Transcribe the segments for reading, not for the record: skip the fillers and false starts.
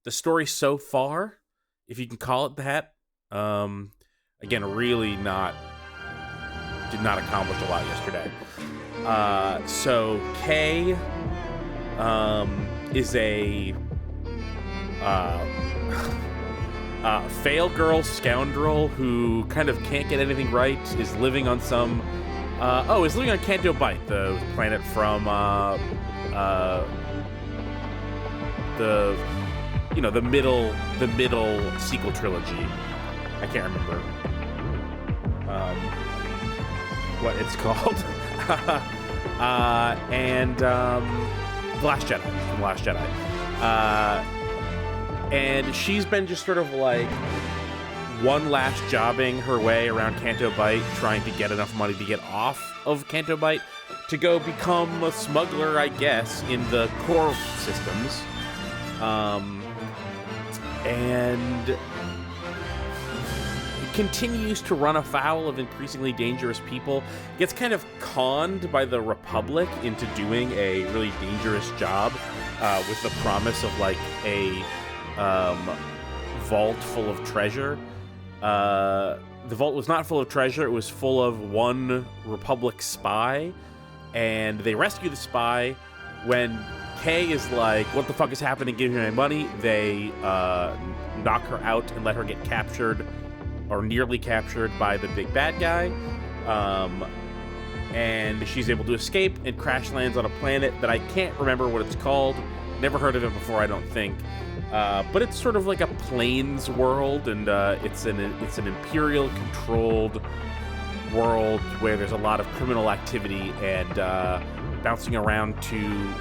the story so far, if you can call it that, again, really did not accomplish a lot yesterday. So Kay is a fail girl scoundrel who kind of can't get anything right, is living on some is living on Canto Bight, the planet from the middle sequel trilogy. I can't remember what it's called. And The Last Jedi, from The Last Jedi. And she's been just sort of like one last jobbing her way around Canto Bight, trying to get enough money to get off of Canto Bight to go become a smuggler, I guess, in the core systems. And continues to run afoul of increasingly dangerous people, gets kind of conned by the Republic into doing a really dangerous job with the promise of like a vault full of treasure. The vault was not full of treasure, it was full of one Republic spy, and they rescue the spy. When Kay is like, what the fuck is happening, give me my money, they knock her out and let her get captured, or nearly captured, by the big bad guy. And she's able to escape and crash lands on a planet that I can't remember what it's called. Never heard of it before, I don't think. But it's sort of like a plains world, and it's an Imperial controlled world where there's a lot of criminal activity, and bouncing around to,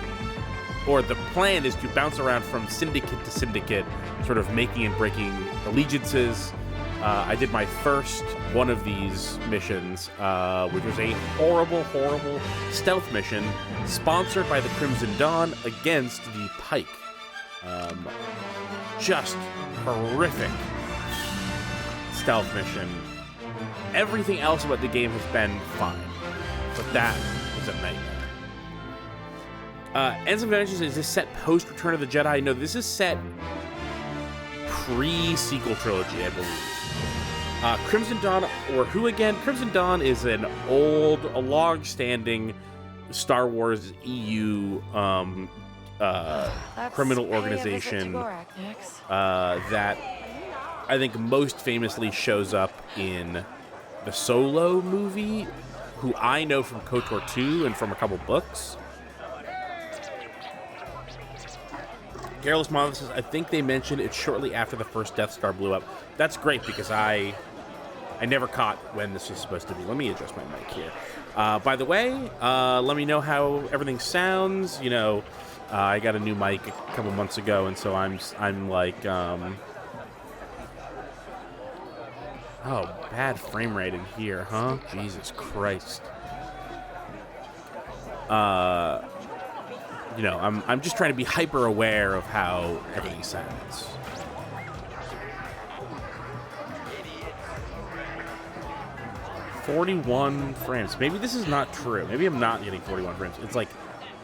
or the plan is to bounce around from syndicate to syndicate, sort of making and breaking allegiances. I did my first one of these missions, which was a horrible, horrible stealth mission sponsored by the Crimson Dawn against the Pyke. Just horrific stealth mission. Everything else about the game has been fine, but that was a nightmare. Ends of Adventures, is this set post Return of the Jedi? No, this is set pre-sequel trilogy, I believe. Crimson Dawn, or who again? Crimson Dawn is a long-standing Star Wars EU criminal organization that I think most famously shows up in the Solo movie, who I know from KOTOR 2 and from a couple books. Careless Mom says, I think they mentioned it shortly after the first Death Star blew up. That's great, because I never caught when this was supposed to be. Let me adjust my mic here. By the way, let me know how everything sounds. You know, I got a new mic a couple months ago, and so I'm like, oh, bad frame rate in here, huh? Jesus Christ. You know, I'm just trying to be hyper aware of how everything sounds. "41 frames. Maybe this is not true. Maybe I'm not getting 41 frames. It's like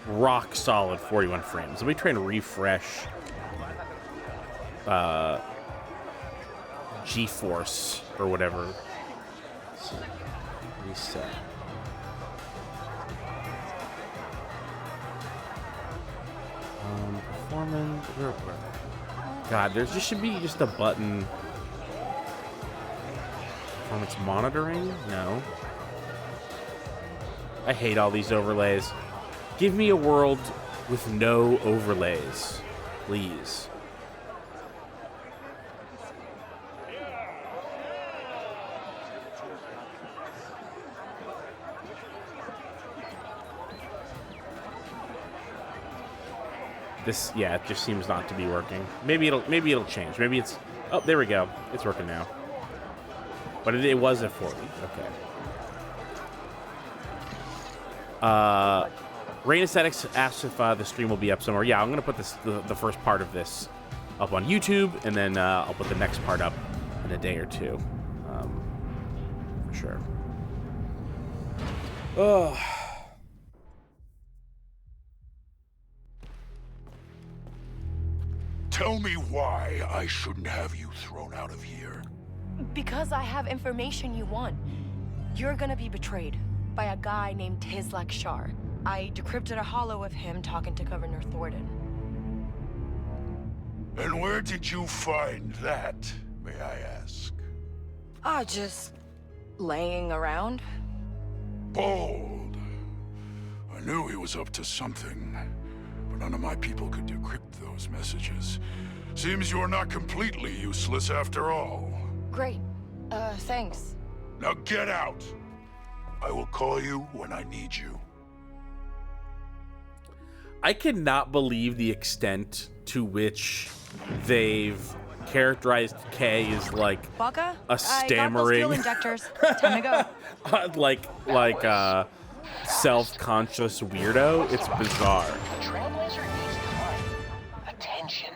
rock solid 41 frames. Let me try and refresh GeForce or whatever. Let's see. Reset. Performance. God, there just should be just a button. Performance monitoring? No. I hate all these overlays. Give me a world with no overlays, please. This, yeah, it just seems not to be working. Maybe it'll change. Maybe it's, oh, there we go. It's working now. But it was at 40. Okay. Rain Aesthetics asks if the stream will be up somewhere. Yeah, I'm gonna put the first part of this up on YouTube, and then I'll put the next part up in a day or two, for sure. Oh. Tell me why I shouldn't have you thrown out of here. Because I have information you want. You're gonna be betrayed by a guy named Tizlek Shar. I decrypted a holo of him talking to Governor Thornton. And where did you find that, may I ask? Just laying around. Bold. I knew he was up to something, but none of my people could decrypt those messages. Seems you're not completely useless after all. Great. Thanks. Now get out. I will call you when I need you. I cannot believe the extent to which they've characterized Kay as like Baka? a stammering, I got those fuel injectors. Time to go. like self-conscious weirdo. It's bizarre. The Trailblazer needs time. Attention.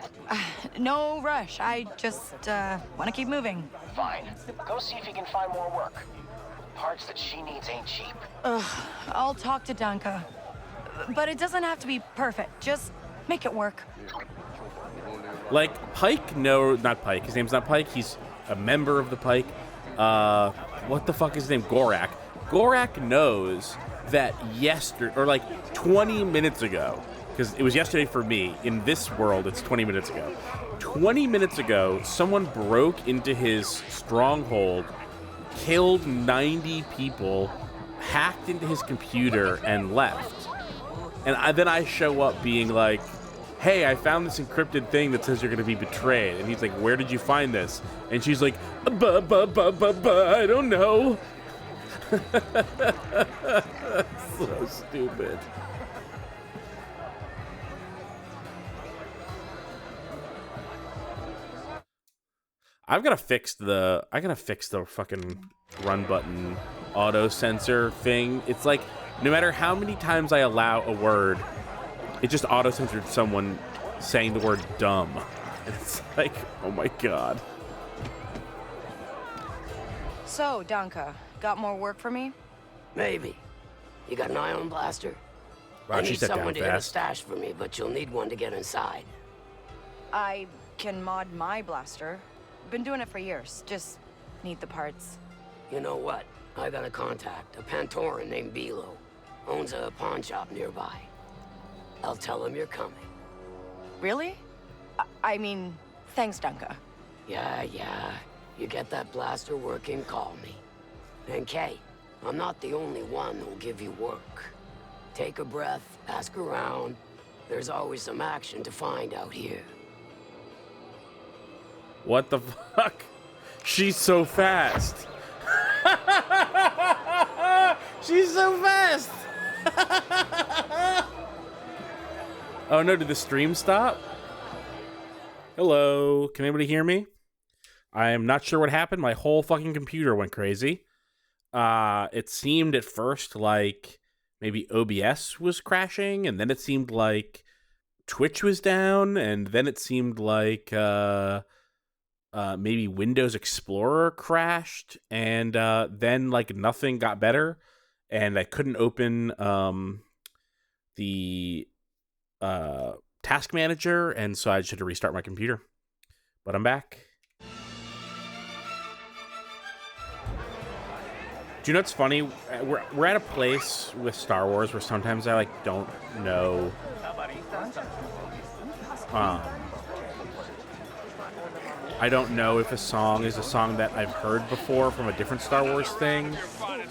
No rush. I just want to keep moving. Fine. Go see if you can find more work. Parts that she needs ain't cheap. I'll talk to Danka. But it doesn't have to be perfect. Just make it work. Like Pyke, no, not Pyke. His name's not Pyke. He's a member of the Pyke. What the fuck is his name? Gorak. Gorak knows that yesterday, or like 20 minutes ago, because it was yesterday for me. In this world, it's 20 minutes ago. 20 minutes ago, someone broke into his stronghold, killed 90 people, hacked into his computer, and left. And then I show up being like, hey, I found this encrypted thing that says you're going to be betrayed. And he's like, where did you find this? And she's like, I don't know. So stupid. I gotta fix the fucking run button auto censor thing. It's like, no matter how many times I allow a word, it just auto censored someone saying the word dumb. And it's like, oh my god. So, Danka, got more work for me? Maybe. You got an ion blaster? Wow, I she need stepped someone down to hit a fast. stash for me, but you'll need one to get inside. I can mod my blaster. Been doing it for years. Just need the parts. You know what? I got a contact, a Pantoran named Bilo. Owns a pawn shop nearby. I'll tell him you're coming. Really? I mean, thanks, Danka. Yeah. You get that blaster working, call me. And Kay, I'm not the only one who'll give you work. Take a breath, ask around. There's always some action to find out here. What the fuck? She's so fast. She's so fast. Oh no, did the stream stop? Hello, can anybody hear me? I am not sure what happened. My whole fucking computer went crazy. It seemed at first like maybe OBS was crashing, and then it seemed like Twitch was down, and then it seemed like maybe Windows Explorer crashed, and then like nothing got better, and I couldn't open the task manager, and so I just had to restart my computer. But I'm back. Do you know what's funny? We're at a place with Star Wars where sometimes I like don't know. I don't know if a song is a song that I've heard before from a different Star Wars thing,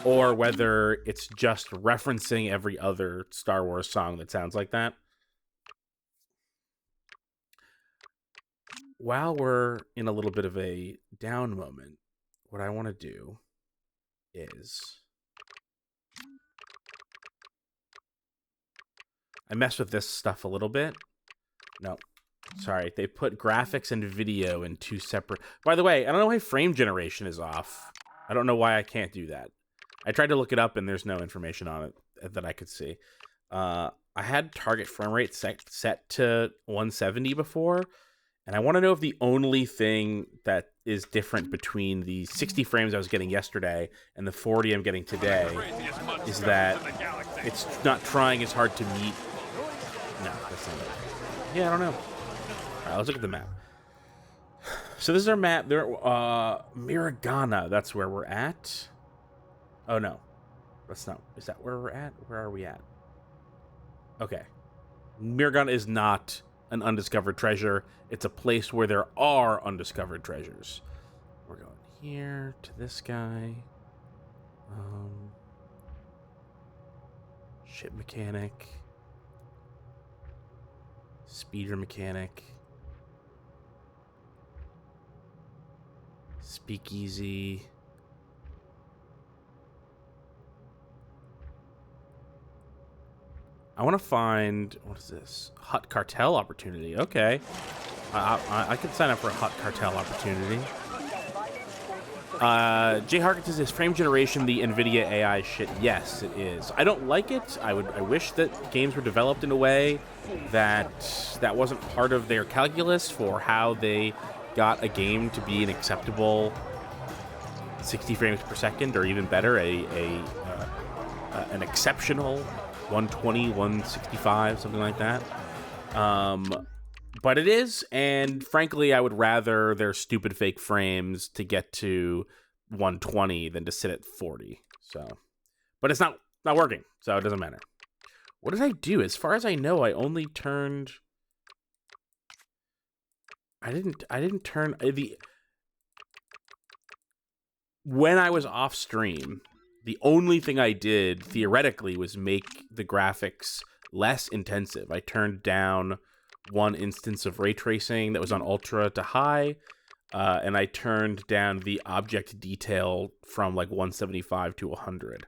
or whether it's just referencing every other Star Wars song that sounds like that. While we're in a little bit of a down moment, what I want to do is I messed with this stuff a little bit. No, sorry. They put graphics and video in two separate... By the way, I don't know why frame generation is off. I don't know why I can't do that. I tried to look it up and there's no information on it that I could see. I had target frame rate set to 170 before, and I want to know if the only thing that is different between the 60 frames I was getting yesterday and the 40 I'm getting today is that it's not trying as hard to meet... No, that's not it. Yeah, I don't know. All right, let's look at the map. So this is our map. There, Mirogana. That's where we're at. Oh no, that's not. Is that where we're at? Where are we at? Okay, Mirogana is not an undiscovered treasure. It's a place where there are undiscovered treasures. We're going here to this guy. Ship mechanic. Speeder mechanic. Speakeasy. I want to find, what is this? Hut cartel opportunity. Okay. I could sign up for a hut cartel opportunity. Jay Harkins says, is frame generation the NVIDIA AI shit? Yes, it is. I don't like it. I wish that games were developed in a way that wasn't part of their calculus for how they got a game to be an acceptable 60 frames per second, or even better, an exceptional 120, 165, something like that. But it is, and frankly, I would rather their stupid fake frames to get to 120 than to sit at 40. So, but it's not working, so it doesn't matter. What did I do? As far as I know, I only turned. I didn't turn the. When I was off stream, the only thing I did theoretically was make the graphics less intensive. I turned down one instance of ray tracing that was on ultra to high, and I turned down the object detail from like 175 to 100.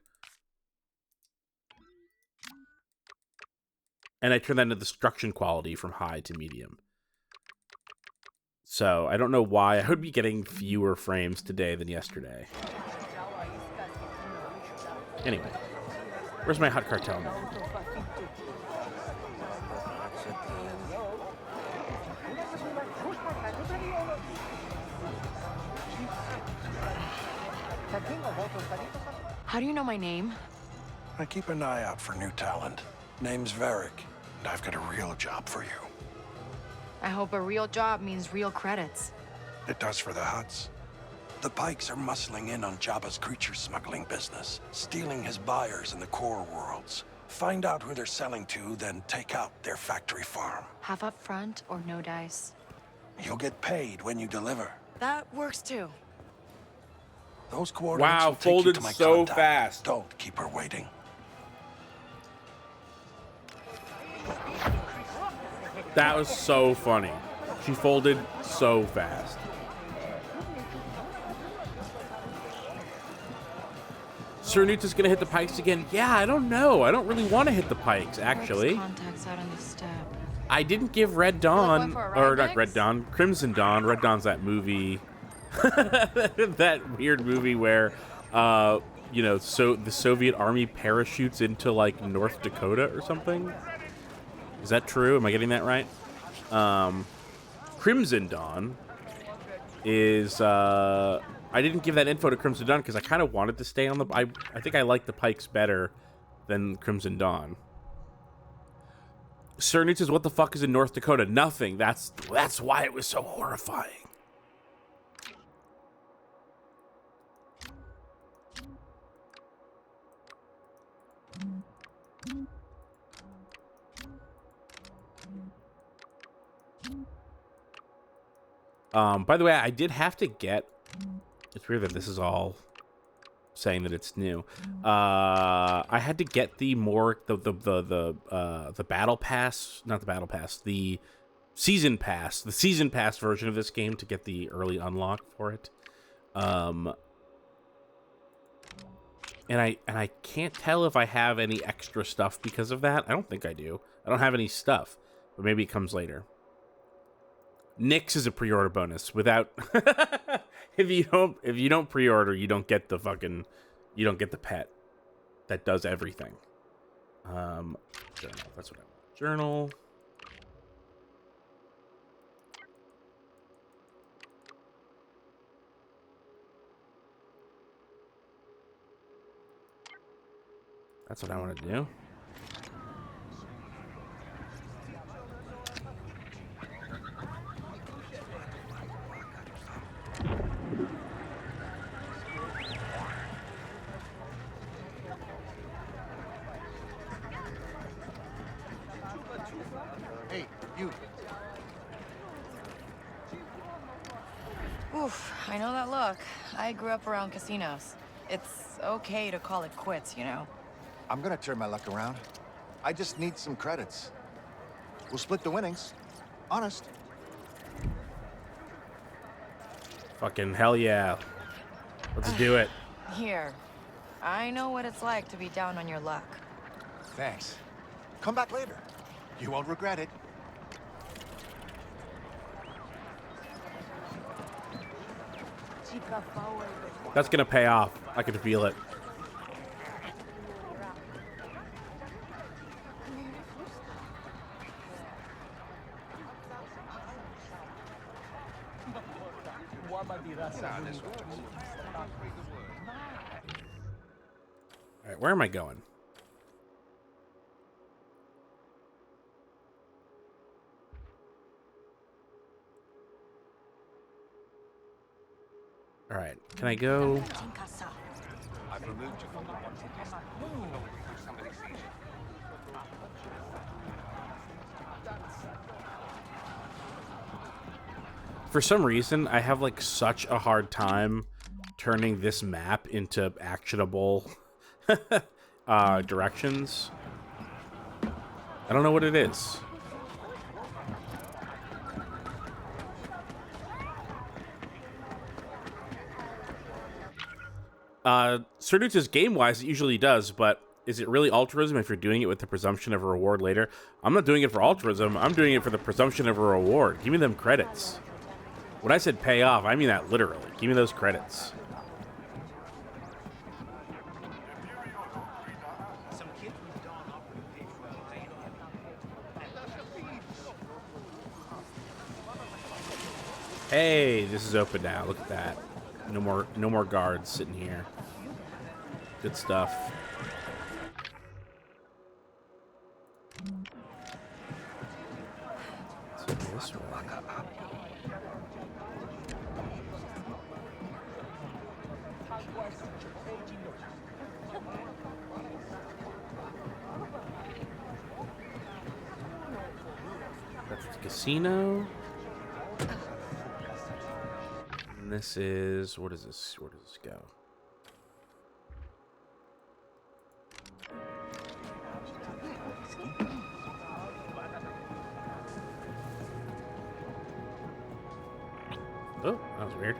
And I turned that into the destruction quality from high to medium. So I don't know why I would be getting fewer frames today than yesterday. Anyway, where's my hot cartel now? How do you know my name? I keep an eye out for new talent. Name's Varric, and I've got a real job for you. I hope a real job means real credits. It does for the Huts. The Pykes are muscling in on Jabba's creature smuggling business, stealing his buyers in the core worlds. Find out who they're selling to, then take out their factory farm. Half up front or no dice? You'll get paid when you deliver. That works too. Those coordinates Wow, will take you folded to my so contact. fast. Don't keep her waiting. That was so funny. She folded so fast. Sir Newt's gonna hit the Pikes again. Yeah, I don't know. I don't really want to hit the Pikes, actually. Contacts out on the step. I didn't give Red Dawn, for a ride or not next? Red Dawn, Crimson Dawn. Red Dawn's that movie, that weird movie where, you know, so the Soviet army parachutes into like North Dakota or something. Is that true? Am I getting that right? Crimson Dawn is, I didn't give that info to Crimson Dawn because I kind of wanted to stay on the, I think I like the Pikes better than Crimson Dawn. Sir Newt says, what the fuck is in North Dakota? Nothing. That's why it was so horrifying. By the way, I did have to get, it's weird that this is all saying that it's new. I had to get the battle pass, not the battle pass, the season pass version of this game to get the early unlock for it. And I can't tell if I have any extra stuff because of that. I don't think I do. I don't have any stuff, but maybe it comes later. Nix is a pre-order bonus. Without if you don't pre-order, you don't get the pet that does everything. Journal. That's what I want. Journal. That's what I want to do. Oof, I know that look. I grew up around casinos. It's okay to call it quits, you know? I'm gonna turn my luck around. I just need some credits. We'll split the winnings. Honest. Fucking hell yeah. Let's do it. Here. I know what it's like to be down on your luck. Thanks. Come back later. You won't regret it. That's gonna pay off. I can feel it. All right, where am I going? All right, can I go? For some reason, I have like such a hard time turning this map into actionable directions. I don't know what it is. Cernutz's game-wise, it usually does, but is it really altruism if you're doing it with the presumption of a reward later? I'm not doing it for altruism. I'm doing it for the presumption of a reward. Give me them credits. When I said pay off, I mean that literally. Give me those credits. Hey, this is open now. Look at that. No more guards sitting here. Good stuff. So this way. That's the casino. And this is, what is this? Where does this go? Oh, that was weird.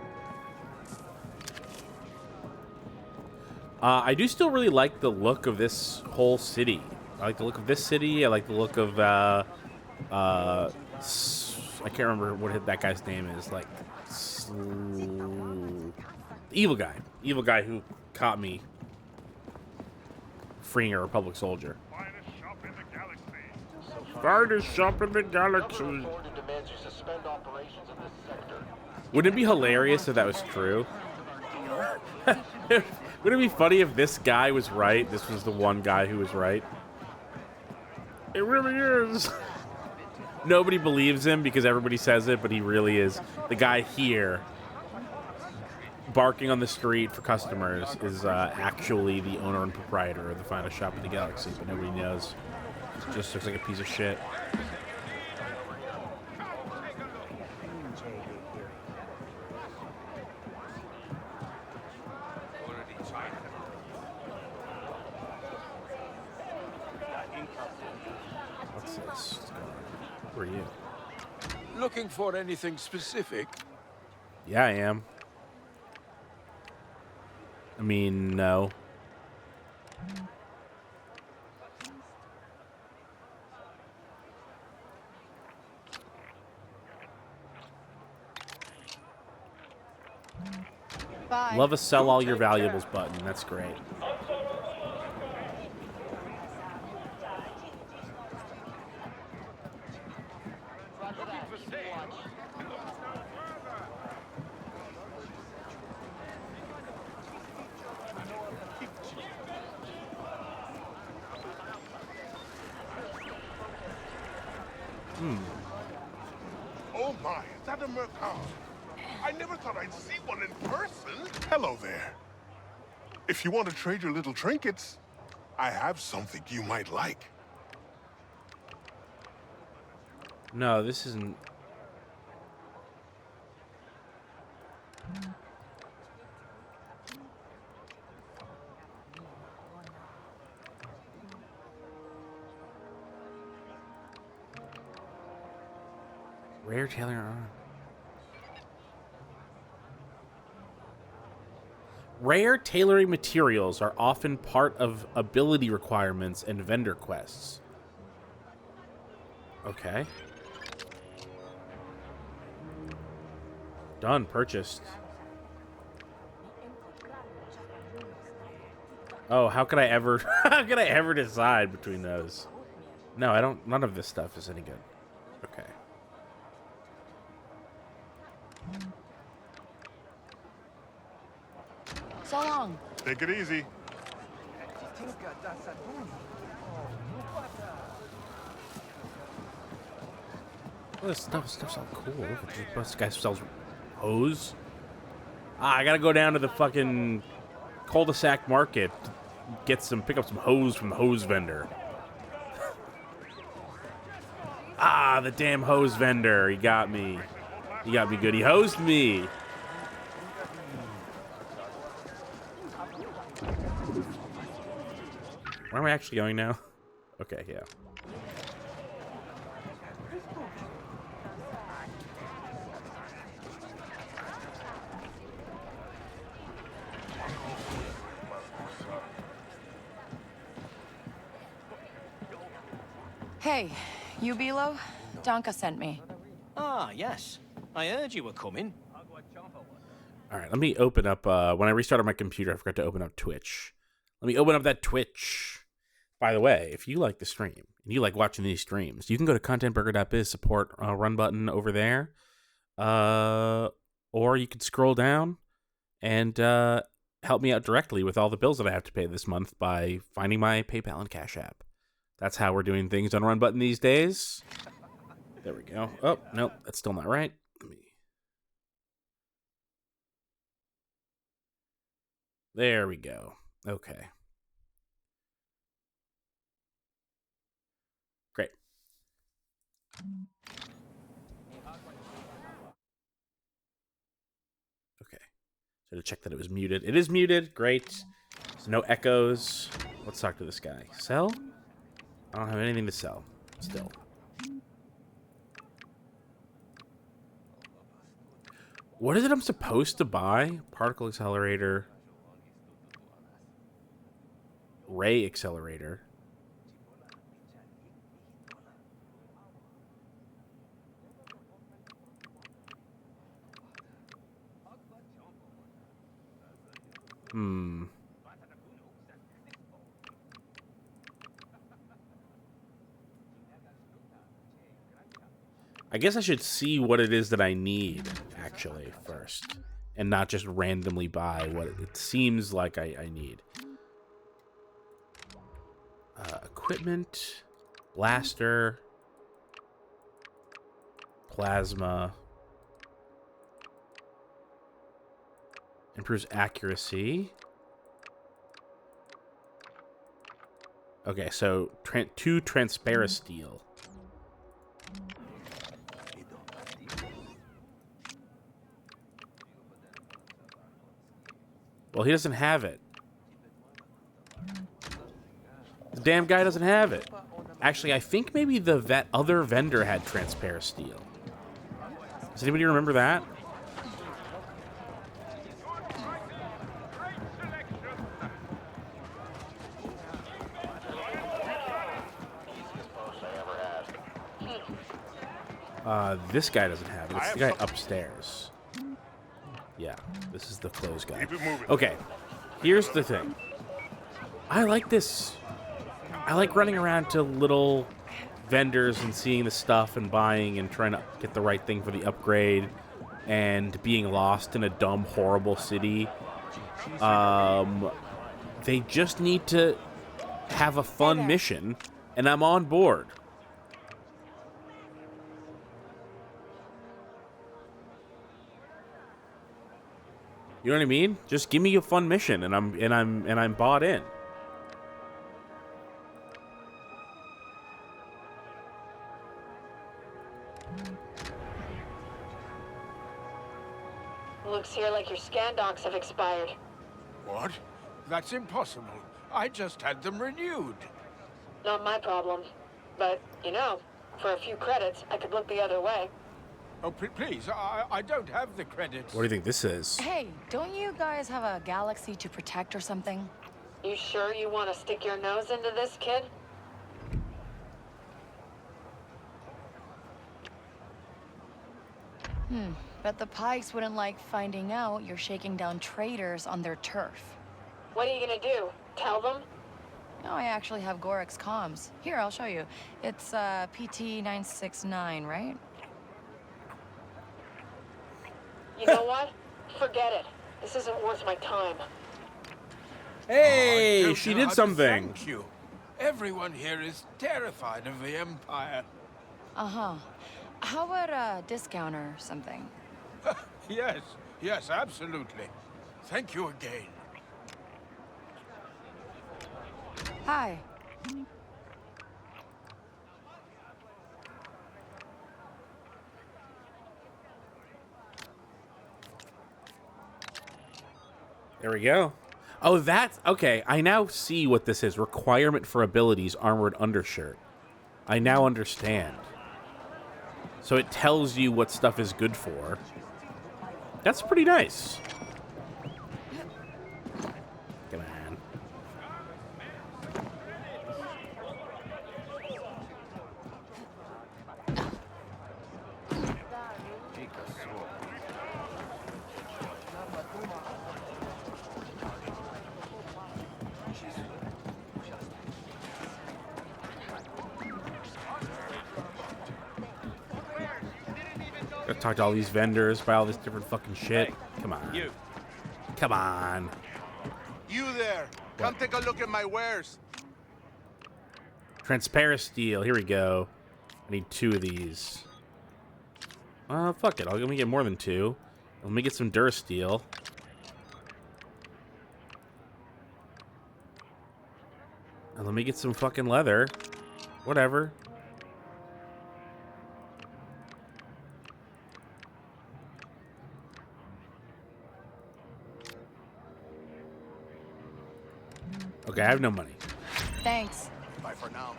I do still really like the look of this whole city. I like the look of this city. I like the look of, I can't remember what that guy's name is. Like, evil guy who caught me freeing a Republic soldier. Finest shop in the galaxy. Wouldn't it be hilarious if that was true? Wouldn't it be funny if this guy was right? This was the one guy who was right. It really is. Nobody believes him because everybody says it, but he really is. The guy here, barking on the street for customers, is actually the owner and proprietor of the finest shop in the galaxy, but nobody knows. It just looks like a piece of shit. What's this? Who are you? Looking for anything specific? Yeah, I am. I mean, no. Bye. Love a sell all your valuables button. That's great. Oh my, is that a Mirogana? I never thought I'd see one in person. Hello there. If you want to trade your little trinkets, I have something you might like. No, this isn't. Rare tailoring. Rare tailoring materials are often part of ability requirements and vendor quests. Okay. Done. Purchased. Oh, how could I ever how could I ever decide between those? No, I don't. None of this stuff is any good. Okay. So long. Take it easy. Well, this stuff's all cool. Look at this guy sells hose. I gotta go down to the fucking cul-de-sac market to pick up some hose from the hose vendor. The damn hose vendor. He got me. He got me good. He hosed me. Where am I actually going now? Okay, yeah. Hey, you Bilo? Donka sent me. Ah, yes. I heard you were coming. All right, let me open up. When I restarted my computer, I forgot to open up Twitch. Let me open up that Twitch. By the way, if you like the stream and you like watching these streams, you can go to contentburger.biz, support run button over there. Or you can scroll down and help me out directly with all the bills that I have to pay this month by finding my PayPal and Cash App. That's how we're doing things on Run Button these days. There we go. Oh, nope, that's still not right. There we go. Okay. Great. Okay. So to check that it was muted. It is muted. Great. There's no echoes. Let's talk to this guy. Sell? I don't have anything to sell. Still. What is it I'm supposed to buy? Particle accelerator. Ray accelerator. I guess I should see what it is that I need, actually, first. And not just randomly buy what it seems like I need. Equipment. Blaster. Plasma. Improves accuracy. Okay, so 2 transparent steel. Well, he doesn't have it. The damn guy doesn't have it. Actually, I think maybe that other vendor had transparent steel. Does anybody remember that? This guy doesn't have it. It's the guy upstairs. Yeah, this is the clothes guy. Okay, here's the thing. I like this. I like running around to little vendors and seeing the stuff and buying and trying to get the right thing for the upgrade and being lost in a dumb, horrible city. They just need to have a fun mission, and I'm on board. You know what I mean? Just give me a fun mission, and I'm bought in. Looks here like your scan docs have expired. What? That's impossible. I just had them renewed. Not my problem. But, you know, for a few credits, I could look the other way. Oh, please, I don't have the credits. What do you think this is? Hey, don't you guys have a galaxy to protect or something? You sure you want to stick your nose into this, kid? Bet the Pikes wouldn't like finding out you're shaking down traitors on their turf. What are you gonna do? Tell them? No, I actually have Gorek's comms. Here, I'll show you. It's PT-969, right? You know what? Forget it. This isn't worth my time. Hey, Don't she know did how to something. Thank you. Everyone here is terrified of the Empire. Uh-huh. How about a discount or something? Yes, absolutely. Thank you again. Hi. There we go. Oh, that's okay. I now see what this is. Requirement for abilities, armored undershirt. I now understand. So it tells you what stuff is good for. That's pretty nice. Come on. Gotta talk to all these vendors, buy all this different fucking shit. Come on. You. Come on. You there. Come take a look at my wares. Transparent steel. Here we go. I need 2 of these. Fuck it. Let me get more than 2. Let me get some Durasteel. And let me get some fucking leather. Whatever. Okay, I have no money. Thanks. Bye for now.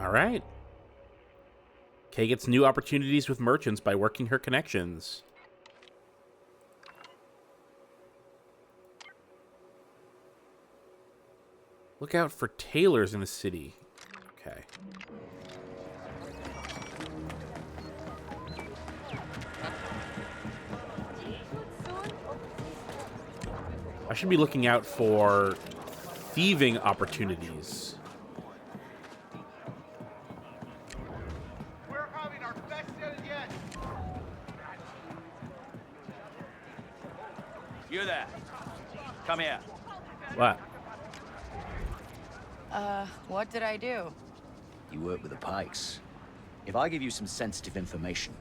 All right. Kay gets new opportunities with merchants by working her connections. Look out for tailors in the city. Okay. I should be looking out for thieving opportunities. We're having our best sale yet. You there. Come here. What? What did I do? You work with the Pikes. If I give you some sensitive information,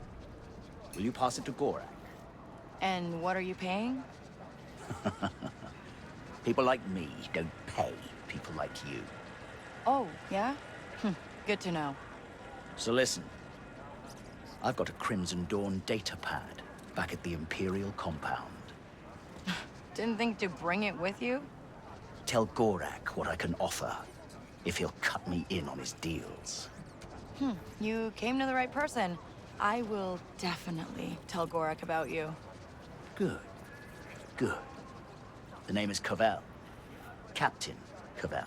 will you pass it to Gorak? And what are you paying? People like me don't pay people like you. Oh, yeah? Good to know. So listen. I've got a Crimson Dawn data pad back at the Imperial compound. Didn't think to bring it with you? Tell Gorak what I can offer, if he'll cut me in on his deals. You came to the right person. I will definitely tell Gorak about you. Good. Good. The name is Cavell. Captain Cavell.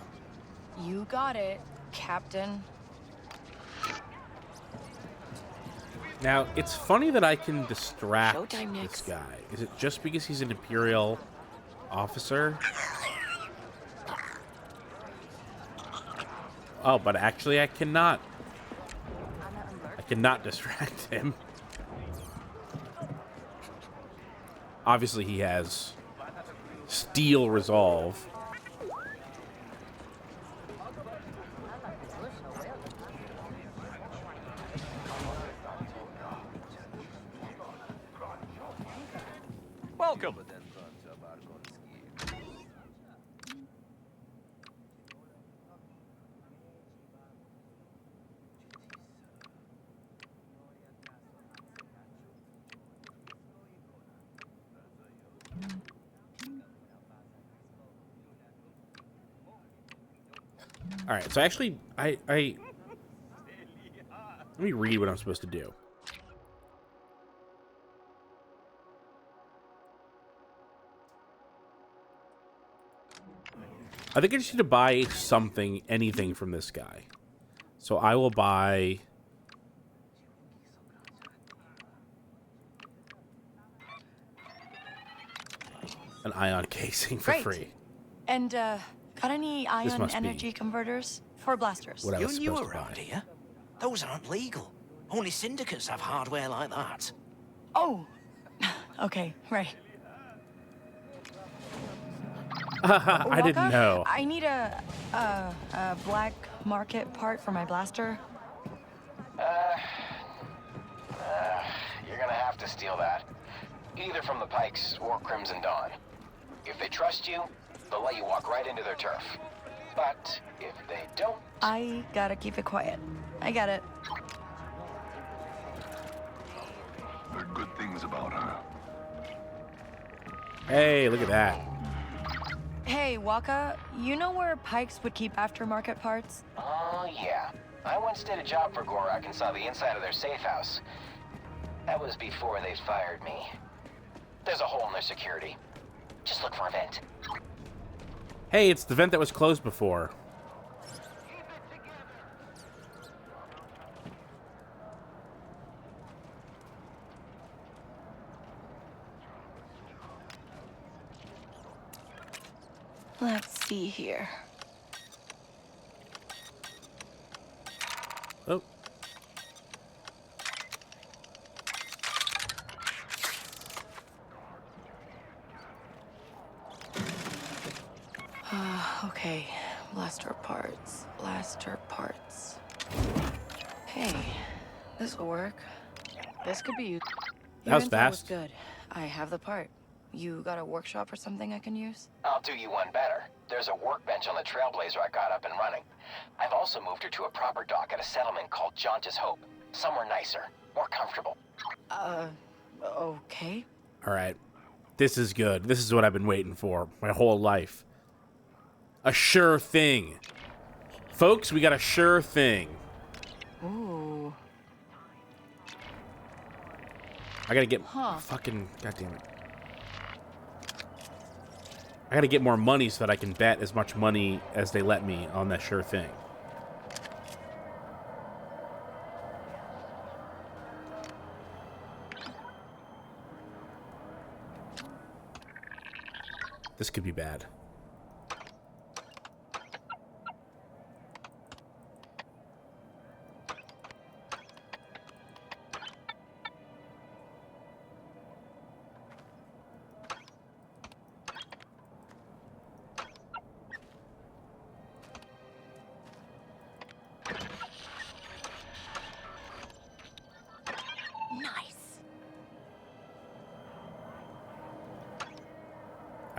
You got it, Captain. Now, it's funny that I can distract Showtime, this Nix. guy. Is it just because he's an Imperial officer? Oh, but actually I cannot. I cannot distract him. Obviously he has steel resolve. Welcome. All right, so actually, I let me read what I'm supposed to do. I think I just need to buy something, anything from this guy. So I will buy an ion casing for free. And, got any ion energy converters for blasters? What I was You're new supposed to around buy. here. Those aren't legal. Only syndicates have hardware like that. Oh, okay, right. I didn't know. I need a black market part for my blaster. You're gonna have to steal that. Either from the Pykes or Crimson Dawn. If they trust you, they'll let you walk right into their turf. But if they don't... I gotta keep it quiet. I get it. There are good things about her. Hey, look at that. Hey, Waka, you know where Pykes would keep aftermarket parts? Oh, yeah. I once did a job for Gorak and saw the inside of their safe house. That was before they fired me. There's a hole in their security. Just look for a vent. Hey, it's the vent that was closed before. Let's see here. Oh. Okay, blaster parts, blaster parts. Hey, this will work. This could be used. That was Your info fast. good. I have the part. You got a workshop or something I can use? I'll do you one better. There's a workbench on the Trailblazer I got up and running. I've also moved her to a proper dock at a settlement called Jauntus Hope. Somewhere nicer, more comfortable. Okay. All right. This is good. This is what I've been waiting for my whole life. A sure thing. Folks, we got a sure thing. Ooh. I gotta get fucking... God damn it. I gotta get more money so that I can bet as much money as they let me on that sure thing. This could be bad.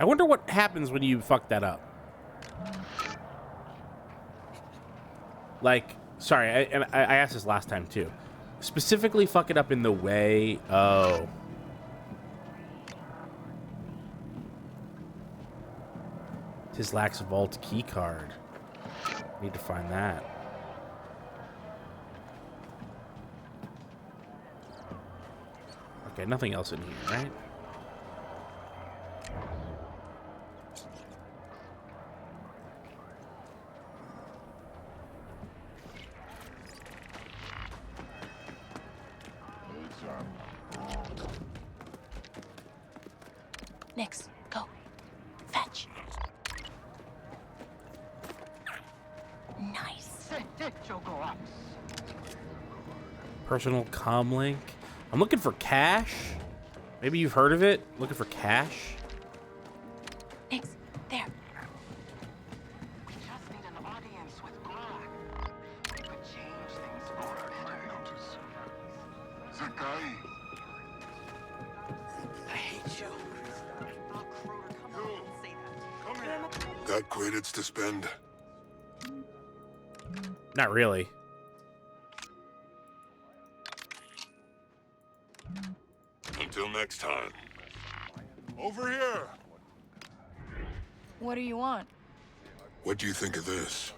I wonder what happens when you fuck that up. Like, sorry, I asked this last time too. Specifically fuck it up in the way... Oh. His lacks vault key card. Need to find that. Okay, nothing else in here, right? Nix, go. Fetch. Nice. Personal comlink. I'm looking for cash. Maybe you've heard of it. Looking for cash. Nix, there. We just need an audience with Gorak. It could change things for our friend. That guy. I hate you. Got credits to spend? Not really. Until next time. Over here! What do you want? What do you think of this?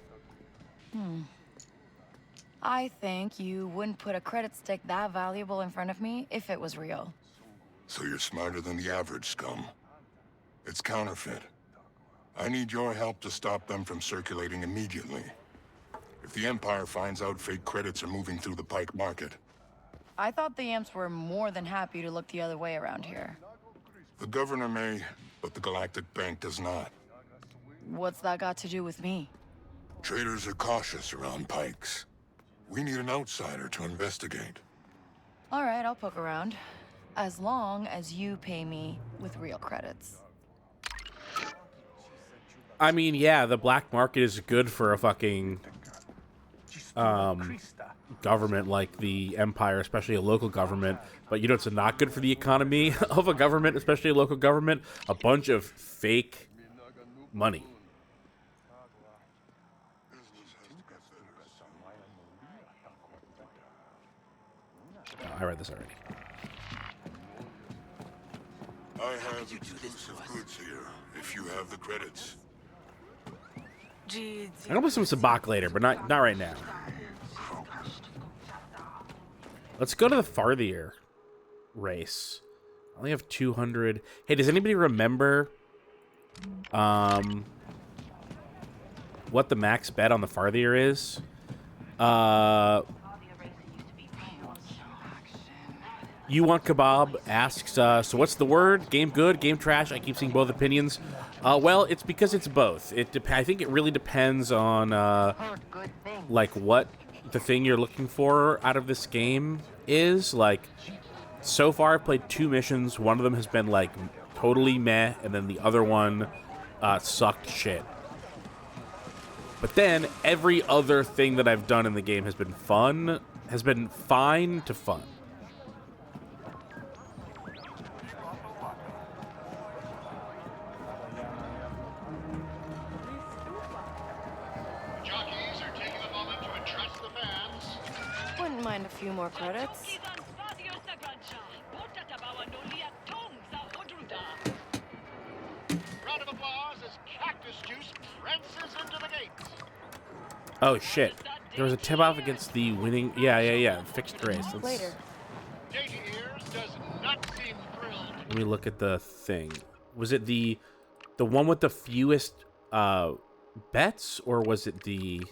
I think you wouldn't put a credit stick that valuable in front of me if it was real. So you're smarter than the average scum. It's counterfeit. I need your help to stop them from circulating immediately. If the Empire finds out fake credits are moving through the Pyke market. I thought the Amps were more than happy to look the other way around here. The governor may, but the Galactic Bank does not. What's that got to do with me? Traders are cautious around Pykes. We need an outsider to investigate. All right, I'll poke around. As long as you pay me with real credits. I mean, yeah, the black market is good for a fucking government like the Empire, especially a local government. But you know, it's not good for the economy of a government, especially a local government. A bunch of fake money. I read this already. I have exclusive goods here, if you have the credits. I'm gonna put some Sabacc later, but not right now. Let's go to the farthier race. I only have 200. Hey, does anybody remember what the max bet on the farthier is? You Want Kebab asks, so what's the word? Game good, game trash? I keep seeing both opinions. Well, it's because it's both. I think it really depends on, like, what the thing you're looking for out of this game is. Like, so far I've played 2 missions. One of them has been, like, totally meh, and then the other one sucked shit. But then, every other thing that I've done in the game has been fun, has been fine to fun. Mind a few more credits. Round of applause as Cactus Juice prances into the gates. Oh shit! There was a tip off against the winning. Yeah. Fixed race. Later. Does not seem thrilled. Let me look at the thing. Was it the one with the fewest bets, or was it the?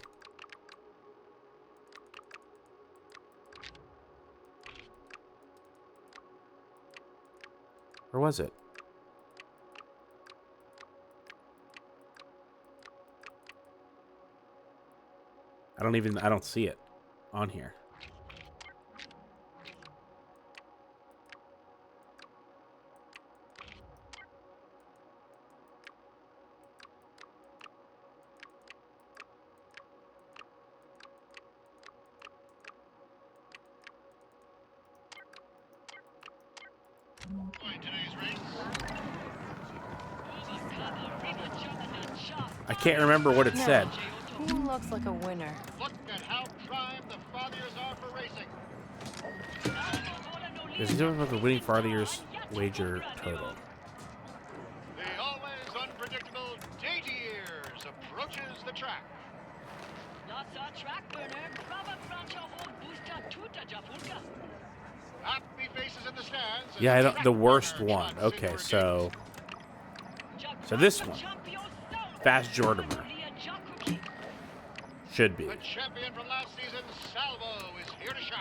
Or was it? I don't see it on here. I can't remember what it said. Who looks like a winner? Look at how prime the farthiers are for racing. There's a difference about the winning farthier's wager total. The always unpredictable Dainty Ears approaches the track. Happy faces in the stands. Yeah, the worst one. Okay, so this one, Fast Jordamer, should be. The champion from last season, Salvo, is here to shine.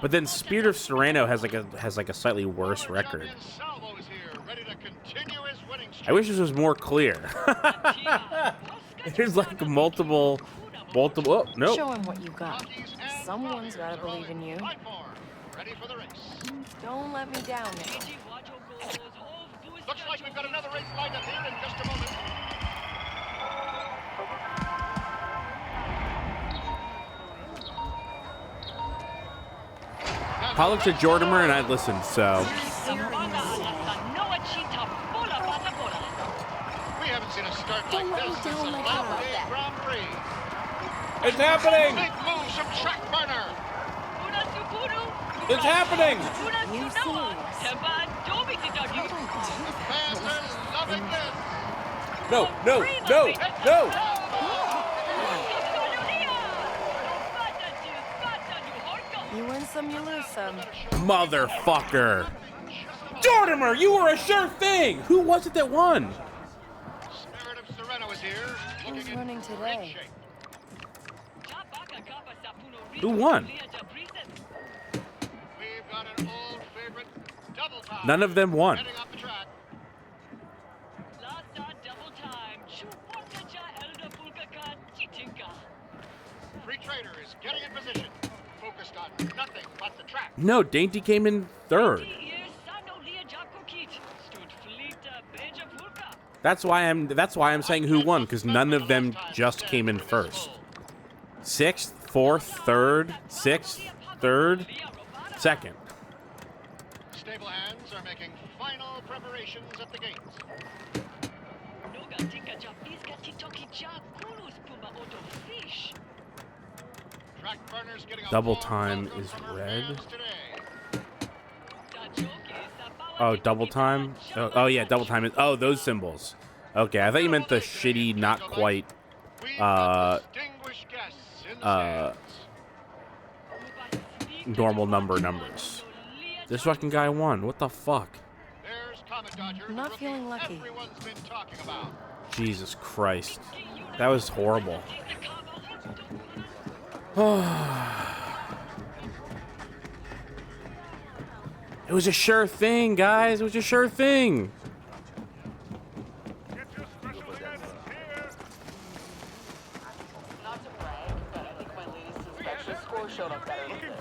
But then Spirit of Sereno has like a slightly worse record. Salvo is here, ready to continue his winning streak. I wish this was more clear. There's like multiple. Oh, no. Show him what you got. Someone's gotta believe in you. Ready for the race. Don't let me down now. Looks like we've got another race lined up here in just a moment. Pollock's a Jordamer, and I'd listen, so. We haven't seen a start like this since the Lab Day Grand Prix. It's happening! Big moves from Track Burner. It's happening! The fans are loving this. no, no, no, no! You win some, you lose some. Motherfucker! Jordimer, you were a sure thing! Who was it that won? Spirit of Serena is here. Who's running today? Who won? We've got an old favorite, Double Time. None of them won. Heading off the track. Free Trader is getting in position. Focused on nothing but the track. No, Dainty came in third. That's why I'm saying who won, because none of them just came in first. Sixth, fourth, third, sixth, third, second. Stable hands are making final preparations at the gates. Track burners getting a Double warm time welcome is from our red. fans today. Oh, double time? Oh, yeah, double time is... Oh, those symbols. Okay, I thought you meant the shitty, not quite... normal numbers. This fucking guy won. What the fuck? I'm not feeling lucky. Jesus Christ. That was horrible. It was a sure thing, guys. It was a sure thing. Not to brag, but I think my latest inspection score showed up better than this.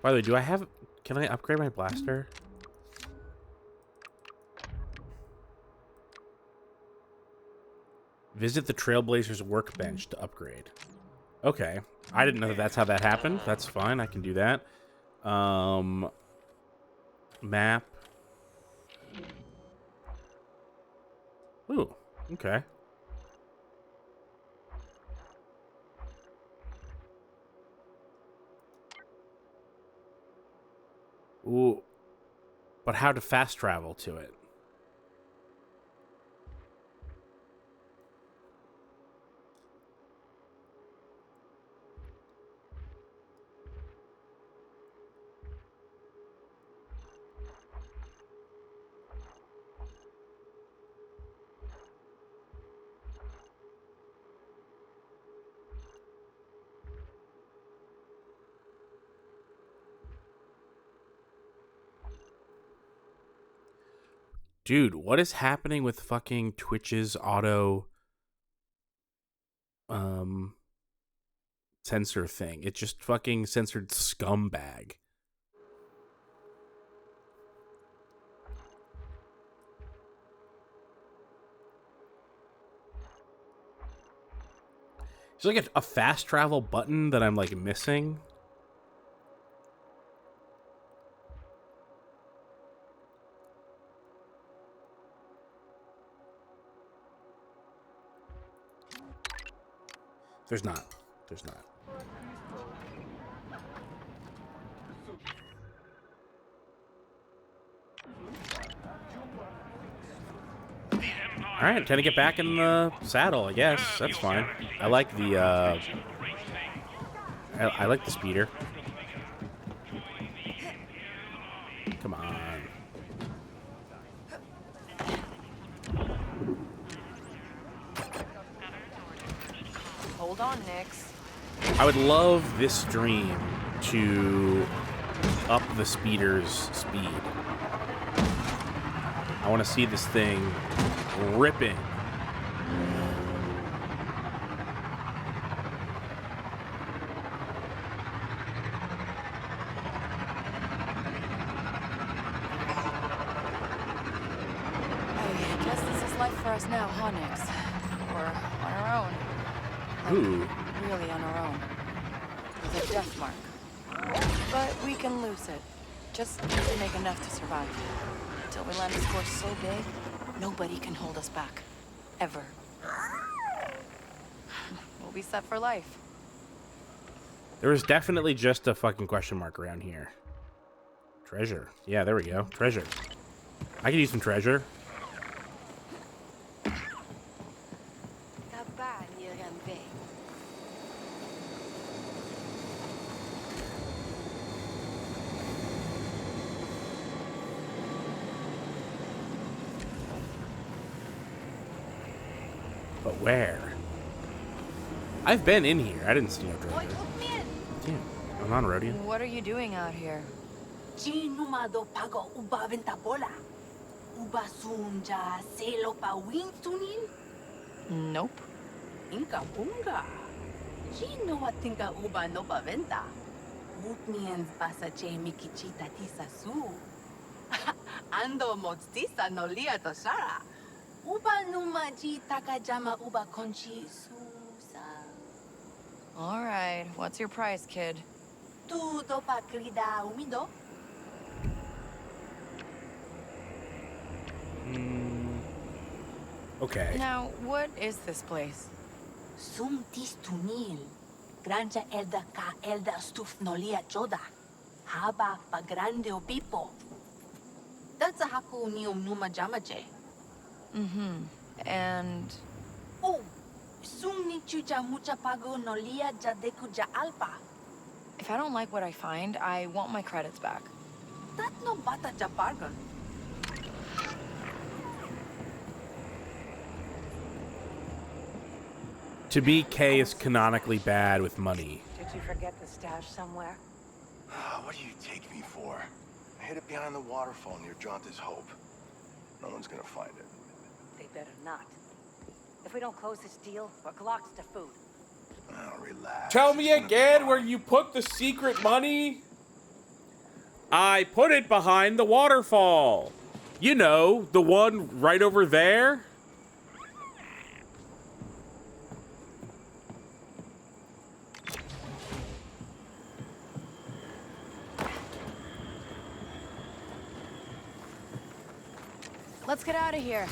By the way, can I upgrade my blaster? Visit the Trailblazers workbench to upgrade. Okay. I didn't know that that's how that happened. That's fine. I can do that. Map. Ooh. Okay. Ooh. But how to fast travel to it? Dude, what is happening with fucking Twitch's auto censor thing? It just fucking censored scumbag. Is there like a fast travel button that I'm like missing? There's not. There's not. All right, time to get back in the saddle, I guess. That's fine. I like the, I like the speeder. Come on. Hold on, Nix. I would love this stream to up the speeder's speed. I want to see this thing ripping. I guess this is life for us now, huh, Nix? We're on our own. Ooh. Really on our own. With a death mark. But we can lose it. Just need to make enough to survive. Until we land a score so big, nobody can hold us back. Ever. We'll be set for life. There is definitely just a fucking question mark around here. Treasure. Yeah, there we go. Treasure. I could use some treasure. But where? I've been in here. I didn't see no treasure. Damn, I'm on Rodian. What are you doing out here? Nope. Inka bunga. Chino watinka uba no paventa. Mutniens pasa che mikichita tisa su. Ando motstisa no lia tosara. Uba numa ji takajama uba conchi susa. All right, what's your price, kid? Tu dopa krida umido? Okay. Now, what is this place? Sum tis tunil. Granja elda ka elda stuf nolia joda. Haba pa grande o pipo. That's a haku nium numa jamaje. And... Oh, sum ni chuja mucha pago nolia jadeku ja alpa. if I don't like what I find, I want my credits back. That no bata ja bargain. To be K is canonically bad with money. Did you forget the stash somewhere? What do you take me for? I hid it behind the waterfall near Jaunta's Hope. No one's gonna find it. They better not. If we don't close this deal, we're glocked to food. Oh, relax. Tell me again where you put the secret money? I put it behind the waterfall. You know, the one right over there. Let's get out of here.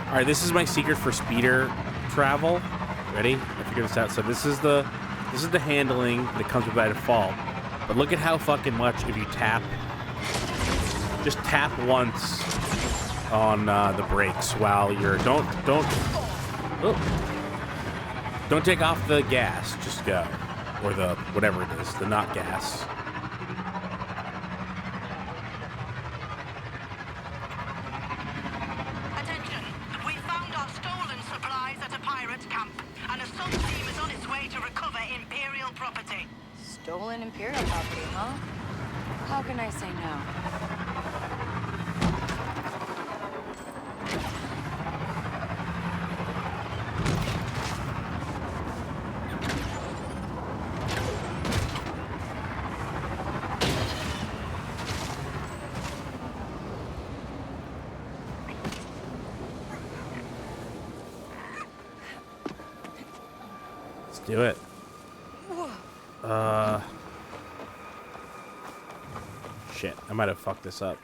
All right, this is my secret for speeder travel. Ready? I figured this out. So this is the handling that comes with by default. But look at how fucking much if you tap, just tap once on the brakes while you're don't take off the gas. Just go, or the whatever it is, the not gas. Stolen Imperial property, huh? How can I say no? Let's do it. Shit, I might have fucked this up.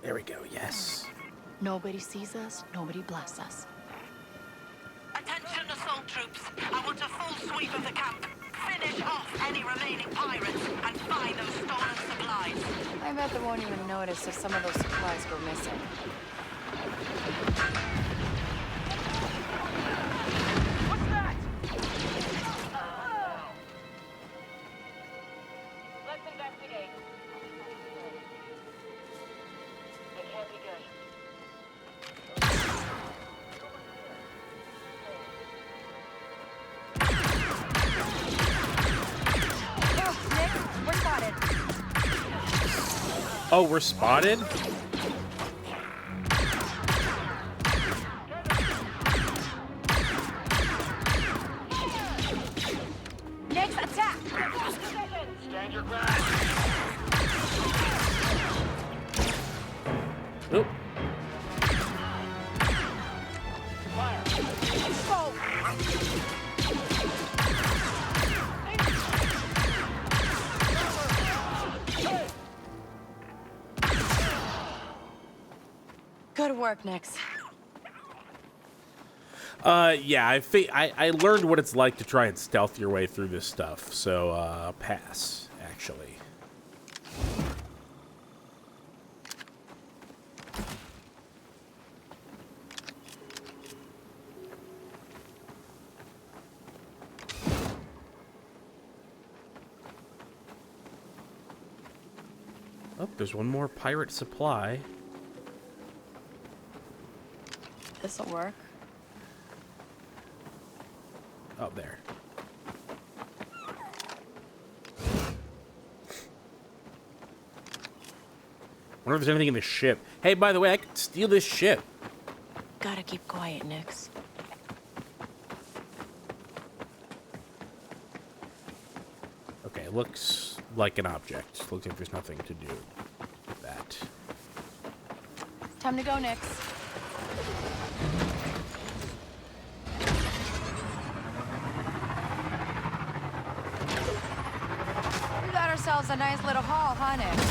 There we go, yes. Nobody sees us, nobody blasts us. Attention assault troops. I want a full sweep of the camp. Finish off any remaining pirates and find those stolen supplies. I bet they won't even notice if some of those supplies go missing. Let's investigate. It can't be good. Nick, we're spotted. Oh, we're spotted? Next attack! Stand your ground. Good work, Nix. Yeah, I learned what it's like to try and stealth your way through this stuff, so, pass, actually. Oh, there's one more pirate supply. This'll work. Oh, there. Wonder if there's anything in the ship. Hey, by the way, I could steal this ship. Gotta keep quiet, Nix. Okay, it looks like an object. Looks like there's nothing to do with that. Time to go, Nix. We got ourselves a nice little haul, huh, Nix?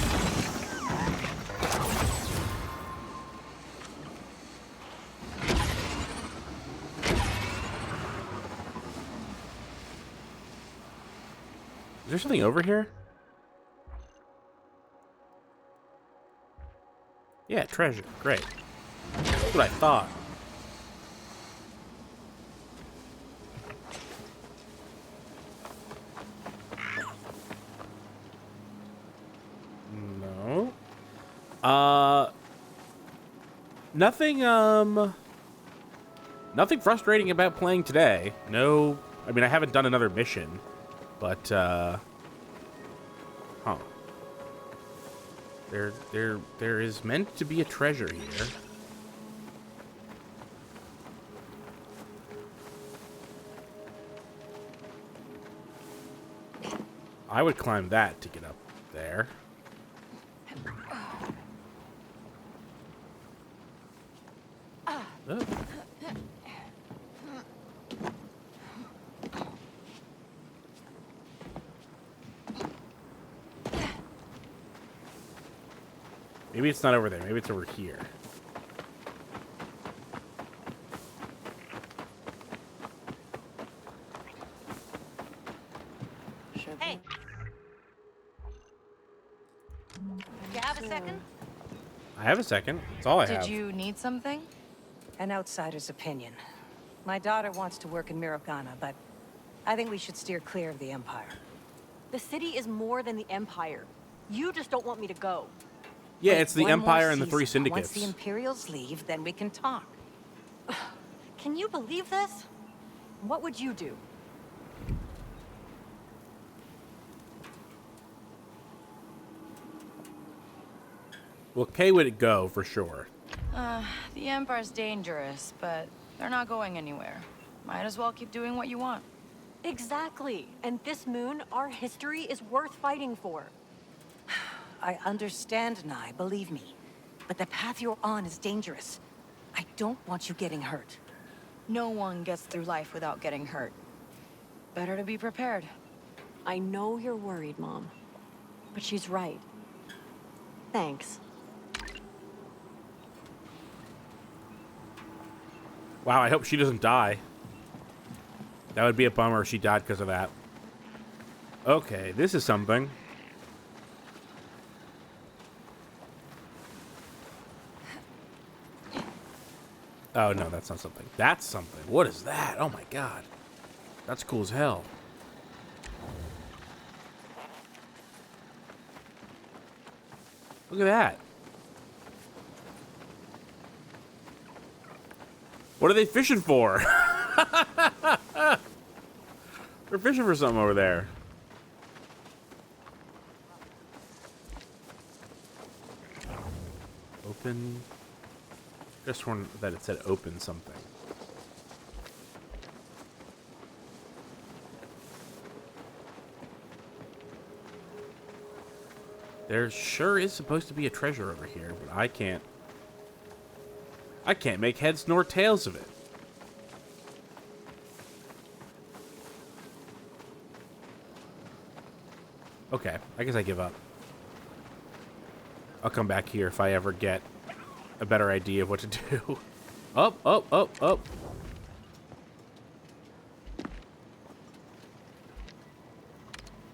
Is there something over here? Yeah, treasure. Great. That's what I thought. No. Nothing frustrating about playing today. No, I mean, I haven't done another mission, but, huh. There is meant to be a treasure here. I would climb that to get up there. Oh. Maybe it's not over there. Maybe it's over here. Hey. You have a second? I have a second. That's all I have. Did you need something? An outsider's opinion. My daughter wants to work in Mirogana, but I think we should steer clear of the Empire. The city is more than the Empire. You just don't want me to go. Yeah, Wait, it's the one more Empire and the season. three syndicates. Once the Imperials leave, then we can talk. Can you believe this? What would you do? Well, Kay would go for sure. The Empire's dangerous, but they're not going anywhere. Might as well keep doing what you want. Exactly. And this moon, our history is worth fighting for. I understand, Nye, believe me. But the path you're on is dangerous. I don't want you getting hurt. No one gets through life without getting hurt. Better to be prepared. I know you're worried, Mom. But she's right. Thanks. Wow, I hope she doesn't die. That would be a bummer if she died because of that. Okay, this is something. Oh, no, that's not something. That's something. What is that? Oh, my God. That's cool as hell. Look at that. What are they fishing for? They're fishing for something over there. Open. Just one that it said open something. There sure is supposed to be a treasure over here, but I can't make heads nor tails of it. Okay, I guess I give up. I'll come back here if I ever get a better idea of what to do. Up, up, up, up.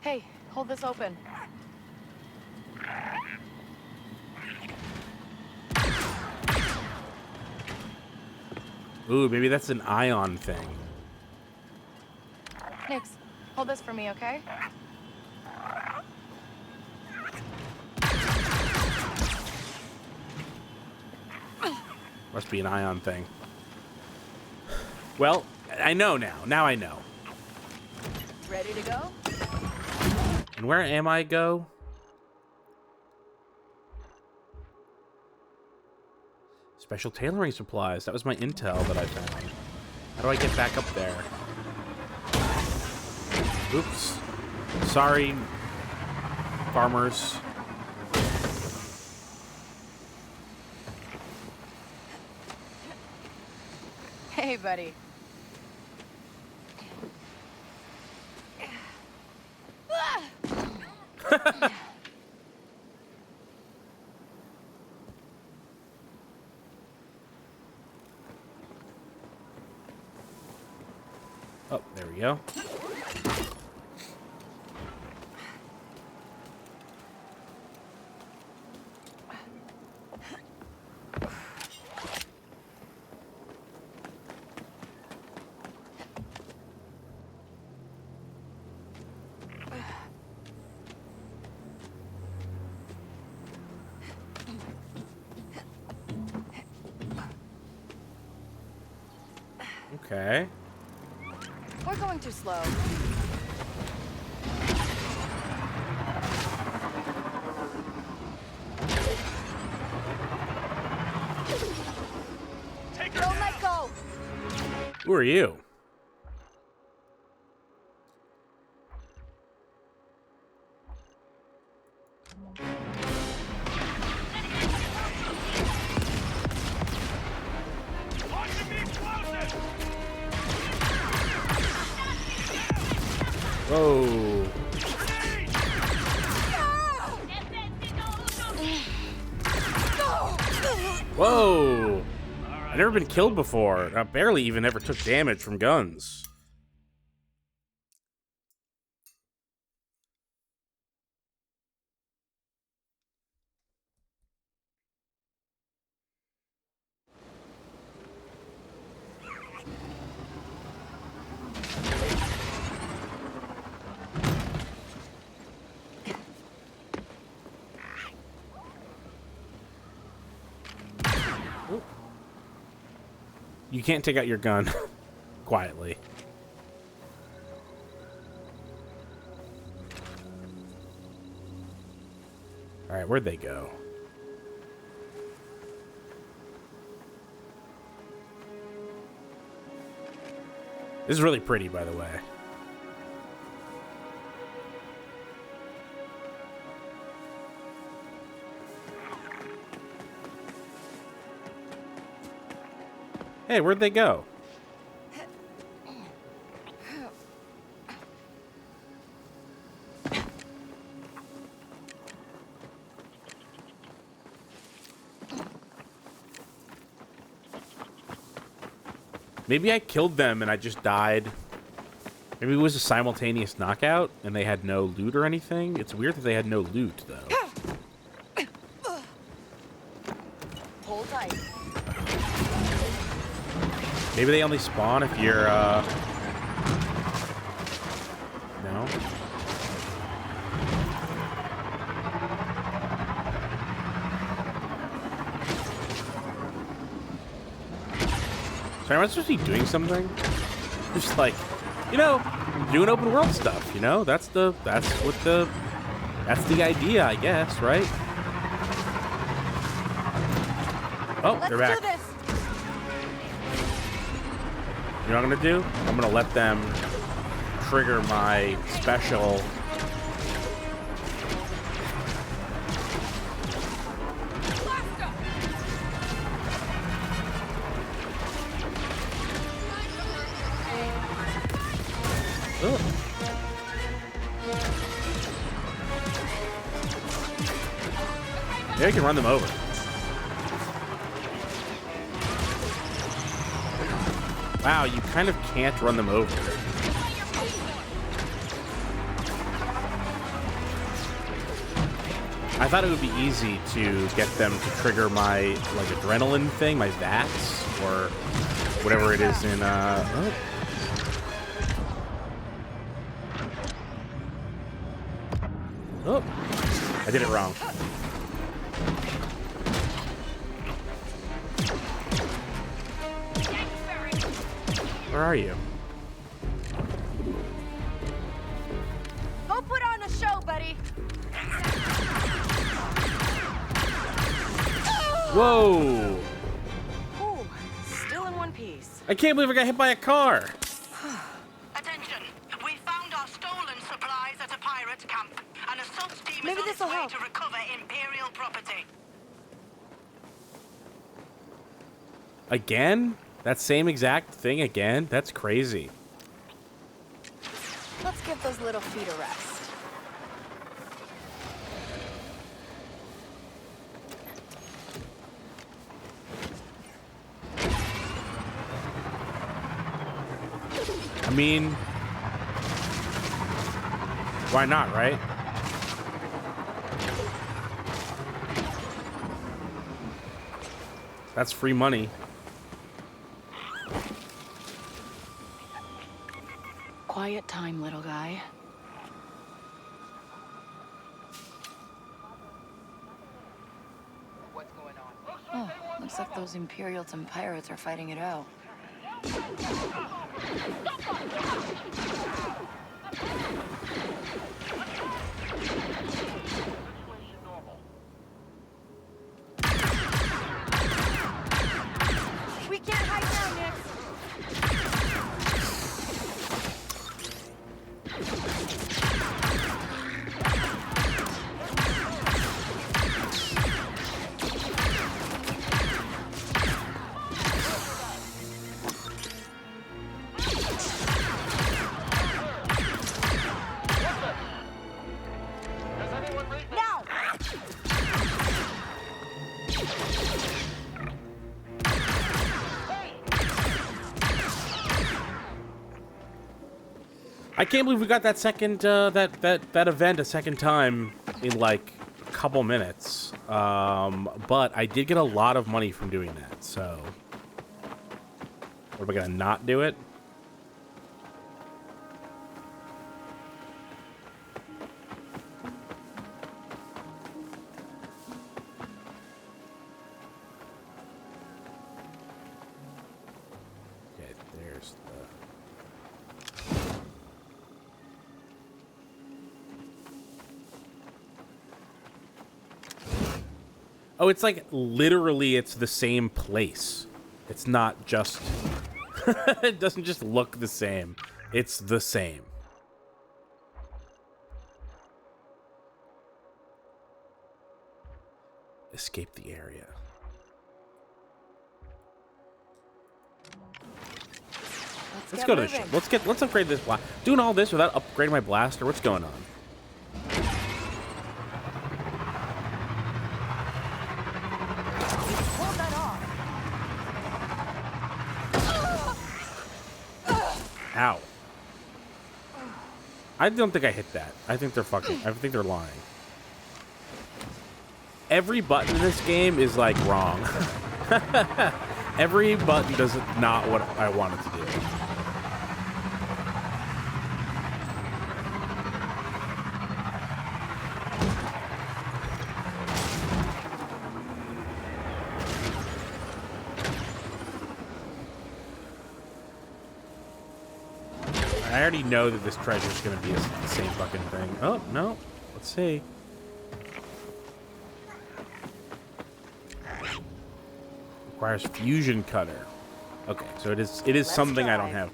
Hey, hold this open. Ooh, maybe that's an ion thing. Nix, hold this for me, okay? Must be an ion thing. Well, I know now. Now I know. Ready to go? And where am I go? Special tailoring supplies. That was my intel that I found. How do I get back up there? Oops. Sorry, farmers. Hey, buddy. Oh, there we go. Okay. We're going too slow. Don't let go. Who are you? Whoa. Whoa. I've never been killed before. I barely even ever took damage from guns. You can't take out your gun quietly. All right, where'd they go? This is really pretty, by the way. Hey, where'd they go? Maybe I killed them and I just died. Maybe it was a simultaneous knockout and they had no loot or anything. It's weird that they had no loot, though. Hold tight. Maybe they only spawn if you're, no? Sorry, am I supposed to be doing something? Just like, you know, doing open world stuff, you know? That's the idea, I guess, right? Oh, they're back. Let's do this. You know what I'm gonna do? I'm gonna let them trigger my special. Ugh. Maybe I can run them over. Wow, you kind of can't run them over. I thought it would be easy to get them to trigger my, like, adrenaline thing, my VATS, or whatever it is in, oh. Oh, I did it wrong. Where are you? Go put on a show, buddy. Whoa! Ooh, still in one piece. I can't believe I got hit by a car. Attention! We found our stolen supplies at a pirate camp. An assault team is on its way to recover Imperial property. Again? That same exact thing again? That's crazy. Let's give those little feet a rest. I mean, why not, right? That's free money. Quiet time, little guy. Oh, looks like those Imperials and pirates are fighting it out. We can't hide now, Nix. I can't believe we got that second that event a second time in like a couple minutes. But I did get a lot of money from doing that. So, what, am I gonna not do it? Okay, there's the. Oh, it's like literally it's the same place. It's not just it doesn't just look the same. It's the same. Escape the area. Let's go to the ship. Let's upgrade this blast. Doing all this without upgrading my blaster. What's going on? Ow. I don't think I hit that. I think they're fucking. I think they're lying. Every button in this game is like wrong. Every button does not what I want it to do. I already know that this treasure is going to be the same fucking thing. Oh, no. Let's see. Requires fusion cutter. Okay, so it is something I don't have.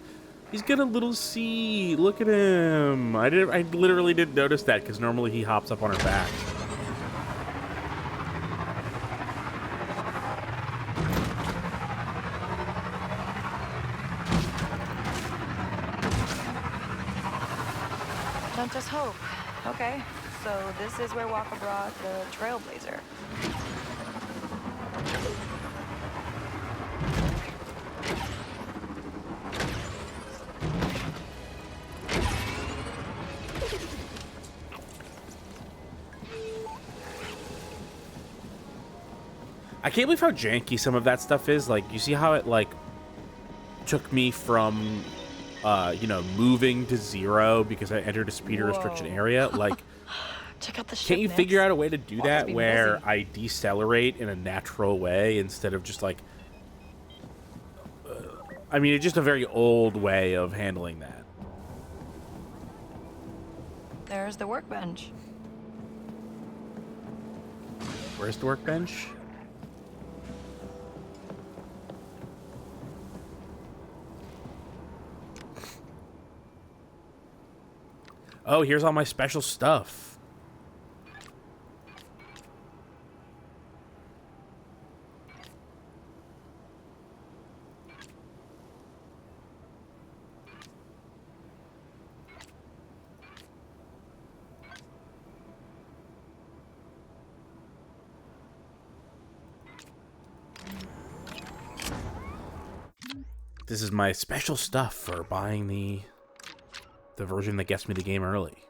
He's got a little C. Look at him. I literally didn't notice that because normally he hops up on her back. Don't just hope. Okay, so this is where Walker brought the Trailblazer. I can't believe how janky some of that stuff is. Like, you see how it, like, took me from, you know, moving to 0 because I entered a speeder restriction area? Like, check out the ship. Can't you figure out a way to do Walker's that been where busy. I decelerate in a natural way instead of just, like... I mean, it's just a very old way of handling that. There's the workbench. Where's the workbench? Oh, here's all my special stuff. This is my special stuff for buying the version that gets me the game early.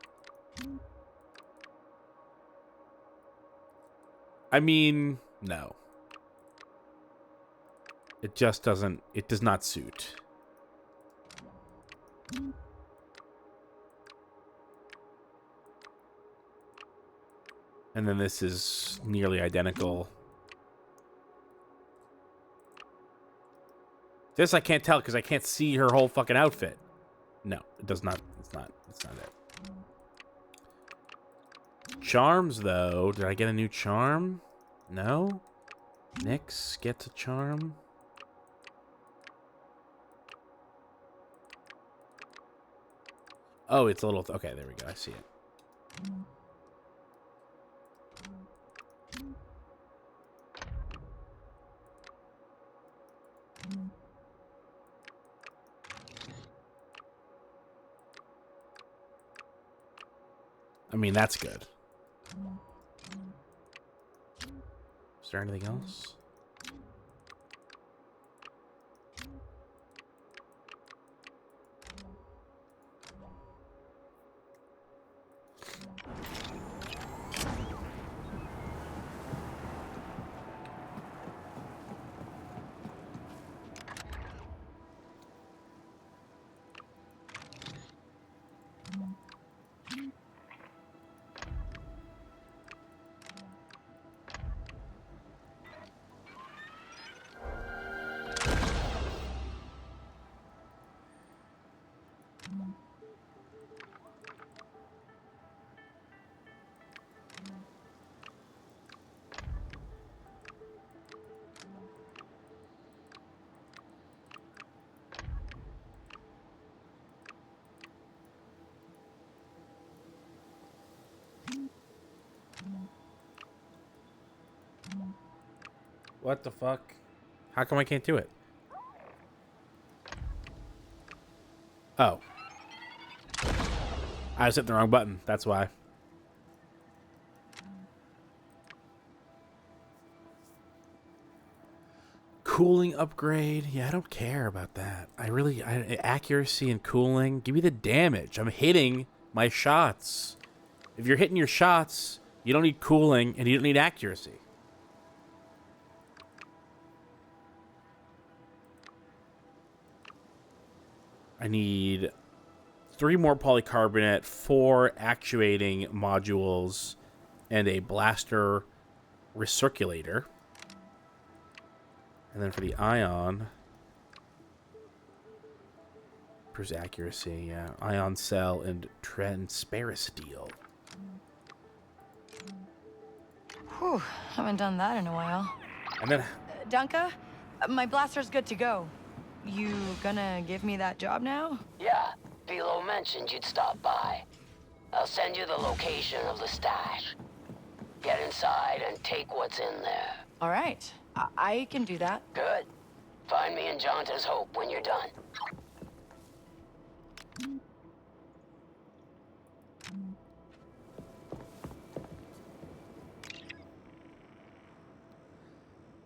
I mean, no. It just doesn't, it does not suit. And then this is nearly identical. This I can't tell because I can't see her whole fucking outfit. No, it does not. It's not it. Charms, though. Did I get a new charm? No. Nyx gets a charm. Oh, it's a little... Okay, there we go. I see it. I mean, that's good. Is there anything else? What the fuck? How come I can't do it? Oh. I was hitting the wrong button. That's why. Cooling upgrade. Yeah, I don't care about that. Accuracy and cooling. Give me the damage. I'm hitting my shots. If you're hitting your shots, you don't need cooling and you don't need accuracy. I need 3 more polycarbonate, 4 actuating modules, and a blaster recirculator. And then for the ion, improves accuracy, yeah. Ion cell and transparisteel. Whew, haven't done that in a while. And then... Dunka, my blaster's good to go. You gonna give me that job now? Yeah, Philo mentioned you'd stop by. I'll send you the location of the stash. Get inside and take what's in there. All right, I can do that. Good. Find me in Jonta's Hope when you're done.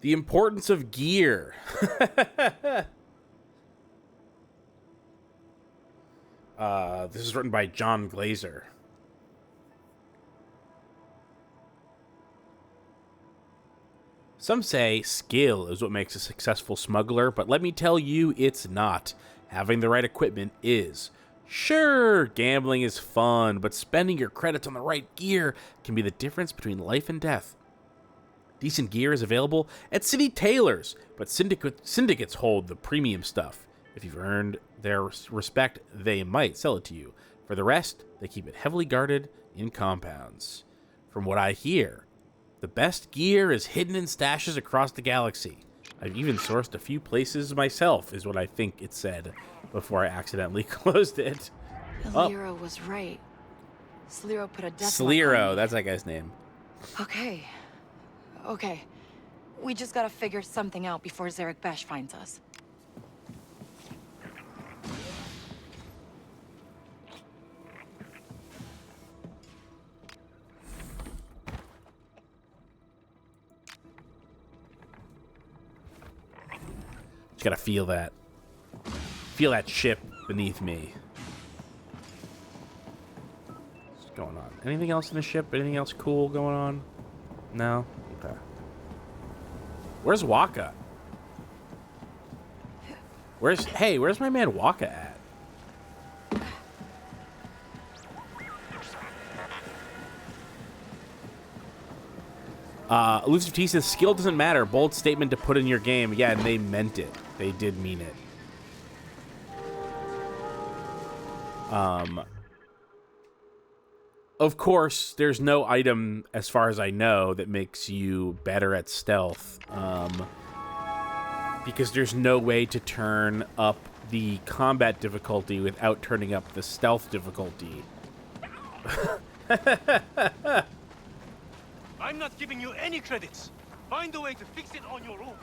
The importance of gear. This is written by John Glazer. Some say skill is what makes a successful smuggler, but let me tell you, it's not. Having the right equipment is. Sure, gambling is fun, but spending your credits on the right gear can be the difference between life and death. Decent gear is available at city tailors, but syndicates hold the premium stuff. If you've earned their respect, they might sell it to you. For the rest, they keep it heavily guarded in compounds. From what I hear, the best gear is hidden in stashes across the galaxy. I've even sourced a few places myself, is what I think it said before I accidentally closed it. Sliro was right. Sliro put a death Sliro, that's that guy's name. Okay. Okay. We just gotta figure something out before Zarek Besh finds us. Just gotta feel that. Feel that ship beneath me. What's going on? Anything else in the ship? Anything else cool going on? No? Okay. Where's Waka? Where's my man Waka at? Elusive T says, skill doesn't matter. Bold statement to put in your game. Yeah, and they meant it. They did mean it. Of course, there's no item, as far as I know, that makes you better at stealth. Because there's no way to turn up the combat difficulty without turning up the stealth difficulty. I'm not giving you any credits. Find a way to fix it on your own.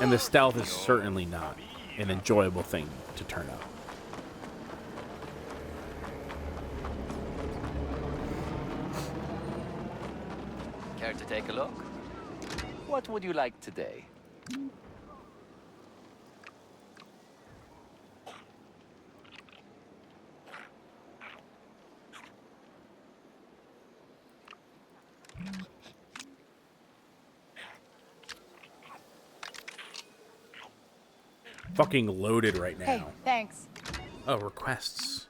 And the stealth is certainly not an enjoyable thing to turn up. Care to take a look? What would you like today? Fucking loaded right now. Hey, thanks. Oh, requests.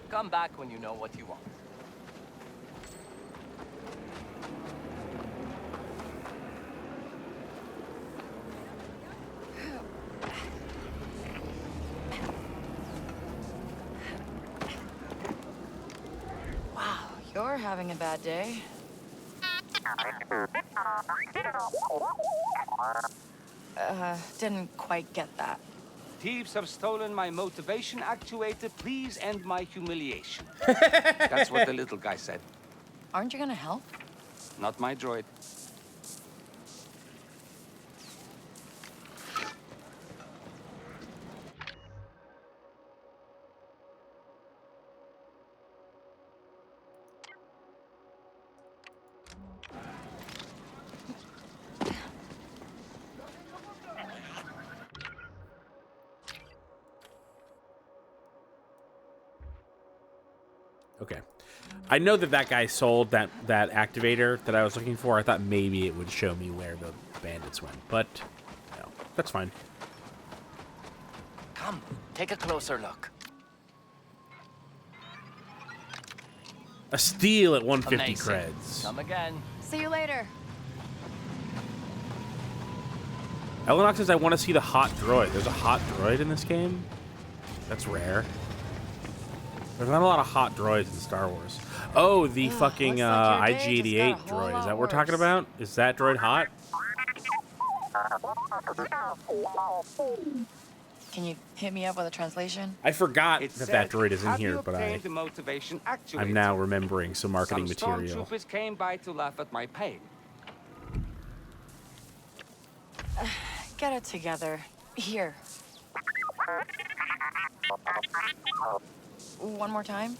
Come back when you know what you want. Wow, you're having a bad day. Didn't quite get that. Thieves have stolen my motivation actuator. Please end my humiliation. That's what the little guy said. Aren't you gonna help? Not my droid. Okay. I know that guy sold that activator that I was looking for. I thought maybe it would show me where the bandits went, but no, that's fine. Come, take a closer look. A steal at 150 Amazing. creds. Come again. See you later. Eleanor says, I want to see the hot droid. There's a hot droid in this game? That's rare. There's not a lot of hot droids in Star Wars. Oh, the fucking IG-88 droid. Is that what we're talking about? Is that droid hot? Can you hit me up with a translation? I forgot that droid is in Have here, you but obtained the motivation actuator? I'm now remembering some marketing Some material. stormtroopers came by to laugh at my pain. Get it together. Here. One more time?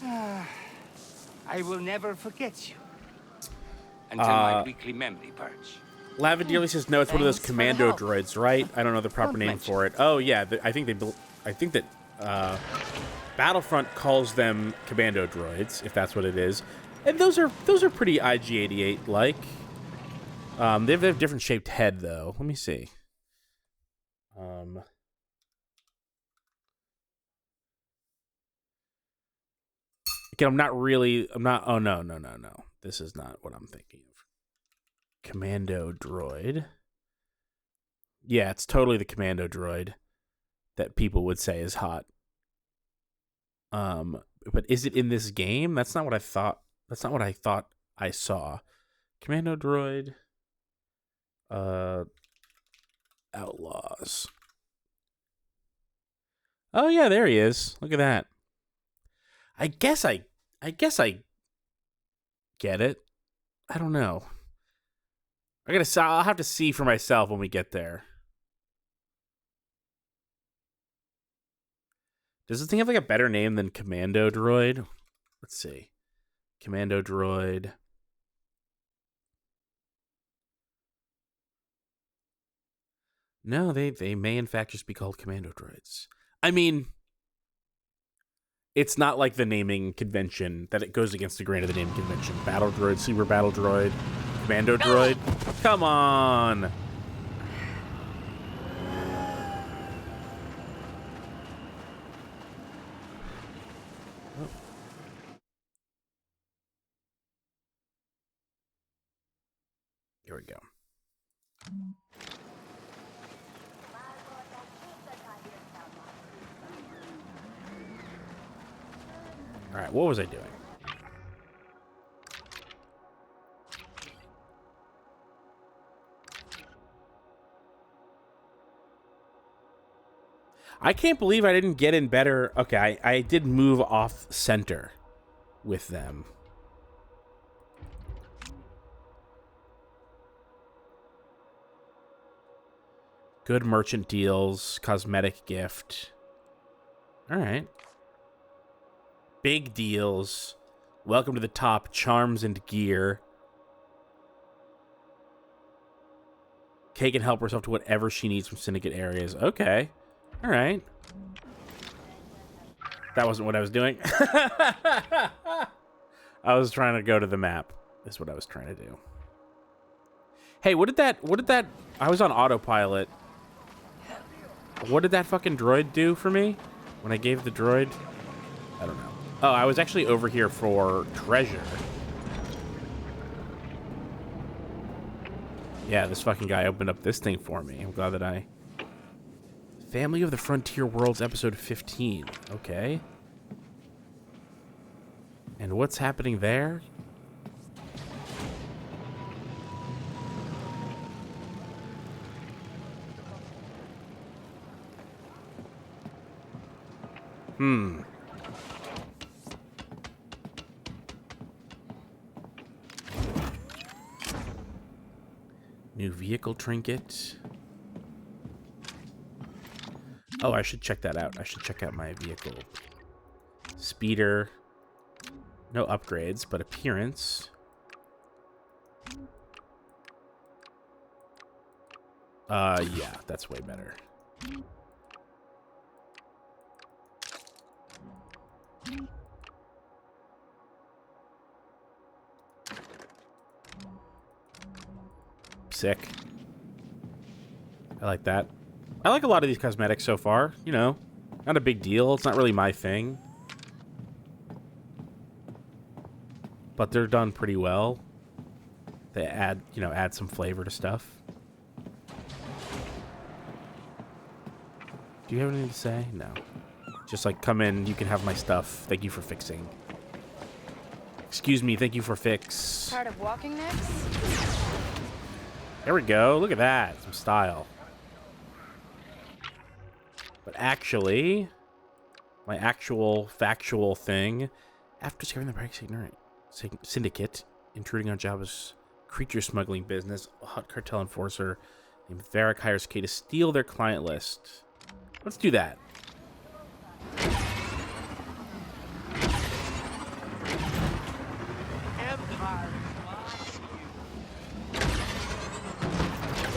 I will never forget you. Until my weekly memory purge. Lavendearly says, no, it's one of those commando droids, right? I don't know the proper name for it. Oh, yeah, I think that Battlefront calls them commando droids, if that's what it is. And those are pretty IG-88 like. They have a different shaped head though. Let me see. Again, oh no. This is not what I'm thinking of. Commando droid. Yeah, it's totally the commando droid that people would say is hot. But is it in this game? That's not what I thought. That's not what I thought I saw. Commando droid. Outlaws. Oh yeah, there he is. Look at that. I guess I get it. I don't know. I'll have to see for myself when we get there. Does this thing have like a better name than Commando Droid? Let's see. Commando Droid. No, they may in fact just be called Commando Droids. I mean, it's not like the naming convention that it goes against the grain of the naming convention. Battle Droid, Super Battle Droid, Commando Droid. Come on. Here we go. All right, what was I doing? I can't believe I didn't get in better. Okay, I did move off center with them. Good merchant deals, cosmetic gift. All right. Big deals. Welcome to the top, charms and gear. Kay can help herself to whatever she needs from syndicate areas. Okay. All right. That wasn't what I was doing. I was trying to go to the map. Is what I was trying to do. Hey, what did that I was on autopilot. What did that fucking droid do for me when I gave the droid? I don't know. Oh, I was actually over here for treasure. Yeah, this fucking guy opened up this thing for me. I'm glad that I... Family of the Frontier Worlds, episode 15. Okay. And what's happening there? New vehicle trinket. Oh, I should check that out. I should check out my vehicle. Speeder. No upgrades, but appearance. Yeah, that's way better. Sick. I like that. I like a lot of these cosmetics so far. You know, not a big deal. It's not really my thing. But they're done pretty well. They add, you know, add some flavor to stuff. Do you have anything to say? No. Just like, come in, you can have my stuff. Thank you for fixing. Excuse me, thank you for fix. Tired of walking next? There we go. Look at that. Some style. But actually, my actual factual thing, after discovering the Pyke Syndicate, intruding on Jabba's creature smuggling business, a hot cartel enforcer named Varric hires Kay to steal their client list. Let's do that.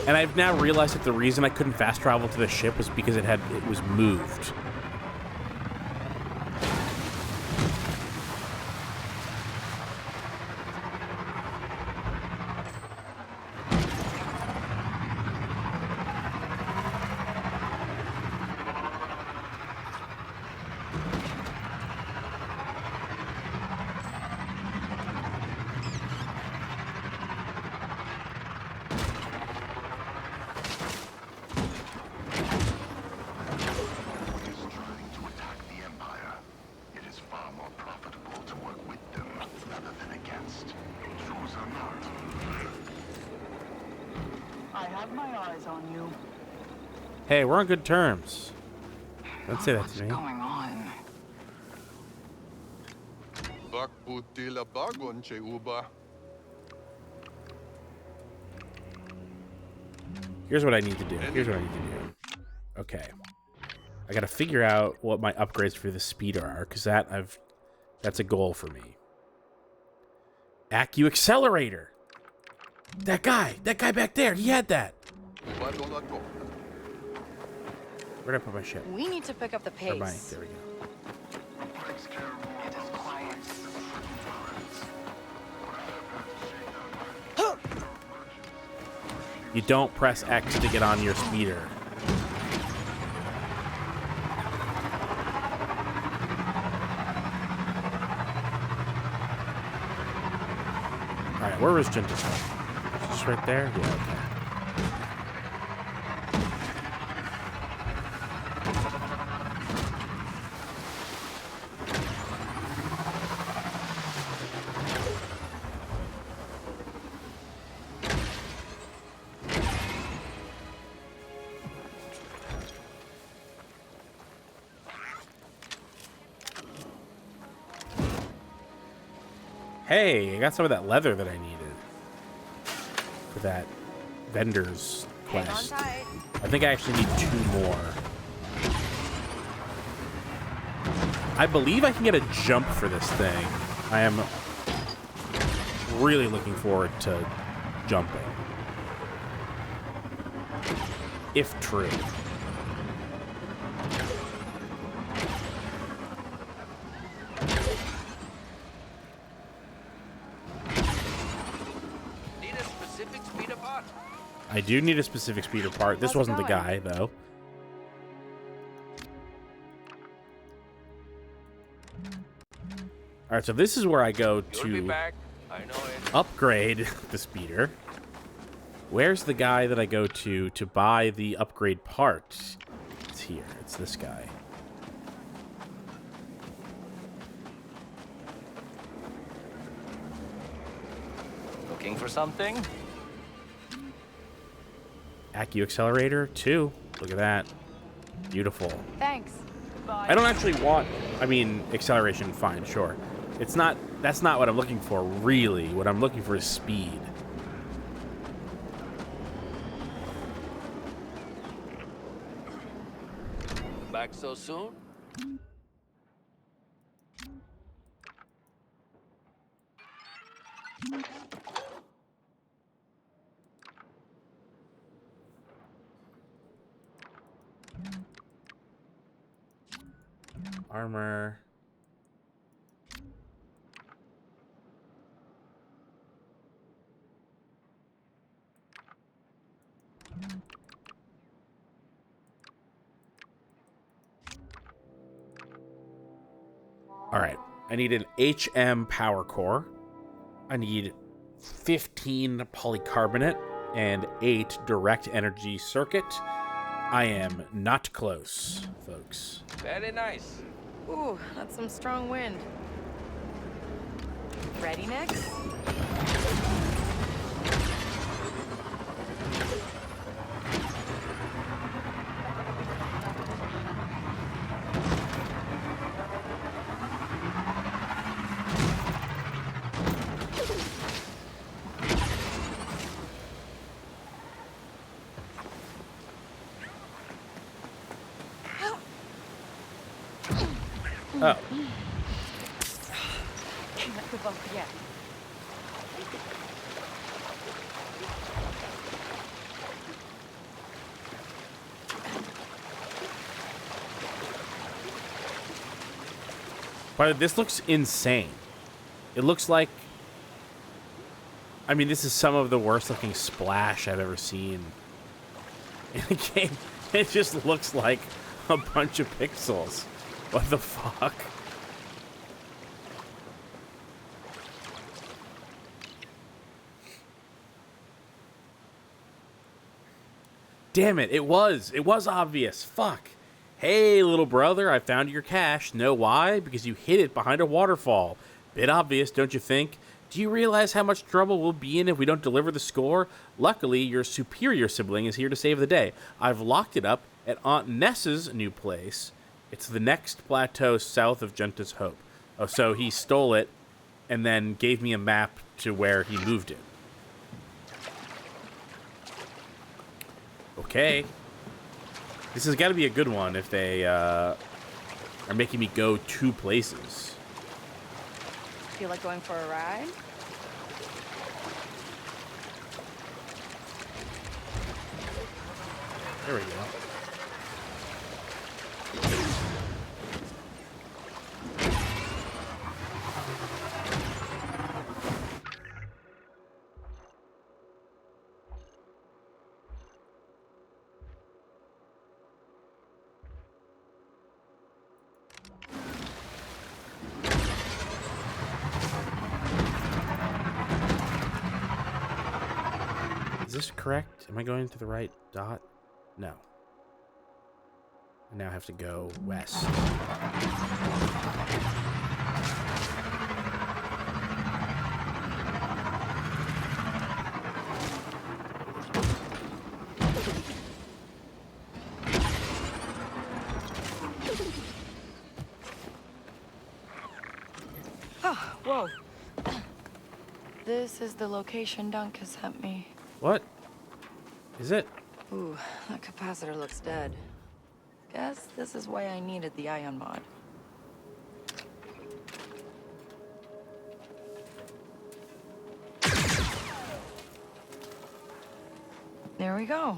And I've now realized that the reason I couldn't fast travel to the ship was because it was moved. my eyes on you. Hey, we're on good terms. Don't say that to me. What's going on? Here's what I need to do. Okay. I gotta figure out what my upgrades for the speeder are, because that's a goal for me. Accu Accelerator! That guy back there, he had that! Where'd I put my ship? We need to pick up the pace. There we go. It is quiet. You don't press X to get on your speeder. Alright, where was Gentis? Just right there? Yeah, okay. Hey, I got some of that leather that I needed for that vendor's quest. I think I actually need 2 more. I believe I can get a jump for this thing. I am really looking forward to jumping. If true. I do need a specific speeder part. This wasn't the guy, though. Alright, so this is where I go to upgrade the speeder. Where's the guy that I go to buy the upgrade part? It's here. It's this guy. Looking for something? Accu Accelerator 2. Look at that. Beautiful. Thanks. Goodbye. I don't actually want, acceleration, fine, sure. That's not what I'm looking for, really. What I'm looking for is speed. Back so soon? Armor. All right. I need an HM power core. I need 15 polycarbonate and 8 direct energy circuit. I am not close, folks. Very nice. Ooh, that's some strong wind. Ready, Nix? Oh. Not the bump yet. But this looks insane. It looks like... this is some of the worst looking splash I've ever seen in a game. It just looks like a bunch of pixels. What the fuck? Damn it, it was obvious. Fuck. Hey, little brother, I found your cache. Know why? Because you hid it behind a waterfall. Bit obvious, don't you think? Do you realize how much trouble we'll be in if we don't deliver the score? Luckily, your superior sibling is here to save the day. I've locked it up at Aunt Ness's new place. It's the next plateau south of Genta's Hope. Oh, so he stole it and then gave me a map to where he moved it. Okay. This has got to be a good one if they are making me go 2 places. Feel like going for a ride? There we go. Is this correct? Am I going to the right dot? No. I now have to go west. Oh, whoa. This is the location Dunk has sent me. What? Is it? Ooh, that capacitor looks dead. Guess this is why I needed the ion mod. There we go.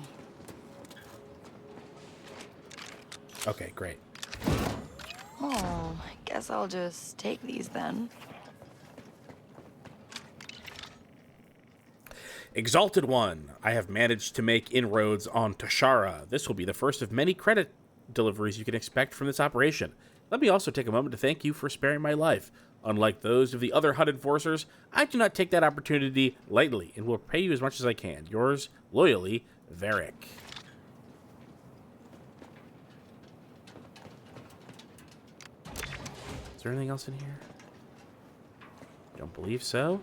Okay, great. Oh, I guess I'll just take these then. Exalted One, I have managed to make inroads on Tashara. This will be the first of many credit deliveries you can expect from this operation. Let me also take a moment to thank you for sparing my life. Unlike those of the other HUD enforcers, I do not take that opportunity lightly and will pay you as much as I can. Yours loyally, Varric. Is there anything else in here? Don't believe so.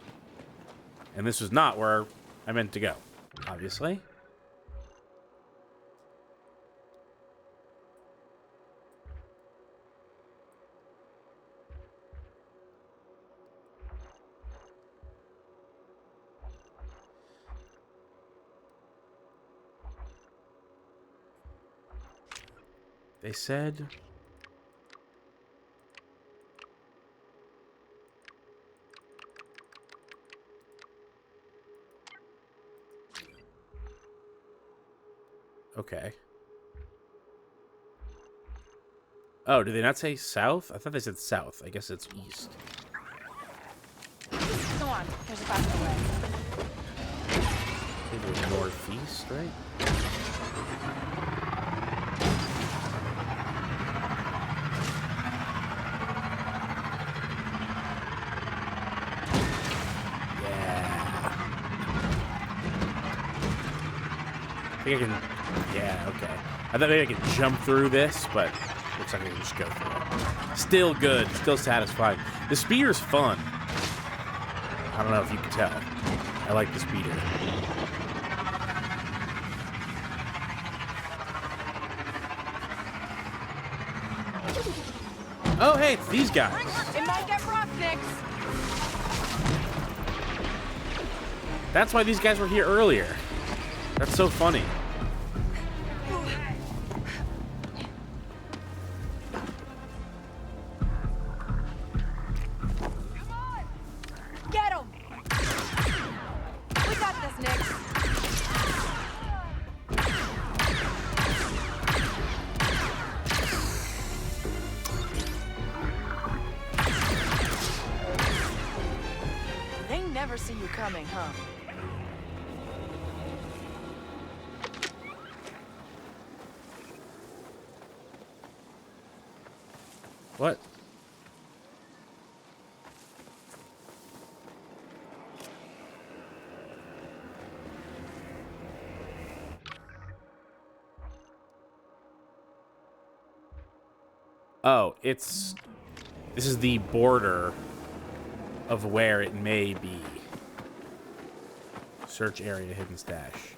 And this was not where I meant to go, obviously. They said... Okay. Oh, did they not say south? I thought they said south. I guess it's east. Go on, there's a faster way. Maybe it was northeast, right? I think I can... Yeah, okay. I thought maybe I could jump through this, but looks like I can just go through it. Still good. Still satisfying. The speeder's fun. I don't know if you can tell. I like the speeder. Oh, hey, it's these guys. It might get rough, Nix. That's why these guys were here earlier. That's so funny. Get him! We got this, Nix. They never see you coming, huh? What? Oh, it's... This is the border of where it may be. Search area, hidden stash.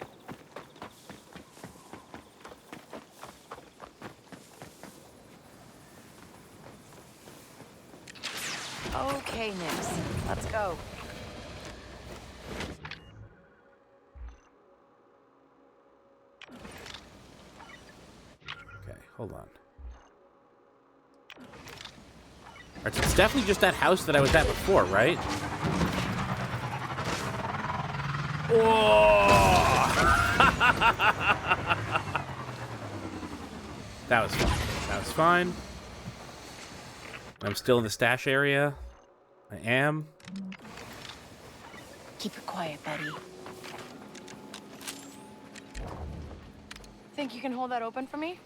Okay, Nix. Let's go. Okay, hold on. Alright, so it's definitely just that house that I was at before, right? Whoa! That was fine. That was fine. I'm still in the stash area. I am. Keep it quiet, buddy. Think you can hold that open for me?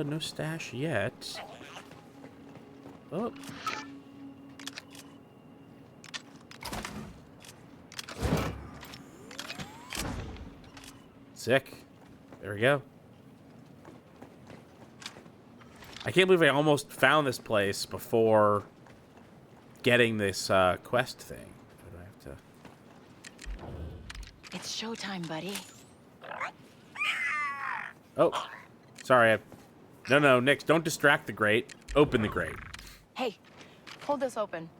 No stash yet. Oh. Sick. There we go. I can't believe I almost found this place before getting this quest thing. But I have to... It's showtime, buddy. Oh. Sorry. No, Nix, don't distract the grate. Open the grate. Hey, hold this open.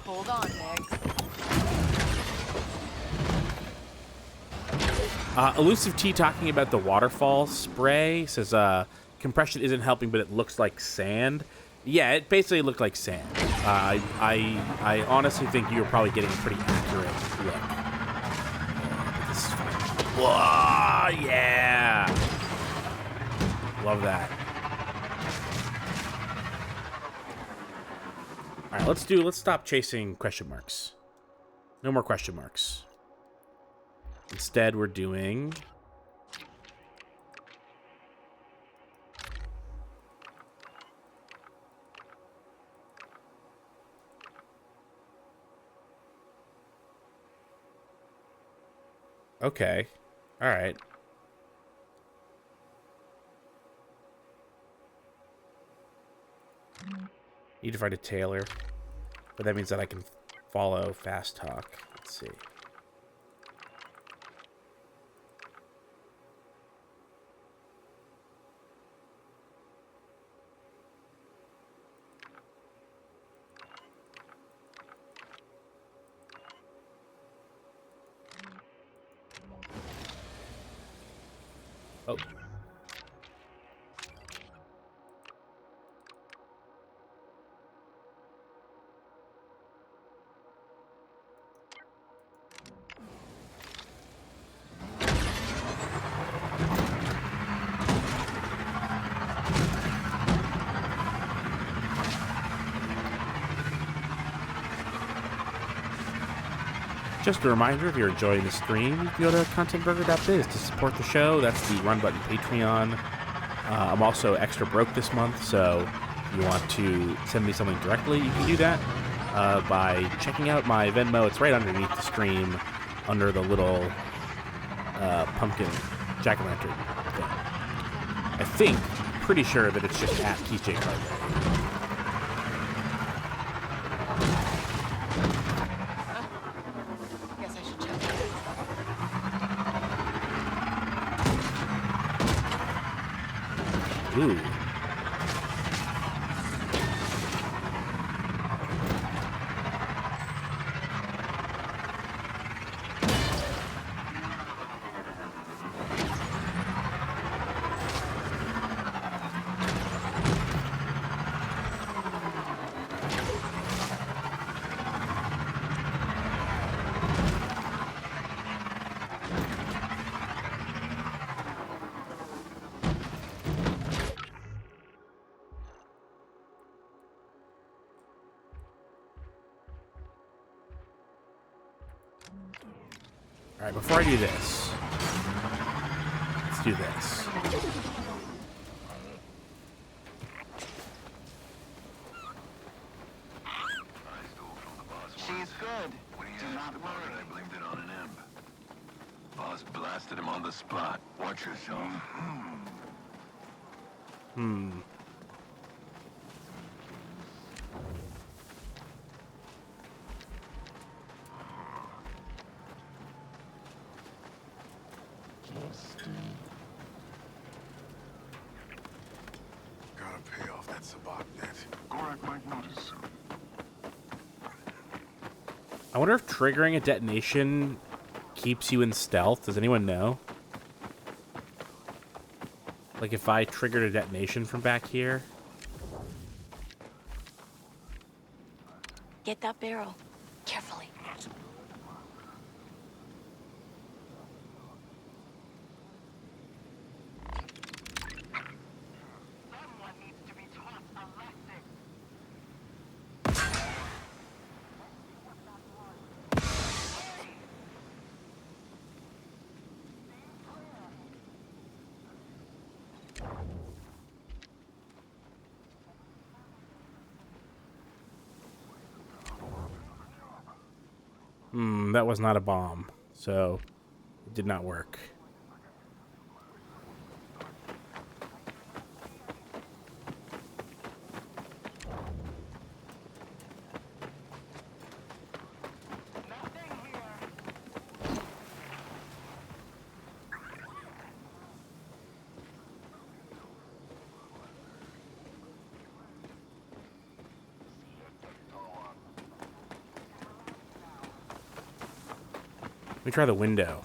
Hold on, Nix. Elusive T talking about the waterfall spray says compression isn't helping, but it looks like sand. Yeah, it basically looked like sand. I honestly think you were probably getting a pretty accurate look. This is fun. Whoa, yeah! Love that. All right, let's stop chasing question marks. No more question marks. Instead, we're doing... Okay. All right. Need to find a tailor. But that means that I can follow Fast Talk. Let's see. Oh. Just a reminder, if you're enjoying the stream, you can go to contentburger.biz to support the show. That's the Run Button Patreon. I'm also extra broke this month, so if you want to send me something directly, you can do that by checking out my Venmo. It's right underneath the stream, under the little pumpkin jack-o'-lantern thing. I think, pretty sure that it's just at TJ Carter. Ooh. All right, before I do this, let's do this. She's good. Do not worry. I blamed it on an imp. Boss blasted him on the spot. Watch yourself. Gotta pay off that Sabacc debt. Gorak might notice soon. I wonder if triggering a detonation keeps you in stealth. Does anyone know? Like if I triggered a detonation from back here? Get that barrel. Carefully. Someone needs to be taught a lesson. That was not a bomb, so it did not work. Let me try the window.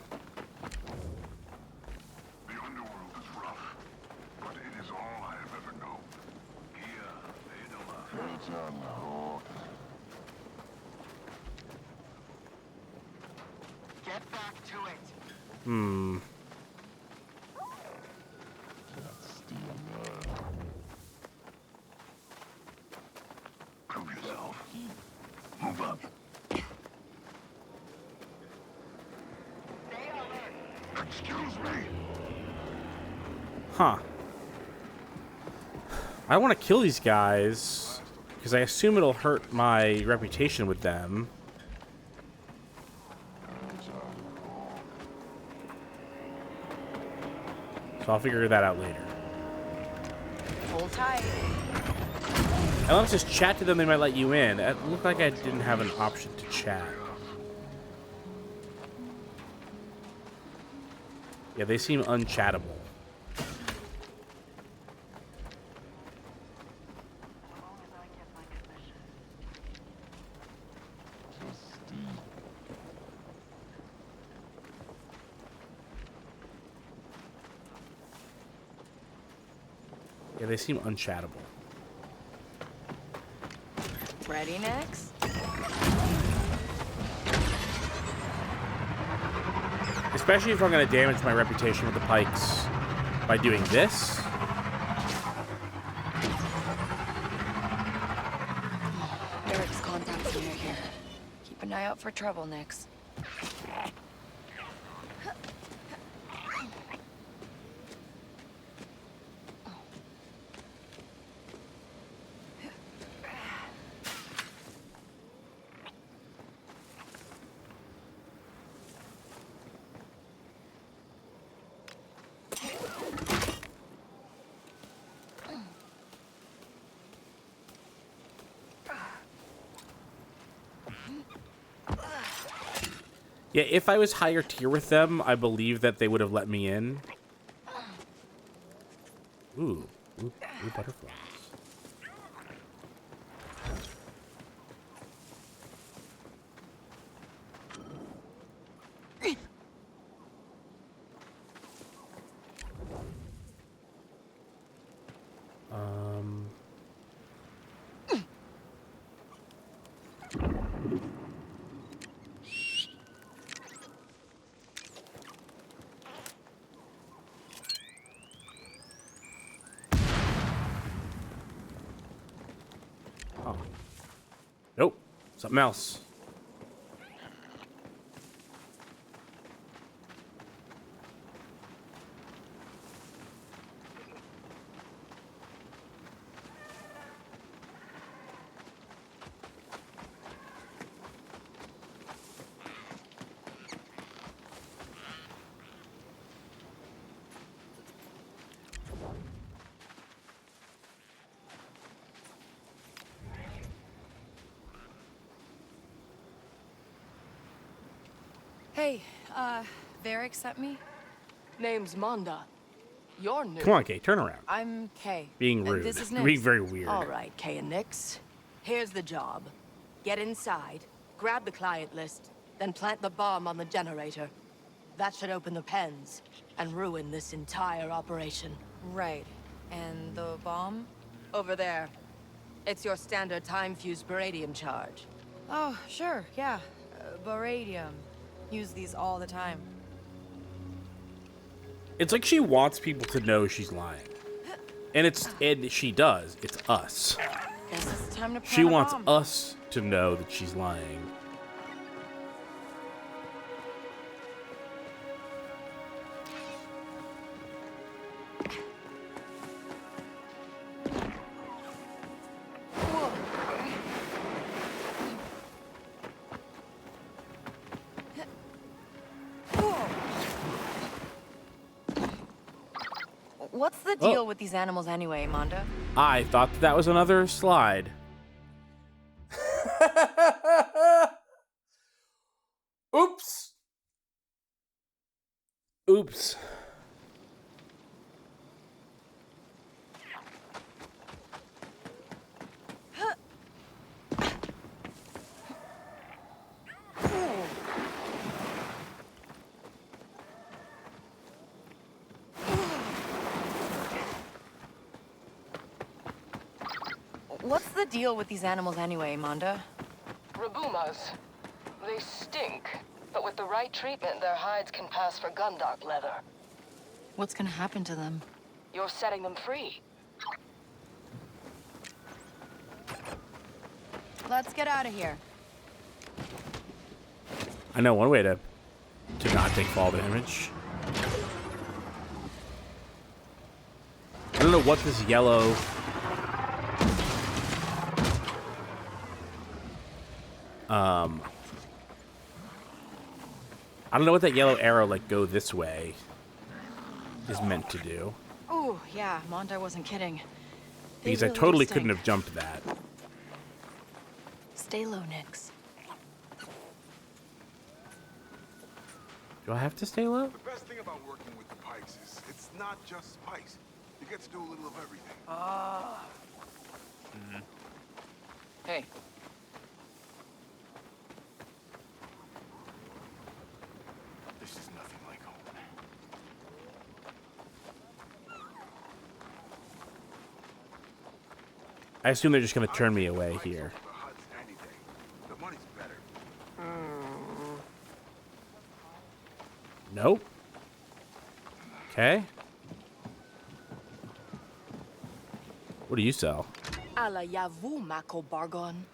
The underworld is rough, but it is all I have ever known. Get back to it. Prove yourself. Move up. Excuse me. Huh. I want to kill these guys because I assume it'll hurt my reputation with them. So I'll figure that out later. Hold tight. And let's just chat to them, they might let you in. It looked like I didn't have an option to chat. Yeah, they seem unchattable. Yeah, they seem unchattable. Ready next? Especially if I'm going to damage my reputation with the Pikes by doing this. Eric's contacts near here. Keep an eye out for trouble, Nix. Yeah, if I was higher tier with them, I believe that they would have let me in. Ooh, butterflies. Nope. Something else. Hey, Varric sent me? Name's Manda. You're new. Come on, Kay, turn around. I'm Kay. Being And rude. this is Being Nix. very weird. All right, Kay and Nix. Here's the job. Get inside, grab the client list, then plant the bomb on the generator. That should open the pens and ruin this entire operation. Right. And the bomb? Over there. It's your standard time-fused baradium charge. Oh, sure, yeah. Baradium. Use these all the time. It's like she wants people to know she's lying. And she does. It's us. Guess it's time to plant She a wants bomb. us to know that she's lying. What's the deal with these animals anyway, Manda? I thought that was another slide. Oops. Oops. What's the deal with these animals anyway, Manda? Rabumas. They stink, but with the right treatment, their hides can pass for gundark leather. What's gonna happen to them? You're setting them free. Let's get out of here. I know one way to not take fall damage. I don't know what this yellow... I don't know what that yellow arrow, like, go this way is meant to do. Oh, yeah, Manda wasn't kidding. They Because I really totally stink. couldn't have jumped that. Stay low, Nix. Do I have to stay low? The best thing about working with the Pikes is it's not just spice. You get to do a little of everything. Ah. Hey. This is nothing like home. I assume they're just going to turn me away here. The money's better. Nope. Okay. What do you sell? Ala yavu mako bargon.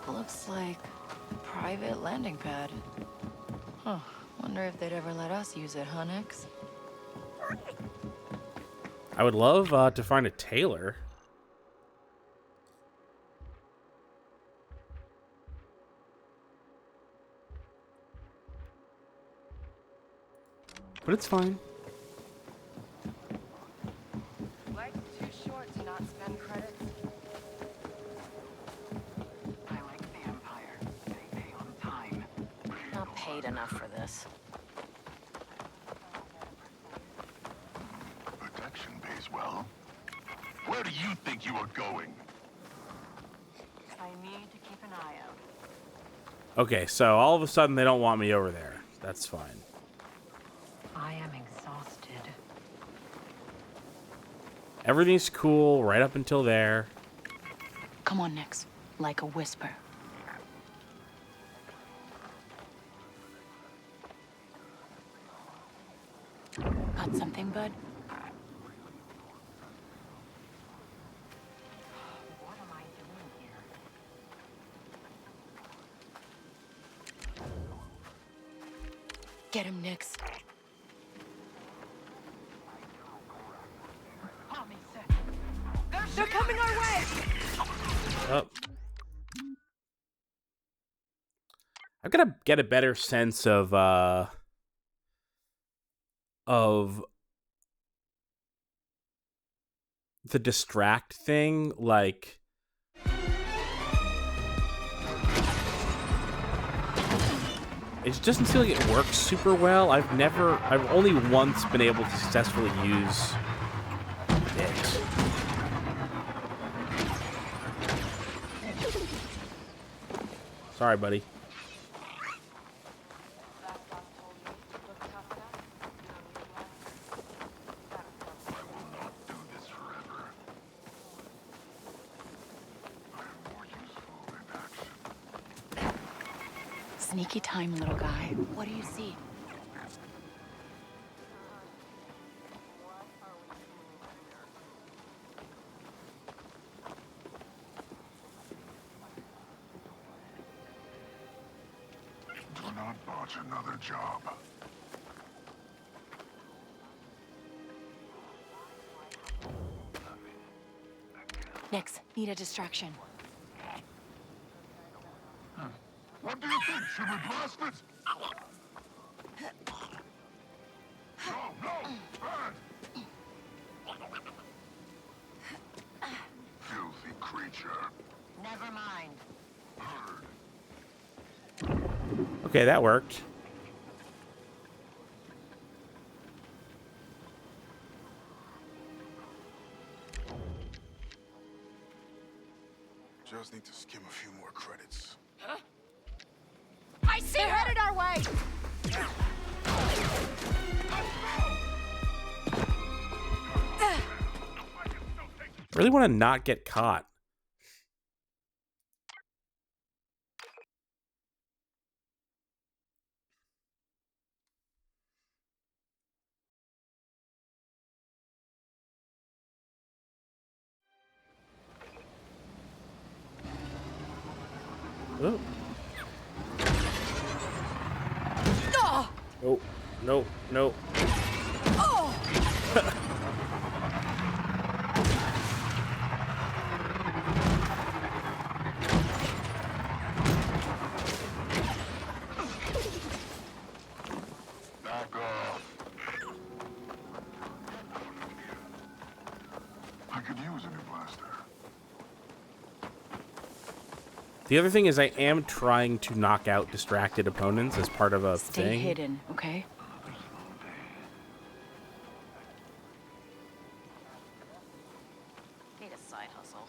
Looks like a private landing pad. Huh. Wonder if they'd ever let us use it, huh, Nix? I would love to find a tailor. But it's fine. Life's too short to not spend credits. I like the Empire. They pay on time. Not paid enough for this. Protection pays well. Where do you think you are going? I need to keep an eye out. Okay, so all of a sudden they don't want me over there. That's fine. I am exhausted. Everything's cool right up until there. Come on, Nix. Like a whisper. Got something, bud? What am I doing here? Get him, Nix. They're coming our way! Oh. gonna get a better sense of the distract thing, like it doesn't feel like it works super well. I've only once been able to successfully use it. Sorry, buddy. Sneaky time, little guy. What do you see? Do not botch another job. Nix, need a distraction. What do you think? Should we blast it? No, bad! Filthy creature. Never mind. Okay, that worked. Just need to skim a few more credits. Huh? I see her! Headed our way! I really want to not get caught. Oh. Oh, no, no. Oh! Back off. I could use a new blaster. The other thing is I am trying to knock out distracted opponents as part of a Stay thing. hidden, okay? Need a side hustle.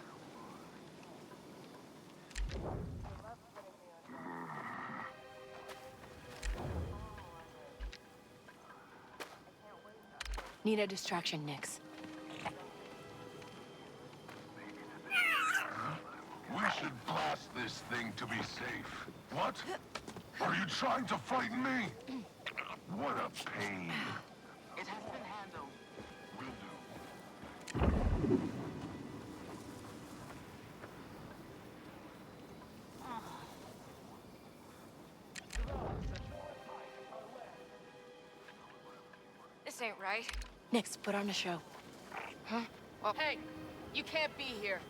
Need a distraction, Nix. We should blast this thing to be safe. What? Are you trying to frighten me? What a pain. It has been handled. Will do. This ain't right. Nix, put on a show. Huh? Well, hey, you can't be here.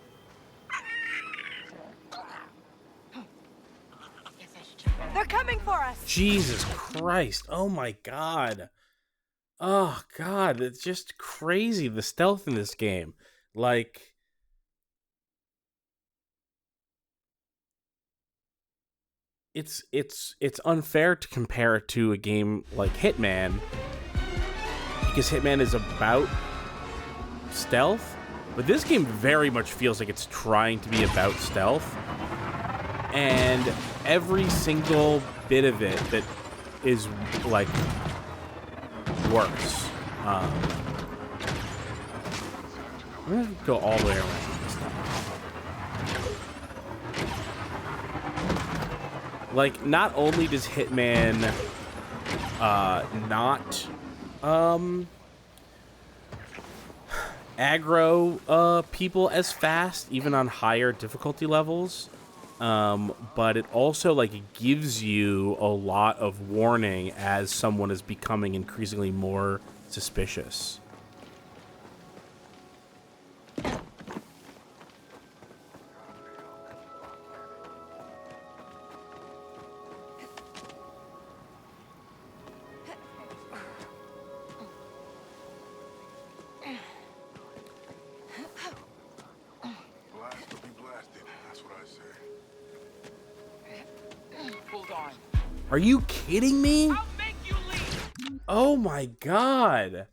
They're coming for us! Jesus Christ. Oh my God. Oh God, it's just crazy, the stealth in this game. Like, it's unfair to compare it to a game like Hitman, because Hitman is about stealth, but this game very much feels like it's trying to be about stealth, and every single bit of it that is like worse. I'm gonna go all the way around this time. Like, not only does Hitman not aggro people as fast, even on higher difficulty levels, but it also like gives you a lot of warning as someone is becoming increasingly more suspicious. Are you kidding me? Oh my god.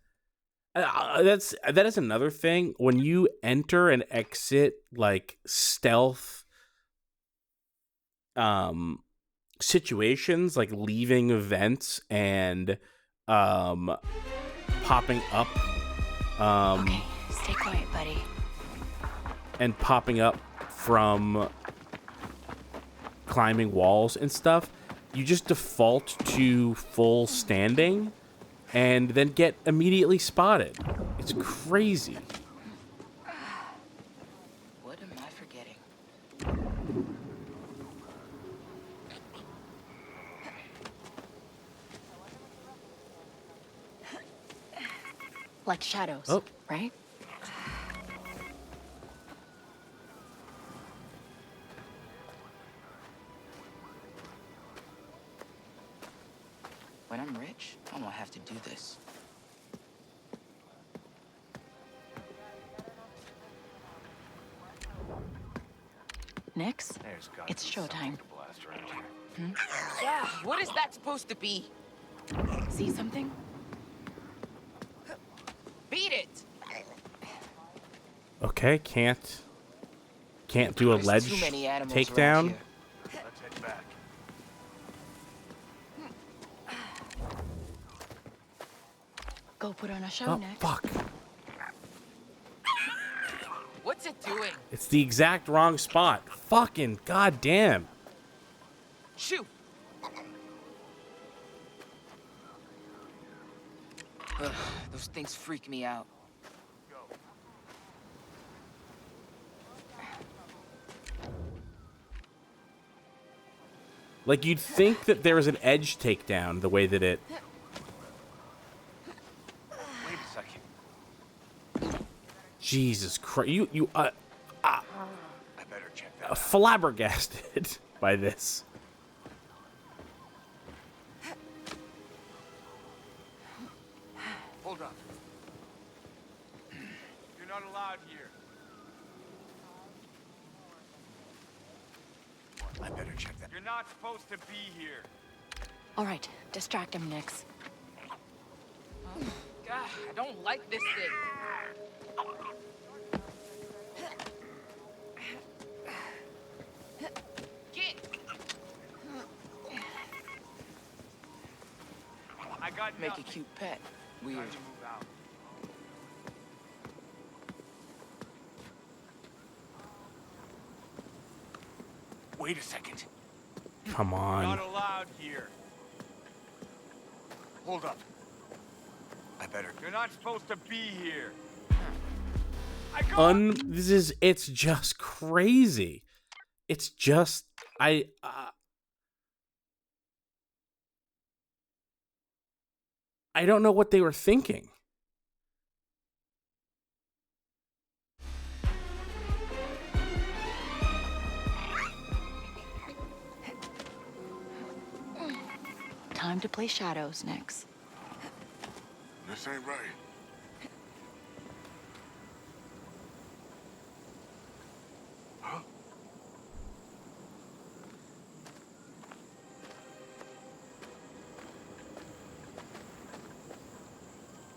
That is another thing. When you enter and exit like stealth situations, like leaving events and popping up Okay, stay quiet, buddy. and popping up from climbing walls and stuff, you just default to full standing and then get immediately spotted. It's crazy. What am I forgetting? Like shadows, Oh. right? When I'm rich, I won't have to do this. Nix, it's showtime. Yeah, what is that supposed to be? See something? Beat it! Okay, can't do a There's ledge too many animals around takedown. here. Let's head back. Go put on a show, Oh, Nix. fuck. What's it doing? It's the exact wrong spot. Fucking goddamn. Shoot! Ugh, those things freak me out. Like, you'd think that there was an edge takedown the way that it... Wait a second. Jesus Christ. I better check that out. Flabbergasted by this. Hold on. You're not allowed here. I better check that. You're not supposed to be here. All right, distract him, Nix. God, I don't like this thing. Get! I got Make nothing. a cute pet. Weird. Time to move out. Wait a second. Come on. Not allowed here. Hold up. I better. You're not supposed to be here. It's just crazy. It's just, I don't know what they were thinking. Time to play shadows, Nix. This ain't right. Huh?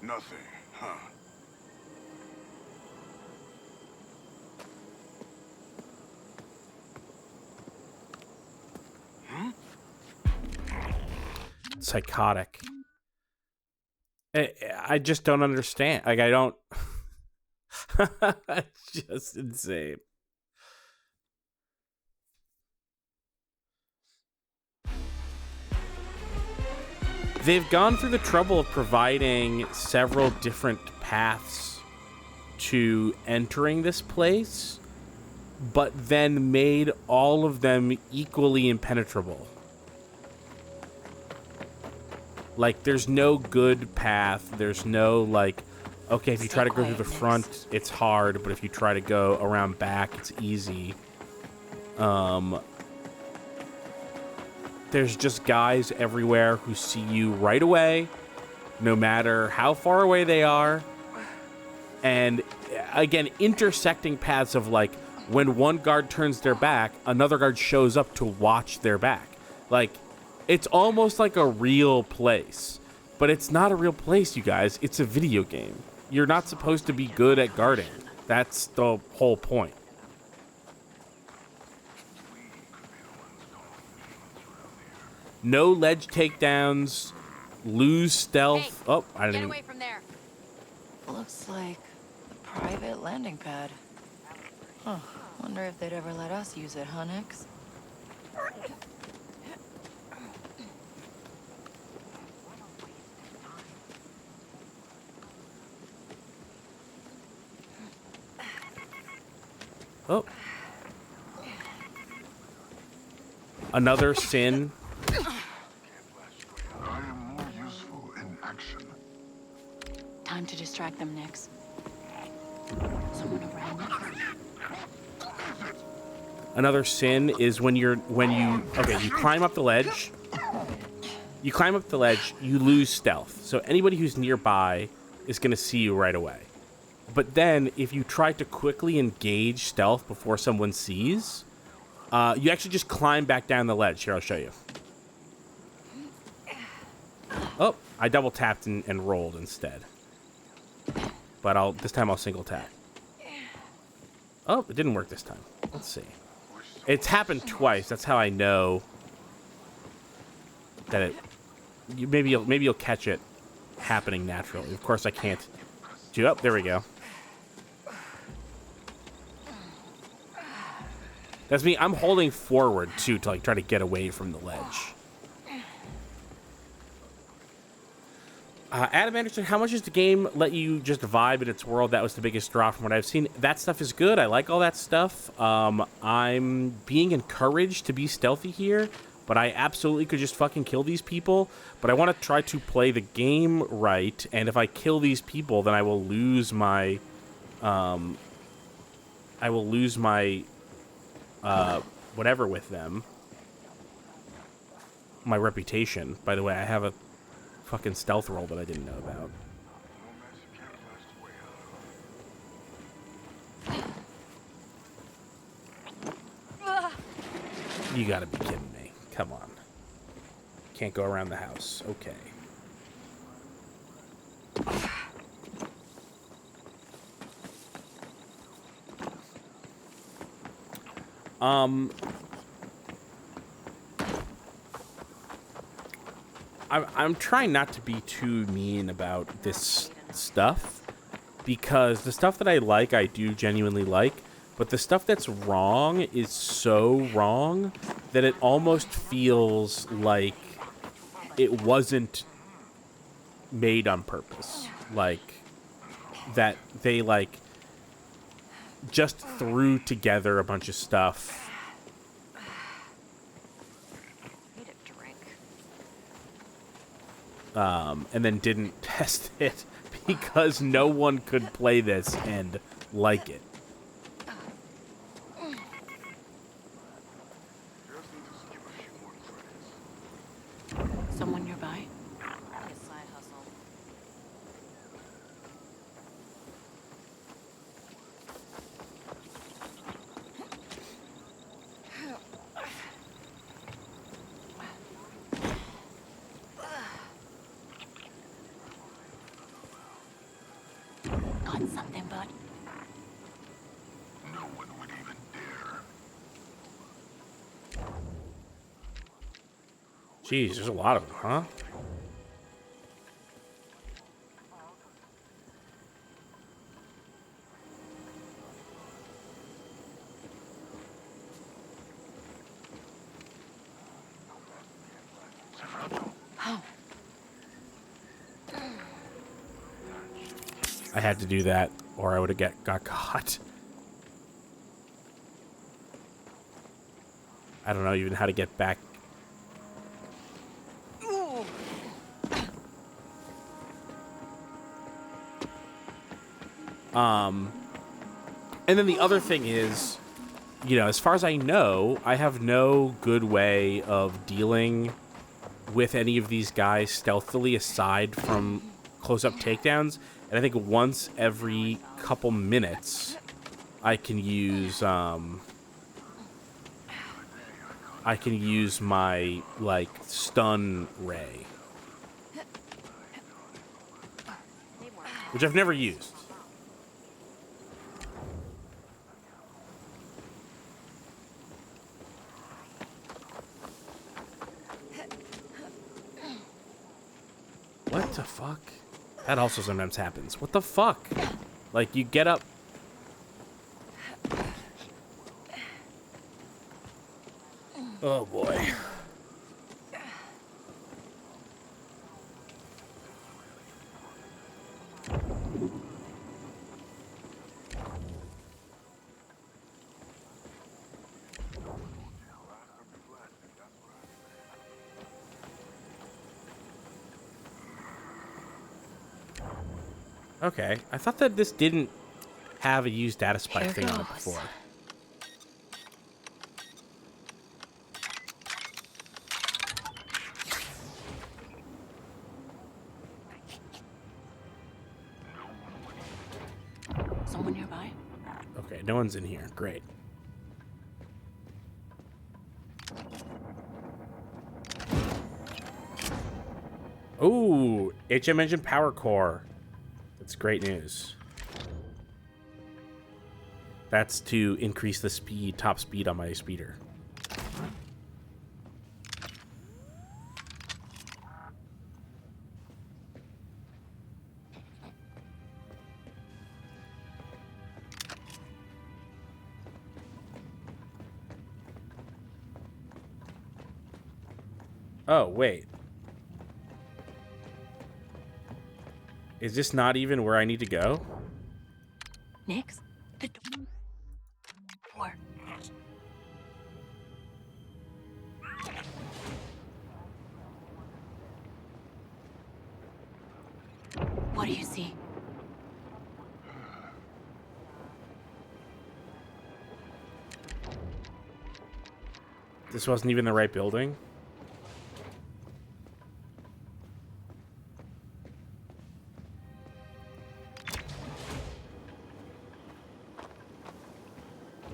Nothing, huh? Psychotic. I just don't understand. Like, I don't... It's just insane. They've gone through the trouble of providing several different paths to entering this place, but then made all of them equally impenetrable. Like, there's no good path. There's no, like, okay, if you try to go through the front, it's hard, but if you try to go around back, it's easy. There's just guys everywhere who see you right away, no matter how far away they are. And, again, intersecting paths of, like, when one guard turns their back, another guard shows up to watch their back. Like, It's almost like a real place, but it's not a real place, you guys. It's a video game. You're not supposed to be good at guarding. That's the whole point. No ledge takedowns, lose stealth. Hey, oh, I didn't get even... away from there. Looks like a private landing pad. Huh. Wonder if they'd ever let us use it, huh, Nix? Oh. Another sin. I am more useful in action. Time to distract them, Nix. Someone around them? Another sin is when you climb up the ledge. You climb up the ledge, you lose stealth. So anybody who's nearby is going to see you right away. But then if you try to quickly engage stealth before someone sees, you actually just climb back down the ledge. Here, I'll show you. Oh, I double tapped and rolled instead. But this time I'll single tap. Oh, it didn't work this time. Let's see. It's happened twice. That's how I know that maybe you'll catch it happening naturally. Of course, I can't do. Oh, there we go. That's me. I'm holding forward too to like try to get away from the ledge. Adam Anderson, how much does the game let you just vibe in its world? That was the biggest draw from what I've seen. That stuff is good. I like all that stuff. I'm being encouraged to be stealthy here, but I absolutely could just fucking kill these people. But I want to try to play the game right, and if I kill these people, then I will lose my, whatever with them. My reputation. By the way, I have a fucking stealth roll that I didn't know about. You gotta be kidding me. Come on. Can't go around the house. Okay. I'm trying not to be too mean about this stuff, because the stuff that I like, I do genuinely like, but the stuff that's wrong is so wrong that it almost feels like it wasn't made on purpose. Like, that they, like, just threw together a bunch of stuff and then didn't test it because no one could play this and like it. Someone nearby? A side hustle. Got something, bud? No one would even dare. Jeez, there's a lot of them, huh? I had to do that, or I would have got caught. I don't know even how to get back. And then the other thing is, you know, as far as I know, I have no good way of dealing with any of these guys stealthily aside from close-up takedowns. And I think once every couple minutes, I can use I can use my, like, stun ray. Which I've never used. What the fuck? That also sometimes happens. What the fuck? Like, you get up... Oh, boy. Okay, I thought that this didn't have a used data spike thing on it before. Someone nearby? Okay, no one's in here. Great. Ooh, HM engine power core. That's great news. That's to increase the speed, top speed on my speeder. Oh, wait. Is this not even where I need to go? Nix? The door. What do you see? This wasn't even the right building?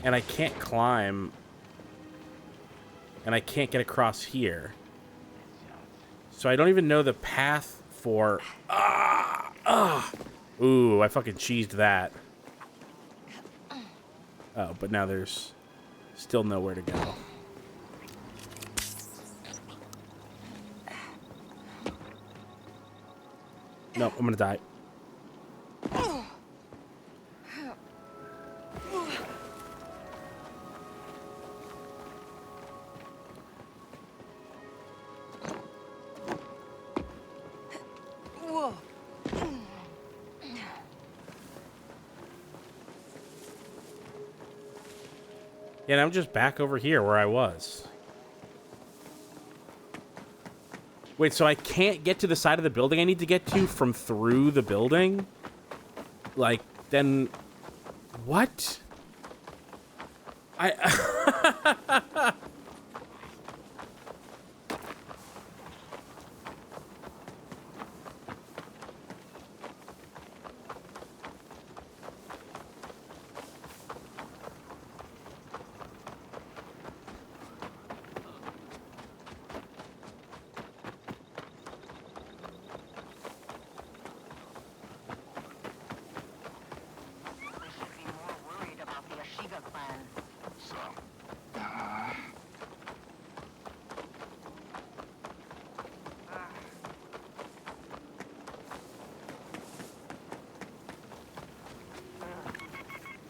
And I can't climb. And I can't get across here. So I don't even know the path for... Ooh, I fucking cheesed that. Oh, but now there's still nowhere to go. No, I'm gonna die. Whoa. Yeah, and I'm just back over here where I was. Wait, so I can't get to the side of the building I need to get to from through the building? Like, then... What?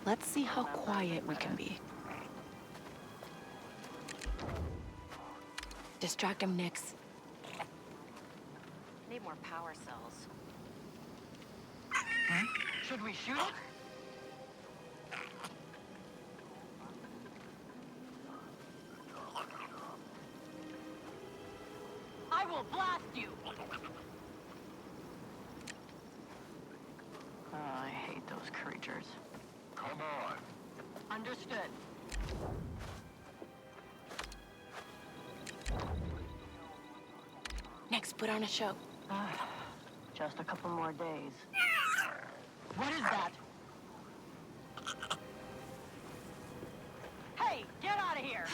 Let's see how quiet we can be. Distract him, Nix. Need more power cells. Should we shoot it? I will blast you! Oh, I hate those creatures. Come on. Understood. Nix, put on a show. Just a couple more days. What is that? Hey, get out of here!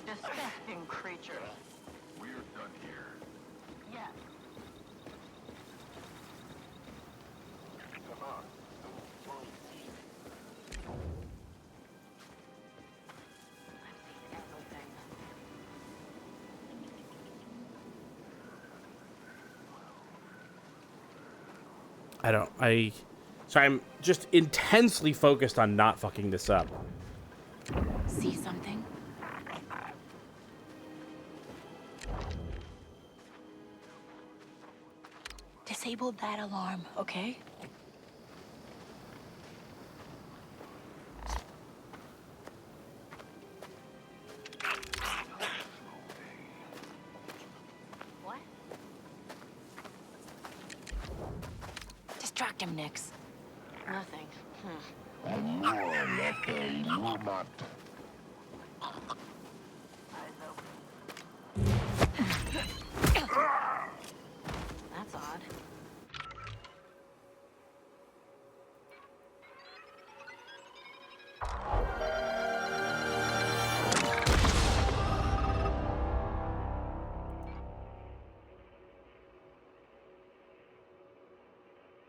Disgusting creature. We're done here. Yes. Come on. So I'm just intensely focused on not fucking this up. See something? Disable that alarm, okay? What? Distract him, Nix. Nothing. That's odd.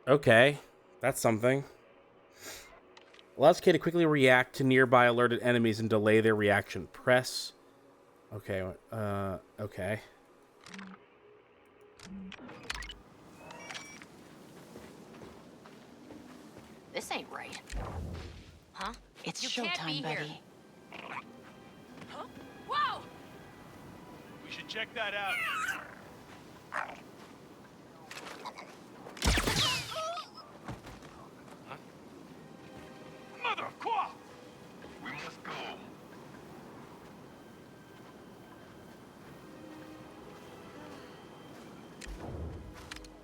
Okay, that's something. Allows K to quickly react to nearby alerted enemies and delay their reaction. Press. Okay, okay. This ain't right. Huh? It's You can't be showtime, here. buddy. Huh? Whoa! We should check that out. Mother of God! We must go.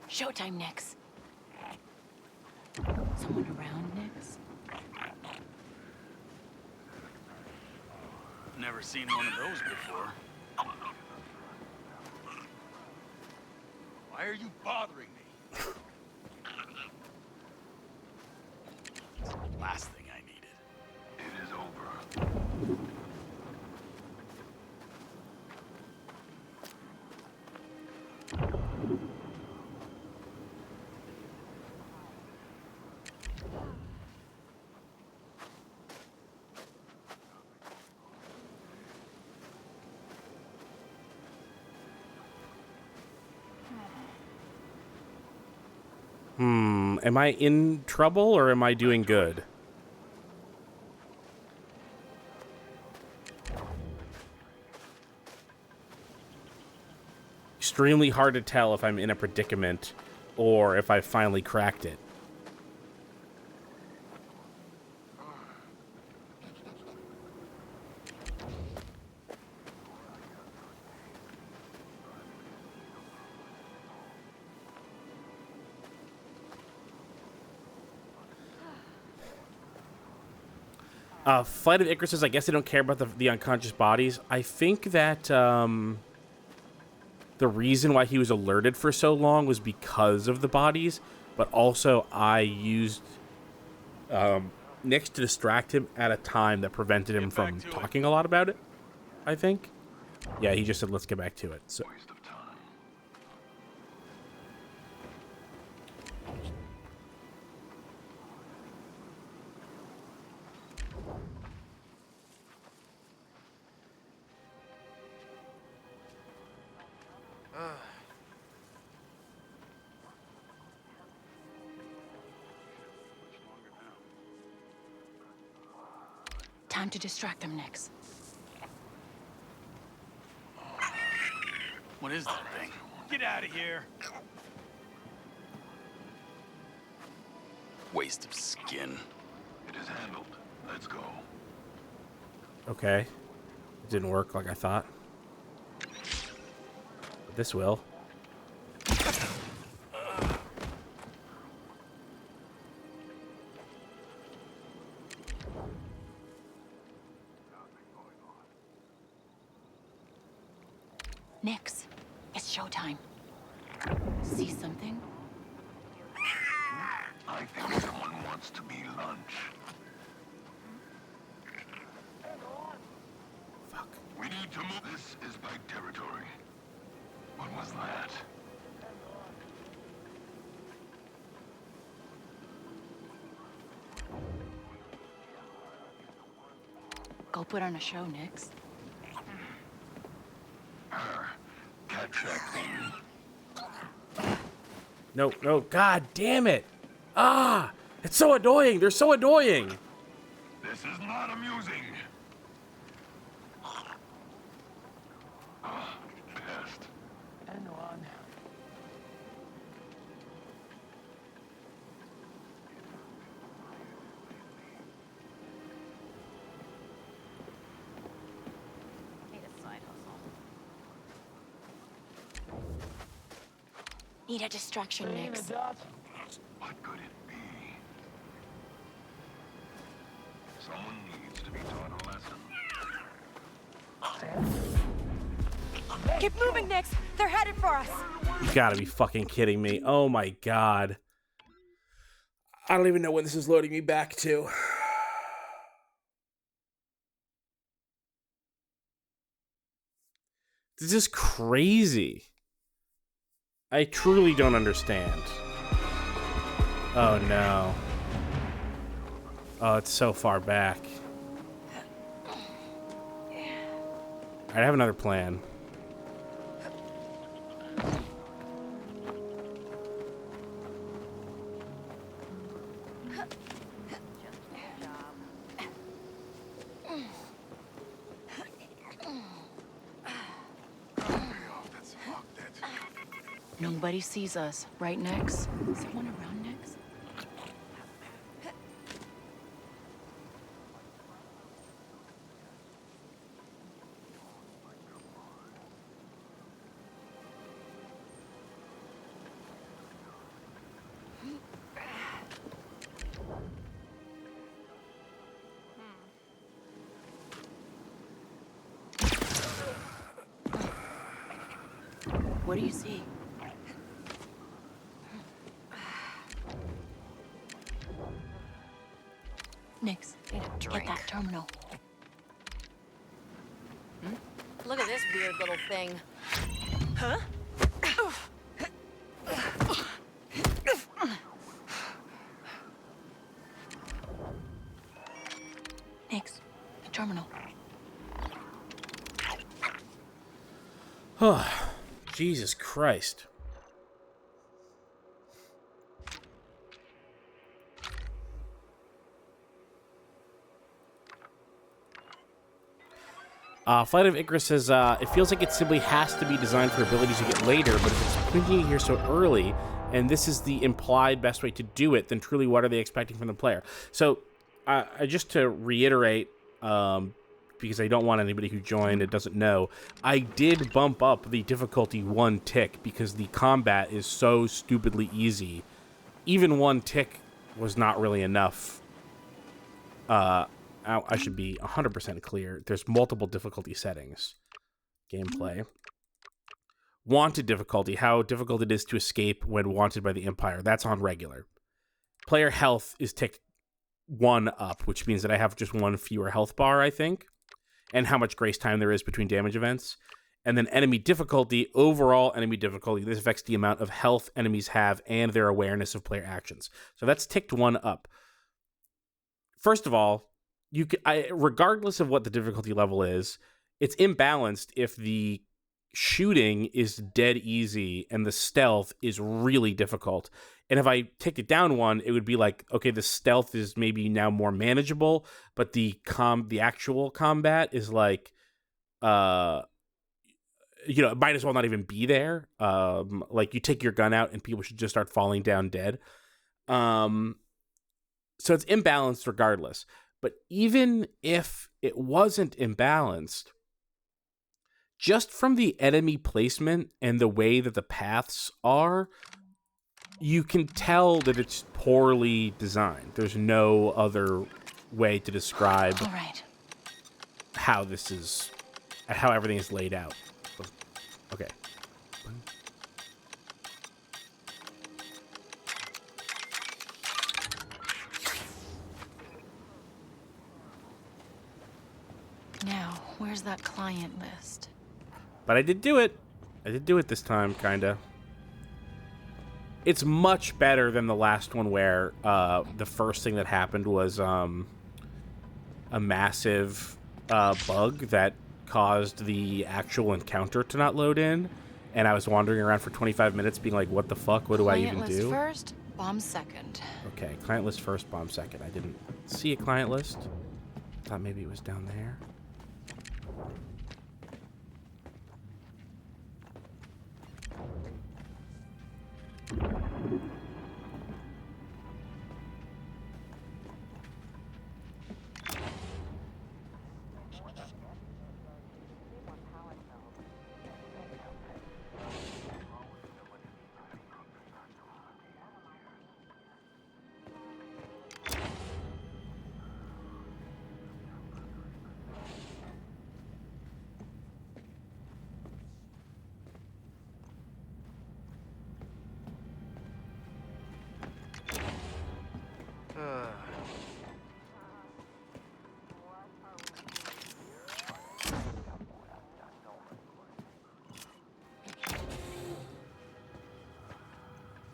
Showtime, Nix. Someone around, Nix? Never seen one of those before. Why are you bothering me? Last thing I needed. It is over. Am I in trouble or am I doing good? Extremely hard to tell if I'm in a predicament or if I finally cracked it. Flight of Icarus says, I guess they don't care about the unconscious bodies. I think that the reason why he was alerted for so long was because of the bodies, but also I used Nix to distract him at a time that prevented him from talking a lot about it, I think. Yeah, he just said, let's get back to it. So. Time to distract them, Nix. What is that thing? Get out of here. Waste of skin. It is handled. Let's go. Okay. It didn't work like I thought. But this will. Nix, it's showtime. See something? I think someone wants to be lunch. need to move. This is Pyke territory. What was that? Go put on a show, Nix. Cat track thing. No, no, god damn it! Ah! It's so annoying! They're so annoying! This is not amusing. Pest. And one. Need a distraction, Nix. What could it be? Someone needs to be taught a lesson. Keep moving, Nix. They're headed for us. You gotta be fucking kidding me. Oh my god. I don't even know when this is loading me back to. This is crazy. I truly don't understand. Oh no. Oh, it's so far back. Alright, I have another plan. Nobody sees us, right, Nix? Someone around Nix? What do you see? Nix, get that terminal. Look at this weird little thing. Huh? Nix, the terminal. Oh, Jesus Christ. Flight of Icarus says, it feels like it simply has to be designed for abilities you get later, but if it's printing it here so early, and this is the implied best way to do it, then truly what are they expecting from the player? So, just to reiterate, because I don't want anybody who joined and doesn't know, I did bump up the difficulty 1 tick because the combat is so stupidly easy. Even 1 tick was not really enough. I should be 100% clear. There's multiple difficulty settings. Gameplay. Wanted difficulty, how difficult it is to escape when wanted by the Empire. That's on regular. Player health is ticked 1 up, which means that I have just 1 fewer health bar, I think, and how much grace time there is between damage events. And then enemy difficulty, overall enemy difficulty. This affects the amount of health enemies have and their awareness of player actions. So that's ticked 1 up. First of all, regardless of what the difficulty level is, it's imbalanced if the shooting is dead easy and the stealth is really difficult. And if I take it down 1, it would be like, okay, the stealth is maybe now more manageable, but the actual combat is like, it might as well not even be there. Like you take your gun out and people should just start falling down dead. So it's imbalanced regardless. But even if it wasn't imbalanced, just from the enemy placement and the way that the paths are, you can tell that it's poorly designed. There's no other way to describe how everything is laid out. Okay. Now, where's that client list? But I did do it. I did do it this time, kinda. It's much better than the last one where the first thing that happened was a massive bug that caused the actual encounter to not load in, and I was wandering around for 25 minutes being like, what the fuck? What do I even do? Client list first, bomb second. Okay, client list first, bomb second. I didn't see a client list. Thought maybe it was down there.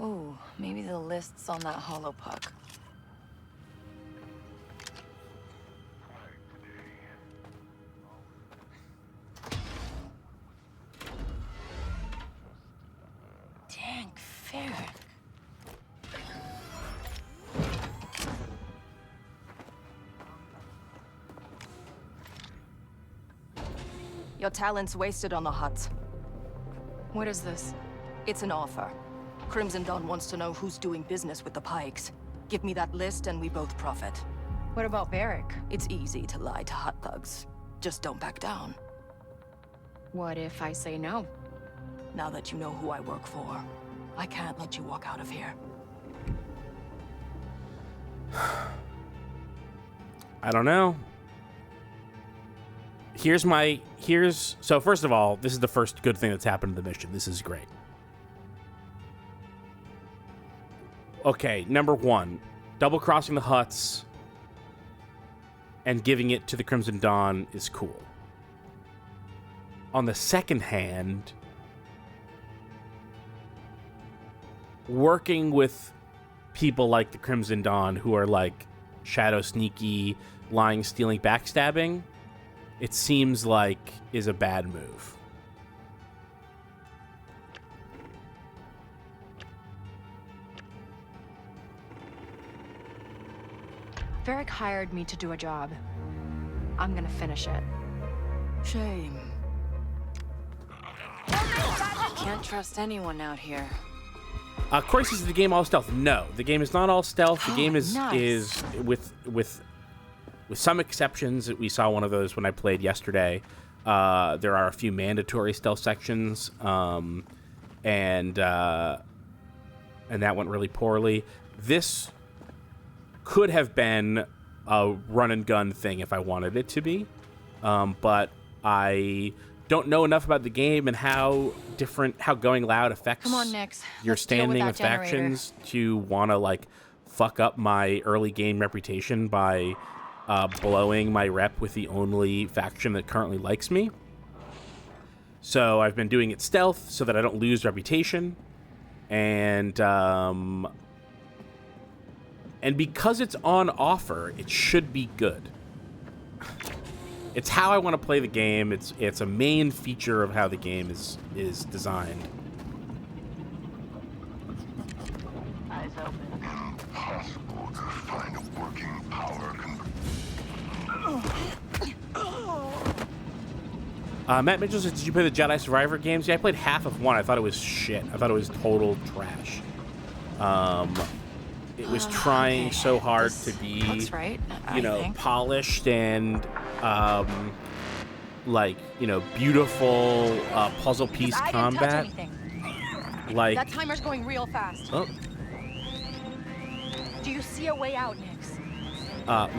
Oh, maybe the list's on that hollow puck. Dang, Ferric. Your talent's wasted on the Huts. What is this? It's an offer. Crimson Dawn wants to know who's doing business with the Pikes. Give me that list and we both profit. What about Varric? It's easy to lie to Hut thugs. Just don't back down. What if I say no? Now that you know who I work for, I can't let you walk out of here. I don't know. So first of all, this is the first good thing that's happened to the mission. This is great. Okay, number one, double-crossing the Huts and giving it to the Crimson Dawn is cool. On the second hand, working with people like the Crimson Dawn who are like shadow sneaky, lying, stealing, backstabbing, it seems like is a bad move. Varric hired me to do a job. I'm gonna finish it. Shame. Can't trust anyone out here. Corey says the game all stealth. No, the game is not all stealth. The game is Nice. is with some exceptions. We saw one of those when I played yesterday. There are a few mandatory stealth sections, and that went really poorly. This could have been a run and gun thing if I wanted it to be, but I don't know enough about the game and how going loud affects Come on, Nix. your Let's deal with standing that with generator. factions to want to like fuck up my early game reputation by blowing my rep with the only faction that currently likes me. So I've been doing it stealth so that I don't lose reputation, and because it's on offer, it should be good. It's how I want to play the game. It's a main feature of how the game is designed. Eyes open. Impossible to find a working power Matt Mitchell says, did you play the Jedi Survivor games? Yeah, I played half of one. I thought it was shit. I thought it was total trash. It was trying so hard to be, looks right, you know, I think. polished and, like, you know, beautiful puzzle piece I didn't combat. touch anything. Like, That timer's going real fast. oh, Do you see a way out, Nix?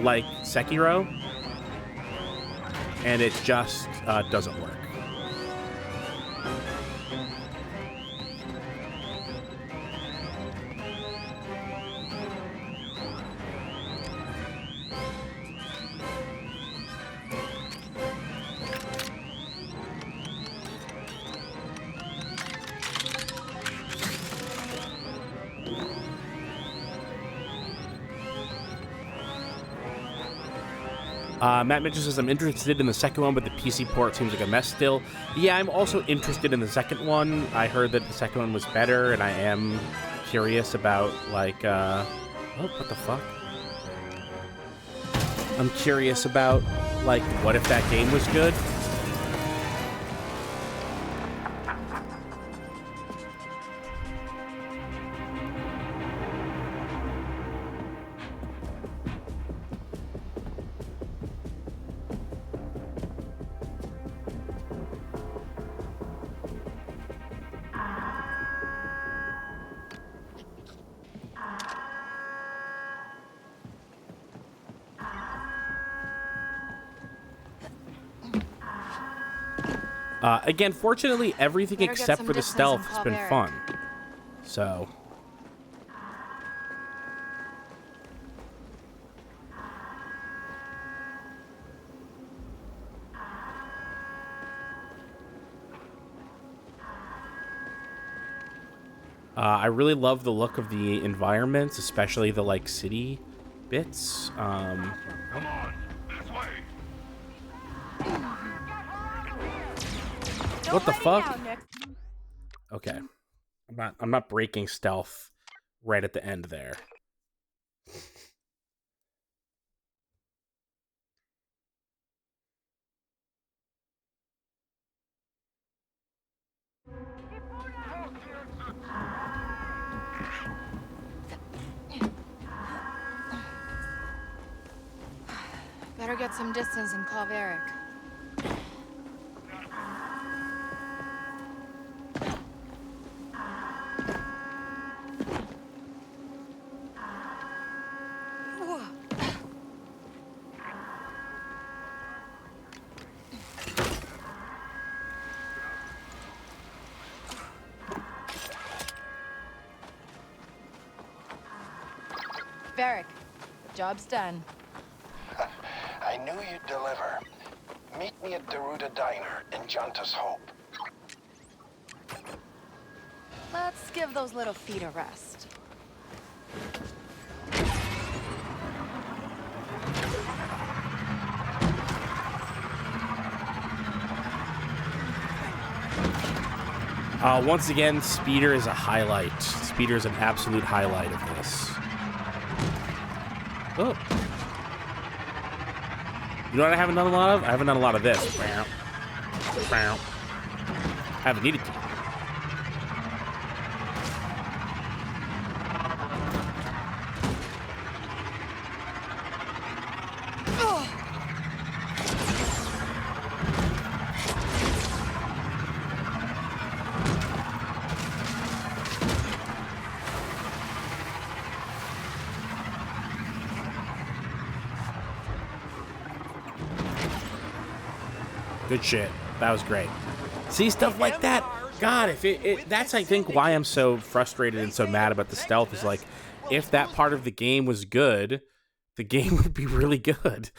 like Sekiro, and it just doesn't work. Matt Mitchell says, I'm interested in the second one, but the PC port seems like a mess still. Yeah, I'm also interested in the second one. I heard that the second one was better, and I am curious about, like, oh, what the fuck? I'm curious about, like, what if that game was good? Again, fortunately, everything Better get except some for the distance stealth and has call been Barrick. fun. So... I really love the look of the environments, especially the, like, city bits. Come on, this way. What the fuck? Okay. I'm not breaking stealth right at the end there. Better get some distance and call Eric. Varric, job's done. I knew you'd deliver. Meet me at Daruda Diner in Janta's Hope. Let's give those little feet a rest. Once again, Speeder is a highlight. Speeder is an absolute highlight of this. Oh. You know what I haven't done a lot of? I haven't done a lot of this. I haven't needed to. Good shit. That was great. See, stuff like that. God, if that's, I think, why I'm so frustrated and so mad about the stealth is, like, if that part of the game was good, the game would be really good.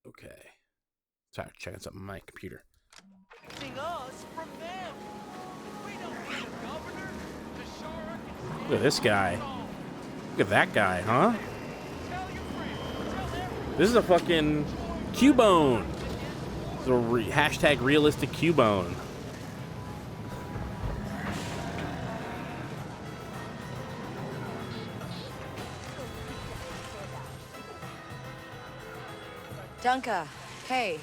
Okay. Sorry, checking something on my computer. Us from them. We don't need a governor. The Shara can Look at this guy. Look at that guy, huh? This is a fucking Cubone. This is a hashtag realistic Cubone. Dunka, hey,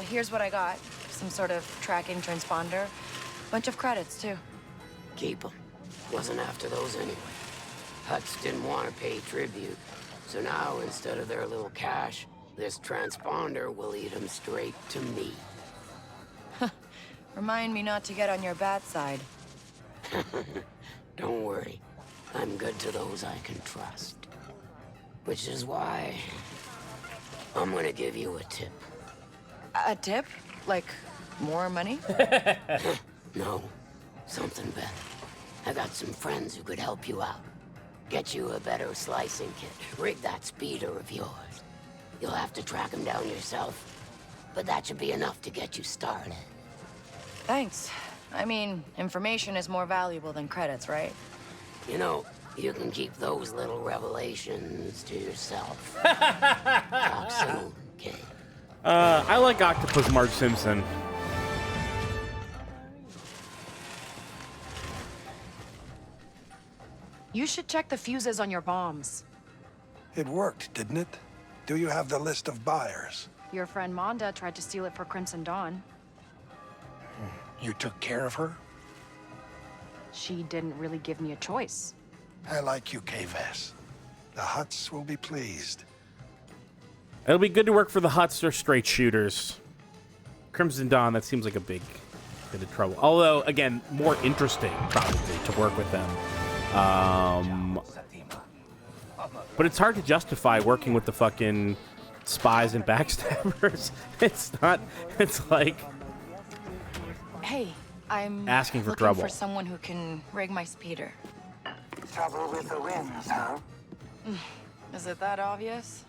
here's what I got. Some sort of tracking transponder. Bunch of credits, too. Keep them. Wasn't after those anyway. Huts didn't want to pay tribute, so now instead of their little cash, this transponder will lead them straight to me. Remind me not to get on your bad side. Don't worry. I'm good to those I can trust. Which is why I'm gonna give you a tip. A tip? Like, more money? No, something better. I got some friends who could help you out. Get you a better slicing kit. Rig that speeder of yours. You'll have to track him down yourself, but that should be enough to get you started. Thanks. I mean, information is more valuable than credits, right? You know, you can keep those little revelations to yourself. Talk soon, kid. I like Octopus Marge Simpson. You should check the fuses on your bombs. It worked, didn't it? Do you have the list of buyers? Your friend Monda tried to steal it for Crimson Dawn. You took care of her? She didn't really give me a choice. I like you, K-Vess. The Hutts will be pleased. It'll be good to work for the Hutts. They're straight shooters. Crimson Dawn, that seems like a big bit of trouble. Although, again, more interesting, probably, to work with them. But it's hard to justify working with the fucking spies and backstabbers. It's not, it's like... Hey, I'm asking for looking trouble. for someone who can rig my speeder. Trouble with the winds, huh? Is it that obvious?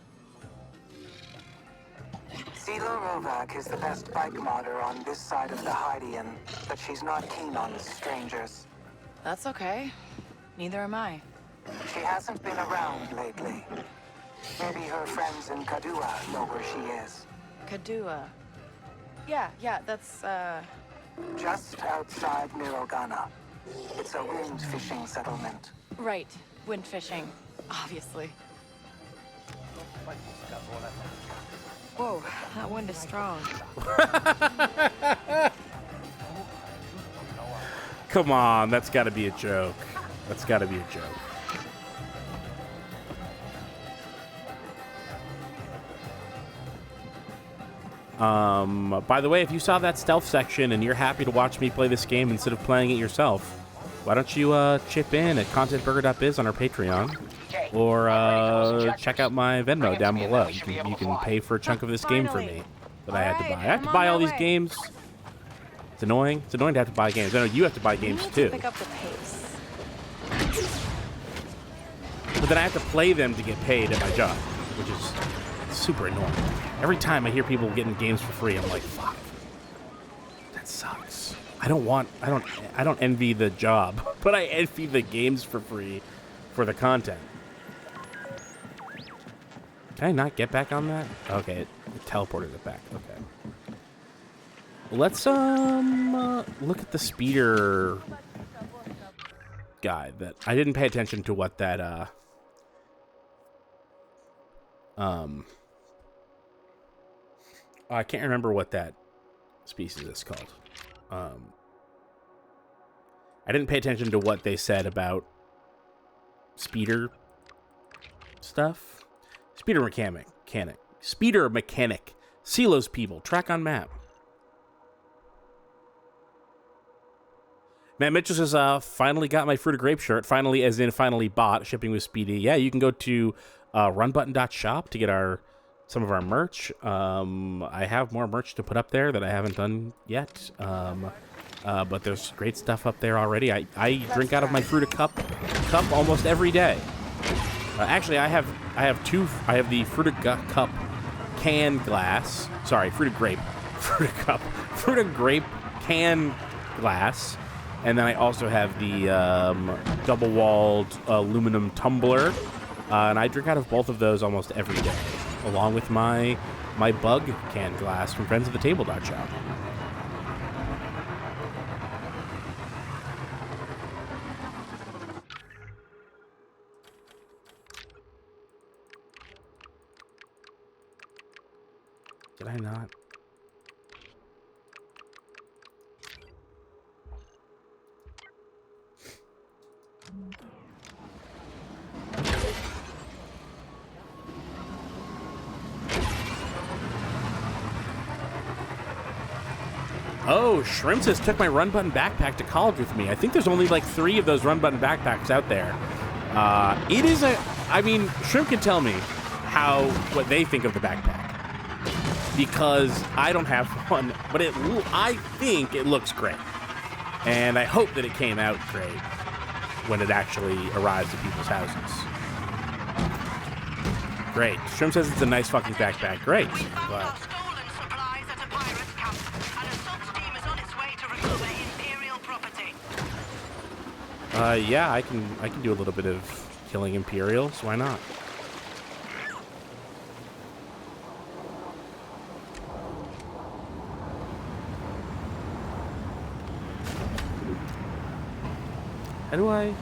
Silo Rovak is the best bike modder on this side of the Hydian, but she's not keen on strangers. That's okay. Neither am I. She hasn't been around lately. Maybe her friends in Kadua know where she is. Kadua. Yeah, that's, Just outside Mirogana. It's a wind fishing settlement. Right. Wind fishing. Obviously. Whoa, that wind is strong. Come on, that's got to be a joke. That's got to be a joke. By the way, if you saw that stealth section and you're happy to watch me play this game instead of playing it yourself, why don't you chip in at contentburger.biz on our Patreon, or check out my Venmo down below. You can pay for a chunk of this game for me that I had to buy. I have to buy all these games. It's annoying. It's annoying to have to buy games. I know you have to buy games too. Pick up the pace. But then I have to play them to get paid at my job, which is super annoying. Every time I hear people getting games for free, I'm like, fuck. That sucks. I don't envy the job, but I envy the games for free for the content. Can I not get back on that? Okay, it teleported it back. Okay. Let's look at the speeder guide. That I didn't pay attention to what that I can't remember what that species is called. I didn't pay attention to what they said about speeder stuff. Speeder mechanic. Speeder mechanic. Silos people. Track on map. Matt Mitchell says, finally got my Fruit of Grape shirt. Finally, as in finally bought. Shipping with Speedy. Yeah, you can go to runbutton.shop to get some of our merch. I have more merch to put up there that I haven't done yet. But there's great stuff up there already. I drink out of my Fruit of cup almost every day. Actually, I have two. I have the Fruit of cup can glass. Sorry, Fruit of grape. Fruit of cup. Fruit of grape can glass. And then I also have the double-walled aluminum tumbler. And I drink out of both of those almost every day, along with my bug can glass from Friends of the Table.shop. Did I not? Oh, Shrimp says took my Run Button backpack to college with me. I think there's only like 3 of those Run Button backpacks out there. It is I mean, Shrimp can tell me what they think of the backpack. Because I don't have one, but I think it looks great. And I hope that it came out great when it actually arrives at people's houses. Great. Shrimp says it's a nice fucking backpack. Great. But Yeah, I can do a little bit of killing Imperials. Why not? How do I?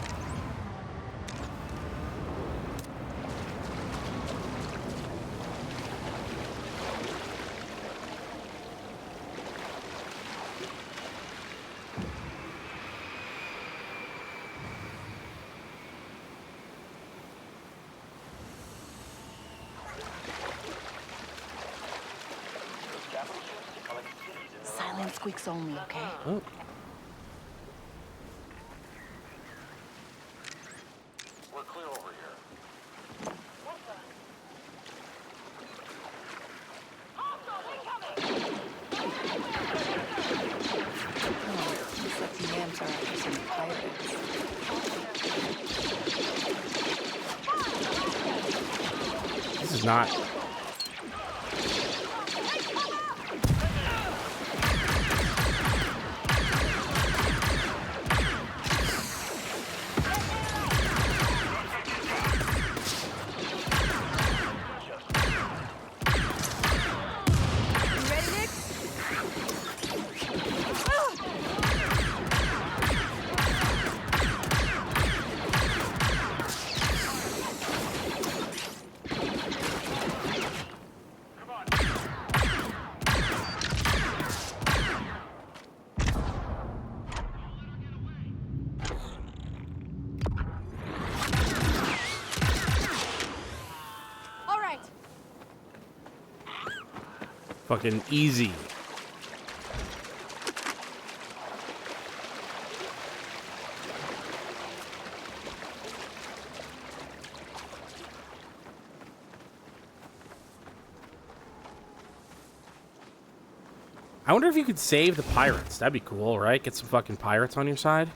Silent squeaks only, okay? Oh. We're clear over here. Looks like the names are after some pirates. This is not. Fucking easy. I wonder if you could save the pirates. That'd be cool, right? Get some fucking pirates on your side.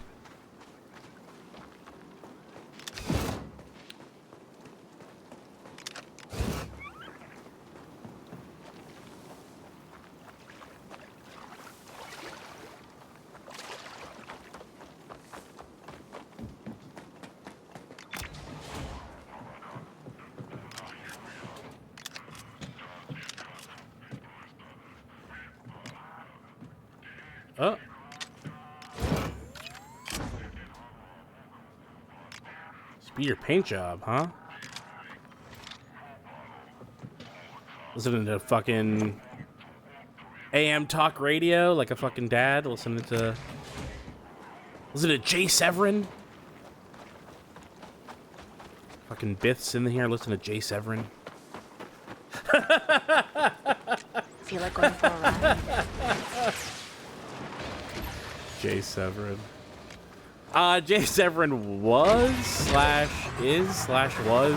Oh. This be your paint job, huh? Listening to fucking AM talk radio like a fucking dad. Listening to Jay Severin. Fucking Biff's in here. Listen to Jay Severin. Feel like going for a ride? Jay Severin. Jay Severin was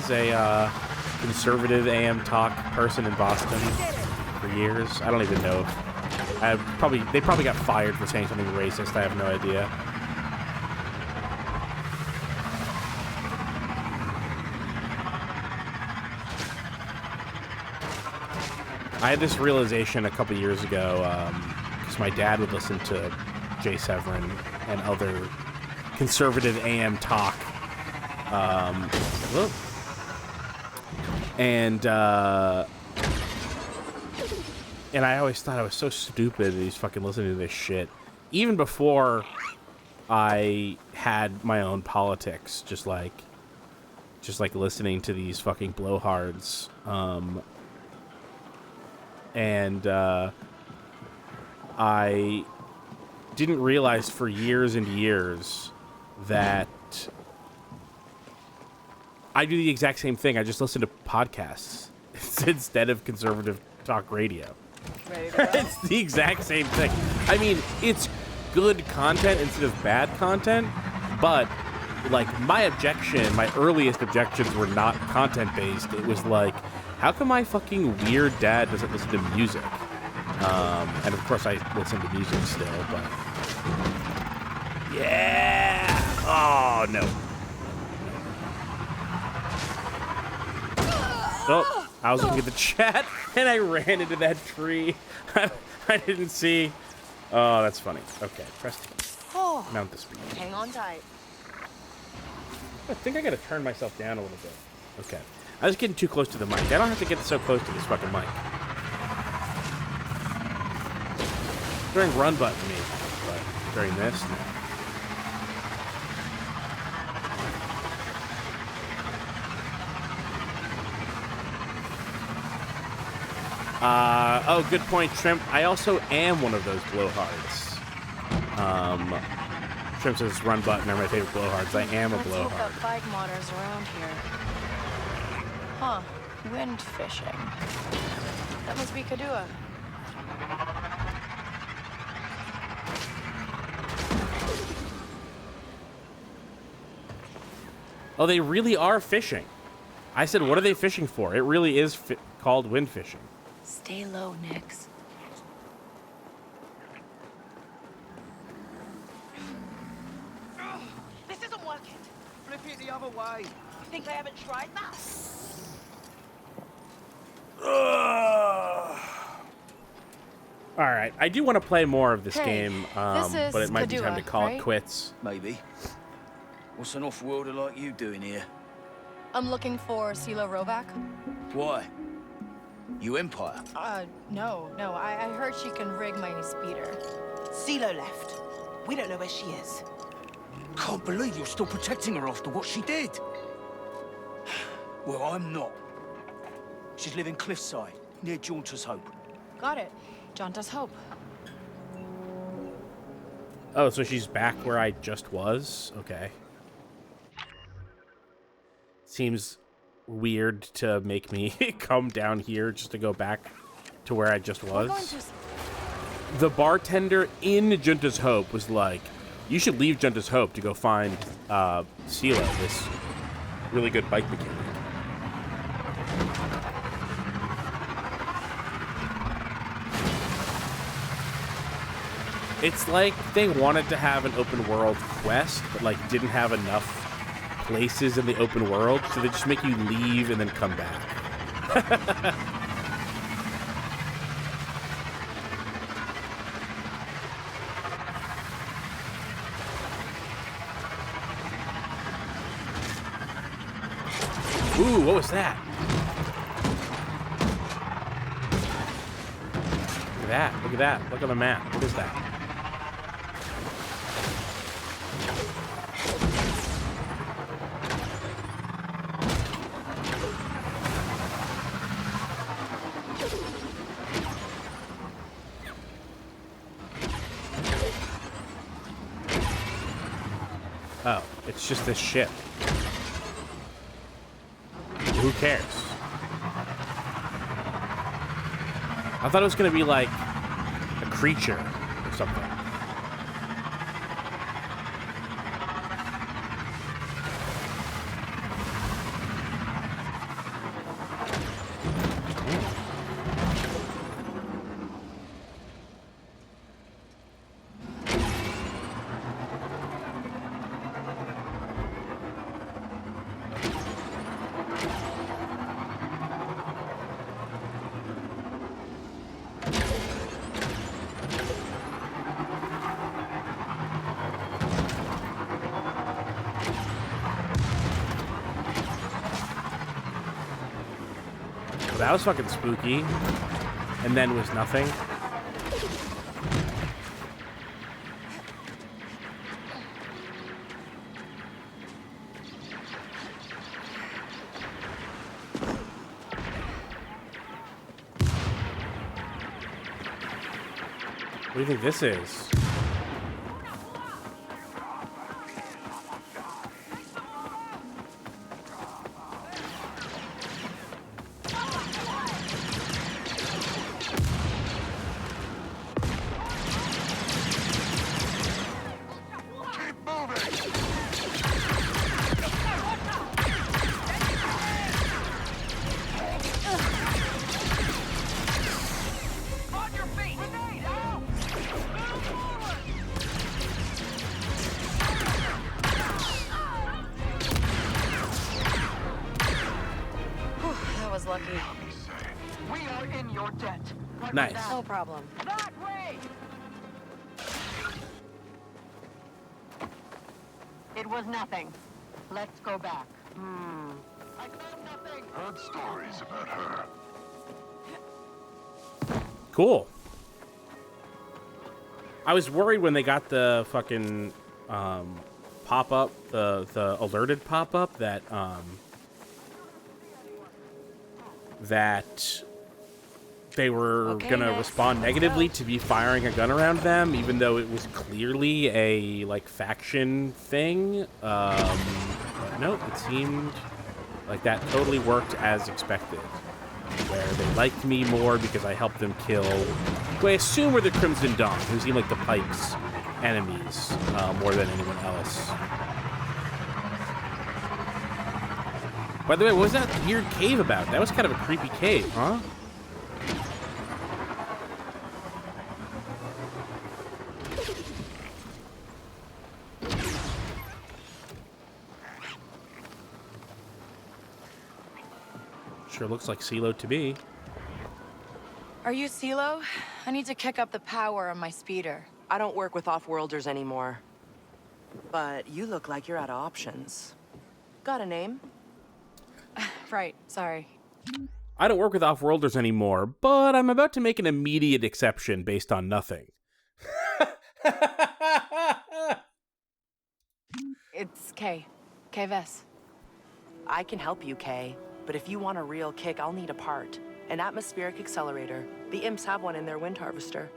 a conservative AM talk person in Boston for years. I don't even know. They probably got fired for saying something racist. I have no idea. I had this realization a couple years ago because my dad would listen to Jay Severin and other conservative AM talk. And I always thought I was so stupid that he's fucking listening to this shit. Even before I had my own politics, just like listening to these fucking blowhards. I didn't realize for years and years that I do the exact same thing. I just listen to podcasts instead of conservative talk radio. It's the exact same thing. I mean, it's good content instead of bad content, but like my earliest objections were not content based. It was like, how come my fucking weird dad doesn't listen to music? And of course I listen to music still, but yeah. Oh no. Oh, I was looking at the chat and I ran into that tree. I didn't see. Oh, that's funny. Okay, press T. Oh, Mount the speed. hang on tight. I think I gotta turn myself down a little bit. Okay. I was getting too close to the mic. I don't have to get so close to this fucking mic. During run button, maybe, but during this, no. Oh, good point, Shrimp. I also am one of those blowhards. Shrimp says run button are my favorite blowhards. I am a blowhard. Let's hope that Pyke modder's around here. Huh. Wind fishing. That must be Kadua. Oh, they really are fishing. I said, what are they fishing for? It really is called wind fishing. Stay low, Nix. This isn't working. Flip it the other way. You think I haven't tried that? All right, I do want to play more of this Hey, game, this is but it might be Kadua, time to call right? it quits. Maybe. What's an off-worlder like you doing here? I'm looking for Sila Rovac. Why? You Empire? No. I heard she can rig my speeder. CeeLo left. We don't know where she is. Can't believe you're still protecting her after what she did. Well, I'm not. She's living cliffside, near Jaunter's Hope. Got it. Janta's Hope. Oh, so she's back where I just was? Okay. Seems weird to make me come down here just to go back to where I just was. The bartender in Junta's Hope was like, you should leave Junta's Hope to go find Sila, this really good bike mechanic. It's like they wanted to have an open world quest, but like didn't have enough places in the open world, so they just make you leave and then come back. Ooh, what was that? Look at that. Look at that. Look at the map. What is that? Oh, it's just this ship. Who cares? I thought it was gonna be like a creature or something. That was fucking spooky. And then was nothing. What do you think this is? Lucky. We are in your debt. Nice. No problem. That way! It was nothing. Let's go back. I found nothing. Heard stories about her. Cool. I was worried when they got the fucking pop-up, the alerted pop-up that that they were gonna respond negatively to be firing a gun around them, even though it was clearly a like faction thing. But nope, it seemed like that totally worked as expected. Where they liked me more because I helped them kill who I assume were the Crimson Dawn, who seemed like the Pyke's enemies more than anyone else. By the way, what was that weird cave about? That was kind of a creepy cave, huh? Sure looks like CeeLo to me. Are you CeeLo? I need to kick up the power on my speeder. I don't work with off-worlders anymore. But you look like you're out of options. Got a name? Right, sorry. I don't work with off-worlders anymore, but I'm about to make an immediate exception based on nothing. It's Kay. Kay Vess. I can help you, Kay. But if you want a real kick, I'll need a part. An atmospheric accelerator. The imps have one in their wind harvester.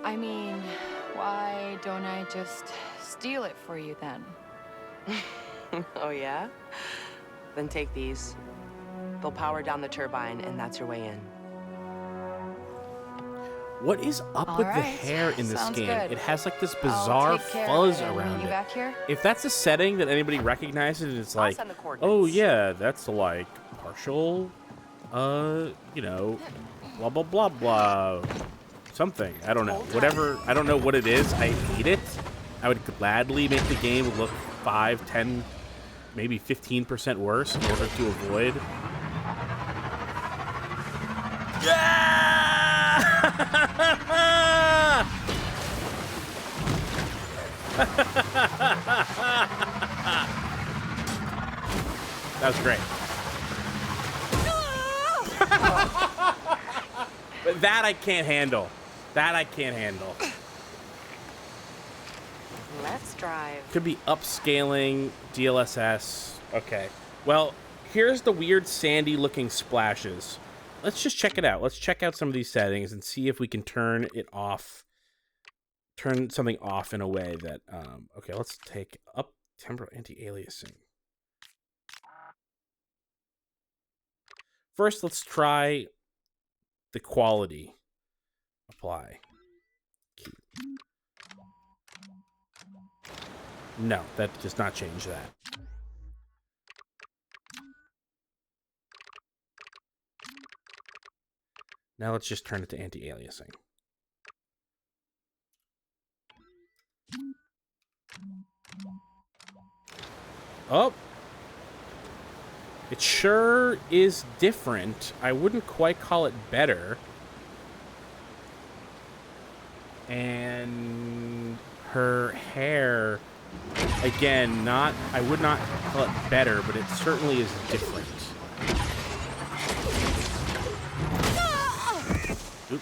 I mean, why don't I just steal it for you then? Oh, yeah? Then take these. They'll power down the turbine, and that's your way in. What is up with the hair in this Sounds game? good. It has like this I'll bizarre take care fuzz of it. around You it. back here? If that's a setting that anybody recognizes, it's like, send the oh yeah, that's like partial, you know, blah blah blah blah, something. I don't know. Whatever. I don't know what it is. I hate it. I would gladly make the game look 5, 10, maybe 15% worse in order to avoid. That was great. But that I can't handle. That I can't handle. Let's drive. Could be upscaling, DLSS. Okay. Well, here's the weird sandy looking splashes. Let's just check it out. Let's check out some of these settings and see if we can turn it off. Turn something off in a way that, okay, let's take up temporal anti-aliasing. First, let's try the quality. Apply. Keep. No, that does not change that. Now let's just turn it to anti-aliasing. Oh! It sure is different. I wouldn't quite call it better. And her hair, again, I would not call it better, but it certainly is different. Oop.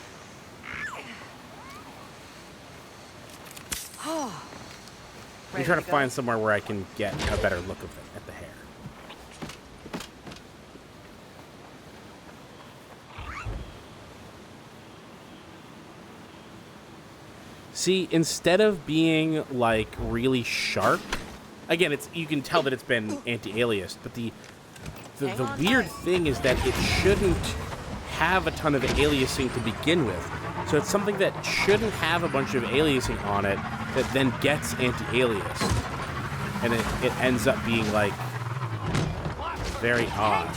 I'm trying to find somewhere where I can get a better look of it at the hair. See, instead of being like really sharp, again, you can tell that it's been anti-aliased, but the weird thing is that it shouldn't have a ton of aliasing to begin with. So it's something that shouldn't have a bunch of aliasing on it that then gets anti-aliased. And it ends up being like very odd.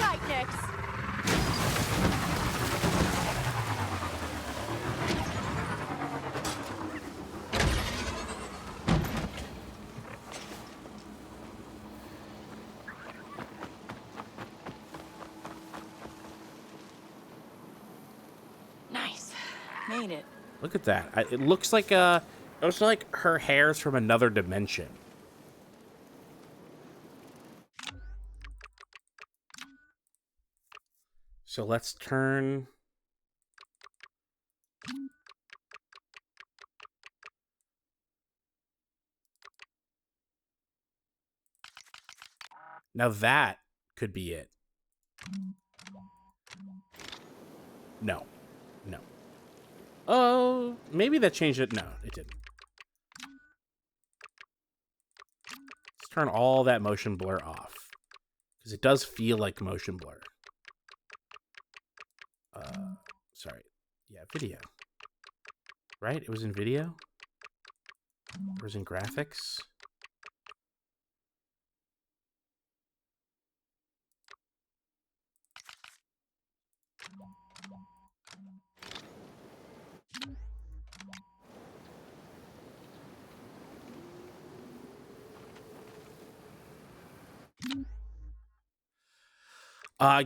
Nice. Made it. Look at that. It looks like her hair's from another dimension. So let's turn... Now that could be it. No. No. Oh, maybe that changed it. No, it didn't. Let's turn all that motion blur off. Because it does feel like motion blur. Sorry. Yeah, video. Right? It was in video? It was in graphics?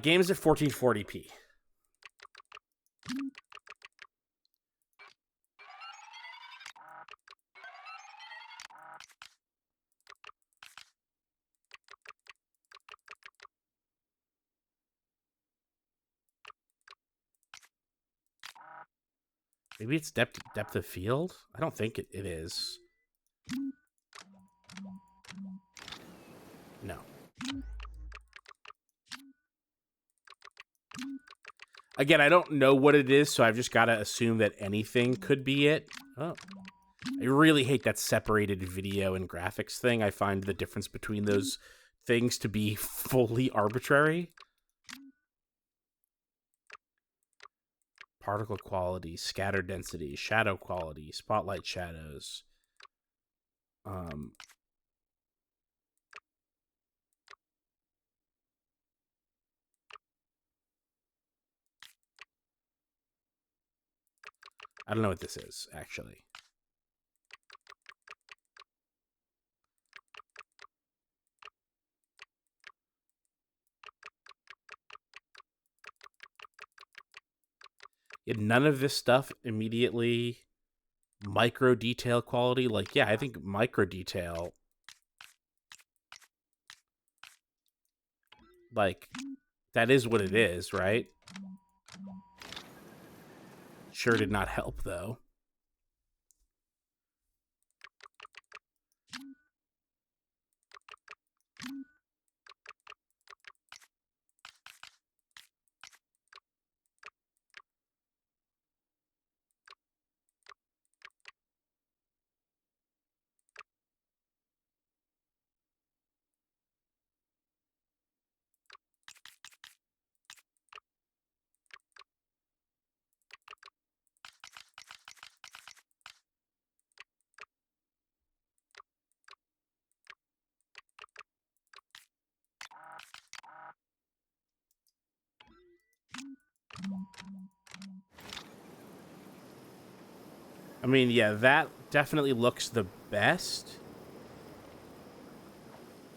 Games at 1440p. Maybe it's depth of field? I don't think it is. No. Again, I don't know what it is, so I've just got to assume that anything could be it. Oh. I really hate that separated video and graphics thing. I find the difference between those things to be fully arbitrary. Particle quality, scatter density, shadow quality, spotlight shadows. I don't know what this is, actually. Yeah, none of this stuff immediately micro detail quality. Like, yeah, I think micro detail, like, that is what it is, right? Sure did not help, though. I mean, yeah, that definitely looks the best.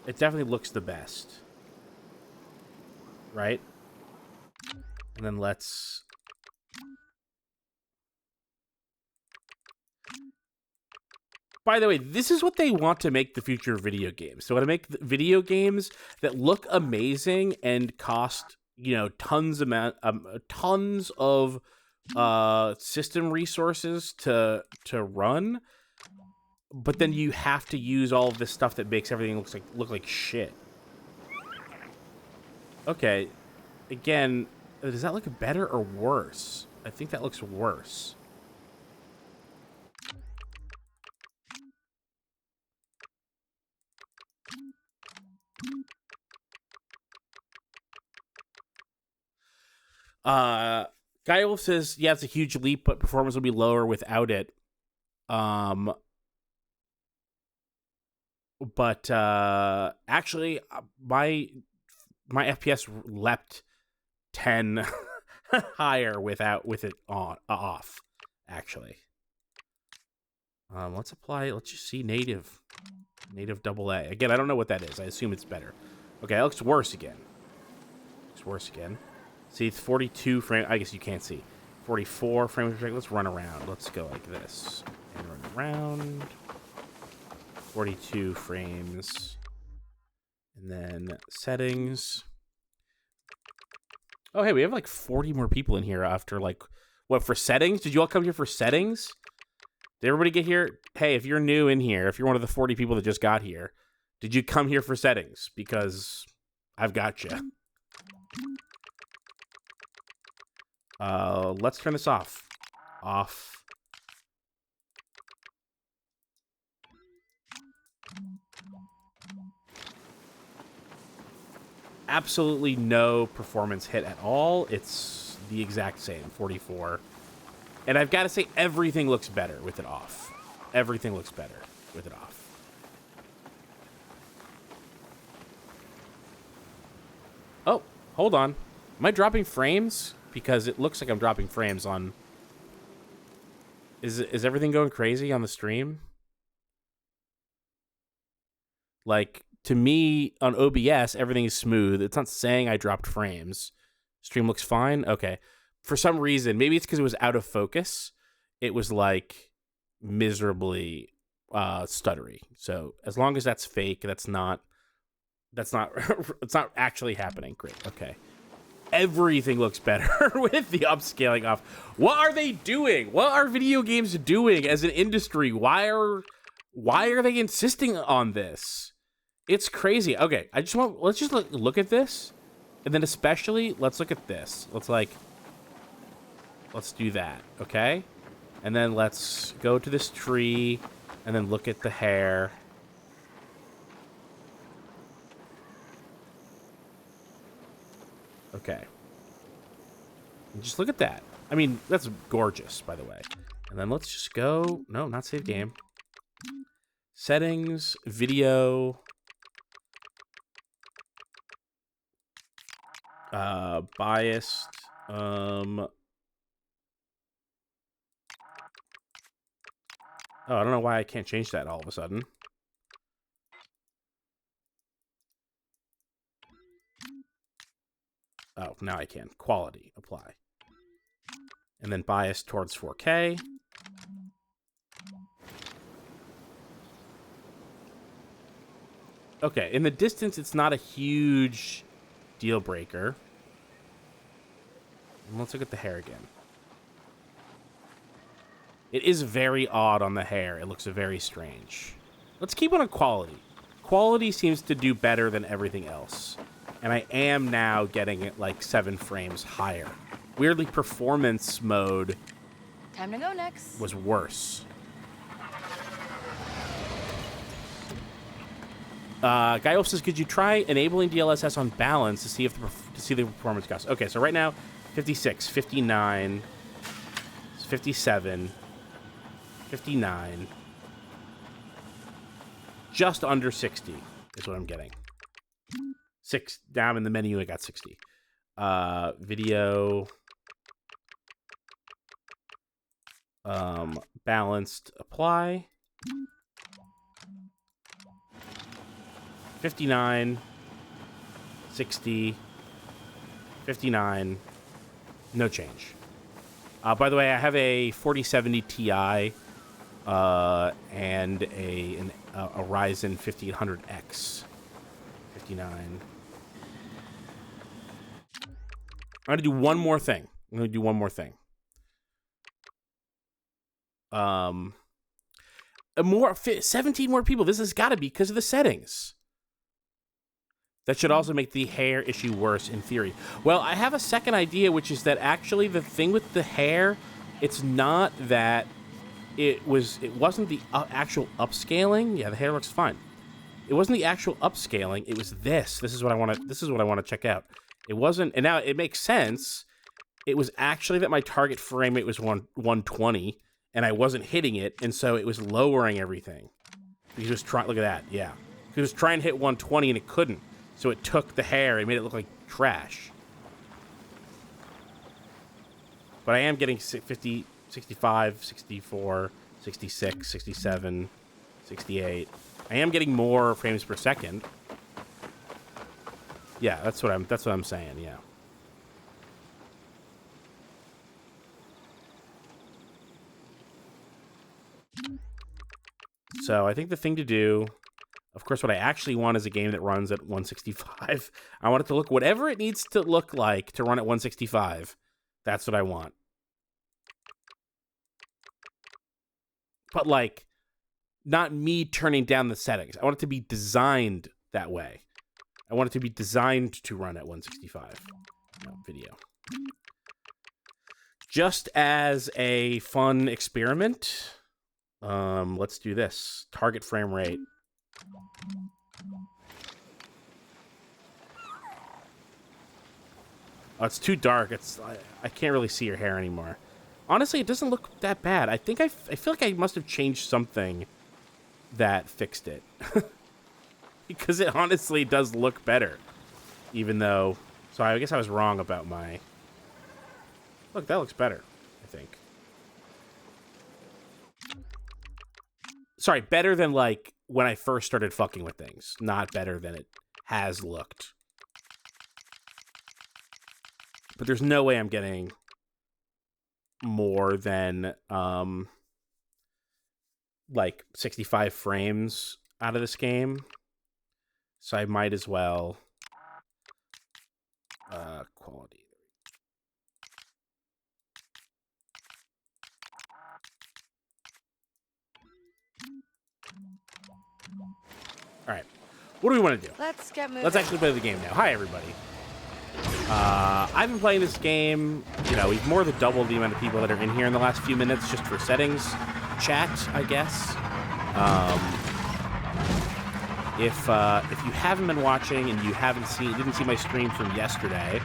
It definitely looks the best. Right? And then let's... By the way, this is what they want to make the future of video games. So, want to make video games that look amazing and cost, you know, tons of system resources to run, but then you have to use all of this stuff that makes everything look like shit. Okay, again, does that look better or worse? I think that looks worse. Guy Wolf says, yeah, it's a huge leap, but performance will be lower without it. But actually, my FPS leapt 10 higher with it off. Actually, let's just see native AA. Again, I don't know what that is. I assume it's better. Okay, it looks worse again. See, it's 42 frame. I guess you can't see. 44 frames per second. Let's run around. Let's go like this and run around. 42 frames. And then settings. Oh, hey, we have like 40 more people in here after like, what, for settings? Did you all come here for settings? Did everybody get here? Hey, if you're new in here, if you're one of the 40 people that just got here, did you come here for settings? Because I've got you. Let's turn this off. Off. Absolutely no performance hit at all. It's the exact same, 44. And I've got to say, everything looks better with it off. Everything looks better with it off. Oh, hold on. Am I dropping frames? Because it looks like I'm dropping frames on... Is everything going crazy on the stream? Like, to me, on OBS, everything is smooth. It's not saying I dropped frames. Stream looks fine? Okay. For some reason, maybe it's because it was out of focus. It was, like, miserably stuttery. So, as long as that's fake, it's not actually happening. Great. Okay. Everything looks better with the upscaling off. What are they doing? What are video games doing as an industry? Why are they insisting on this? It's crazy. Okay, let's just look at this, and then especially let's look at this. Let's do that, okay? And then let's go to this tree, and then look at the hair. Okay. And just look at that. I mean, that's gorgeous, by the way. And then let's just go... No, not save game. Settings, video... biased... Oh, I don't know why I can't change that all of a sudden. Oh, now I can. Quality, apply. And then bias towards 4K. Okay, in the distance, it's not a huge deal breaker. And let's look at the hair again. It is very odd on the hair. It looks very strange. Let's keep it on quality. Quality seems to do better than everything else. And I am now getting it like 7 frames higher. Weirdly, performance mode Time to go next. was worse. Guy Wolf says, could you try enabling DLSS on balance to see if the performance goes? Okay, so right now, 56, 59, 57, 59, just under 60 is what I'm getting. Down in the menu, I got 60. Video, balanced, apply. 59, 60, 59, no change. By the way, I have a 4070 Ti and a Ryzen 5800X. 59. I'm going to do one more thing. 17 more people. This has got to be because of the settings. That should also make the hair issue worse in theory. Well, I have a second idea, which is that actually the thing with the hair, it's not that it wasn't the actual upscaling. Yeah, the hair looks fine. It wasn't the actual upscaling. It was this. This is what I want to check out. It wasn't, and now it makes sense. It was actually that my target frame rate was 120, and I wasn't hitting it, and so it was lowering everything. He was trying. Look at that. Yeah, he was trying to hit 120, and it couldn't. So it took the hair and made it look like trash. But I am getting 50, 65, 64, 66, 67, 68. I am getting more frames per second. Yeah, that's what I'm saying, yeah. So I think the thing to do, Of course, what I actually want is a game that runs at 165. I want it to look whatever it needs to look like to run at 165. That's what I want. But, like, not me turning down the settings. I want it to be designed that way. I want it to be designed to run at 165. No, video. Just as a fun experiment, let's do this. Target frame rate. Oh, it's too dark. I can't really see your hair anymore. Honestly, it doesn't look that bad. I think I feel like I must have changed something that fixed it. Because it honestly does look better. Even though... So I guess I was wrong about my... Look, that looks better, I think. Sorry, better than, like, when I first started fucking with things. Not better than it has looked. But there's no way I'm getting more than, like, 65 frames out of this game. So I might as well... quality. All right. What do we want to do? Let's get moving. Let's actually play the game now. Hi, everybody. I've been playing this game, you know, we've more than doubled the amount of people that are in here in the last few minutes just for settings chat, I guess. If you haven't been watching and you didn't see my stream from yesterday,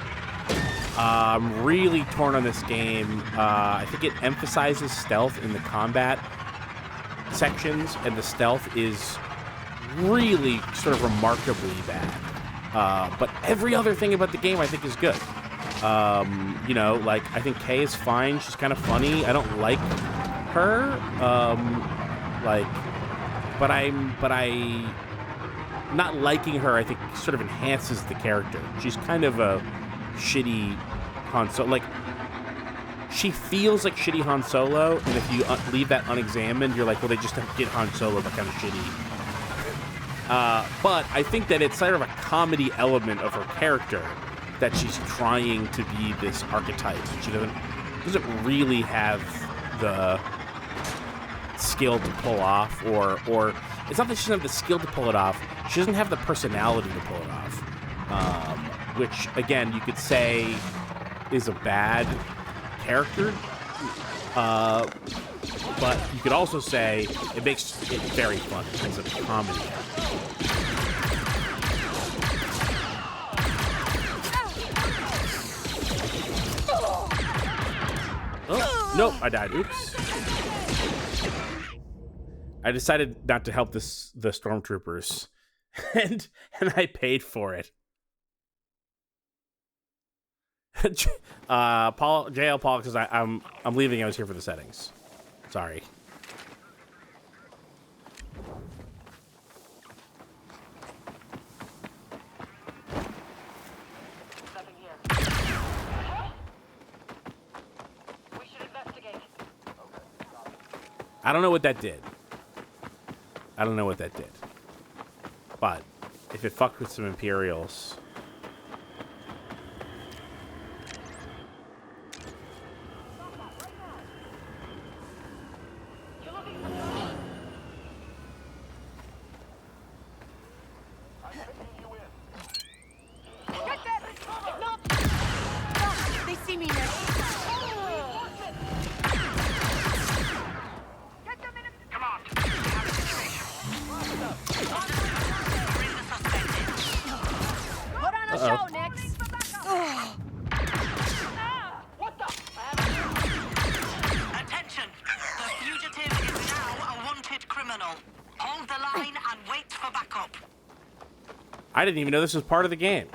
I'm really torn on this game. I think it emphasizes stealth in the combat sections, and the stealth is really sort of remarkably bad. But every other thing about the game I think is good. You know, like, I think Kay is fine. She's kind of funny. I don't like her. Not liking her, I think, sort of enhances the character. She's kind of a shitty Han Solo. Like, she feels like shitty Han Solo, and if you leave that unexamined, you're like, well, they just did Han Solo, but kind of shitty. But I think that it's sort of a comedy element of her character that she's trying to be this archetype. She doesn't really have the skill to pull off, or it's not that she doesn't have the skill to pull it off. She doesn't have the personality to pull it off, which again you could say is a bad character. But you could also say it makes it very fun as a comedy. Oh, nope, I died. Oops. I decided not to help the stormtroopers, and I paid for it. JL Paul says I'm leaving. I was here for the settings. Sorry. I don't know what that did. But if it fucked with some Imperials... They see me now. Uh-oh. Next. Attention! The fugitive is now a wanted criminal. Hold the line and wait for backup. I didn't even know this was part of the game.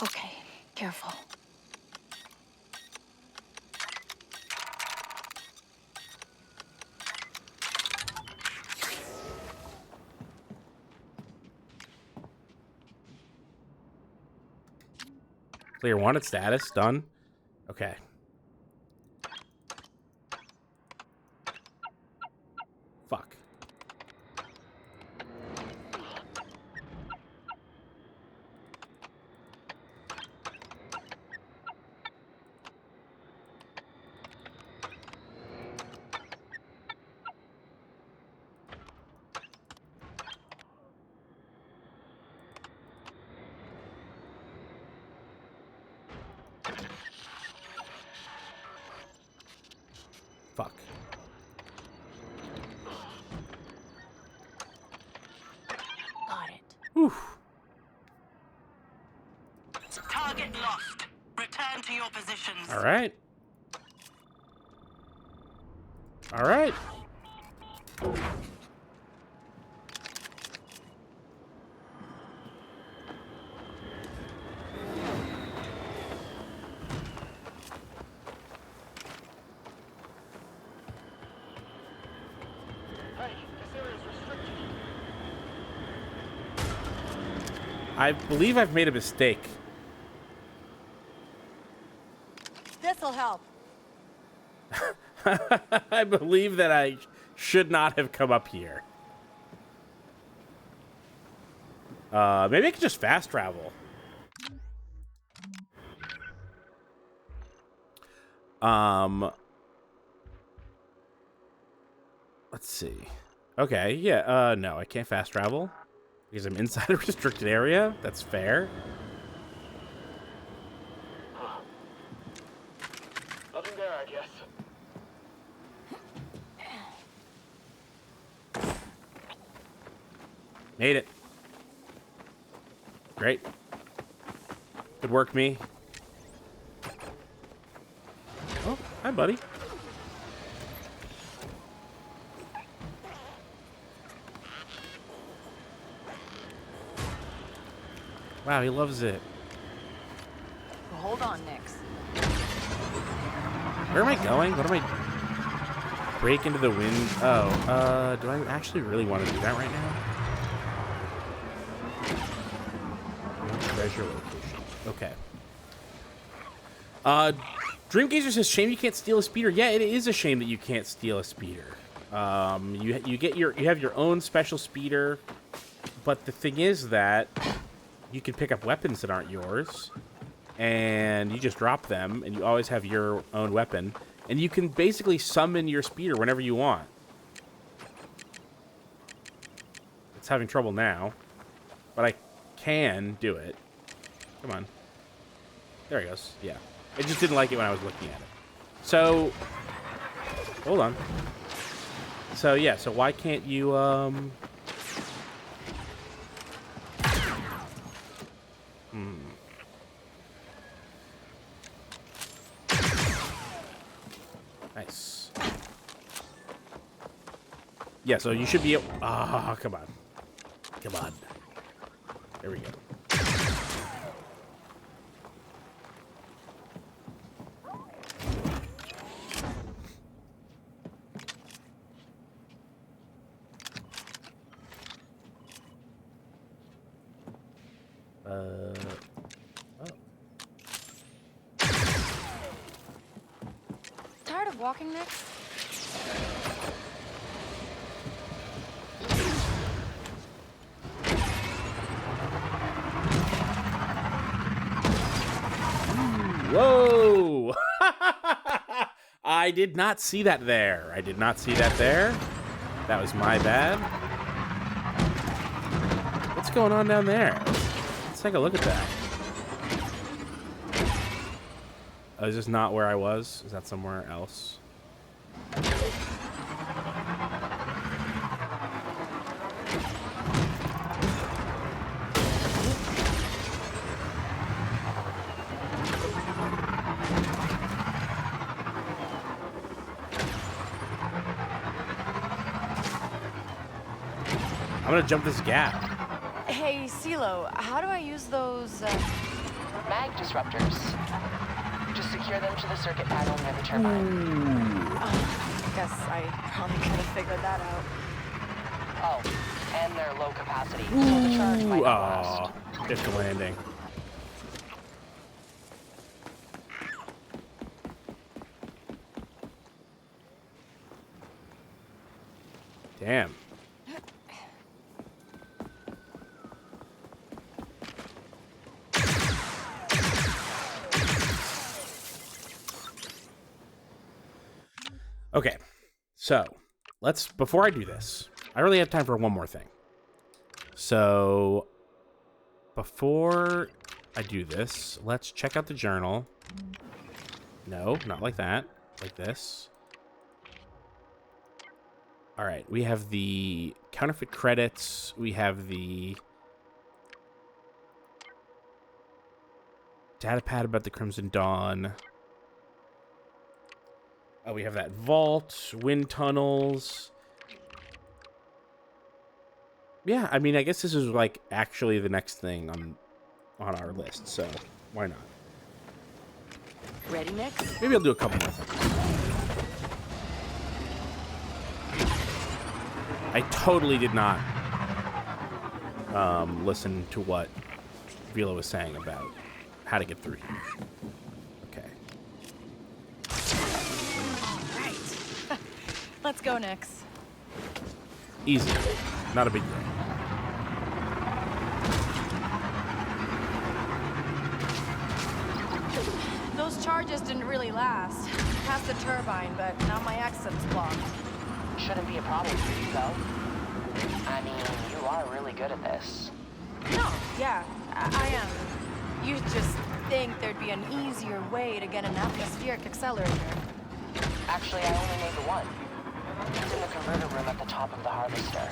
Okay, careful. Clear wanted status. Done. Okay. Whew. Target lost. Return to your positions. All right. All right. I believe I've made a mistake. This'll help. I believe that I should not have come up here. Maybe I could just fast travel. Let's see. Okay, yeah, no, I can't fast travel because I'm inside a restricted area. That's fair. Nothing there, I guess. Made it. Great. Good work, me. Oh, hi, buddy. Wow, he loves it. Well, hold on, Nix. Where am I going? What am I... Break into the wind? Oh, do I actually really want to do that right now? Treasure location. Okay. Dreamgazer says, shame you can't steal a speeder. Yeah, it is a shame that you can't steal a speeder. You have your own special speeder, but the thing is that you can pick up weapons that aren't yours, and you just drop them, and you always have your own weapon, and you can basically summon your speeder whenever you want. It's having trouble now, but I can do it. Come on. There he goes. Yeah. I just didn't like it when I was looking at it. So, hold on. So, yeah, so why can't you, Nice. Yeah, so you should be able... Ah, come on. Come on. There we go. Oh. Tired of walking next? Whoa! I did not see that there. I did not see that there. That was my bad. What's going on down there? Let's take a look at that. Oh, is this not where I was? Is that somewhere else? I'm gonna jump this gap. Hey, CeeLo, how do I use those, Mag disruptors. Just secure them to the circuit panel near the turbine. Guess I probably could have figured that out. Oh, and they're low capacity, so the charge might not last. Get the landing. Damn. Okay, so before I do this, I really have time for one more thing. So before I do this, let's check out the journal. No, not like that, like this. All right, we have the counterfeit credits. We have the Datapad about the Crimson Dawn. Oh, we have that vault, wind tunnels. Yeah, I mean, I guess this is like actually the next thing on our list, so why not? Ready, Nick? Maybe I'll do a couple more things. I totally did not listen to what Vila was saying about how to get through here. Okay. Right. Let's go, Nix. Easy. Not a big deal. Those charges didn't really last. Past the turbine, but now my exit's blocked. Shouldn't be a problem for you, though. I mean, you are really good at this. No, yeah, I am. You just think there'd be an easier way to get an atmospheric accelerator. Actually, I only made the one. It's in the converter room at the top of the harvester.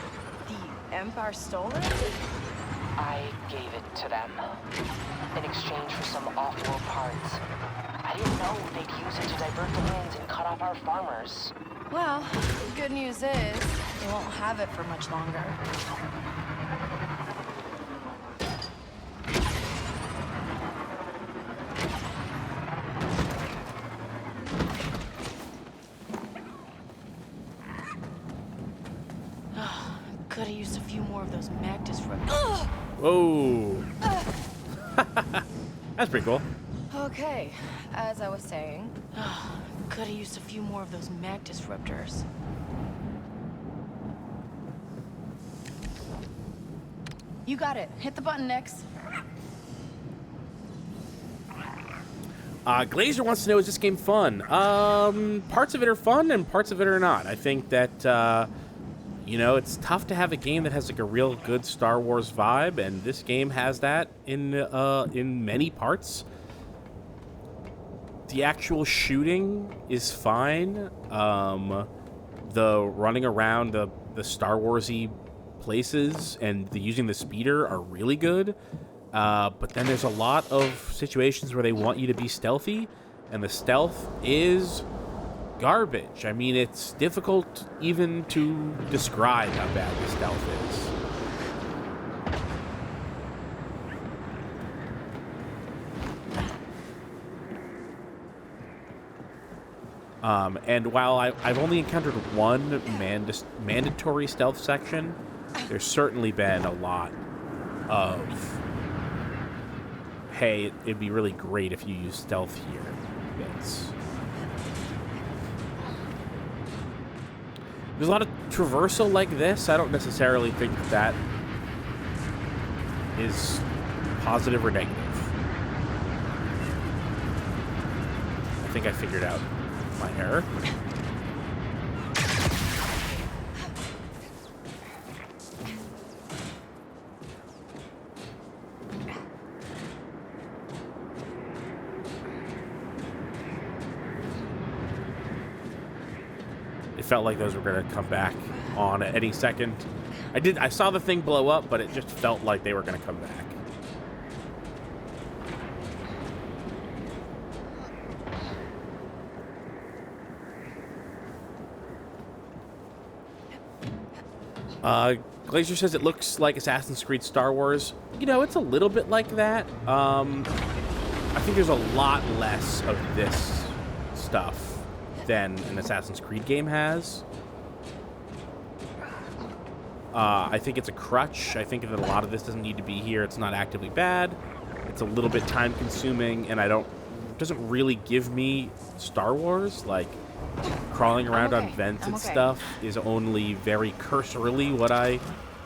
The Empire stole it? I gave it to them. In exchange for some off-world parts. I didn't know they'd use it to divert the winds and cut off our farmers. Well, the good news is, they won't have it for much longer. Could have used a few more of those mag disruptors. Whoa. That's pretty cool. Okay, as I was saying, could have used a few more of those mag disruptors. You got it. Hit the button, Nix. Glazer wants to know, is this game fun? Parts of it are fun and parts of it are not. I think that, you know, it's tough to have a game that has like a real good Star Wars vibe, and this game has that in many parts. The actual shooting is fine. The running around the Star Wars-y places and the using the speeder are really good. But then there's a lot of situations where they want you to be stealthy, and the stealth is garbage. I mean, it's difficult even to describe how bad the stealth is. And while I've only encountered one mandatory stealth section, there's certainly been a lot of, hey, it'd be really great if you use stealth here bits. There's a lot of traversal like this. I don't necessarily think that is positive or negative. I think I figured out my error. It felt like those were going to come back on at any second. I saw the thing blow up, but it just felt like they were going to come back. Glazer says it looks like Assassin's Creed Star Wars. You know, it's a little bit like that. I think there's a lot less of this stuff than an Assassin's Creed game has. I think it's a crutch. I think that a lot of this doesn't need to be here. It's not actively bad. It's a little bit time consuming, and it doesn't really give me Star Wars. Like, crawling around on vents and stuff is only very cursorily what I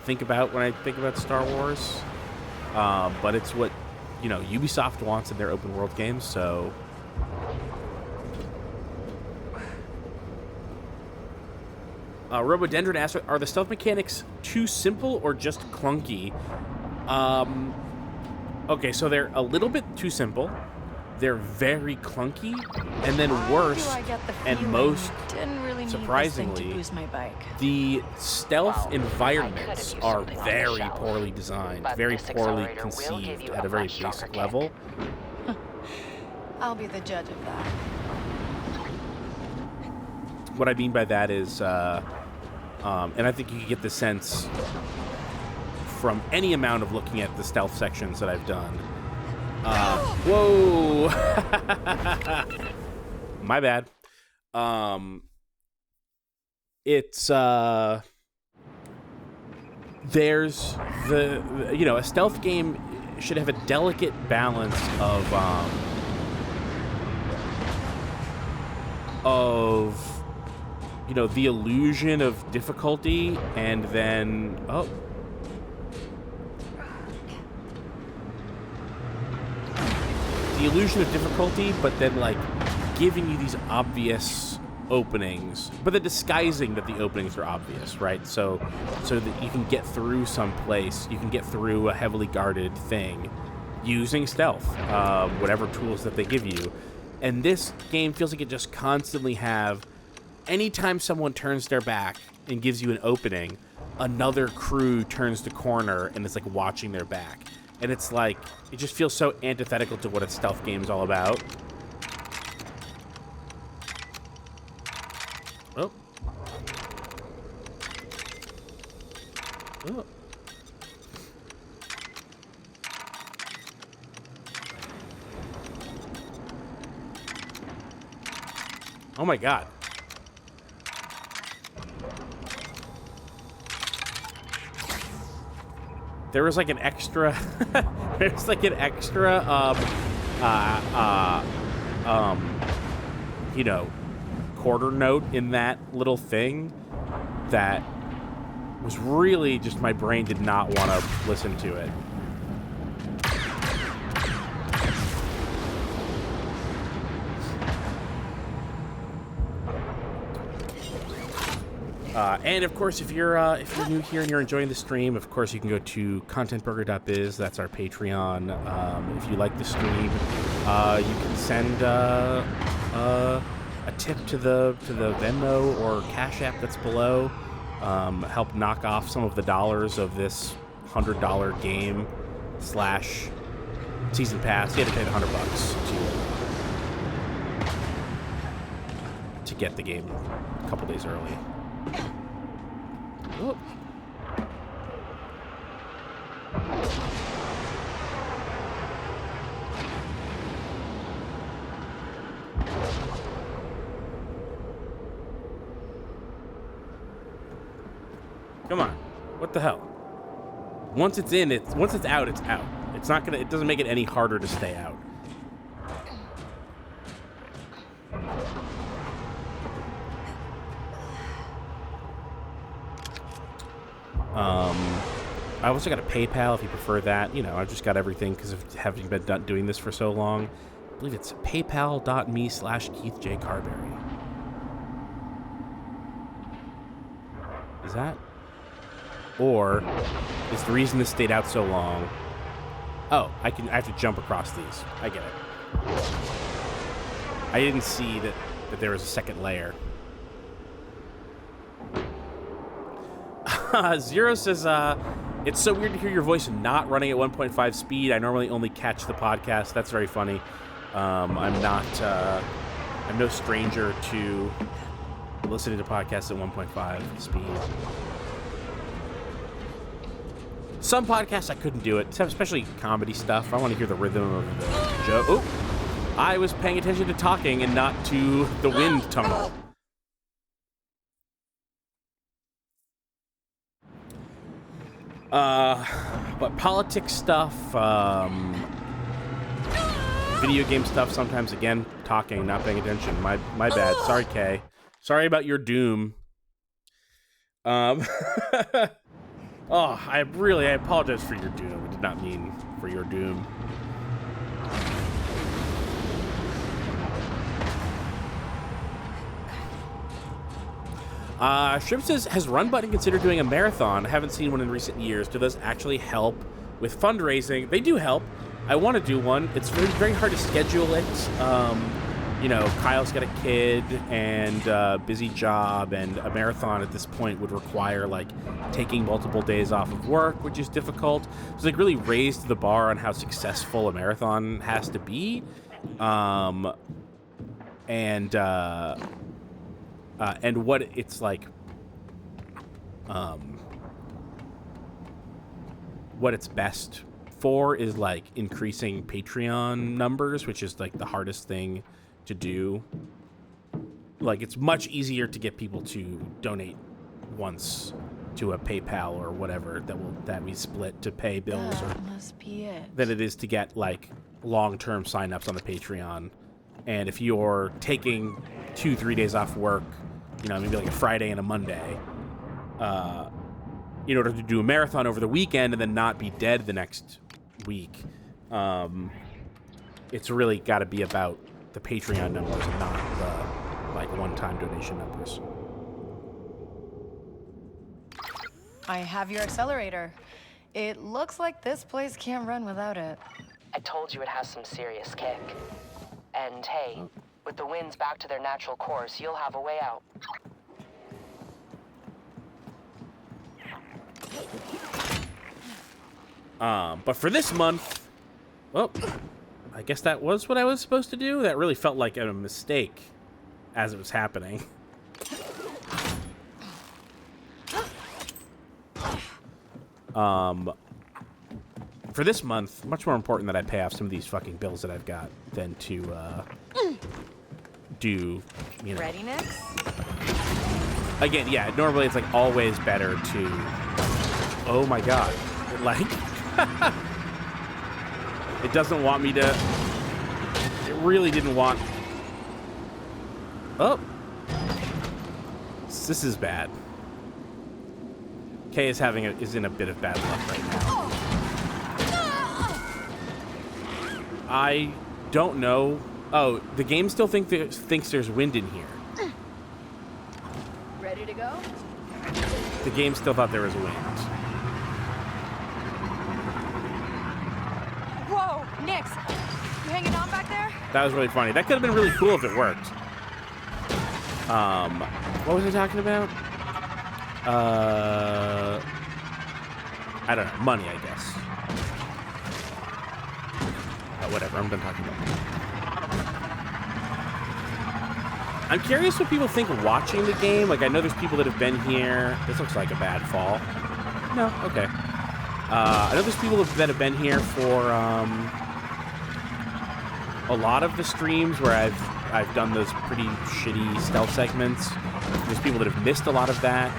think about when I think about Star Wars. But it's what, you know, Ubisoft wants in their open world games, so... Robodendron asks, are the stealth mechanics too simple or just clunky? Okay, so they're a little bit too simple. They're very clunky, and then worse, and most surprisingly, the stealth environments are very poorly designed, very poorly conceived at a very basic level. I'll be the judge of that. What I mean by that is, and I think you can get the sense from any amount of looking at the stealth sections that I've done. Whoa! My bad. It's, there's a stealth game should have a delicate balance of the illusion of difficulty, and then the illusion of difficulty, but then like giving you these obvious openings, but then disguising that the openings are obvious, right? So that you can get through some place, you can get through a heavily guarded thing using stealth, whatever tools that they give you. And this game feels like it just constantly have, anytime someone turns their back and gives you an opening, another crew turns the corner and is like watching their back. And it's like, it just feels so antithetical to what a stealth game is all about. Oh. Oh. Oh my God. There was like an extra there's like an extra quarter note in that little thing that was really just, my brain did not want to listen to it. And of course, if you're new here and you're enjoying the stream, of course you can go to contentburger.biz. That's our Patreon. If you like the stream, you can send a tip to the Venmo or Cash App that's below. Help knock off some of the dollars of this $100 game / season pass. You had to pay the $100 to get the game a couple days early. Oh. Come on. What the hell? Once it's in, once it's out, it's out. It's not gonna, it doesn't make it any harder to stay out. I also got a PayPal if you prefer that. I've just got everything because of having been doing this for so long. I believe it's paypal.me/KeithJCarberry. Is that? Or is the reason this stayed out so long? Oh, I have to jump across these. I get it. I didn't see that there was a second layer. Zero says, it's so weird to hear your voice not running at 1.5 speed. I normally only catch the podcast. That's very funny. I'm no stranger to listening to podcasts at 1.5 speed. Some podcasts I couldn't do it, especially comedy stuff. I want to hear the rhythm of the joke. Oh, I was paying attention to talking and not to the wind tunnel. But politics stuff, video game stuff, sometimes, again, talking, not paying attention. My bad. Sorry, Kay. Sorry about your doom. Oh, I apologize for your doom. I did not mean for your doom. Shrimp says, has Run Button considered doing a marathon? I haven't seen one in recent years. Do those actually help with fundraising? They do help. I want to do one. It's very, very hard to schedule it. you know, Kyle's got a kid and a busy job, and a marathon at this point would require, like, taking multiple days off of work, which is difficult. So it's, like, really raised the bar on how successful a marathon has to be. And what it's like, what it's best for is, like, increasing Patreon numbers, which is, like, the hardest thing to do. Like, it's much easier to get people to donate once to a PayPal or whatever that we split to pay bills, or must be it. than it is to get, like, long-term signups on the Patreon. And if you're taking 2-3 days off work, you know, maybe like a Friday and a Monday, in order to do a marathon over the weekend and then not be dead the next week, it's really got to be about the Patreon numbers and not the, like, one-time donation numbers. I have your accelerator. It looks like this place can't run without it. I told you it has some serious kick. And hey, with the winds back to their natural course, you'll have a way out. But for this month, well, I guess that was what I was supposed to do. That really felt like a mistake as it was happening. For this month, much more important that I pay off some of these fucking bills that I've got than to do, you know. Ready, Nix? Again, yeah, normally it's, like, always better to... Oh my god. Like... It doesn't want me to... It really didn't want... Oh. This is bad. Kay is in a bit of bad luck right now. I don't know. Oh, the game still thinks there's wind in here. Ready to go? The game still thought there was wind. Whoa, Nix! You hanging on back there? That was really funny. That could have been really cool if it worked. What was I talking about? I don't know. Money, I guess. Whatever, I'm done talking about it. I'm curious what people think watching the game. Like, I know there's people that have been here. This looks like a bad fall. No, okay. I know there's people that have been here for a lot of the streams where I've done those pretty shitty stealth segments. There's people that have missed a lot of that.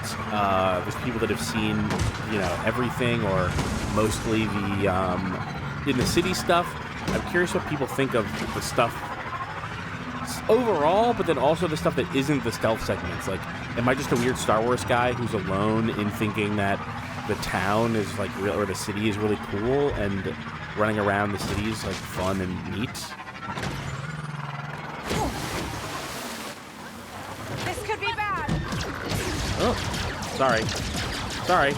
There's people that have seen, you know, everything or mostly the in the city stuff. I'm curious what people think of the stuff overall, but then also the stuff that isn't the stealth segments. Like, am I just a weird Star Wars guy who's alone in thinking that the town is, like, real, or the city is really cool, and running around the city is, like, fun and neat? This could be bad. Oh, sorry. Sorry.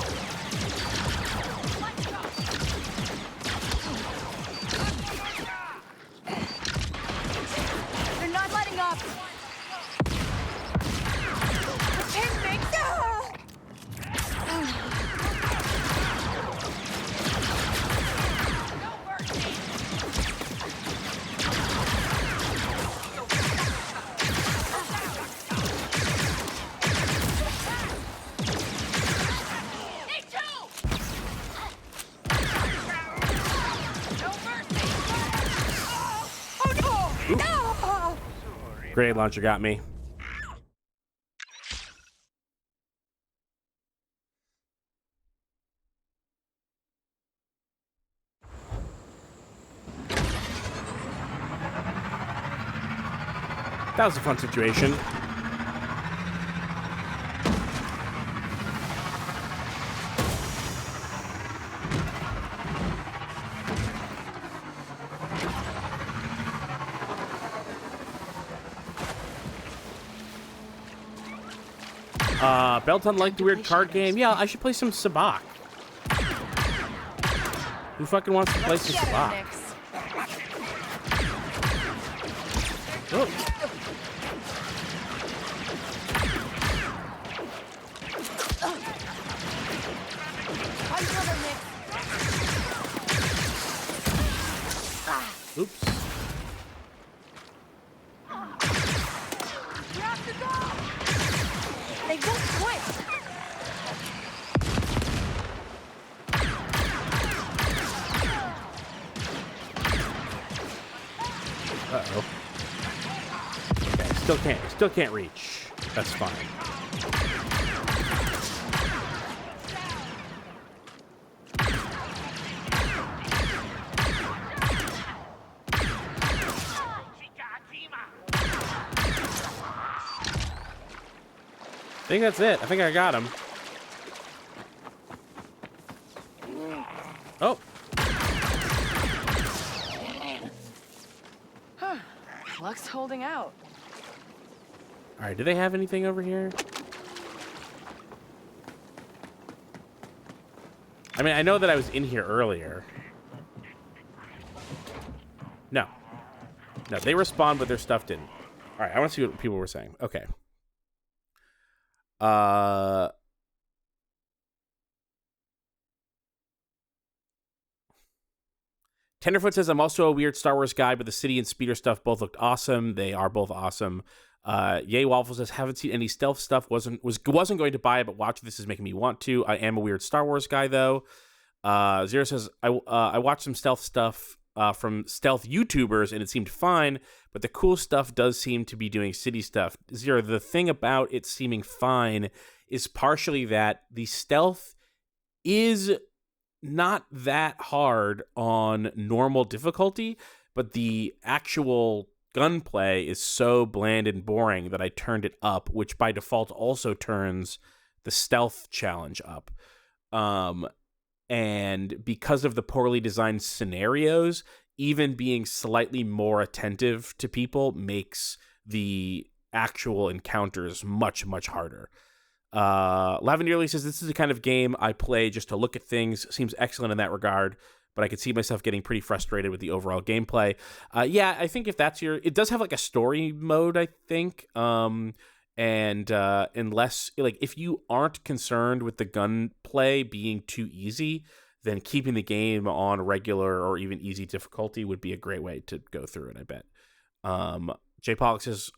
They're not letting up. The pin thing. Grenade launcher got me. That was a fun situation. Belton liked the weird card game. Yeah, I should play some Sabacc. Who fucking wants to play some Sabacc? Oops. You have to go! They won't quit! Uh-oh. Okay, still can't reach. That's fine. I think that's it. I think I got him. Oh. Huh. Luck's holding out. All right, do they have anything over here? I mean, I know that I was in here earlier. No. No, they respawned, but their stuff didn't. All right, I want to see what people were saying. Okay. Tenderfoot says, I'm also a weird Star Wars guy, but the city and speeder stuff both looked awesome. They are both awesome. Yay Waffle says, haven't seen any stealth stuff. Wasn't going to buy it, but watching this is making me want to. I am a weird Star Wars guy, though. Zero says, I watched some stealth stuff from stealth YouTubers, and it seemed fine, but the cool stuff does seem to be doing city stuff. Zero, the thing about it seeming fine is partially that the stealth is not that hard on normal difficulty, but the actual gunplay is so bland and boring that I turned it up, which by default also turns the stealth challenge up. And because of the poorly designed scenarios, even being slightly more attentive to people makes the actual encounters much, much harder. Lavendierly says, this is the kind of game I play just to look at things. Seems excellent in that regard, but I could see myself getting pretty frustrated with the overall gameplay. Yeah, I think if that's it does have like a story mode, I think. And unless, like, if you aren't concerned with the gunplay being too easy, then keeping the game on regular or even easy difficulty would be a great way to go through it, I bet. Jay Pollock says,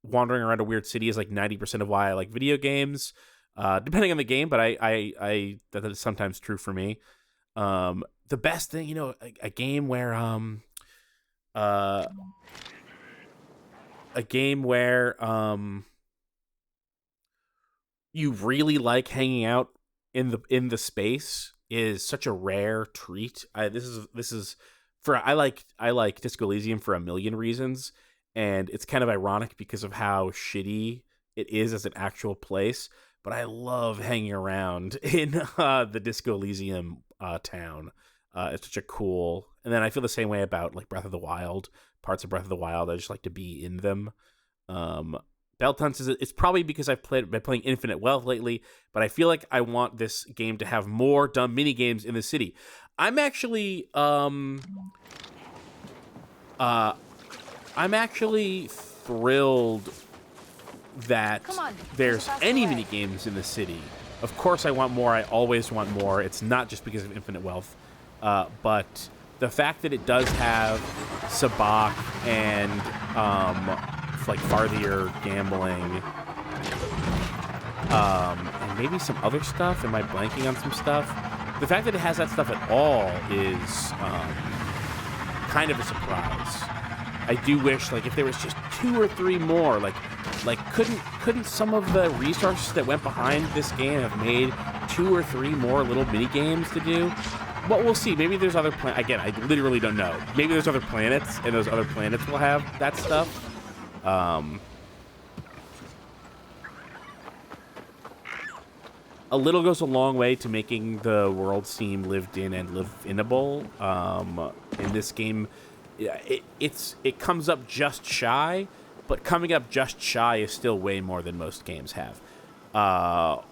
wandering around a weird city is like 90% of why I like video games, depending on the game, but I that is sometimes true for me. The best thing, a game where you really like hanging out in the space is such a rare treat. I like Disco Elysium for a million reasons, and it's kind of ironic because of how shitty it is as an actual place, but I love hanging around in the Disco Elysium town. It's such a cool, and then I feel the same way about like Breath of the Wild. Parts of Breath of the Wild, I just like to be in them. Belton says it's probably because I've been playing Infinite Wealth lately, but I feel like I want this game to have more dumb mini games in the city. I'm actually thrilled that there's any mini games in the city. Of course, I want more. I always want more. It's not just because of Infinite Wealth, but the fact that it does have Sabacc and like farthier gambling, and maybe some other stuff. Am I blanking on some stuff? The fact that it has that stuff at all is kind of a surprise. I do wish, like, if there was just 2 or 3 more, like couldn't some of the resources that went behind this game have made 2 or 3 more little mini games to do? Well, we'll see. Maybe there's other again, I literally don't know. Maybe there's other planets, and those other planets will have that stuff. A little goes a long way to making the world seem lived in and live-inable. In this game, it comes up just shy, but coming up just shy is still way more than most games have. Well,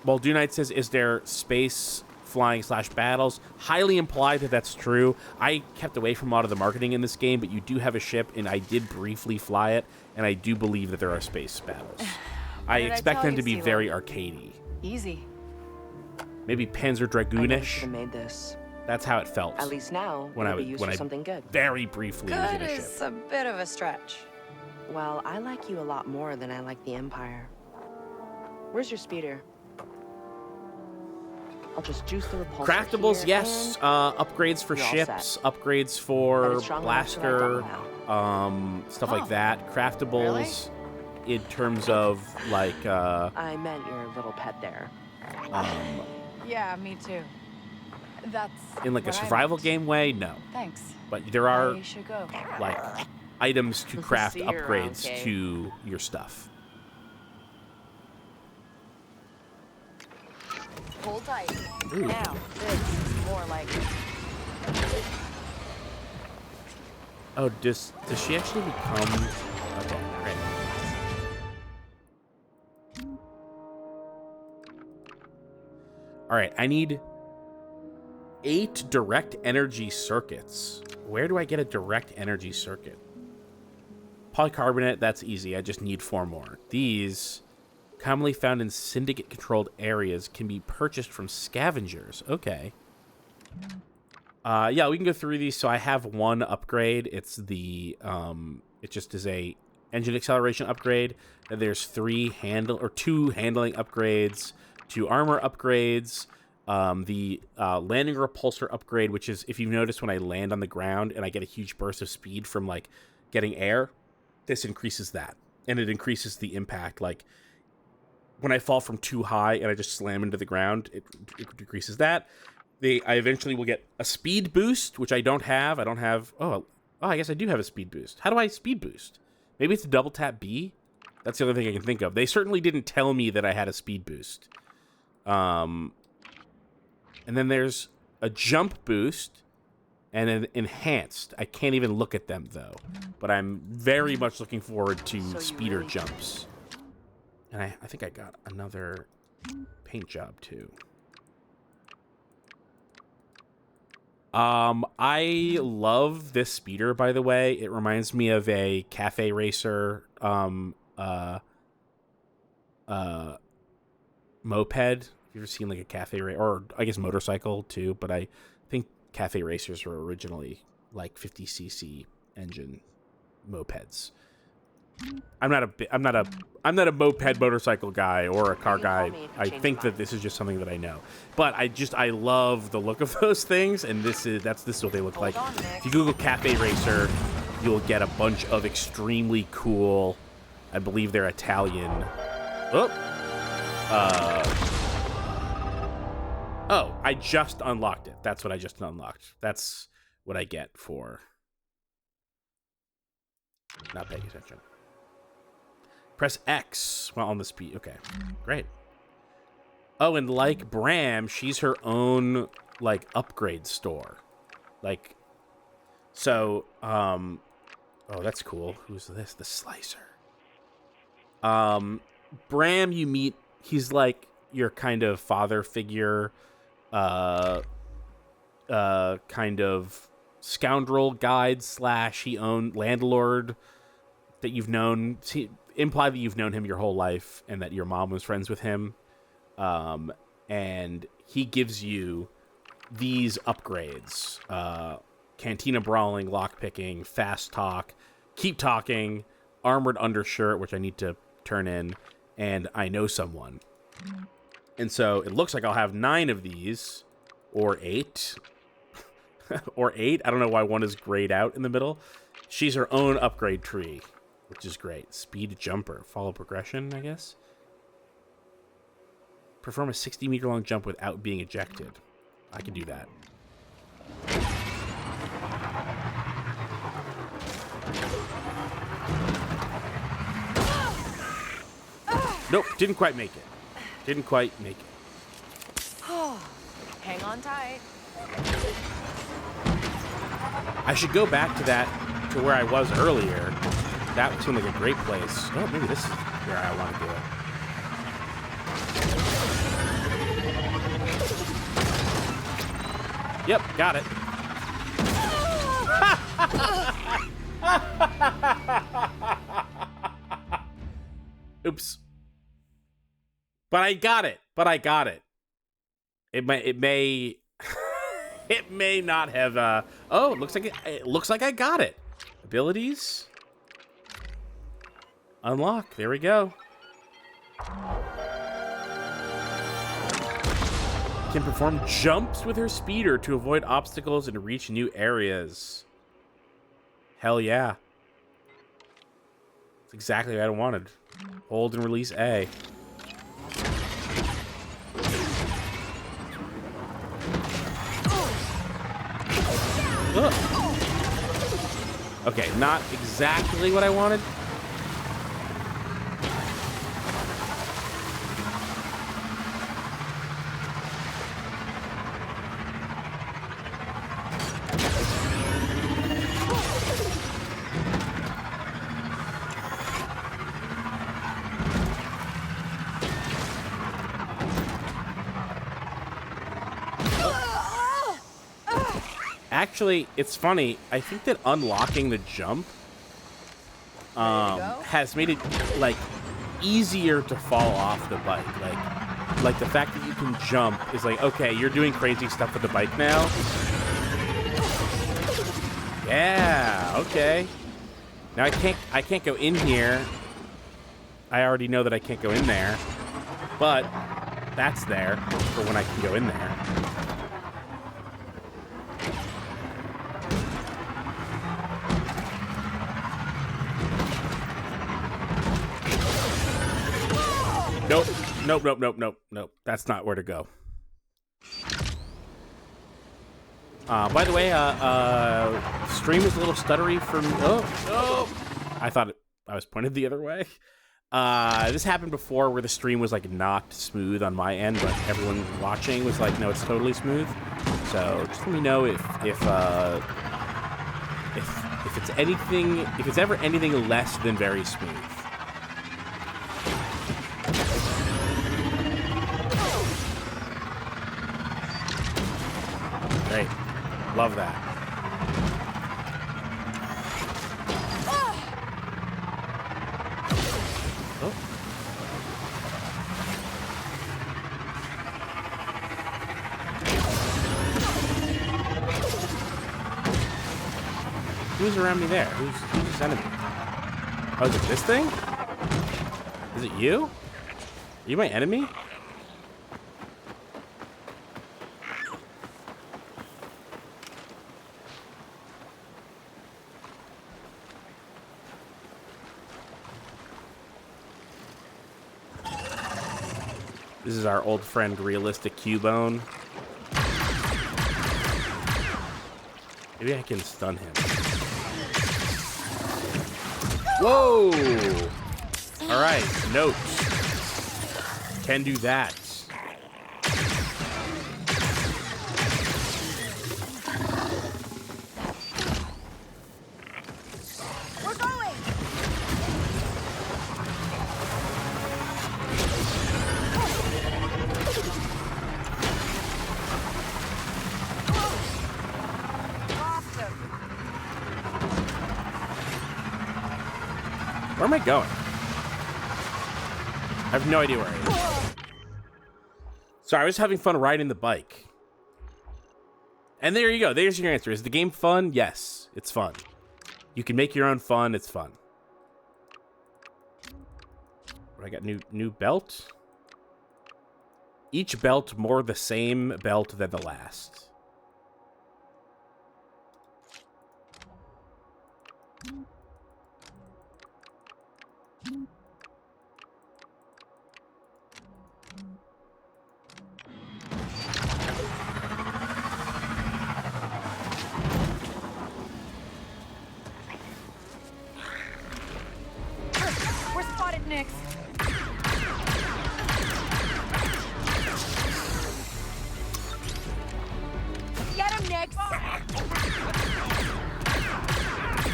Knight says, is there space flying/battles. Highly implied that that's true. I kept away from a lot of the marketing in this game, but you do have a ship, and I did briefly fly it, and I do believe that there are space battles. I expect them to be very arcadey. Easy. Maybe Panzer I never Dragoonish. should have made this. That's how it felt. At least now, when it'll be used for something good. Very briefly was in Good a ship. is a bit of a stretch. Well, I like you a lot more than I like the Empire. Where's your speeder? I'll just juice the repulsor Craftables, here, yes. Upgrades for you're all ships, set. upgrades But for it's strong enough to blaster, ride stuff like that. Craftables in terms of like I meant your little pet there. Yeah, me too. That's in like a what I survival meant. game way, no. Thanks. But there are I should go. like items to craft See you around, upgrades Kay. to your stuff. Hold tight. Ooh. Now, this is more like Oh, does she actually become? Okay, great. All right, I need 8 direct energy circuits. Where do I get a direct energy circuit? Polycarbonate, that's easy. I just need 4 more. These, commonly found in syndicate-controlled areas, can be purchased from scavengers. Okay. Yeah, we can go through these. So I have 1 upgrade. It's the it just is a engine acceleration upgrade. And there's 2 handling upgrades, 2 armor upgrades. The landing repulsor upgrade, which is, if you've noticed, when I land on the ground and I get a huge burst of speed from like getting air, this increases that, and it increases the impact. Like when I fall from too high and I just slam into the ground, it decreases that. I eventually will get a speed boost, which I don't have. I don't have. Oh, I guess I do have a speed boost. How do I speed boost? Maybe it's a double tap B. That's the only thing I can think of. They certainly didn't tell me that I had a speed boost. And then there's a jump boost and an enhanced. I can't even look at them, though. But I'm very much looking forward to speeder jumps. And I think I got another paint job, too. I love this speeder, by the way. It reminds me of a cafe racer moped. You've ever seen like a cafe racer, or I guess motorcycle too, but I think cafe racers were originally like 50cc engine mopeds. I'm not a moped motorcycle guy or a car guy. I think that this is just something that I know. But I love the look of those things, and this is what they look like. If you Google cafe racer, you'll get a bunch of extremely cool, I believe they're Italian. Oh, I just unlocked it. That's what I just unlocked. That's what I get for not paying attention. Press X while on the speed. Okay, great. Oh, and like Bram, she's her own, like, upgrade store. Like, so, oh, that's cool. Who's this? The Slicer. Bram, you meet, he's like your kind of father figure, kind of scoundrel guide / he owned landlord that you've known. Imply that you've known him your whole life and that your mom was friends with him. And he gives you these upgrades. Cantina Brawling, Lockpicking, Fast Talk, Keep Talking, Armored Undershirt, which I need to turn in, and I Know Someone. And so it looks like I'll have 9 of these, or 8. Or 8. I don't know why one is grayed out in the middle. She's her own upgrade tree, which is great. Speed Jumper. Follow progression, I guess. Perform a 60-meter long jump without being ejected. I can do that. Nope, didn't quite make it. Didn't quite make it. Hang on tight. I should go back to where I was earlier. That seemed like a great place. Oh, maybe this is where I want to go. Yep, got it. Oops. But I got it. It may it may not have oh, it looks like I got it. Abilities. Unlock. There we go. Can perform jumps with her speeder to avoid obstacles and reach new areas. Hell yeah. That's exactly what I wanted. Hold and release A. Ugh. Okay, not exactly what I wanted. Actually, it's funny. I think that unlocking the jump has made it like easier to fall off the bike. Like the fact that you can jump is like, okay, you're doing crazy stuff with the bike now. Yeah, okay. Now I can't go in here. I already know that I can't go in there, but that's there for when I can go in there. Nope. That's not where to go. By the way, stream is a little stuttery for me. Oh! I thought I was pointed the other way. This happened before where the stream was like not smooth on my end, but everyone watching was like, no, it's totally smooth. So just let me know if it's anything, if it's ever anything less than very smooth. Great. Love that. Oh. Who's around me there? Who's this enemy? Oh, is it this thing? Is it you? Are you my enemy? This is our old friend, Realistic Cubone. Maybe I can stun him. Whoa! All right, notes. Can do that. We're going! Where am I going? I have no idea where I am. Sorry, I was having fun riding the bike. And there you go. There's your answer. Is the game fun? Yes, it's fun. You can make your own fun. It's fun. I got new belt. Each belt more the same belt than the last. We're spotted, Nix. Get him, Nix.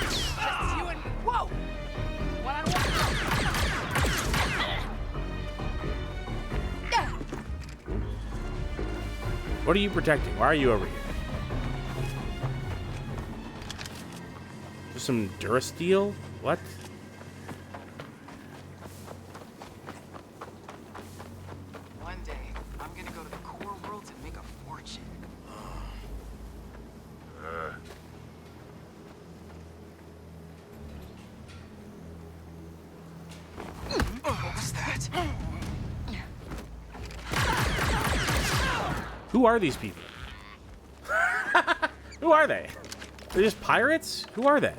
Just you and whoa. One-on-one. What are you protecting? Why are you over here? Some Durasteel? What? One day, I'm gonna go to the core worlds and make a fortune. What was that? Who are these people? Who are they? They're just pirates? Who are they?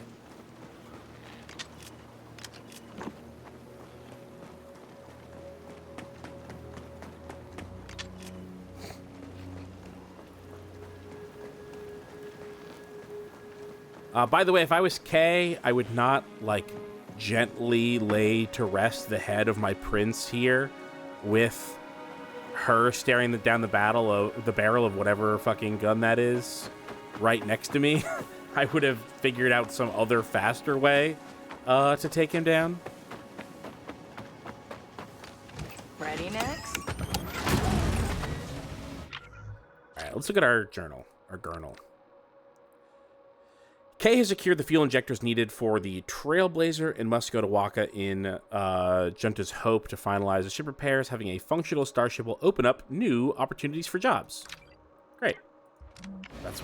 By the way, if I was Kay, I would not, like, gently lay to rest the head of my prince here with her staring down the barrel of whatever fucking gun that is right next to me. I would have figured out some other faster way to take him down. Ready next? All right, let's look at our journal, our gurnal. Kay has secured the fuel injectors needed for the Trailblazer and must go to Waka in Junta's Hope to finalize the ship repairs. Having a functional starship will open up new opportunities for jobs. Great.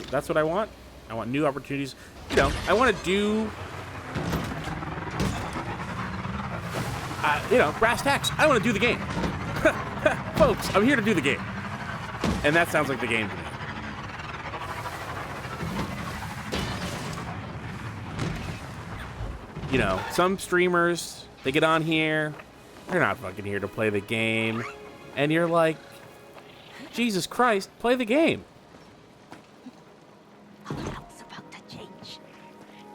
That's what I want. I want new opportunities. You know, I want to do, brass tacks. I want to do the game. Folks, I'm here to do the game. And that sounds like the game to me. You know, some streamers, they get on here, they're not fucking here to play the game. And you're like, Jesus Christ, play the game. It's about to change.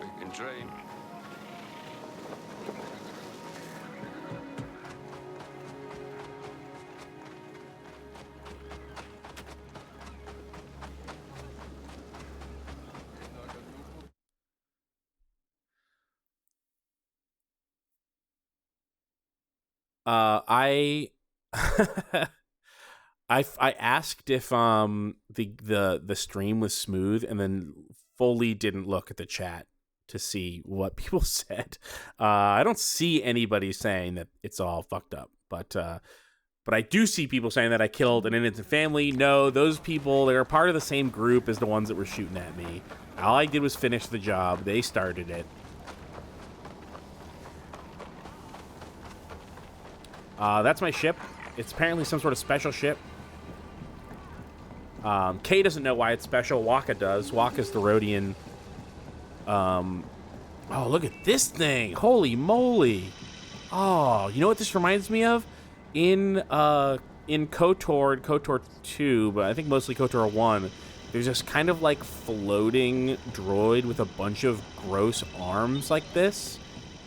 We can train. I asked if the stream was smooth, and then fully didn't look at the chat to see what people said. I don't see anybody saying that it's all fucked up, but I do see people saying that I killed an innocent family. No, those people, they're part of the same group as the ones that were shooting at me. All I did was finish the job. They started it. That's my ship. It's apparently some sort of special ship. Kay doesn't know why it's special. Waka does. Waka's the Rhodian. Oh, look at this thing. Holy moly. Oh, you know what this reminds me of? In KOTOR, KOTOR 2, but I think mostly KOTOR 1, there's this kind of like floating droid with a bunch of gross arms like this.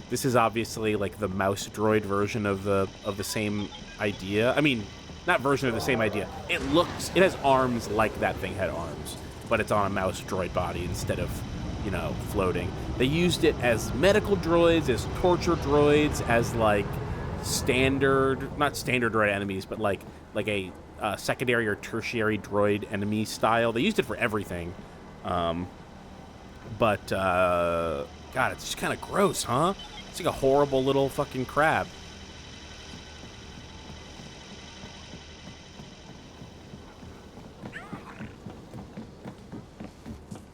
This is obviously like the mouse droid version of the same idea. I mean, not version of the same idea. It has arms like that thing had arms, but it's on a mouse droid body instead of, you know, floating. They used it as medical droids, as torture droids, as like not standard droid enemies, but like a secondary or tertiary droid enemy style. They used it for everything. God, it's just kind of gross, huh? It's like a horrible little fucking crab.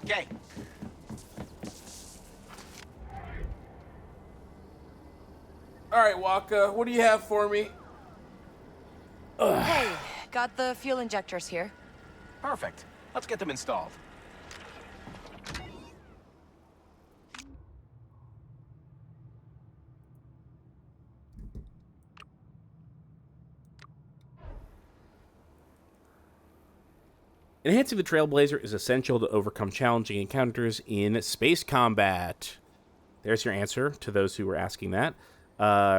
Okay. All right, Waka, what do you have for me? Hey, got the fuel injectors here. Perfect. Let's get them installed. Enhancing the Trailblazer is essential to overcome challenging encounters in space combat. There's your answer to those who were asking that.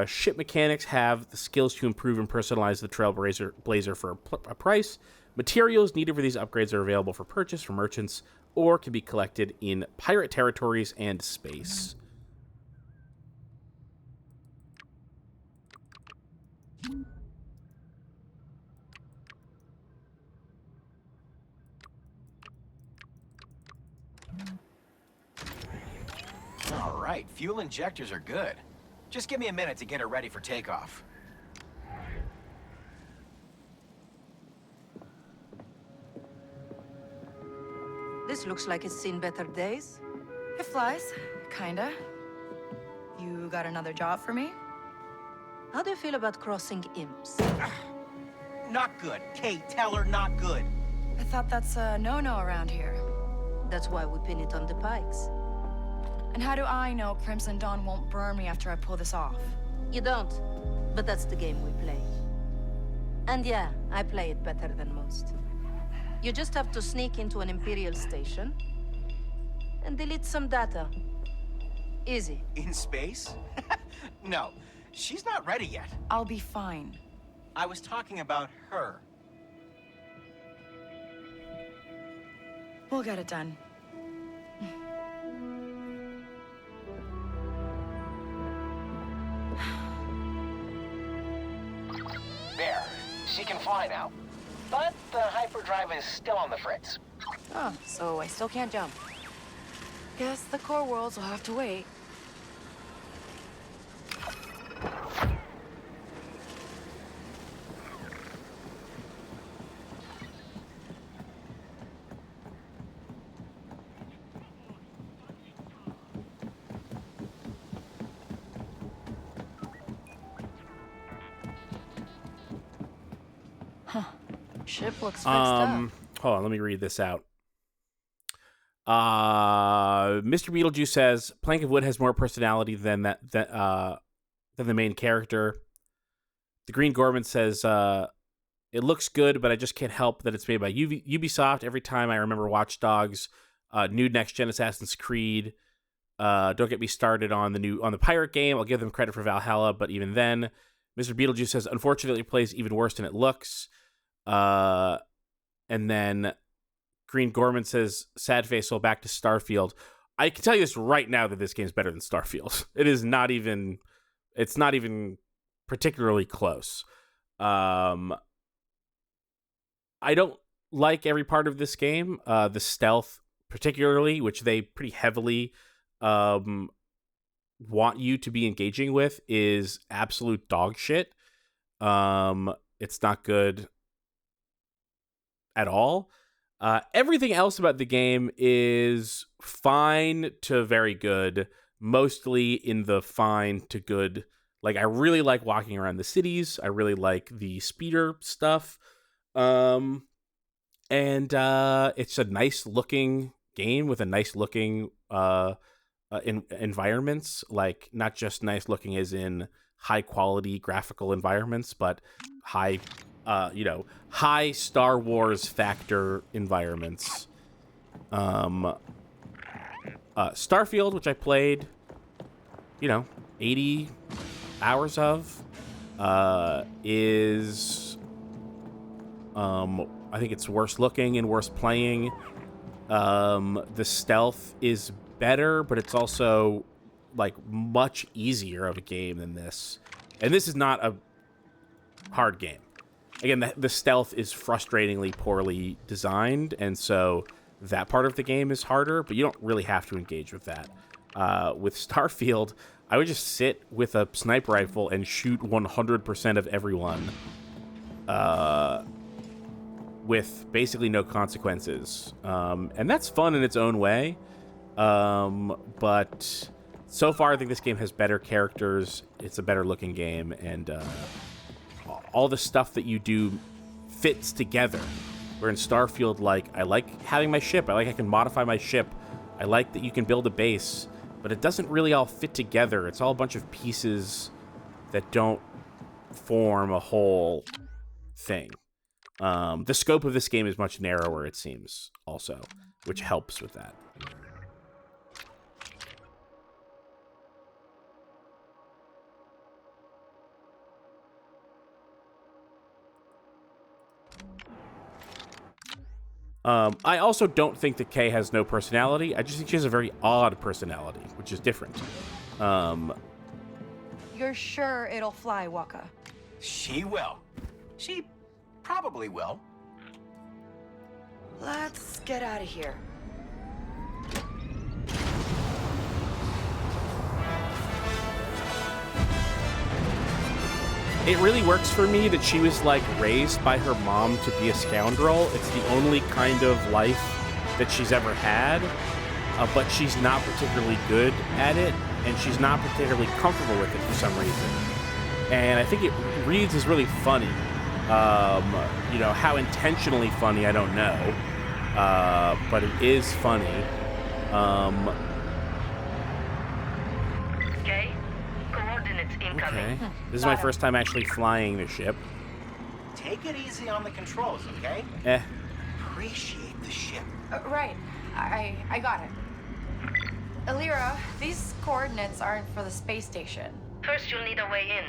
Ship mechanics have the skills to improve and personalize the Trailblazer for a price. Materials needed for these upgrades are available for purchase from merchants or can be collected in pirate territories and space. right. Fuel injectors are good. Just give me a minute to get her ready for takeoff. This looks like it's seen better days. It flies, kinda. You got another job for me? How do you feel about crossing imps? Not good. Kate, tell her not good. I thought that's a no-no around here. That's why we pin it on the Pikes. And how do I know Crimson Dawn won't burn me after I pull this off? You don't, but that's the game we play. And yeah, I play it better than most. You just have to sneak into an Imperial station and delete some data. Easy. In space? No, she's not ready yet. I'll be fine. I was talking about her. We'll get it done. There. She can fly now. But the hyperdrive is still on the fritz. Oh, so I still can't jump. Guess the core worlds will have to wait. Huh. Ship looks fixed up. Hold on, let me read this out. Mr. Beetlejuice says Plank of Wood has more personality than the main character. The Green Gorman says it looks good, but I just can't help that it's made by Ubisoft. Every time I remember Watch Dogs, new Next Gen Assassin's Creed. Don't get me started on the pirate game. I'll give them credit for Valhalla, but even then, Mr. Beetlejuice says unfortunately it plays even worse than it looks. And then Green Gorman says, sad face, so back to Starfield. I can tell you this right now that this game's better than Starfield. It's not even particularly close. I don't like every part of this game. The stealth, particularly, which they pretty heavily want you to be engaging with, is absolute dog shit. It's not good at all. Everything else about the game is fine to very good, mostly in the fine to good. Like, I really like walking around the cities. I really like the speeder stuff. And it's a nice looking game with a nice looking environments, like not just nice looking as in high quality graphical environments, but high Star Wars factor environments. Starfield, which I played, 80 hours of, is, I think it's worse looking and worse playing. The stealth is better, but it's also like much easier of a game than this. And this is not a hard game. Again, the stealth is frustratingly poorly designed, and so that part of the game is harder, but you don't really have to engage with that. With Starfield, I would just sit with a sniper rifle and shoot 100% of everyone with basically no consequences. And that's fun in its own way, but so far I think this game has better characters, it's a better looking game, and all the stuff that you do fits together. Where in Starfield, like, I like having my ship. I can modify my ship. I like that you can build a base. But it doesn't really all fit together. It's all a bunch of pieces that don't form a whole thing. The scope of this game is much narrower, it seems, also, which helps with that. I also don't think that Kay has no personality. I just think she has a very odd personality, which is different. You're sure it'll fly, Waka? She will. She probably will. Let's get out of here. It really works for me that she was like raised by her mom to be a scoundrel. It's the only kind of life that she's ever had, but she's not particularly good at it, and she's not particularly comfortable with it for some reason. And I think it reads as really funny. You know, how intentionally funny, I don't know, but it is funny. Okay, coordinates incoming. Okay. This is my first time actually flying the ship. Take it easy on the controls, okay? Appreciate the ship. Right. I got it. Alira, these coordinates aren't for the space station. First, you'll need a way in.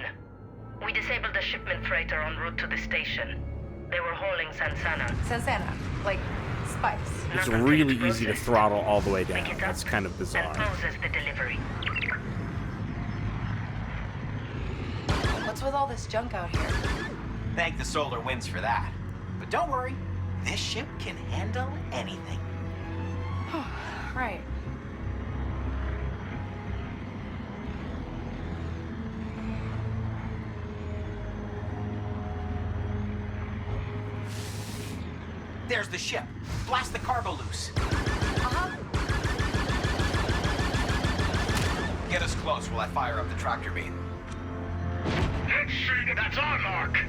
We disabled the shipment freighter en route to the station. They were hauling Sansana. Sansana, like spice. It's really easy to throttle all the way down. That's kind of bizarre. And process the delivery. What's with all this junk out here? Thank the solar winds for that. But don't worry, this ship can handle anything. Right. There's the ship. Blast the cargo loose. Get us close while I fire up the tractor beam. That's our mark.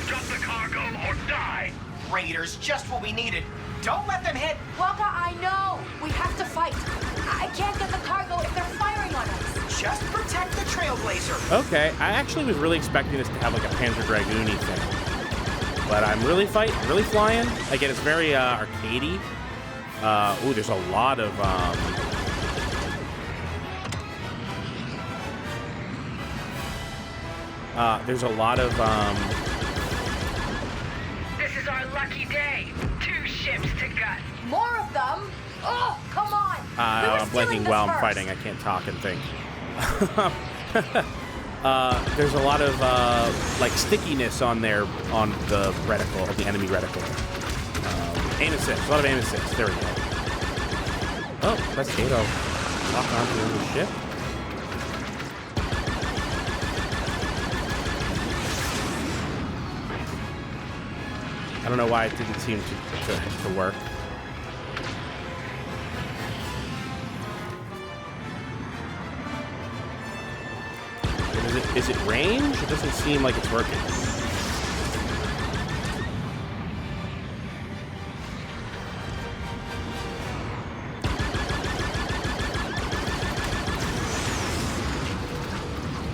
Drop the cargo or die. Raiders, just what we needed. Don't let them hit. Waka, I know. We have to fight. I can't get the cargo if they're firing on us. Just protect the Trailblazer. Okay, I actually was really expecting this to have like a Panzer Dragoon-y thing. But I'm really flying. Again, it's very arcadey. Ooh, there's a lot of This is our lucky day. 2 ships to gut. More of them? Oh, come on. I'm blanking while I'm fighting. I can't talk and think. There's a lot of like stickiness on there on the reticle, of the enemy reticle. Aim assist, a lot of aim assist. There we go. Oh, press A to lock onto the ship. I don't know why it didn't seem to work. Is it range? It doesn't seem like it's working.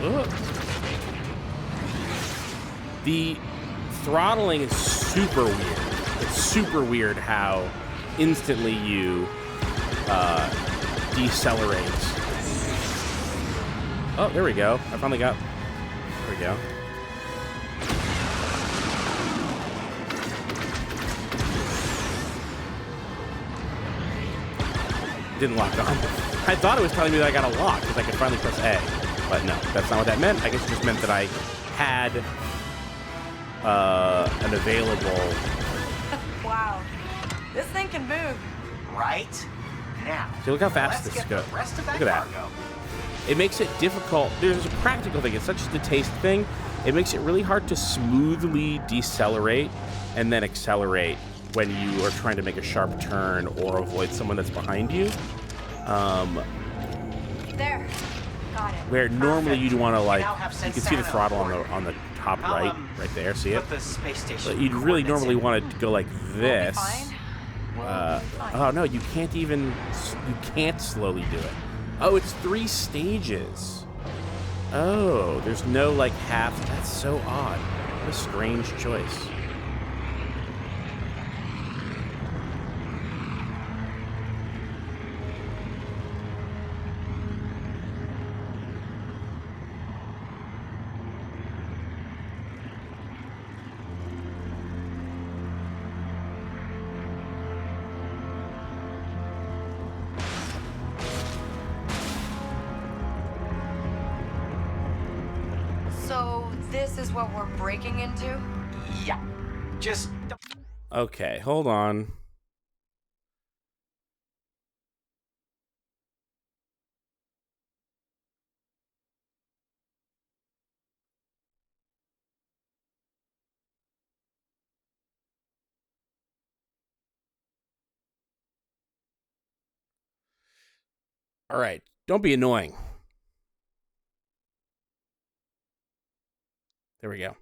Ugh. The throttling is super weird. It's super weird how instantly you decelerate. Oh, there we go. I finally got... There we go. Didn't lock on. I thought it was telling me that I got a lock because I could finally press A. But no, that's not what that meant. I guess it just meant that I had an available... Wow. This thing can move. Right? Now, See, look how fast this goes. Look at that. It makes it difficult. There's a practical thing. It's not just a taste thing. It makes it really hard to smoothly decelerate and then accelerate when you are trying to make a sharp turn or avoid someone that's behind you. There. Got it. Where normally you'd want to like, you can see the throttle on the top right there. See it? But you'd really normally want to go like this. Oh no, you can't even. You can't slowly do it. Oh, it's 3 stages. Oh, there's no like half. That's so odd. What a strange choice. So this is what we're breaking into? Yeah. Just... Okay, hold on. All right, don't be annoying. There we go.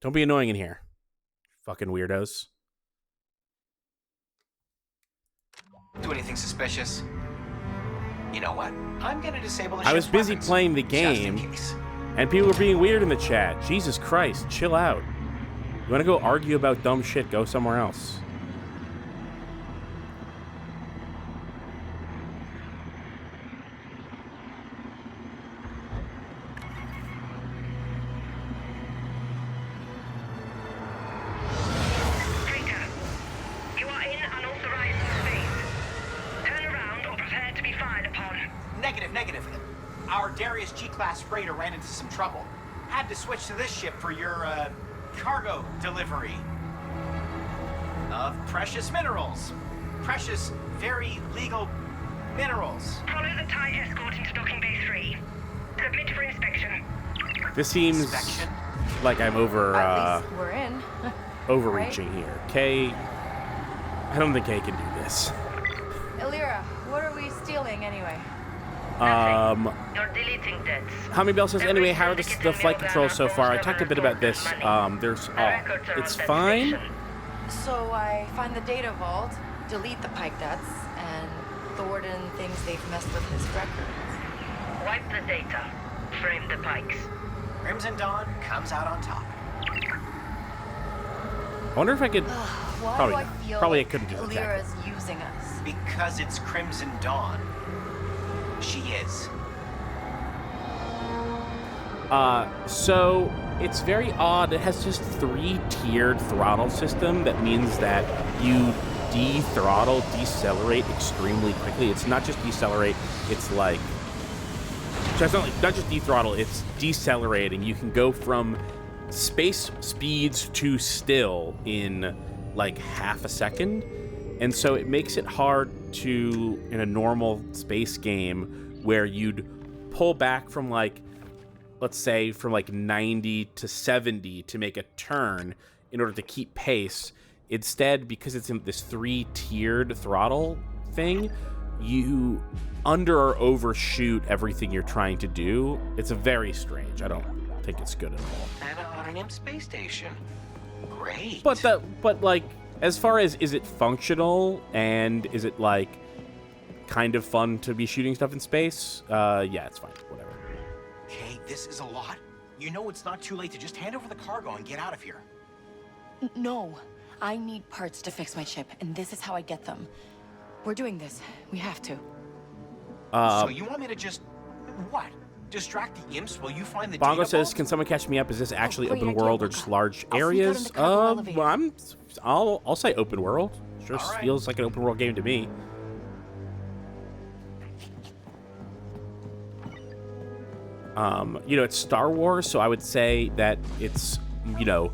Don't be annoying in here. Fucking weirdos. Do anything suspicious? You know what? I'm gonna disable the I was ship's busy weapons, playing the just in game, case. and people were being weird in the chat. Jesus Christ, chill out. You want to go argue about dumb shit, go somewhere else. You are in unauthorized space. Turn around or prepare to be fired upon. Negative. Our Darius G-class freighter ran into some trouble. Had to switch to this ship for your, cargo delivery. Of precious minerals. Precious, very legal minerals. Follow the TIE escort into docking bay 3. Submit for inspection. This seems like I'm over, At least we're in. overreaching here. Kay, I don't think Kay can do this. Illyra, what are we stealing anyway? You're deleting debts. Hummy Bell says, anyway, how are the flight controls so far? I talked a bit about this. It's fine. So I find the data vault, delete the Pyke debts, and Thornton thinks they've messed with his records. Wipe the data. Frame the Pikes. Crimson Dawn comes out on top. I wonder if I could... Why probably do I not. feel Probably like I couldn't do it. Illyra's using us? Because it's Crimson Dawn. She is. So it's very odd. It has just 3-tiered throttle system. That means that you de-throttle, decelerate extremely quickly. It's not just decelerate, it's like... So it's not just de-throttle, it's decelerating. You can go from space speeds to still in like half a second. And so it makes it hard to, in a normal space game, where you'd pull back from like, let's say from like 90 to 70 to make a turn in order to keep pace. Instead, because it's in this 3-tiered throttle thing, you under or overshoot everything you're trying to do. It's a very strange. I don't think it's good at all. And on an imp space station. Great. But like, as far as is it functional and is it like kind of fun to be shooting stuff in space? Yeah, it's fine. Whatever. Okay, this is a lot. You know it's not too late to just hand over the cargo and get out of here. No, I need parts to fix my ship, and this is how I get them. We're doing this. We have to. So you want me to just... what? Distract the imps while you find the Bongo data says, vault? "Can someone catch me up? Is this actually great open idea, world or Bongo. just large I'll sneak out in areas?" the cargo elevator. I'll say open world. Sure, All right. feels like an open world game to me. You know, it's Star Wars, so I would say that it's, you know,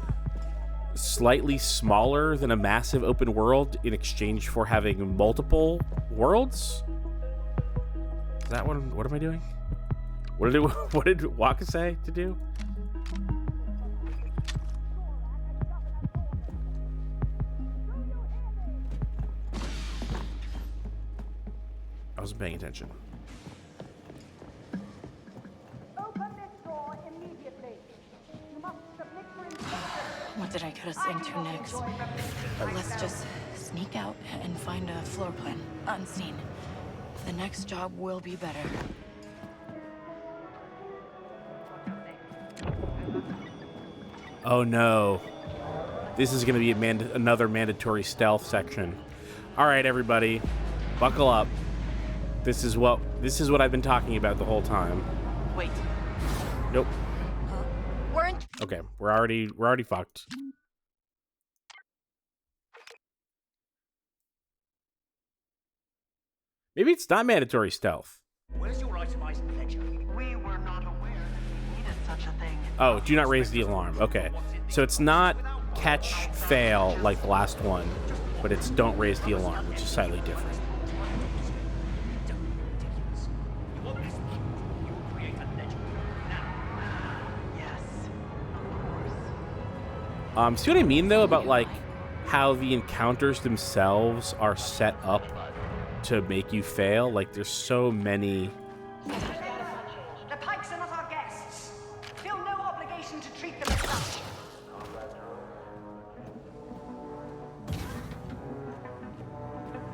slightly smaller than a massive open world in exchange for having multiple worlds. Is that what am I doing? What did Waka say to do? I wasn't paying attention. What did I get us into next? But let's just sneak out and find a floor plan, unseen. The next job will be better. Oh no. This is going to be another mandatory stealth section. All right, everybody. Buckle up. This is what I've been talking about the whole time. Wait. Nope. We're in. Okay, we're already fucked. Maybe it's not mandatory stealth. Where's your itemized ledger? We were not aware that we needed such a thing. Oh, do not raise the alarm. Okay. So it's not catch, fail like the last one, but it's don't raise the alarm, which is slightly different. See what I mean though about like how the encounters themselves are set up to make you fail. Like, there's so many. The Pikes are not our guests. Feel no obligation to treat them as such.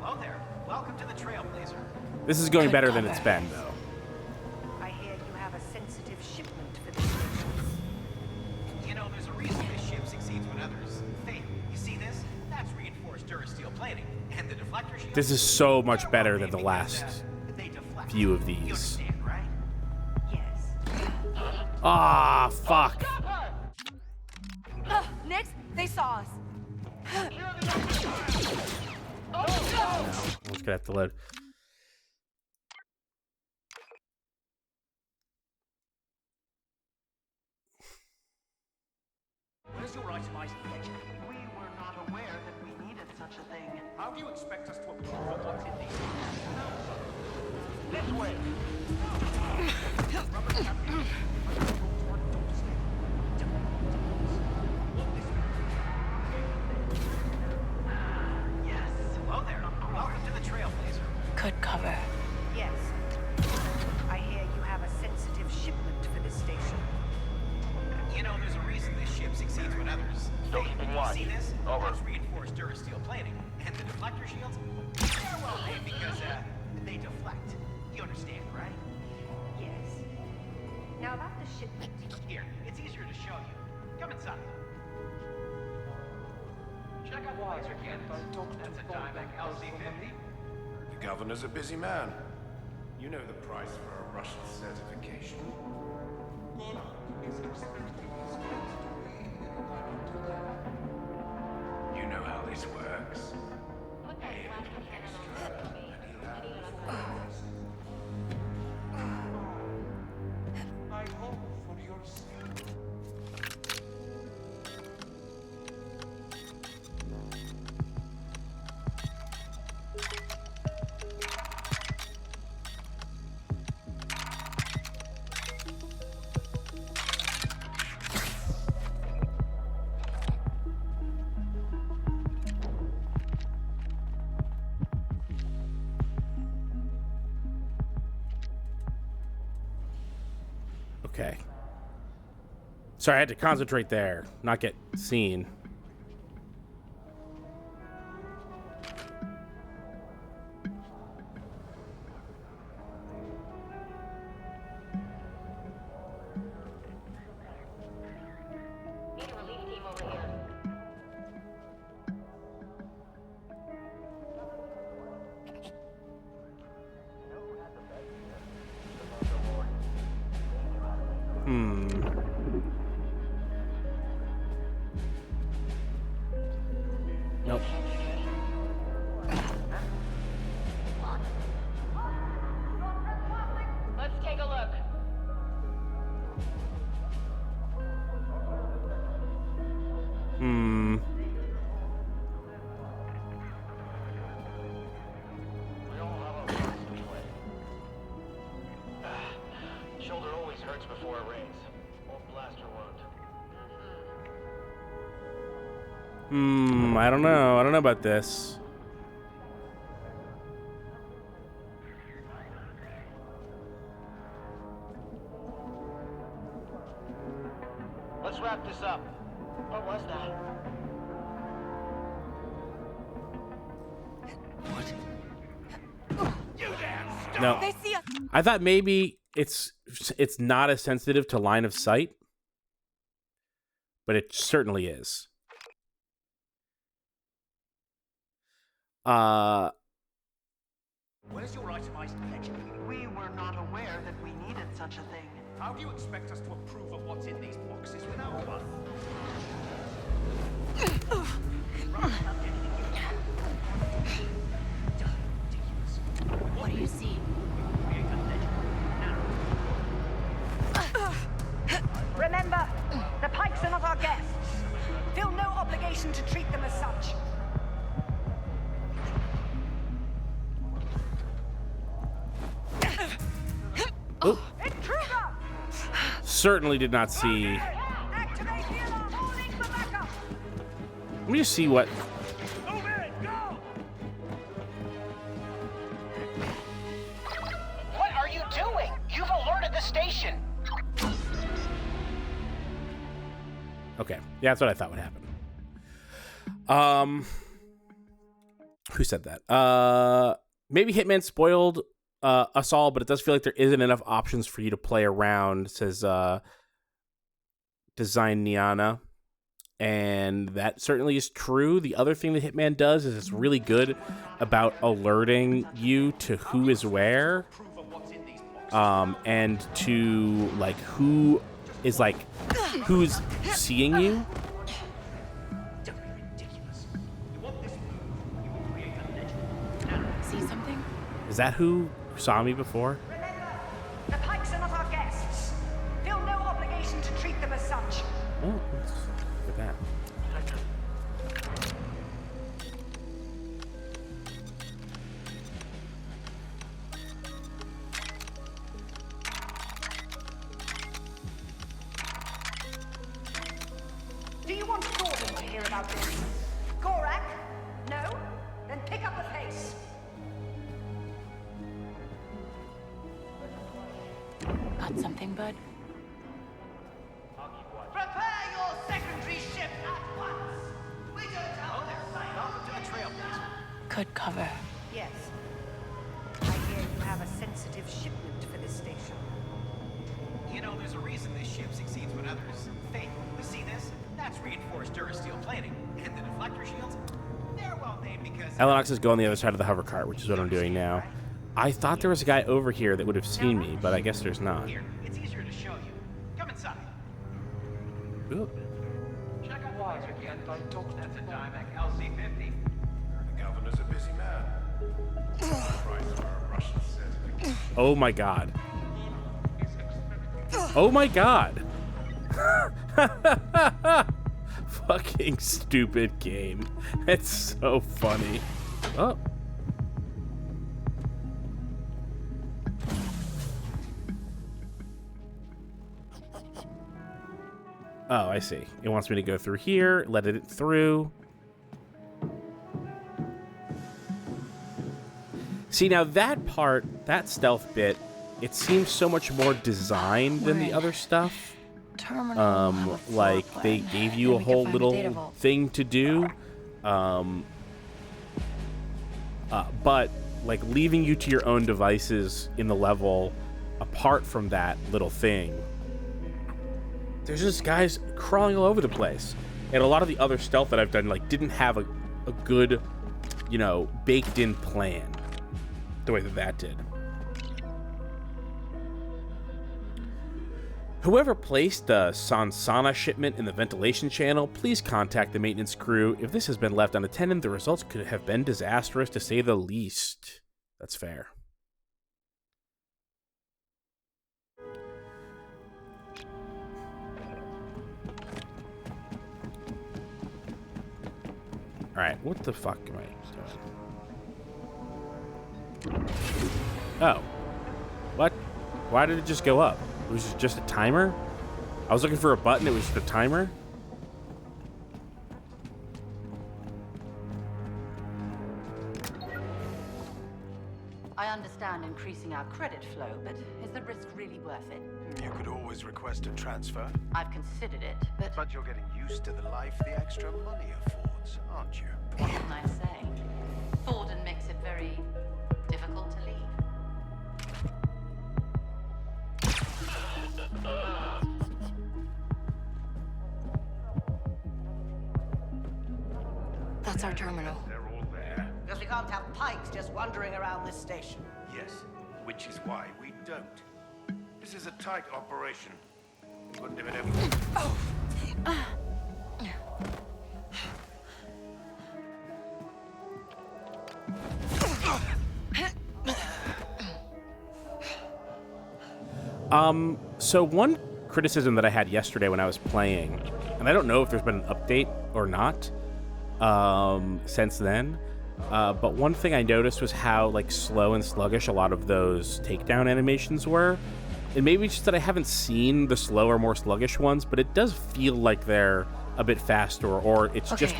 Hello there. Welcome to the Trailblazer. This is going better than it's been, though. I hear you have a sensitive shipment for this station. You know, there's a reason this ship succeeds when others fail. You see this? That's reinforced Durasteel plating. And the deflector shield. This is so much better than the last few of these. Ah, fuck. Nix, they saw us. I'm just gonna have to load. What is your itemized pledge? We were not aware that we needed such a thing. How do you expect us to approve of what's in these? This way. Yes. Hello there. Welcome to the Trailblazer. Good cover. Yes. I hear you have a sensitive shipment for this station. You know, there's a reason this ship succeeds when others fail. You see this? Over. That's reinforced Durasteel plating. And the deflector shields? They're well made because, they deflect. You understand, right? Yes. Now about the shipment. Here, it's easier to show you. Come inside. Check out the laser cannons. That's a Dymac LC-50. The governor's a busy man. You know the price for a Russian certification. You know how this works. I hope for your sake. Okay. Sorry, I had to concentrate there, not get seen. Nope. Let's take a look. Shoulder always hurts before it rains. Old blaster wound. I don't know. I don't know about this. Let's wrap this up. What was that? No. They see us. I thought maybe it's not as sensitive to line of sight, but it certainly is. What is your itemized pledge? We were not aware that we needed such a thing. How do you expect us to approve of what's in these boxes without one? What do you see? Remember, the Pikes are not our guests. Feel no obligation to treat them as such. Oop. Intruder! Certainly did not see. Activate the alarm warning for backup. Let me just see what. Move in, go! station. Okay, yeah, that's what I thought would happen. Who said that? Maybe Hitman spoiled us all, but it does feel like there isn't enough options for you to play around, says Design Niana. And that certainly is true. The other thing that Hitman does is it's really good about alerting you to who is where, and to like who is like who's seeing you. See something? Is that who saw me before? The Pikes are not our guests. Feel no obligation to treat them as such. Oh, let's look at that. Do you want Gordon to hear about this? Gorak? No? Then pick up the pace. Got something, bud? Prepare your secondary ship at once. We don't have Welcome to the trail, please. Good cover. Yes. I hear you have a sensitive shipment for this station. You know, there's a reason this ship succeeds when others fail. You see this? That's reinforced Durasteel plating. And the deflector shields, they're well named because... Elenox is going on the other side of the hover cart, which is what I'm doing now. I thought there was a guy over here that would have seen me, but I guess there's not. Here, it's easier to show you. Come inside. Ooh. Check out the laser again. That's a Dymac LC-50. The governor's a busy man. Price for a Russian certificate. Oh my god. Oh my god. Fucking stupid game. It's so funny. Oh. Oh, I see. It wants me to go through here, let it through. See, now that part, that stealth bit, it seems so much more designed than the other stuff. Like they gave you a whole little thing to do. But like leaving you to your own devices in the level apart from that little thing. There's just guys crawling all over the place. And a lot of the other stealth that I've done like didn't have a good, you know, baked in plan the way that did. Whoever placed the Sansana shipment in the ventilation channel, please contact the maintenance crew. If this has been left unattended, the results could have been disastrous to say the least. That's fair. Alright, what the fuck am I doing? Oh. What? Why did it just go up? It was just a timer? I was looking for a button, it was just a timer? I understand increasing our credit flow, but is the risk really worth it? You could always request a transfer. I've considered it, but... But you're getting used to the life the extra money affords, aren't you? What can I say? Thornton makes it very difficult to leave. That's our terminal. They're all there. Because we can't have pikes just wandering around this station. Yes, which is why we don't. This is a tight operation. We wouldn't have it ever... So one criticism that I had yesterday when I was playing, and I don't know if there's been an update or not since then, but one thing I noticed was how like slow and sluggish a lot of those takedown animations were. And maybe it's just that I haven't seen the slower, more sluggish ones, but it does feel like they're a bit faster, or it's just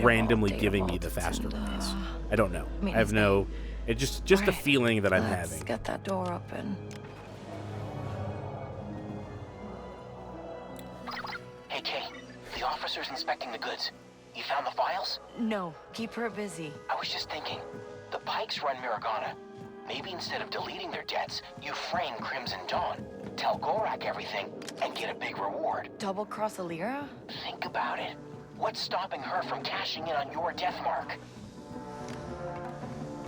randomly giving me the faster ones. I don't know. I have no... It's just a feeling that I'm having. Let's get that door open. officers inspecting the goods. You found the files? No, keep her busy. I was just thinking, the Pikes run Mirogana. Maybe instead of deleting their debts, you frame Crimson Dawn, tell Gorak everything, and get a big reward. Double-cross Alira? Think about it. What's stopping her from cashing in on your death mark?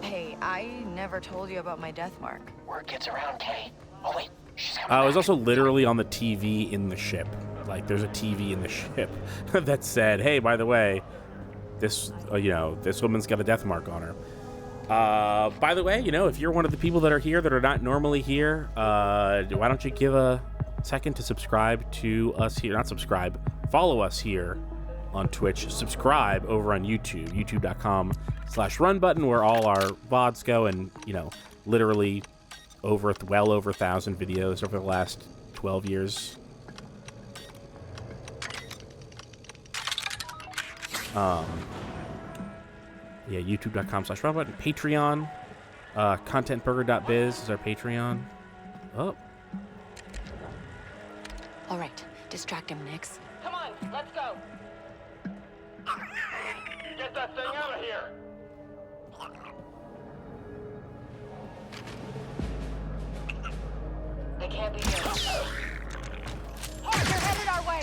Hey, I never told you about my death mark. Word gets around, Kay. Oh, wait. She's coming I was back. also literally on the TV in the ship. Like, there's a TV in the ship that said, "Hey, by the way, this, this woman's got a death mark on her." By the way, if you're one of the people that are here that are not normally here, why don't you give a second to subscribe to us here? Not subscribe, follow us here on Twitch. Subscribe over on YouTube, youtube.com/runbutton, where all our VODs go, and literally well over 1,000 videos over the last 12 years. Yeah, youtube.com/runbutton. Patreon. Contentburger.biz is our Patreon. Oh. All right, distract him, Nix. Come on, let's go. Get that thing out of here! They can't be here. Hawk, they're headed our way!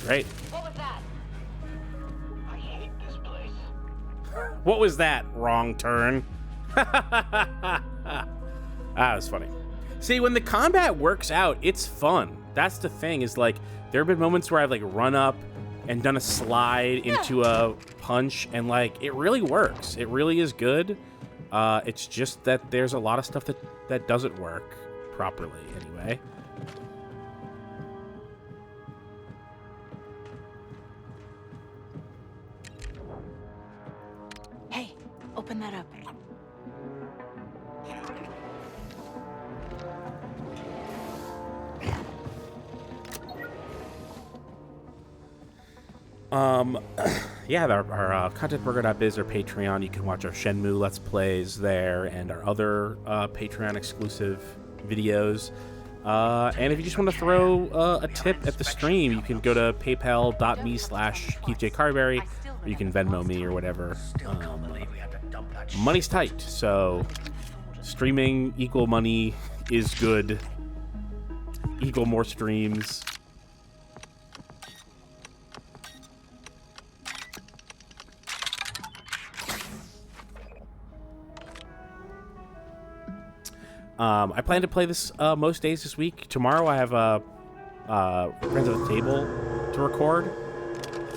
Great. What was that? I hate this place. What was that? Wrong turn. That was funny. See, when the combat works out, it's fun. That's the thing, is like, there have been moments where I've like run up and done a slide into a punch, and like, it really works. It really is good. It's just that there's a lot of stuff that doesn't work properly anyway. Hey, open that up. Yeah, our contentburger.biz, our Patreon. You can watch our Shenmue Let's Plays there and our other Patreon exclusive videos. And if you just want to throw a tip at the stream, you can go to paypal.me/KeithJCarberry, or you can Venmo me or whatever. Money's tight, so streaming equal money is good. Equal more streams. I plan to play this most days this week. Tomorrow I have Friends of the Table to record,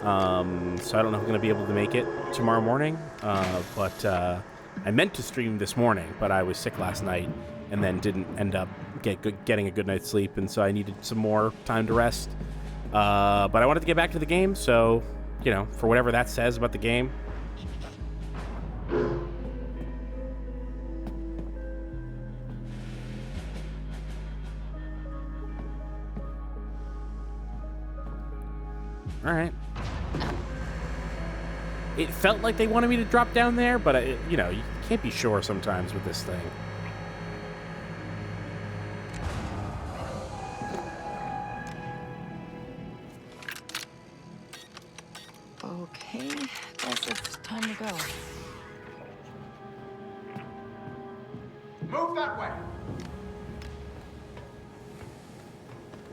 so I don't know if I'm going to be able to make it tomorrow morning, but I meant to stream this morning, but I was sick last night and then didn't end up getting a good night's sleep, and so I needed some more time to rest. But I wanted to get back to the game, so, for whatever that says about the game. All right. It felt like they wanted me to drop down there, but, you can't be sure sometimes with this thing. Okay, guess it's time to go. Move that way.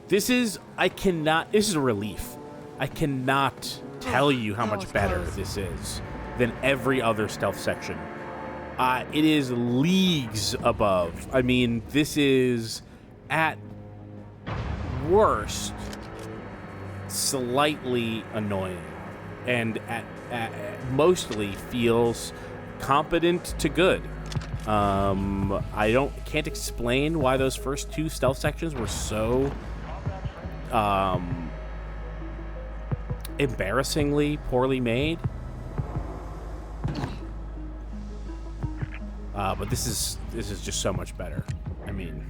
This is a relief. I cannot tell you how much better this is than every other stealth section. It is leagues above. I mean, this is, at worst, slightly annoying, and at mostly feels competent to good. I can't explain why those first two stealth sections were so embarrassingly poorly made. But this is just so much better. I mean,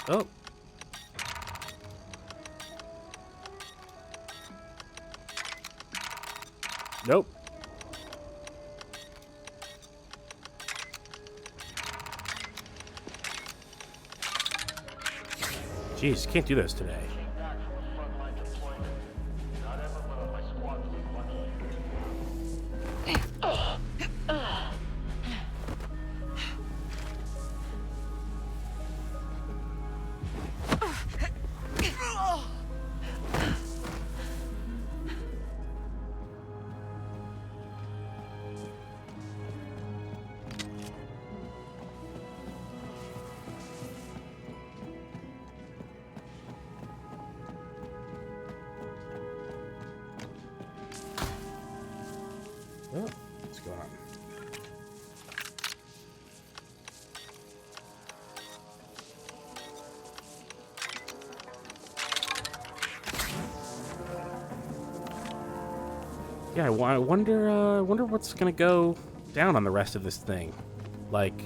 oh. Nope. Jeez, can't do this today. Oh, what's going on? Yeah, I wonder what's gonna go down on the rest of this thing. Like,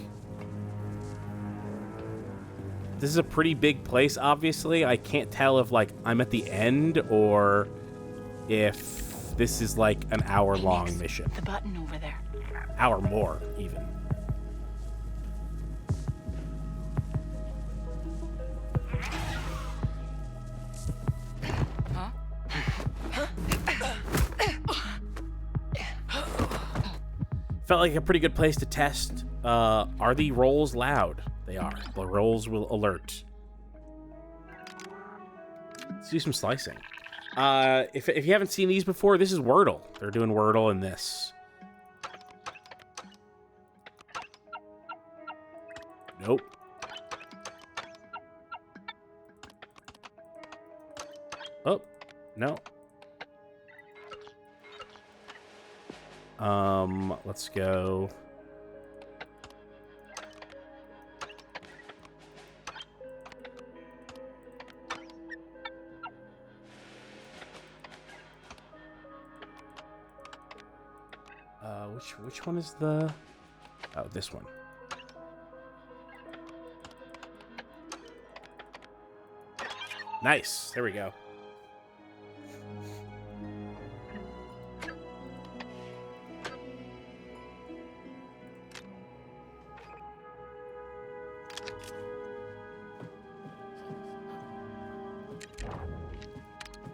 this is a pretty big place, obviously. I can't tell if, like, I'm at the end or if this is like an hour-long mission. The button over there. Hour more, even. Felt like a pretty good place to test. Are the rolls loud? They are. The rolls will alert. Let's do some slicing. If you haven't seen these before, this is Wordle. They're doing Wordle in this. Nope. Oh, no. Let's go. Which one is the... Oh, this one. Nice. There we go.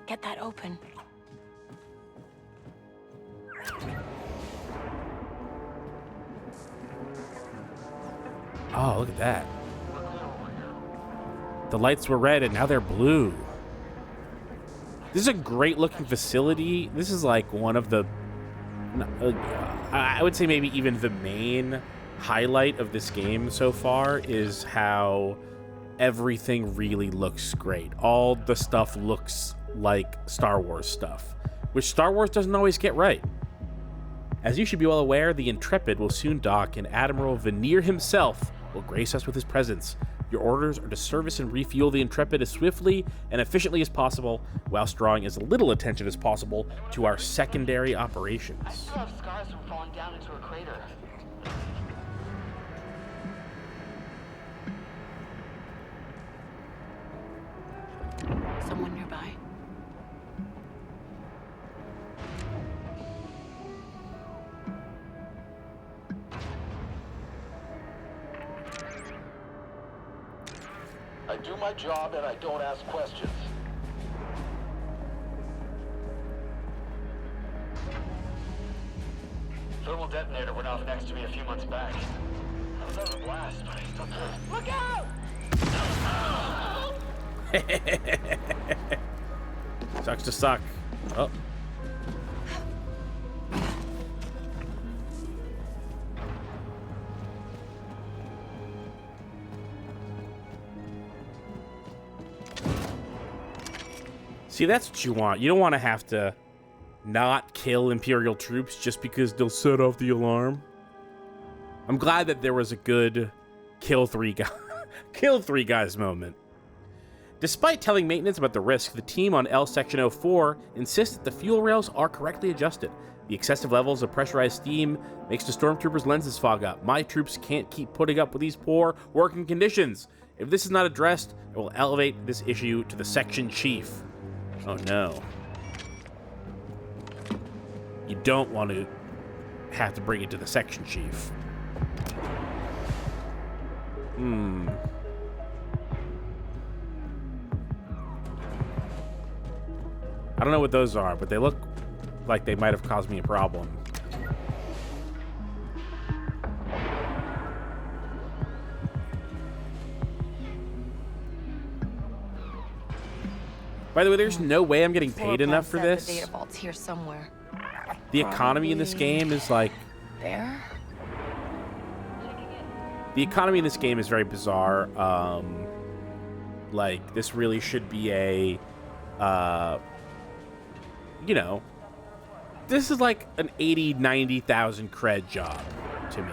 Get that open. Oh, look at that. The lights were red and now they're blue. This is a great looking facility. This is like one of the... I would say maybe even the main highlight of this game so far is how everything really looks great. All the stuff looks like Star Wars stuff, which Star Wars doesn't always get right. As you should be well aware, the Intrepid will soon dock and Admiral Veneer himself will grace us with his presence. Your orders are to service and refuel the Intrepid as swiftly and efficiently as possible, whilst drawing as little attention as possible to our secondary operations. I still have scars from falling down into a crater. Someone nearby? I do my job and I don't ask questions. Thermal detonator went off next to me a few months back. I was out of the blast, but I still could. Look out! Sucks to suck. Oh. See, that's what you want. You don't want to have to not kill Imperial troops just because they'll set off the alarm. I'm glad that there was a good kill three guys moment. Despite telling maintenance about the risk, the team on L Section 04 insists that the fuel rails are correctly adjusted. The excessive levels of pressurized steam makes the stormtroopers' lenses fog up. My troops can't keep putting up with these poor working conditions. If this is not addressed, it will elevate this issue to the section chief. Oh no. You don't want to have to bring it to the section chief. I don't know what those are, but they look like they might have caused me a problem. By the way, there's no way I'm getting paid enough for this. The data vault's here somewhere. The economy in this game is like... There? The economy in this game is very bizarre. Like, this really should be a... you know, this is like an 80, 90,000 cred job to me.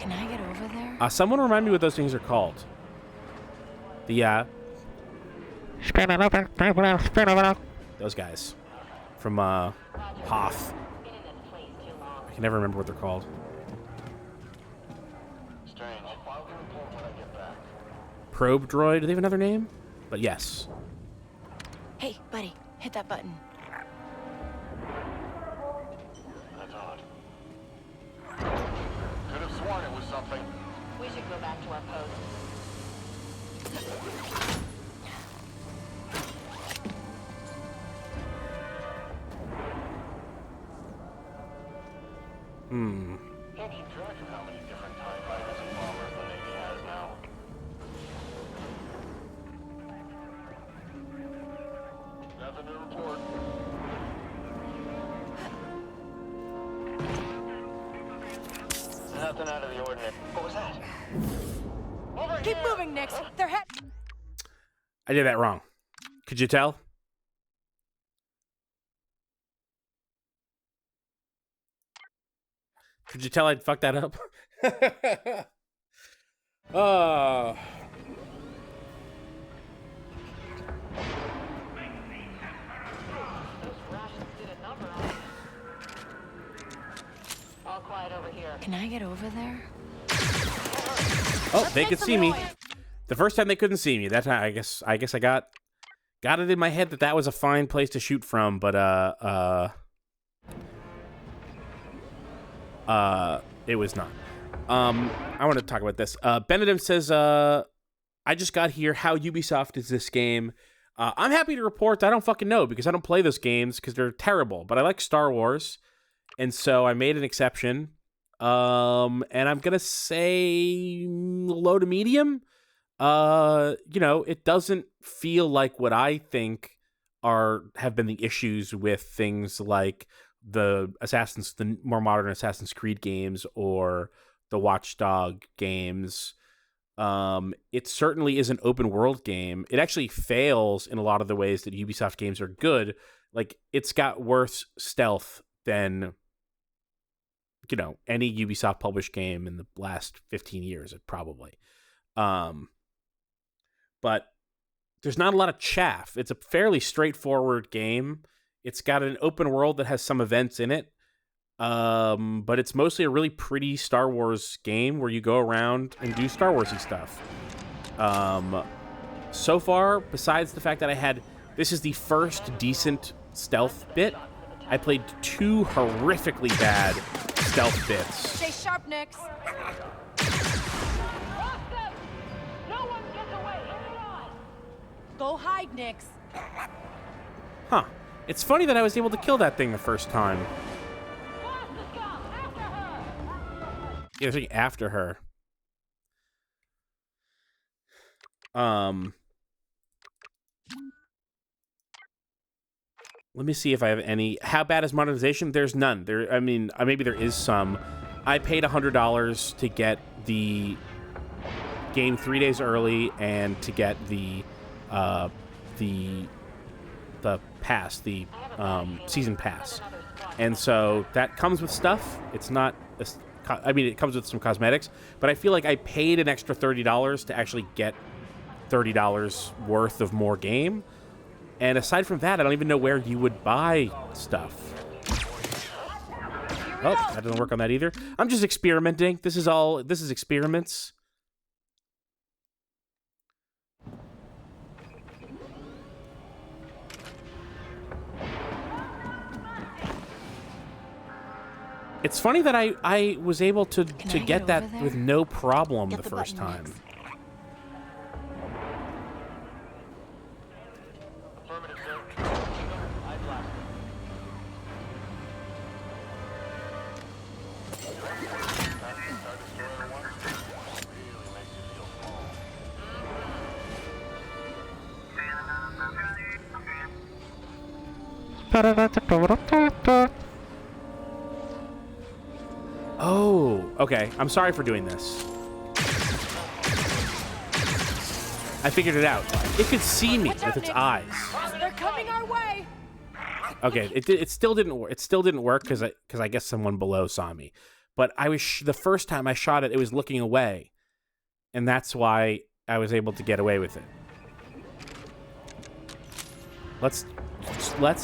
Can I get over there? Someone remind me what those things are called. The, those guys from, Hoth. I can never remember what they're called. Strange. I'll report when I get back. Probe droid. Do they have another name? But yes. Hey, buddy, hit that button. That's odd. Could have sworn it was something. We should go back to our post. Can't keep track of how many different TIE fighters and bombers the Navy has now. Nothing to report. Nothing out of the ordinary. What was that? Over Keep here! moving, Nix. They're I did that wrong. Could you tell? Could you tell I'd fucked that up? Oh. All quiet over here. Can I get over there? Oh, they could see me. The first time they couldn't see me. That time, I guess I got it in my head that was a fine place to shoot from, but it was not. I want to talk about this. Benedum says, I just got here. How Ubisoft is this game? I'm happy to report that I don't fucking know because I don't play those games because they're terrible. But I like Star Wars, and so I made an exception. And I'm gonna say low to medium. You know, it doesn't feel like what I think have been the issues with things like the more modern Assassin's Creed games or the Watchdog games. It certainly is an open world game. It actually fails in a lot of the ways that Ubisoft games are good. Like, it's got worse stealth than, you know, any Ubisoft published game in the last 15 years, probably. But there's not a lot of chaff. It's a fairly straightforward game. It's got an open world that has some events in it. But it's mostly a really pretty Star Wars game where you go around and do Star Warsy stuff. So far, besides the fact that this is the first decent stealth bit, I played 2 horrifically bad stealth bits. Stay sharp, Nix. Go hide, Nix. Huh. It's funny that I was able to kill that thing the first time. Yeah, I was after her. Let me see if I have any. How bad is monetization? There's none. I mean, maybe there is some. I paid $100 to get the game 3 days early and to get the pass, the season pass, and so that comes with stuff. It's not. I mean, it comes with some cosmetics, but I feel like I paid an extra $30 to actually get $30 worth of more game. And aside from that, I don't even know where you would buy stuff. Oh, that doesn't work on that either. I'm just experimenting. This is experiments. It's funny that I was able to get that with no problem the first time. Oh, okay. I'm sorry for doing this. I figured it out. It could see me with its eyes. They're coming our way. Okay, it still didn't work. It still didn't work because I guess someone below saw me. But I was the first time I shot it, it was looking away, and that's why I was able to get away with it. Let's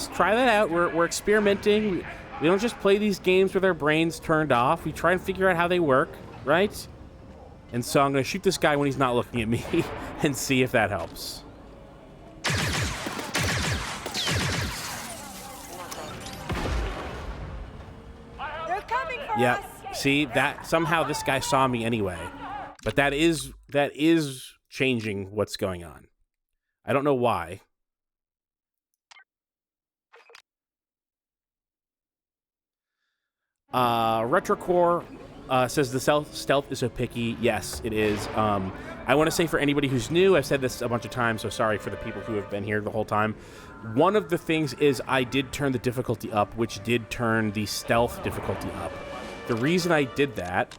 try that out. We're experimenting. We don't just play these games with our brains turned off. We try and figure out how they work, right? And so I'm going to shoot this guy when he's not looking at me and see if that helps. They're coming for Yep. us. See, that somehow this guy saw me anyway. But that is changing what's going on. I don't know why. Retrocore says the stealth is so picky. Yes, it is. I want to say for anybody who's new, I've said this a bunch of times, so sorry for the people who have been here the whole time. One of the things is I did turn the difficulty up, which did turn the stealth difficulty up. The reason I did that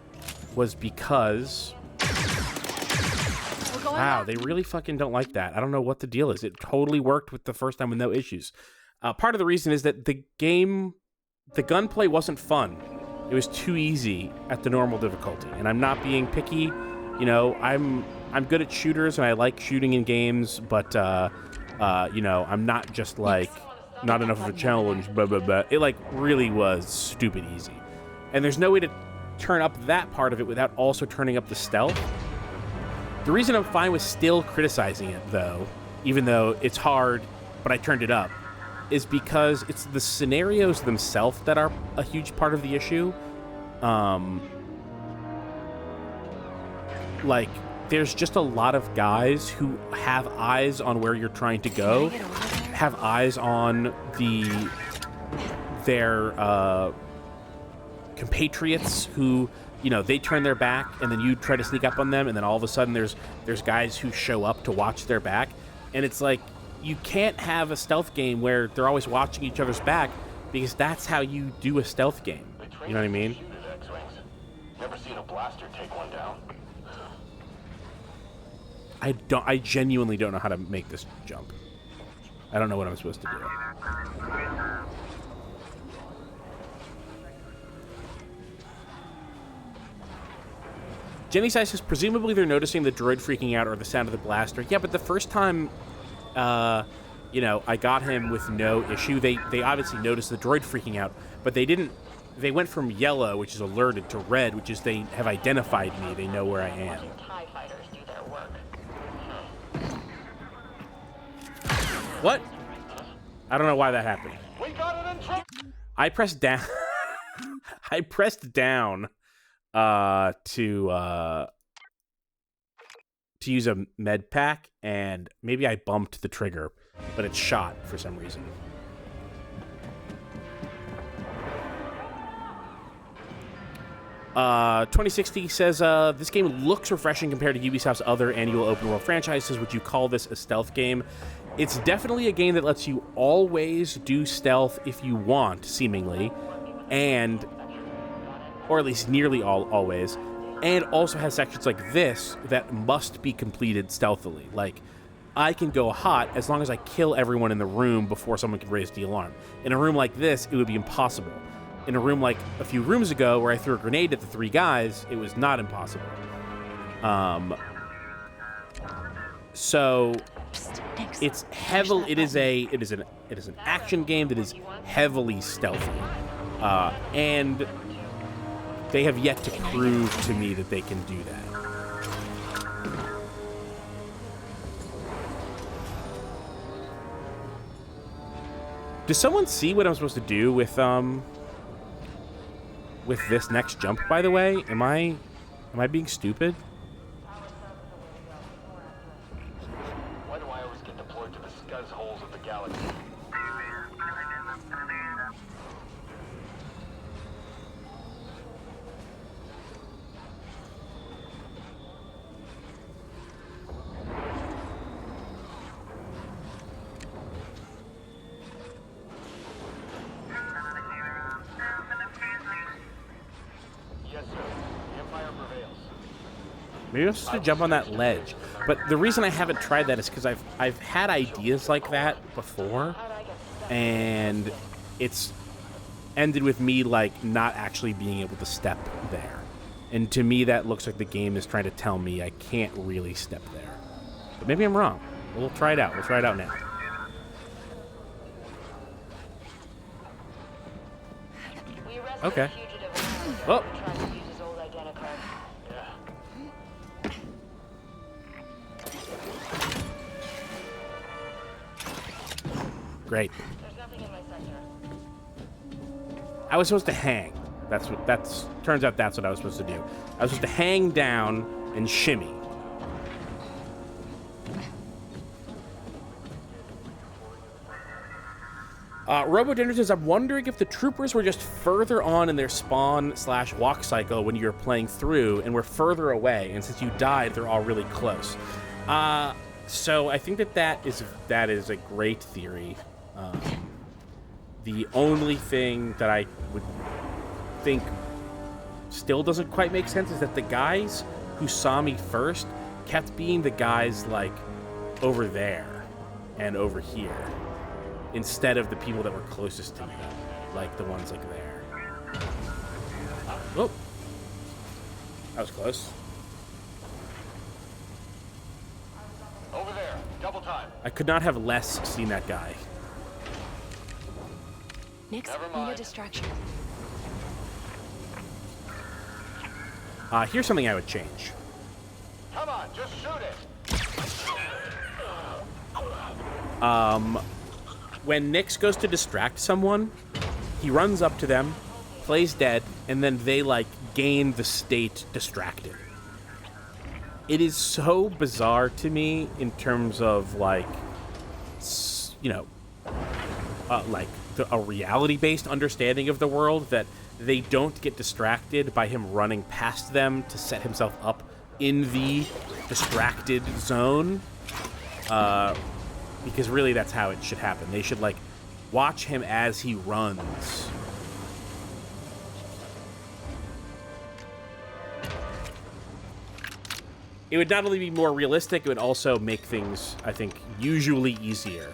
was because... Wow, they really fucking don't like that. I don't know what the deal is. It totally worked with the first time with no issues. Part of the reason is that the gunplay wasn't fun. It was too easy at the normal difficulty, and I'm not being picky. You know, I'm good at shooters, and I like shooting in games, but you know, I'm not just like not enough of a challenge. Blah blah blah. It like really was stupid easy, and there's no way to turn up that part of it without also turning up the stealth. The reason I'm fine with still criticizing it, though, even though it's hard, but I turned it up, is because it's the scenarios themselves that are a huge part of the issue. Like, there's just a lot of guys who have eyes on where you're trying to go, have eyes on their compatriots who, you know, they turn their back and then you try to sneak up on them, and then all of a sudden there's guys who show up to watch their back, and it's like, you can't have a stealth game where they're always watching each other's back, because that's how you do a stealth game. You know what I mean? Never seen a blaster take one down. I genuinely don't know how to make this jump. I don't know what I'm supposed to do. Jenny says, presumably they're noticing the droid freaking out or the sound of the blaster. Yeah, but the first time, you know, I got him with no issue. They obviously noticed the droid freaking out, but they didn't. They went from yellow, which is alerted, to red, which is they have identified me. They know where I am. What? I don't know why that happened. I pressed down. I pressed down to use a med pack, and maybe I bumped the trigger, but it shot for some reason. Uh, 2060 says, this game looks refreshing compared to Ubisoft's other annual open world franchises. Would you call this a stealth game? It's definitely a game that lets you always do stealth if you want, seemingly, and, or at least nearly always, and also has sections like this that must be completed stealthily. Like, I can go hot as long as I kill everyone in the room before someone can raise the alarm. In a room like this, it would be impossible. In a room like a few rooms ago where I threw a grenade at the three guys, it was not impossible. So it's heavily, it is an action game that is heavily stealthy. And they have yet to prove to me that they can do that. Does someone see what I'm supposed to do with this next jump, by the way? Am I being stupid? Why do I always get deployed to the scuzz holes of the galaxy? Maybe I'm supposed to jump on that ledge. But the reason I haven't tried that is because I've had ideas like that before, and it's ended with me like not actually being able to step there. And to me, that looks like the game is trying to tell me I can't really step there. But maybe I'm wrong. We'll try it out. We'll try it out now. Okay. Oh. Great. I was supposed to hang. Turns out that's what I was supposed to do. I was supposed to hang down and shimmy. Robodender says, I'm wondering if the troopers were just further on in their spawn/walk cycle when you were playing through and were further away, and since you died, they're all really close. So I think that is a great theory. The only thing that I would think still doesn't quite make sense is that the guys who saw me first kept being the guys like over there and over here instead of the people that were closest to me, like the ones like there. Oh, that was close. Over there, double time. I could not have less seen that guy. Nix, need a distraction. Here's something I would change. Come on, just shoot it. When Nix goes to distract someone, he runs up to them, plays dead, and then they, like, gain the state distracted. It is so bizarre to me in terms of, like, you know, like, a reality-based understanding of the world that they don't get distracted by him running past them to set himself up in the distracted zone. Because really that's how it should happen. They should, like, watch him as he runs. It would not only be more realistic, it would also make things, I think, usually easier.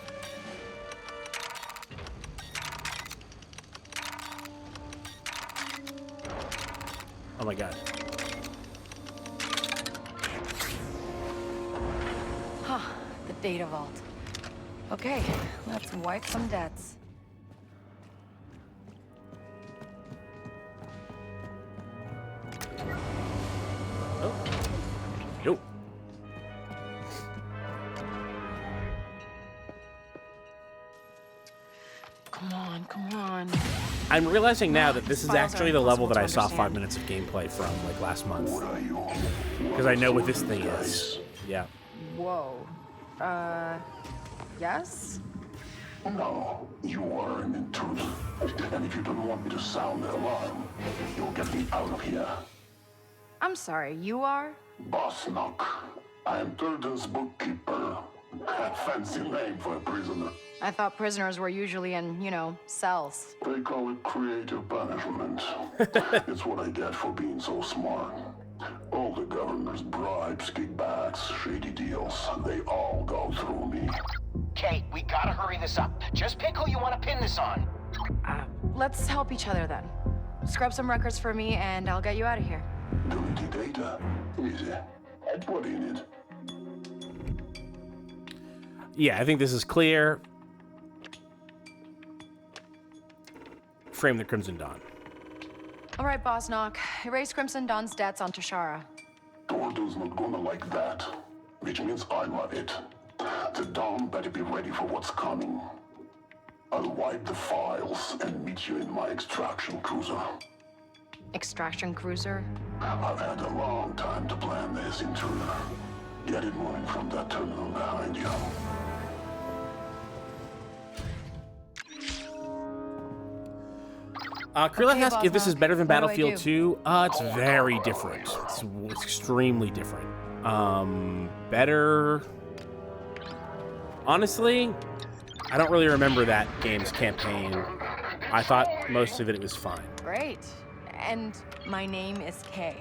Oh my god. Huh, the data vault. Okay, let's wipe some debts. Oh. Nope. Come on, come on. I'm realizing now that this is actually the level that I saw 5 minutes of gameplay from, like, last month. Because I know what this thing is. Yeah. Whoa. Yes? No, you are an intruder. And if you don't want me to sound the alarm, you'll get me out of here. I'm sorry, you are? Boss Knock. I am Turden's bookkeeper. Fancy name for a prisoner. I thought prisoners were usually in, you know, cells. They call it creative punishment. It's what I get for being so smart. All the governor's bribes, kickbacks, shady deals, they all go through me. Kate, we gotta hurry this up. Just pick who you want to pin this on. Let's help each other then. Scrub some records for me and I'll get you out of here. Delete data? Easy. What do you need? Yeah, I think this is clear. Frame the Crimson Dawn. All right, Boss Knock. Erase Crimson Dawn's debts onto Shara. Gordo's not gonna like that, which means I run it. The Dawn better be ready for what's coming. I'll wipe the files and meet you in my extraction cruiser. Extraction cruiser? I've had a long time to plan this, intruder. Get it moving from that terminal behind you. Krilla Okay, asks if this is better than What do I Battlefield do? 2. It's very different. It's extremely different. Better... Honestly, I don't really remember that game's campaign. I thought mostly that it was fine. Great. And my name is Kay.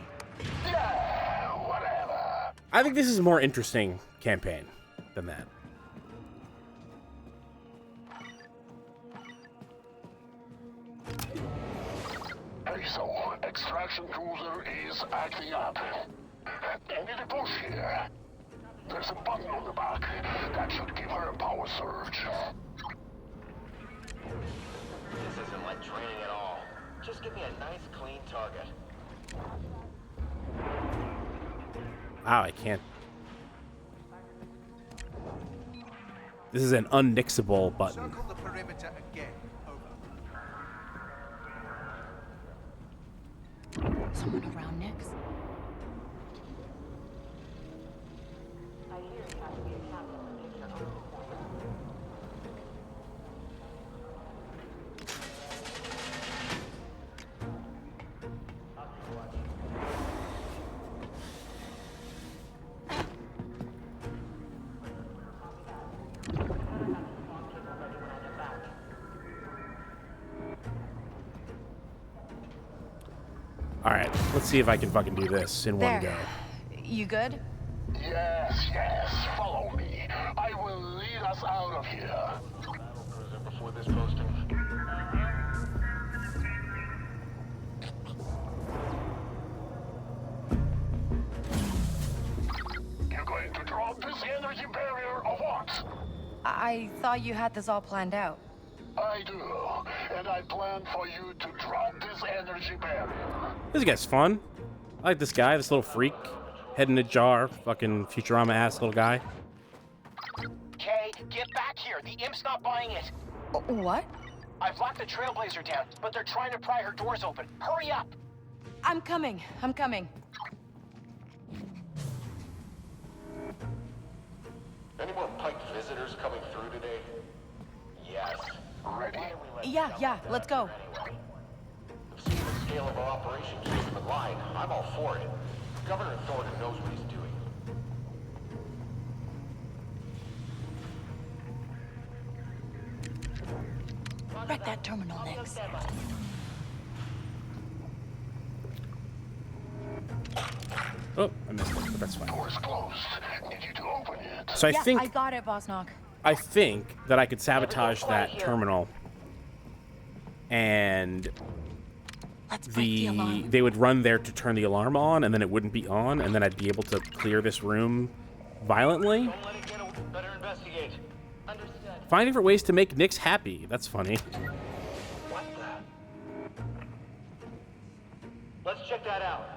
I think this is a more interesting campaign than that. Hey, so, extraction cruiser is acting up. Any to push here. There's a button on the back that should give her a power surge. This isn't like training at all. Just give me a nice, clean target. Wow, I can't. This is an unnixable button. Circle the perimeter again. Over. Someone around, Nix? Alright, let's see if I can fucking do this in one go. You good? Yes, yes, follow me. I will lead us out of here. Battle cruiser before this posting. You're going to drop this energy barrier or what? I thought you had this all planned out. I do, and I plan for you to drop this energy barrier. This guy's fun. I like this guy, this little freak. Head in a jar, fucking Futurama ass little guy. Kay, get back here. The Imp's not buying it. What? I've locked the Trailblazer down, but they're trying to pry her doors open. Hurry up! I'm coming. I'm coming. Any more Pyke visitors coming through today? Yes. Ready? Yeah, let's go. I've seen the scale of our operation keeps them in line. I'm all for it. Governor Thornton knows what he's doing. Wreck that terminal, Nix. Oh, I missed it, but that's fine. Door's closed. Need you to open it. So I got it, Boss Knock. I think that I could sabotage that terminal, and they would run there to turn the alarm on, and then it wouldn't be on, and then I'd be able to clear this room violently. Don't let it get better investigate. Understood. Find different ways to make Nix happy. That's funny. What the? Let's check that out.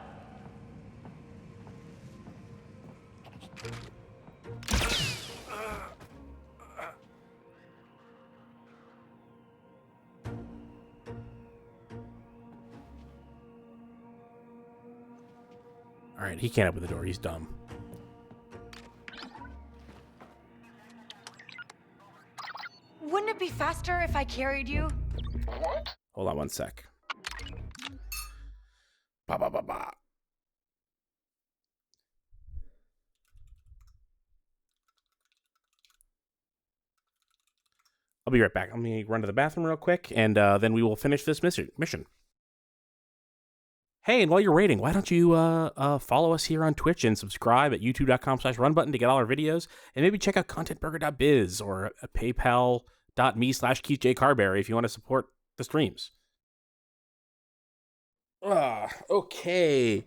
All right, he can't open the door. He's dumb. Wouldn't it be faster if I carried you? What? Hold on one sec. Ba ba ba ba. I'll be right back. Let me run to the bathroom real quick, and then we will finish this mission. Hey, and while you're waiting, why don't you follow us here on Twitch and subscribe at youtube.com/runbutton to get all our videos, and maybe check out contentburger.biz or paypal.me/KeithJCarberry if you want to support the streams. Okay.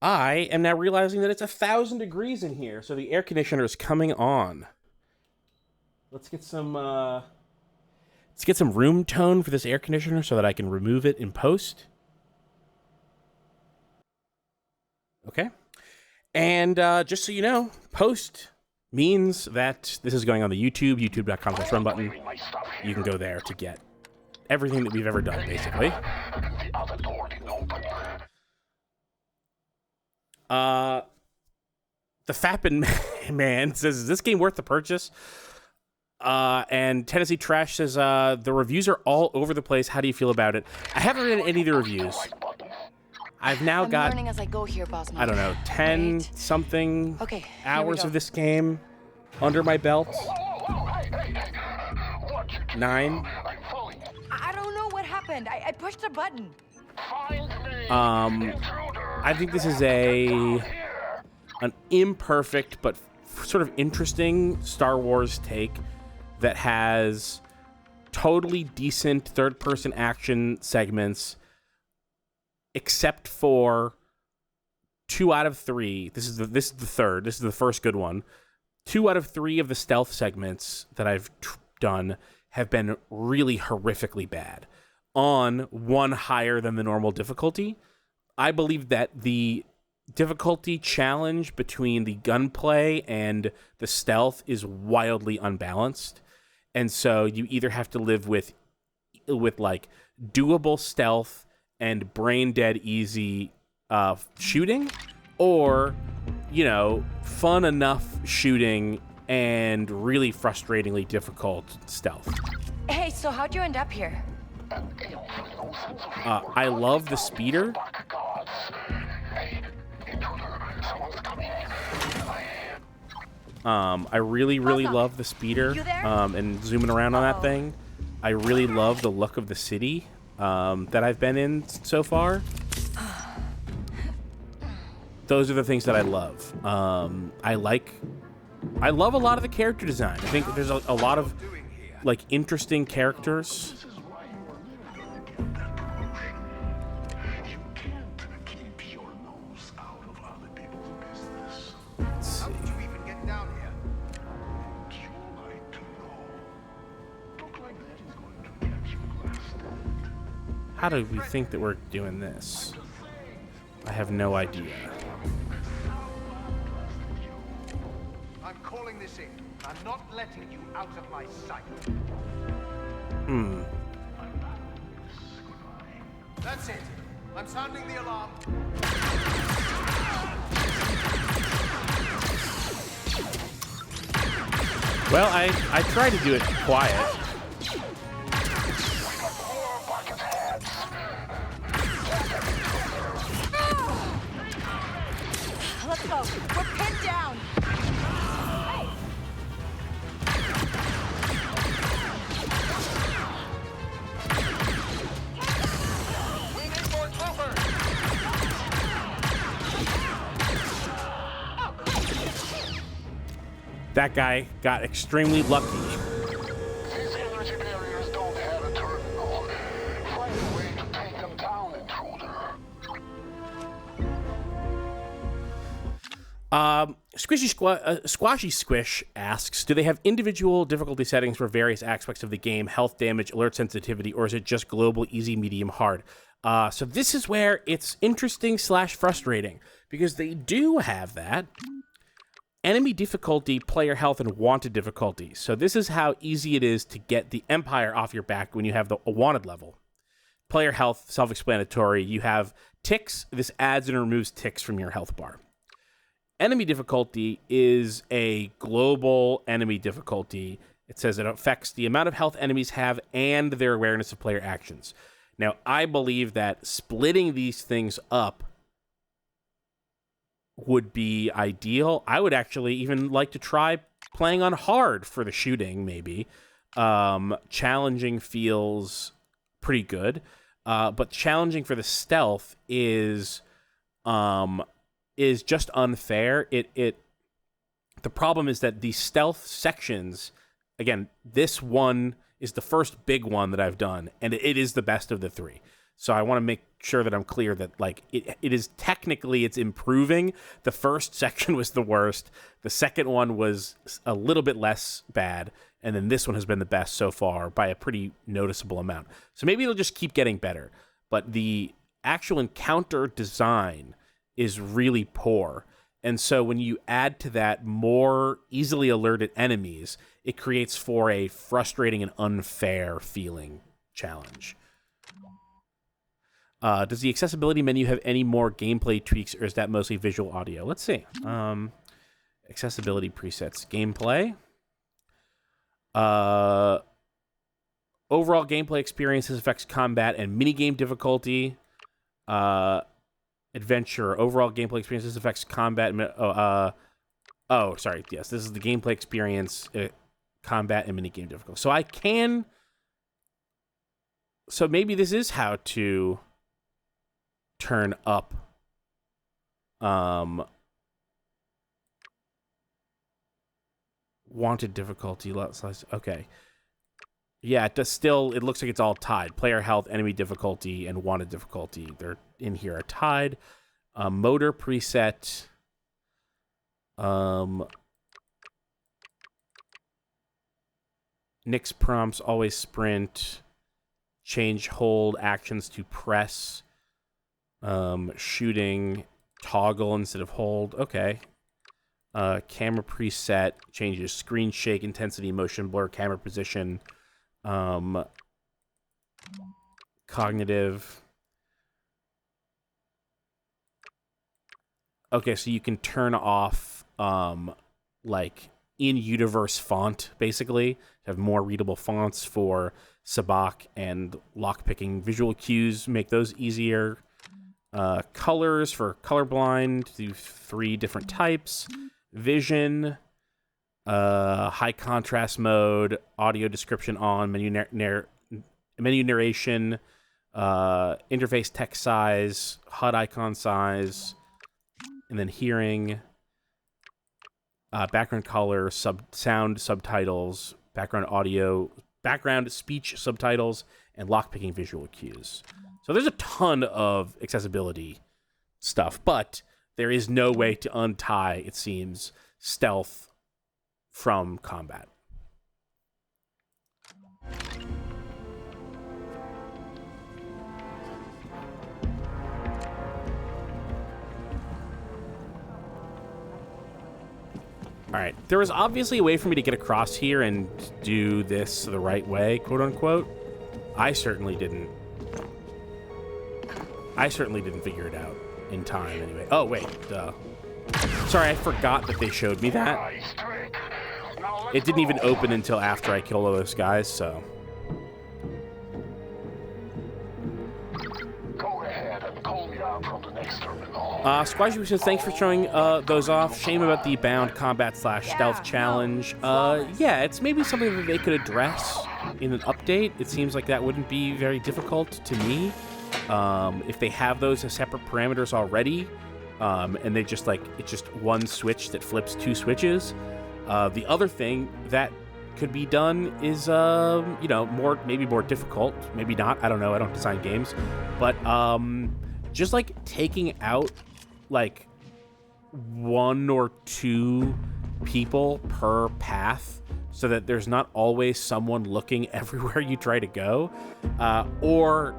I am now realizing that it's 1,000 degrees in here, so the air conditioner is coming on. Let's get some room tone for this air conditioner so that I can remove it in post. Okay. And just so you know, post means that this is going on the YouTube, youtube.com/run button. You can go there to get everything that we've ever done, basically. The Fappin Man says, is this game worth the purchase? And Tennessee Trash says, the reviews are all over the place. How do you feel about it? I haven't read any of the reviews. I've now got, learning as I go here, boss man. I don't know, 10-something hours of this game under my belt. 9. I don't know what happened. I pushed a button. I think this is an imperfect but sort of interesting Star Wars take that has totally decent third-person action segments, except for 2 out of 3. This is the third. This is the first good one. 2 out of 3 of the stealth segments that I've done have been really horrifically bad on one higher than the normal difficulty. I believe that the difficulty challenge between the gunplay and the stealth is wildly unbalanced. And so you either have to live with like doable stealth and brain dead easy shooting, or, you know, fun enough shooting and really frustratingly difficult stealth. Hey, so how'd you end up here? I love the speeder. I really love the speeder and zooming around on that thing. I really love the look of the city that I've been in so far. Those are the things that I love. I love a lot of the character design. I think there's a lot of like interesting characters. How do we think that we're doing this? I have no idea. I'm calling this in. I'm not letting you out of my sight. That's it. I'm sounding the alarm. Well, I tried to do it quiet. Let's go. We're pinned down. Hey. We need more troopers. That guy got extremely lucky. These energy barriers don't have a terminal. Find a way to take them down, intruder. Squashy Squish asks, do they have individual difficulty settings for various aspects of the game, health, damage, alert sensitivity, or is it just global, easy, medium, hard? So this is where it's interesting / frustrating, because they do have that. Enemy difficulty, player health, and wanted difficulty. So this is how easy it is to get the Empire off your back when you have a wanted level. Player health, self-explanatory. You have ticks. This adds and removes ticks from your health bar. Enemy difficulty is a global enemy difficulty. It says it affects the amount of health enemies have and their awareness of player actions. Now, I believe that splitting these things up would be ideal. I would actually even like to try playing on hard for the shooting, maybe. Challenging feels pretty good. But challenging for the stealth is just unfair. The problem is that the stealth sections, again, this one is the first big one that I've done, and it is the best of the 3. So I want to make sure that I'm clear that like it is technically it's improving. The first section was the worst. The second one was a little bit less bad, and then this one has been the best so far by a pretty noticeable amount. So maybe it'll just keep getting better. But the actual encounter design is really poor. And so when you add to that more easily alerted enemies, it creates for a frustrating and unfair feeling challenge. Does the accessibility menu have any more gameplay tweaks, or is that mostly visual audio? Let's see. Accessibility presets. Gameplay. Overall gameplay experiences affects combat and minigame difficulty. Adventure. Overall gameplay experiences affects combat. Oh, sorry. Yes, this is the gameplay experience, combat, and minigame difficulty. So I can... So maybe this is how to turn up wanted difficulty. Okay. Yeah, it does still, it looks like it's all tied. Player health, enemy difficulty, and wanted difficulty. They're in here are tied. Motor preset. Nix prompts, always sprint. Change hold actions to press. Shooting, toggle instead of hold. Okay. Camera preset changes screen shake, intensity, motion blur, camera position. Cognitive. Okay, so you can turn off like in-universe font, basically. Have more readable fonts for Sabacc and lockpicking visual cues, make those easier. Colors for colorblind, do 3 different types. Vision, high contrast mode, audio description on, menu narration, interface text size, HUD icon size, and then hearing, background color, sound subtitles, background audio, background speech subtitles, and lockpicking visual cues. So there's a ton of accessibility stuff, but there is no way to untie, it seems, stealth from combat. All right, there was obviously a way for me to get across here and do this the right way, quote unquote. I certainly didn't figure it out in time anyway. Oh, wait. Sorry, I forgot that they showed me that. It didn't even open until after I killed all those guys, so. Go ahead and call me out from the next terminal. Squadgy says, thanks for showing those off. Shame about the bound combat / stealth challenge. Yeah, it's maybe something that they could address in an update. It seems like that wouldn't be very difficult to me. If they have those as separate parameters already, and they just it's just one switch that flips 2 switches. The other thing that could be done is, maybe more difficult, maybe not. I don't know. I don't design games, but just taking out 1 or 2 people per path, so that there's not always someone looking everywhere you try to go, or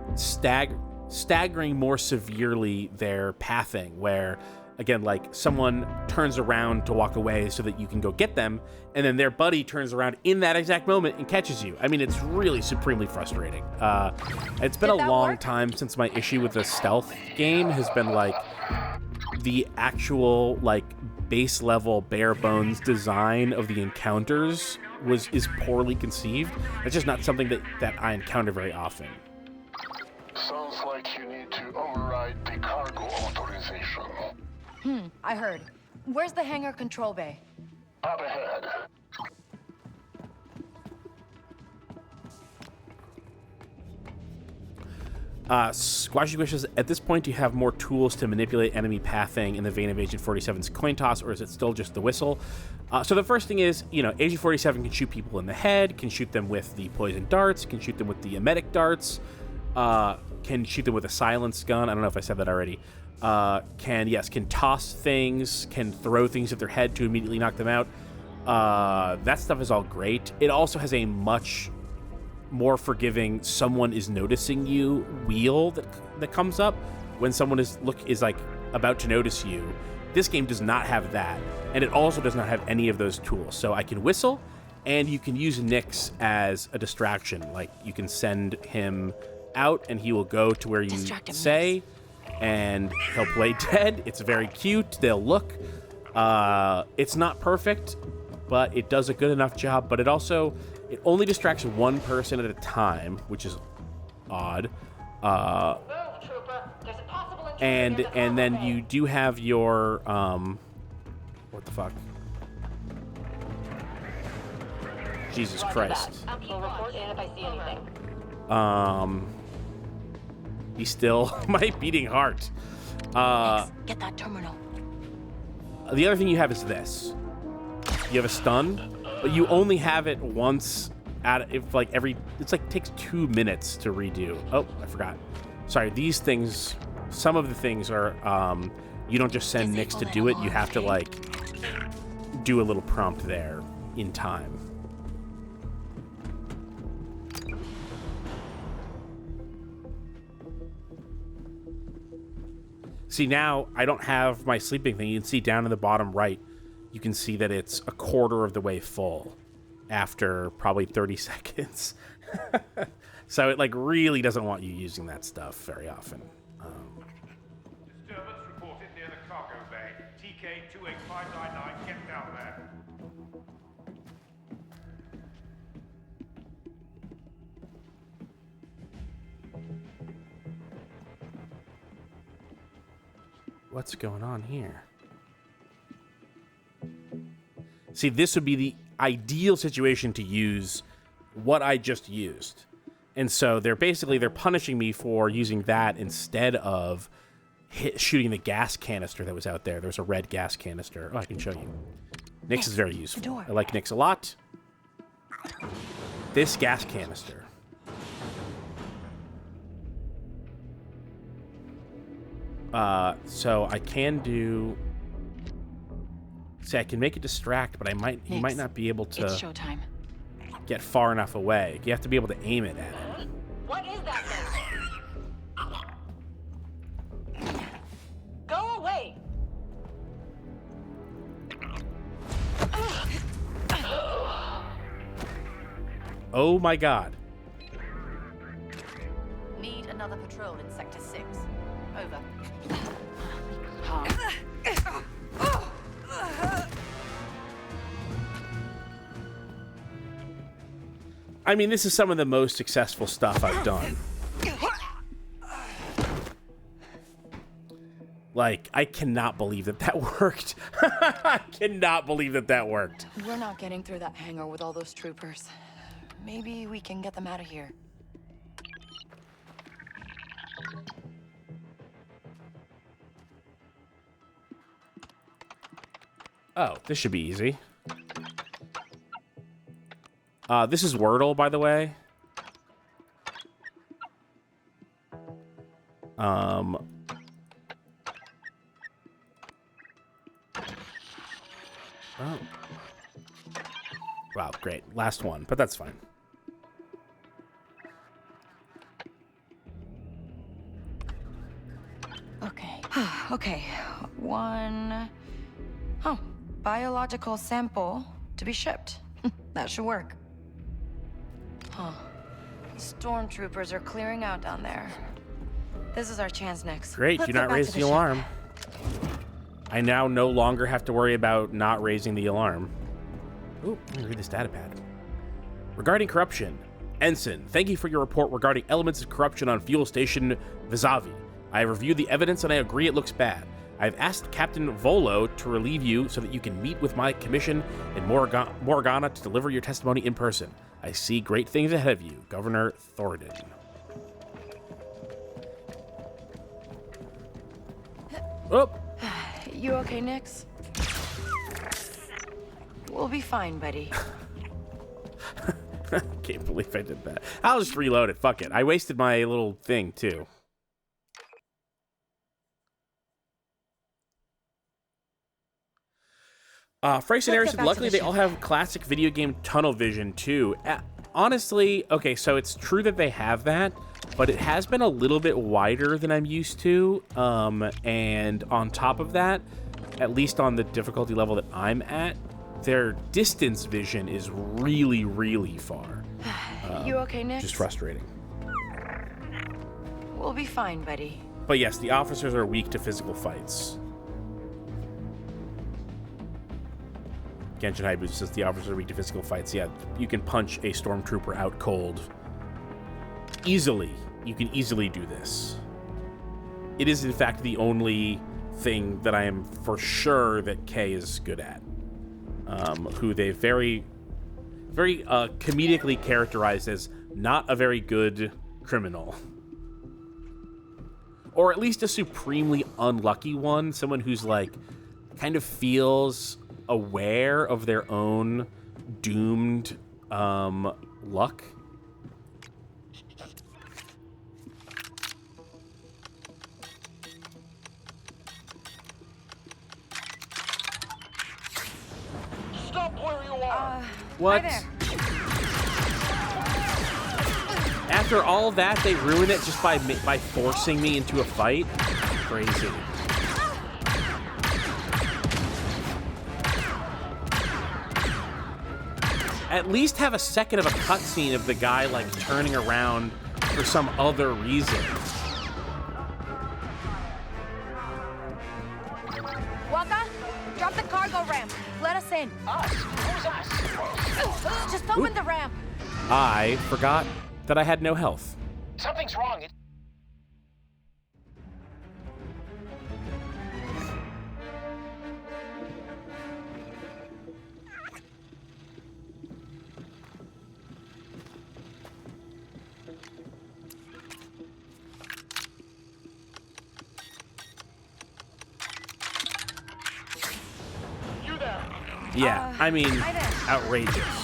staggering more severely their pathing, where, again, someone turns around to walk away so that you can go get them, and then their buddy turns around in that exact moment and catches you. I mean, it's really supremely frustrating. It's been a long time since my issue with the stealth game has been, the actual, base level, bare bones design of the encounters is poorly conceived. It's just not something that I encounter very often. Sounds like you need to override the cargo authorization. I heard. Where's the hangar control bay? Up ahead. Squashy wishes, at this point, do you have more tools to manipulate enemy pathing in the vein of Agent 47's coin toss, or is it still just the whistle? So the first thing is, Agent 47 can shoot people in the head, can shoot them with the poison darts, can shoot them with the emetic darts, can shoot them with a silenced gun. I don't know if I said that already. Can toss things, can throw things at their head to immediately knock them out. That stuff is all great. It also has a much more forgiving someone is noticing you wheel that comes up when someone is about to notice you. This game does not have that, and it also does not have any of those tools. So I can whistle, and you can use Nyx as a distraction. Like, you can send him out, and he will go to where you say, and he'll play dead. It's very cute. They'll look. It's not perfect, but it does a good enough job. But it only distracts one person at a time, which is odd. And then you do have your what the fuck? Jesus Christ. We'll report in if I see anything. He's still my beating heart. Get that terminal. The other thing you have is this. You have a stun, but you only have it once takes 2 minutes to redo. Oh, I forgot. Sorry, these things, some of the things are, you don't just send Nyx to do it. You have to, like, do a little prompt there in time. See, now I don't have my sleeping thing. You can see down in the bottom right, you can see that it's a quarter of the way full after probably 30 seconds. So it, like, really doesn't want you using that stuff very often. Disturbance reported near the cargo bay. TK 28599, get down there. What's going on here? See, this would be the ideal situation to use what I just used. And so they're punishing me for using that instead of shooting the gas canister that was out there. There's a red gas canister. Oh, I can show you. Nyx is very useful. I like Nyx a lot. This gas canister. So I can do... See, I can make it distract, but he might not be able to... It's showtime. Get far enough away. You have to be able to aim it at him. What is that thing? Go away! Oh my god. Need another patrol in Sector 6. Over. I mean, this is some of the most successful stuff I've done. Like, I cannot believe that worked. I cannot believe that worked. We're not getting through that hangar with all those troopers. Maybe we can get them out of here. Oh, this should be easy. This is Wordle, by the way. Oh. Wow, great. Last one, but that's fine. Okay. Okay. One... Oh, biological sample to be shipped. That should work. Huh. Stormtroopers are clearing out down there. This is our chance next. Great, do not raise the alarm. I now no longer have to worry about not raising the alarm. Ooh, let me read this data pad. Regarding corruption, Ensign, thank you for your report regarding elements of corruption on Fuel Station Vizavi. I have reviewed the evidence and I agree it looks bad. I've asked Captain Volo to relieve you so that you can meet with my commission in Mirogana to deliver your testimony in person. I see great things ahead of you, Governor Thornton. Oh! You okay, Nyx? We'll be fine, buddy. Can't believe I did that. I'll just reload it. Fuck it. I wasted my little thing, too. Freyson said, luckily they all have classic video game tunnel vision, too. honestly, okay, so it's true that they have that, but it has been a little bit wider than I'm used to. And on top of that, at least on the difficulty level that I'm at, their distance vision is really, really far. You okay, Nick? Just frustrating. We'll be fine, buddy. But yes, the officers are weak to physical fights. Genshin Haibutsu says the officers are weak to physical fights. Yeah, you can punch a stormtrooper out cold. Easily. You can easily do this. It is, in fact, the only thing that I am for sure that Kay is good at. Who they very comedically characterized as not a very good criminal. Or at least a supremely unlucky one. Someone who's like, kind of feels aware of their own doomed luck. Stop where you are! What? Hi there. After all that, they ruin it just by forcing me into a fight? Crazy. At least have a second of a cutscene of the guy, like, turning around for some other reason. Waka, drop the cargo ramp. Let us in. Us? Who's us? Just open the ramp. I forgot that I had no health. Something's wrong. You there? Yeah, I mean, outrageous.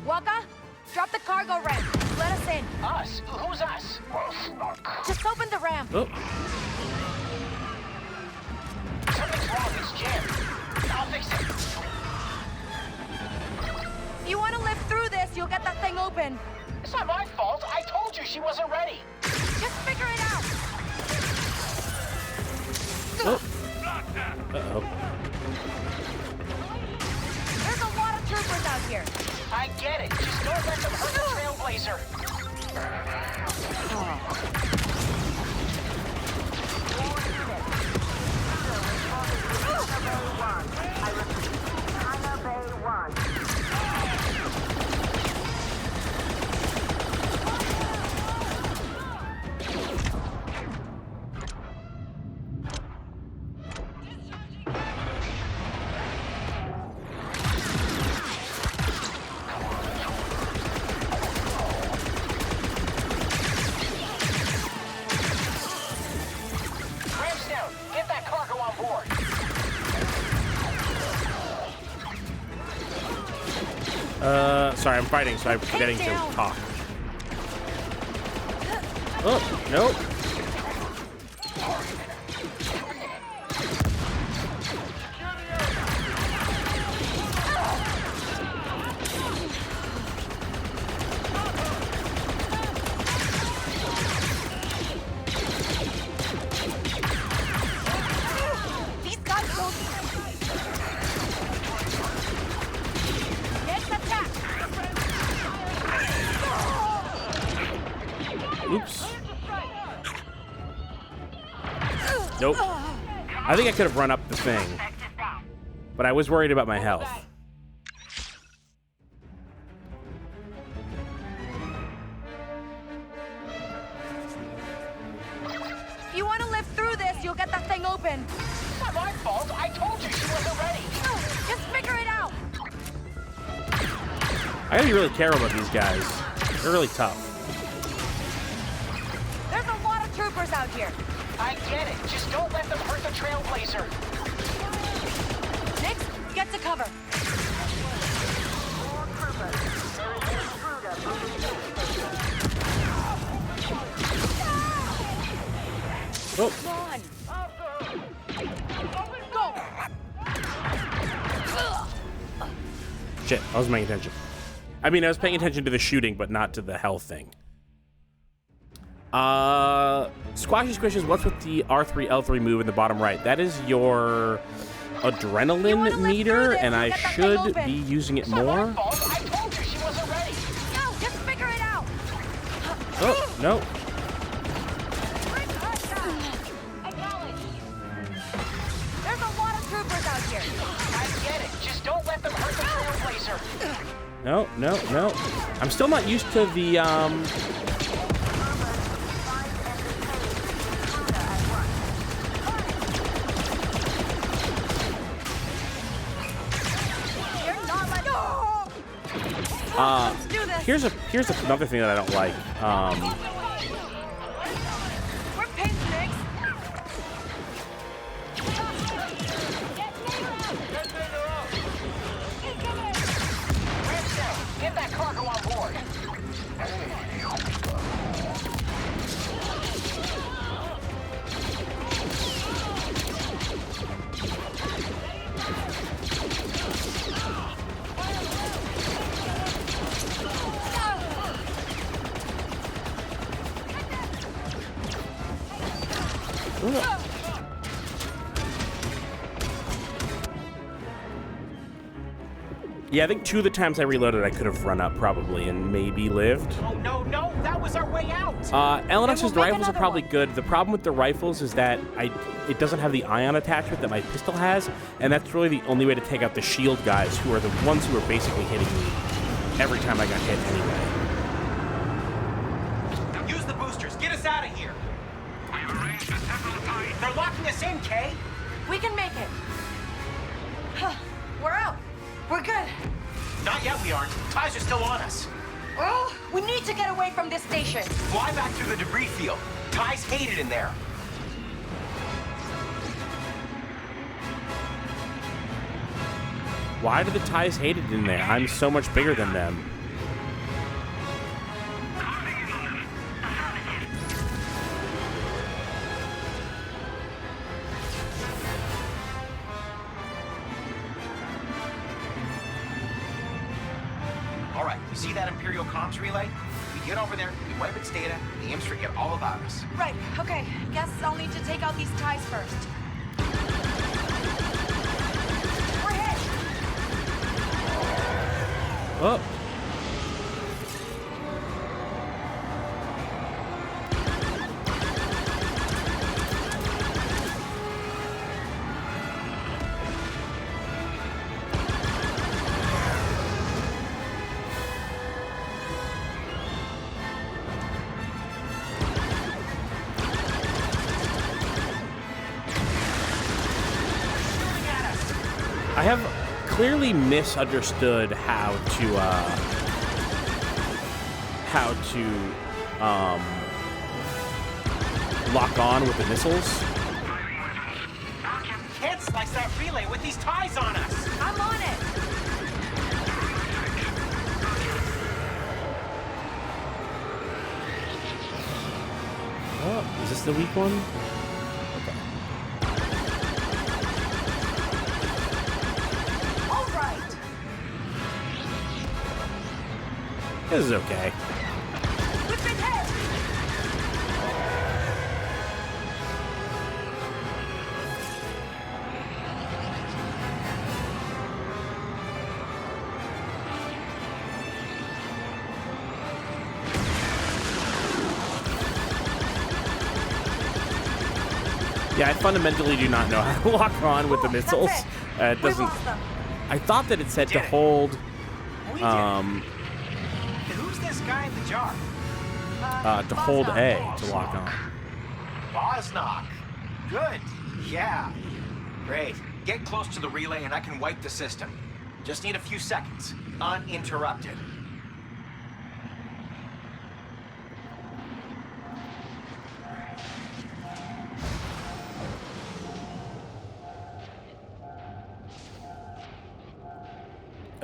Waka, drop the cargo ramp. Let us in. Us? Who's us? Just open the ramp. Oh. Something's wrong. It's jammed. I'll fix it. If you want to live through this, you'll get that thing open. It's not my fault. I told you she wasn't ready. Just figure it out. Oh. Uh-oh. There's a lot of troopers out here. I get it. Just don't let them hurt the Trailblazer. Ramps down. Get that cargo on board. Sorry, I'm fighting, so I'm forgetting to talk. Oh, nope. These guys don't... Next attack. Oops. Nope. I think I could have run up the thing, but I was worried about my health. If you want to live through this, you'll get that thing open. It's not my fault. I told you she wasn't ready. Just figure it out. I gotta be really careful about these guys. They're really tough. troopers out here. I get it. Just don't let them hurt the Trailblazer. Nix, get to cover. Oh. Come on. Go. Shit, I wasn't paying attention. I mean, I was paying attention to the shooting, but not to the health thing. Squashy Squishes, what's with the R3, L3 move in the bottom right? That is your adrenaline meter, and I should be using it more. I told you she wasn't ready. No, just figure it out. Oh, no. There's a lot of troopers out here. I get it. Just don't let them hurt the Trailblazer. No, no, no. I'm still not used to the, here's another thing that I don't like. We're pinned, Nix. Get that cargo on board. Yeah, I think 2 of the times I reloaded, I could have run up probably and maybe lived. Oh, no, no, that was our way out. Ellen says the rifles are probably good. The problem with the rifles is that it doesn't have the ion attachment that my pistol has, and that's really the only way to take out the shield guys, who are the ones who are basically hitting me every time I got hit anyway. Use the boosters. Get us out of here. We've arranged for several fights. They're locking us in, Kay. We can make it. We're out. We're good. Not yet, we aren't. Ties are still on us. Oh, we need to get away from this station. Fly back through the debris field. Ties hate it in there. Why do the ties hate it in there? I'm so much bigger than them. All right, you see that Imperial comms relay? We get over there, we wipe its data, the imps forget all about us. Right, okay. Guess I'll need to take out these ties first. We're hit! Oh. I have clearly misunderstood how to lock on with the missiles. Can't slice that relay with these ties on us. I'm on it. Oh, is this the weak one? This is okay. We've been hit. Yeah, I fundamentally do not know how to lock on with the missiles. It doesn't. I thought that it said to hold. Who's this guy in the jar? To hold A to lock on. Bosnock. Good. Yeah. Great. Get close to the relay and I can wipe the system. Just need a few seconds. Uninterrupted.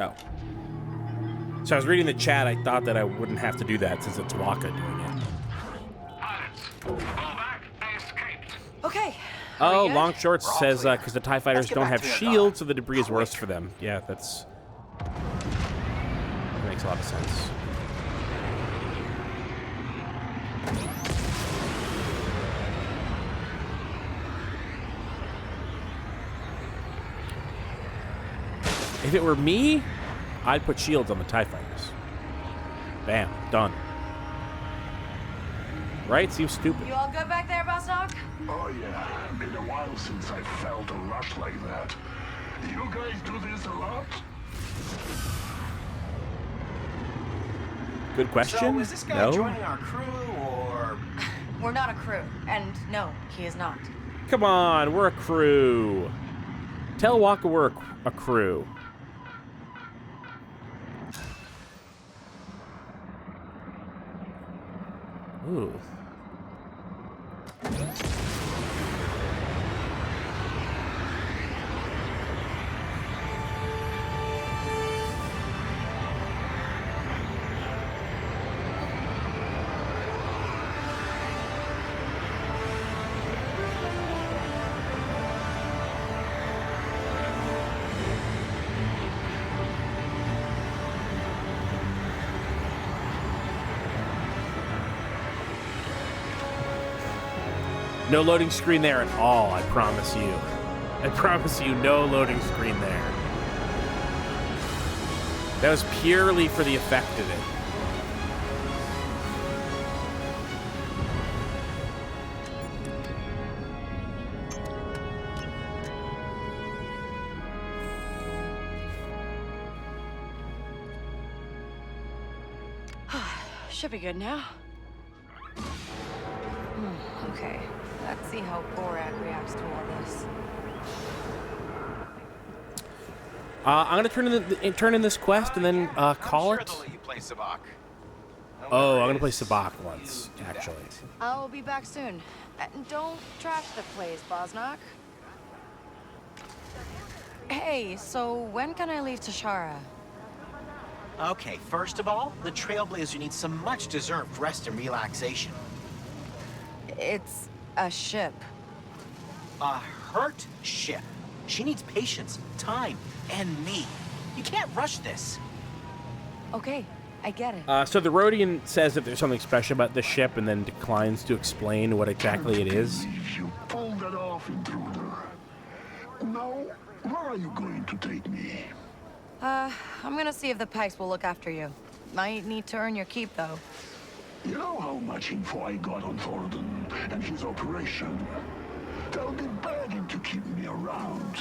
Oh. So I was reading the chat. I thought that I wouldn't have to do that since it's Waka doing it. Okay. Oh, Long Shorts says because the TIE fighters don't have shields, so the debris is worse for them. Yeah, that makes a lot of sense. If it were me, I'd put shields on the TIE fighters. Bam, done. Right? Seems stupid. You all good back there, Boss Dog? Oh yeah, been a while since I felt a rush like that. You guys do this a lot? Good question. So is this guy joining our crew, or...? We're not a crew, and no, he is not. Come on, we're a crew. Tell Waka we're a crew. Ooh. No loading screen there at all, I promise you. I promise you, no loading screen there. That was purely for the effect of it. Should be good now. Okay, let's see how Gorak reacts to all this. I'm gonna turn in this quest and then call it. You play Sabacc. Oh, I'm gonna play Sabacc once, actually. I'll be back soon. And don't trash the place, Bosnock. Hey, so when can I leave Tashara? Okay, first of all, the Trailblazer needs some much-deserved rest and relaxation. It's a ship. A hurt ship. She needs patience, time, and me. You can't rush this. Okay, I get it. So the Rhodian says that there's something special about this ship and then declines to explain what exactly it is. You pulled that off, intruder. Now, where are you going to take me? I'm gonna see if the Pikes will look after you. Might need to earn your keep, though. You know how much info I got on Thornton and his operation? They'll be begging to keep me around.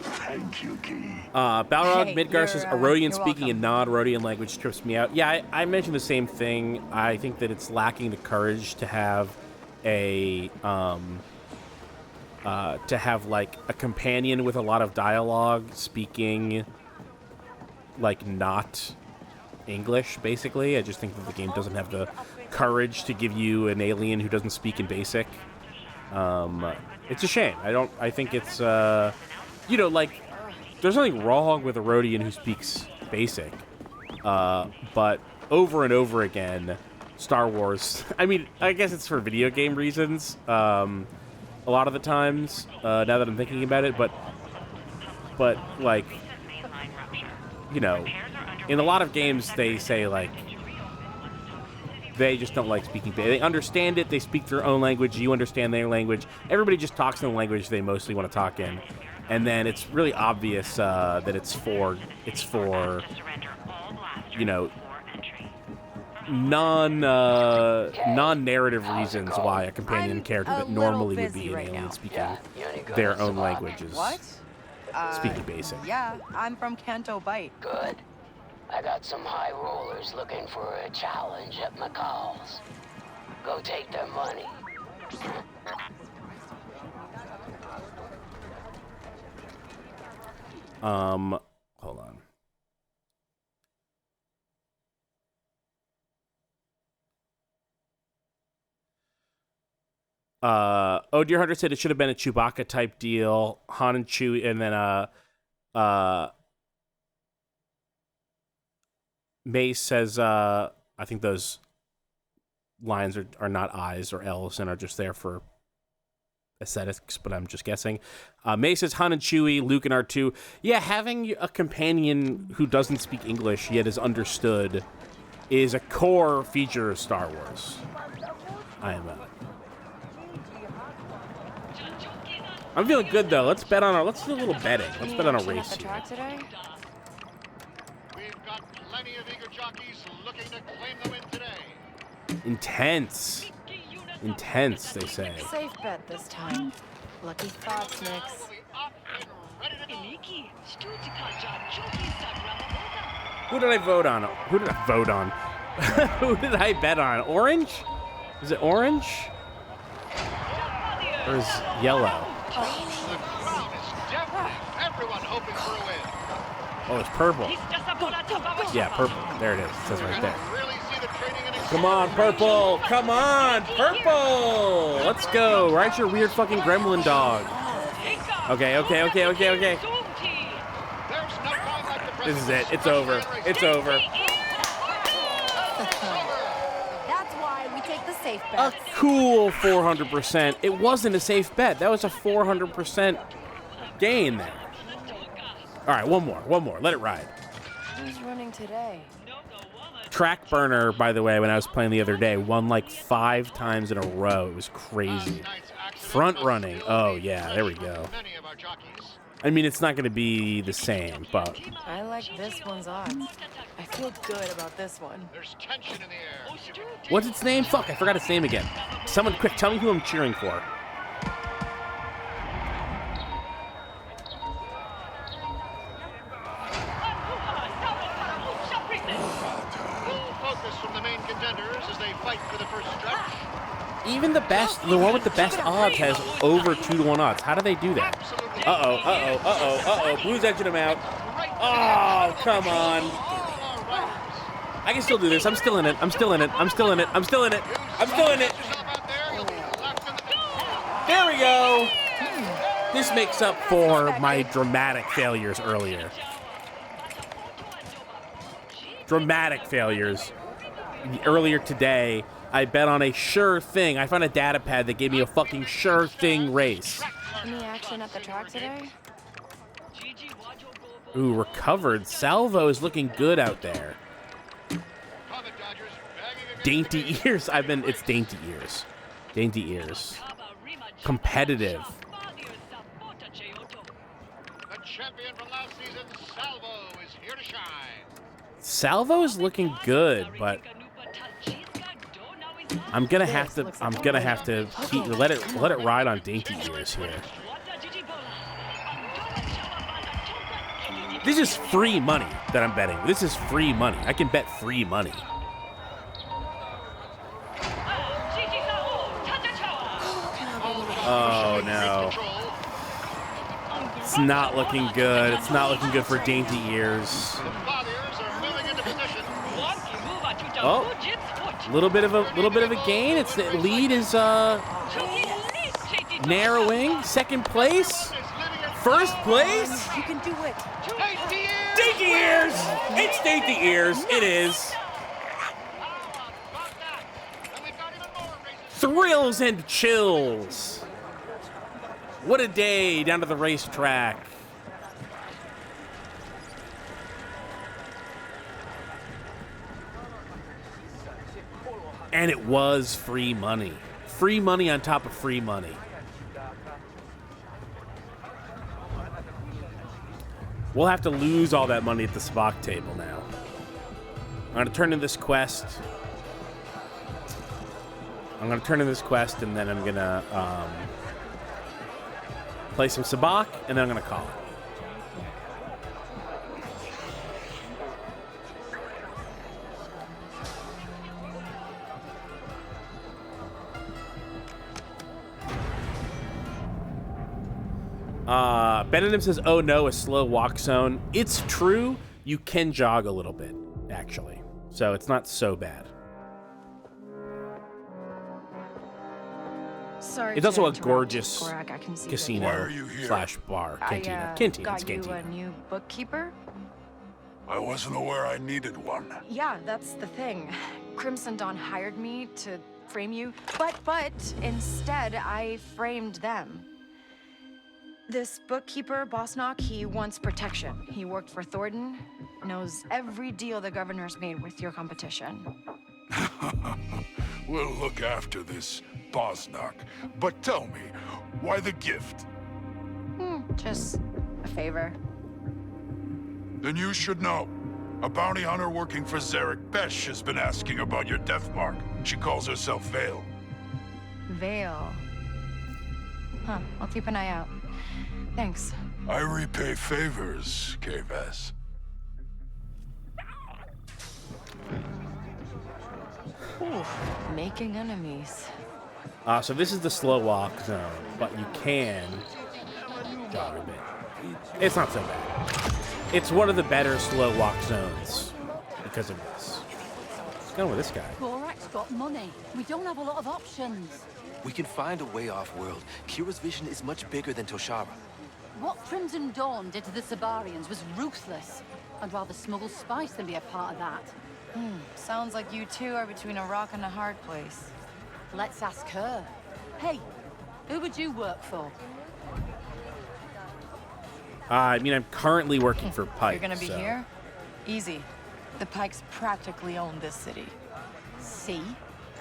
Thank you, Key. Balrog Midgar says a Rhodian you're speaking welcome. a non-Rhodian language trips me out. Yeah, I mentioned the same thing. I think that it's lacking the courage to have a like a companion with a lot of dialogue speaking like not English, basically. I just think that the game doesn't have the courage to give you an alien who doesn't speak in Basic. It's a shame. I think it's like there's nothing wrong with a Rhodian who speaks Basic, but over and over again, Star Wars. I mean, I guess it's for video game reasons. A lot of the times, now that I'm thinking about it, but like, in a lot of games they say like they just don't like speaking. They understand it. They speak their own language. You understand their language. Everybody just talks in the language they mostly want to talk in, and then it's really obvious that it's for non-narrative reasons why a companion character that normally would be an alien speaking their own language is speaking Basic. Yeah, I'm from Canto Bight. Good. I got some high rollers looking for a challenge at McCall's. Go take their money. Hold on. Deer Hunter said it should have been a Chewbacca type deal. Han and Chewie, and then Mace says, I think those lines are not I's or L's and are just there for aesthetics, but I'm just guessing. Mace says Han and Chewie, Luke and R2. Yeah, having a companion who doesn't speak English yet is understood is a core feature of Star Wars. I'm feeling good though. Let's bet on let's do a little betting. Let's bet on a race here. We've got plenty of eager jockeys looking to claim the win today. Intense. Intense, they say. Safe bet this time. Lucky thoughts, Nix. Who did I vote on? Who did I vote on? Who did I bet on? Orange? Is it orange? Or is yellow? The crowd is deaf. Everyone hoping for a win. Oh, it's purple. Yeah, purple. There it is. It says right there. Come on, purple. Come on, purple. Let's go. Ride your weird fucking gremlin dog. Okay. This is it. It's over. It's over. That's why we take the safe A bet. cool 400%. It wasn't a safe bet. That was a 400% gain there. All right, one more. Let it ride. Who's running today? Track Burner, by the way, when I was playing the other day, won like 5 times in a row. It was crazy. Front running. Oh, yeah, there we go. I mean, it's not going to be the same, but... I like this one's odds. I feel good about this one. There's tension in the air. What's its name? Fuck, I forgot its name again. Someone quick, tell me who I'm cheering for. From the main contenders as they fight for the first stretch. Even the one with the best odds has over 2-to-1 odds. How do they do that? Uh-oh. Blue's edging him out. Oh, come on. I can still do this. I'm still in it. There we go. This makes up for my dramatic failures earlier. Earlier today, I bet on a sure thing. I found a data pad that gave me a fucking sure thing race. Any action at the track today? Ooh, recovered. Salvo is looking good out there. Dainty ears. It's dainty ears. Dainty ears. Competitive. The champion from last season, Salvo, is here to shine. Salvo is looking good, but I'm gonna have to let it ride on dainty ears here. This is free money that I'm betting. This is free money. I can bet free money. Oh no. It's not looking good. It's not looking good for dainty ears. Oh, little bit of a gain. It's the lead is narrowing. Second place, first place. You can do it. Dainty ears. It's dainty ears. It is. Thrills and chills. What a day down to the racetrack. And it was free money. Free money on top of free money. We'll have to lose all that money at the Sabacc table now. I'm going to turn in this quest. And then I'm going to play some Sabacc, and then I'm going to call it. Benedum says, oh no, a slow walk zone. It's true. You can jog a little bit, actually. So it's not so bad. Sorry. It's also a gorgeous Gorak, I can see casino / bar. Cantina. Cantina. Got It's you cantina. a new bookkeeper? I wasn't aware I needed one. Yeah, that's the thing. Crimson Dawn hired me to frame you, but instead I framed them. This bookkeeper, Bosnock, he wants protection. He worked for Thornton, knows every deal the governor's made with your competition. We'll look after this Bosnock. But tell me, why the gift? Just a favor. Then you should know. A bounty hunter working for Zarek Besh has been asking about your death mark. She calls herself Vale. Vale. Huh, I'll keep an eye out. Thanks. I repay favors, K-Vess. Ooh, making enemies. So this is the slow walk zone, but you can jog a bit. It's not so bad. It's one of the better slow walk zones because of this. What's going on with this guy? Gorak's got money. We don't have a lot of options. We can find a way off-world. Kira's vision is much bigger than Toshara. What Crimson Dawn did to the Sabarians was ruthless. I'd rather smuggle spice than be a part of that. Sounds like you two are between a rock and a hard place. Let's ask her. Hey, who would you work for? I mean, I'm currently working for Pyke. You're gonna be so. here? Easy. The Pikes practically own this city. See?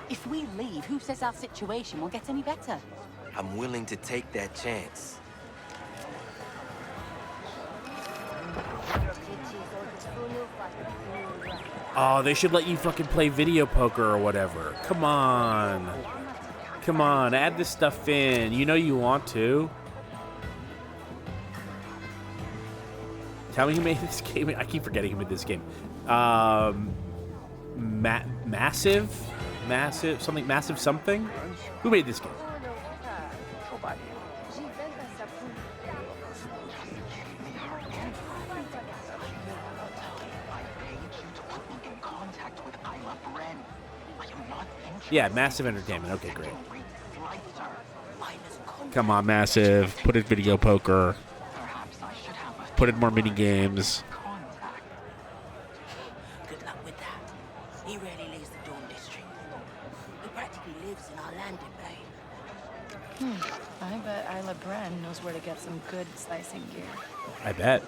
If we leave, who says our situation won't get any better? I'm willing to take that chance. Oh, they should let you fucking play video poker or whatever. Come on. Come on, add this stuff in. You know you want to. Tell me who made this game. I keep forgetting who made this game. Massive something? Who made this game? Yeah, Massive Entertainment. Okay, great. Come on, Massive. Put in video poker. Put in more mini games. Good luck with that. He rarely leaves the Dawn District. He practically lives in our landing bay. I bet Isla Bren knows where to get some good slicing gear. I bet.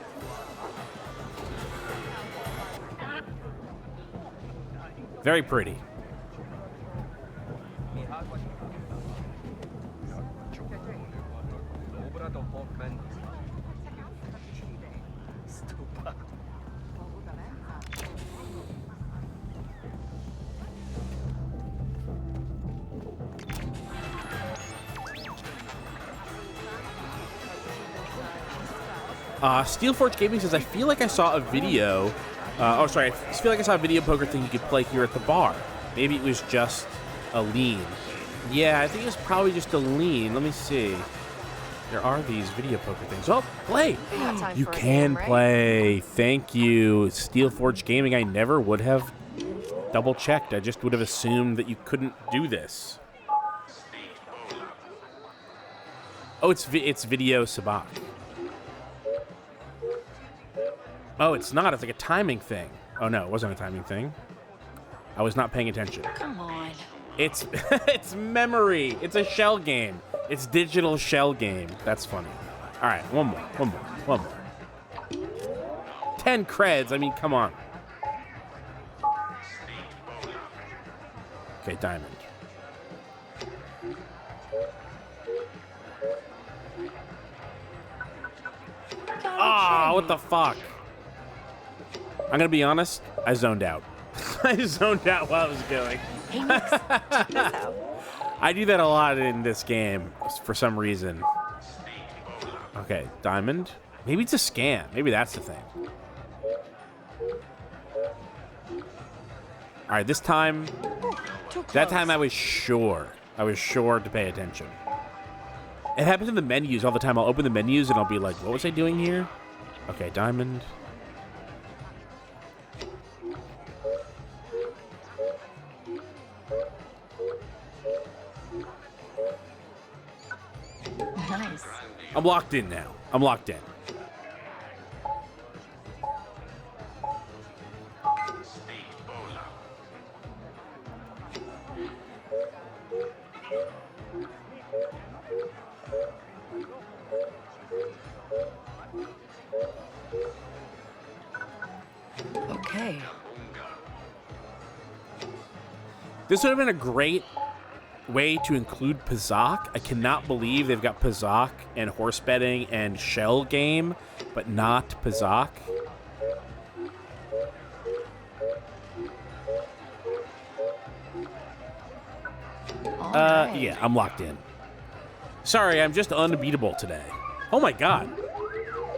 Very pretty. Steelforge Gaming says, I feel like I saw a video. I feel like I saw a video poker thing you could play here at the bar. Maybe it was just a lean. Yeah, I think it was probably just a lean. Let me see. There are these video poker things. Oh, play! You can play. Thank you, Steelforge Gaming. I never would have double checked. I just would have assumed that you couldn't do this. Oh, it's video Sabacc. Oh, it's not. It's like a timing thing. Oh, no, it wasn't a timing thing. I was not paying attention. Come on. It's it's memory. It's a shell game. It's digital shell game. That's funny. All right, one more. 10 creds. I mean, come on. Okay, diamond. Ah, what the fuck? I'm gonna be honest, I zoned out. I zoned out while I was going. Hey, Nix, check this out. I do that a lot in this game for some reason. Okay, diamond. Maybe it's a scam. Maybe that's the thing. All right, this time, that time I was sure. I was sure to pay attention. It happens in the menus all the time. I'll open the menus and I'll be like, what was I doing here? Okay, diamond. Nice. I'm locked in now. I'm locked in. This would have been a great way to include Sabacc. I cannot believe they've got Sabacc and horse betting and shell game, but not Sabacc. Yeah, I'm locked in. Sorry, I'm just unbeatable today. Oh my god.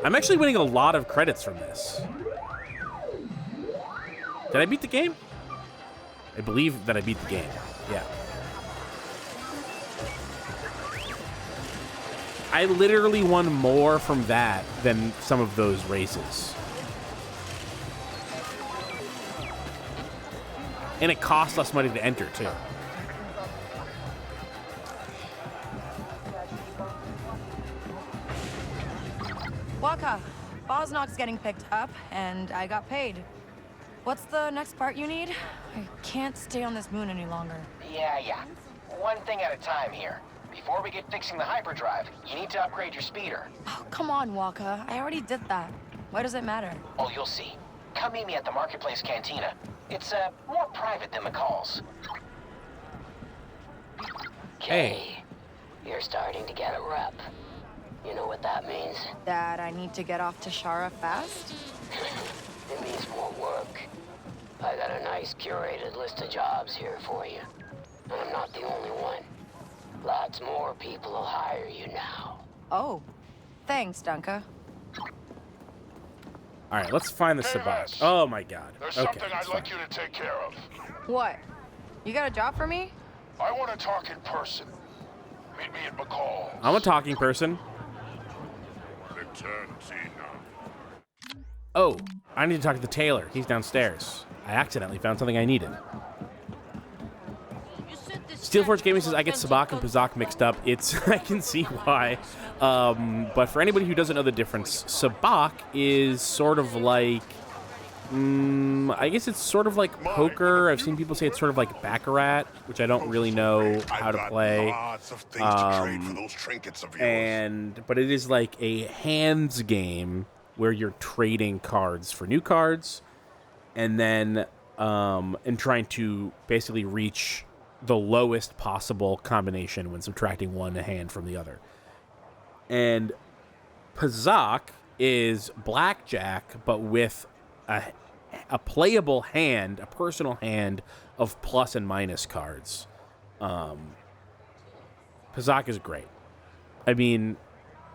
I'm actually winning a lot of credits from this. Did I beat the game? I believe that I beat the game. Yeah. I literally won more from that than some of those races. And it costs less money to enter, too. Waka, Boznok's getting picked up, and I got paid. What's the next part you need? I can't stay on this moon any longer. Yeah. One thing at a time here. Before we get fixing the hyperdrive, you need to upgrade your speeder. Oh, come on, Waka. I already did that. Why does it matter? Oh, you'll see. Come meet me at the Marketplace Cantina. It's, more private than McCall's. Okay. You're starting to get a rep. You know what that means? That I need to get off to Shara fast? It means more work. I got a nice curated list of jobs here for you. And I'm not the only one. Lots more people will hire you now. Oh, thanks, Dunka. All right, let's find the Sabacc. Oh my god. There's Okay, something I'd like you to take care of. What? You got a job for me? I want to talk in person. Meet me at McCall's. I'm a talking person. Oh, I need to talk to the tailor. He's downstairs. I accidentally found something I needed. Steelforge Gaming says I get Sabacc and Sabacc mixed up. I can see why. But for anybody who doesn't know the difference, Sabacc is sort of like, I guess it's sort of like poker. I've seen people say it's sort of like Baccarat, which I don't really know how to play. Lots of things to trade for those trinkets of yours. But it is like a hands game where you're trading cards for new cards, and then and trying to basically reach the lowest possible combination when subtracting one hand from the other. And Sabacc is blackjack, but with a playable hand, a personal hand of plus and minus cards. Sabacc is great. I mean,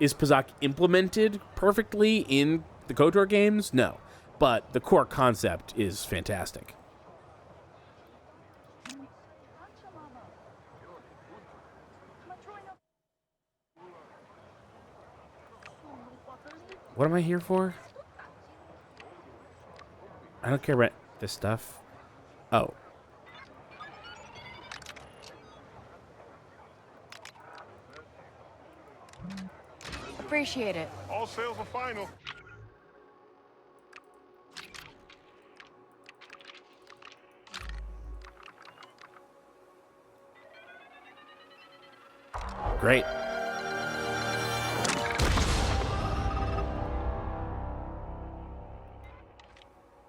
is Sabacc implemented perfectly in the KOTOR games? No. But the core concept is fantastic. What am I here for? I don't care about this stuff. Oh. Appreciate it. All sales are final. Great.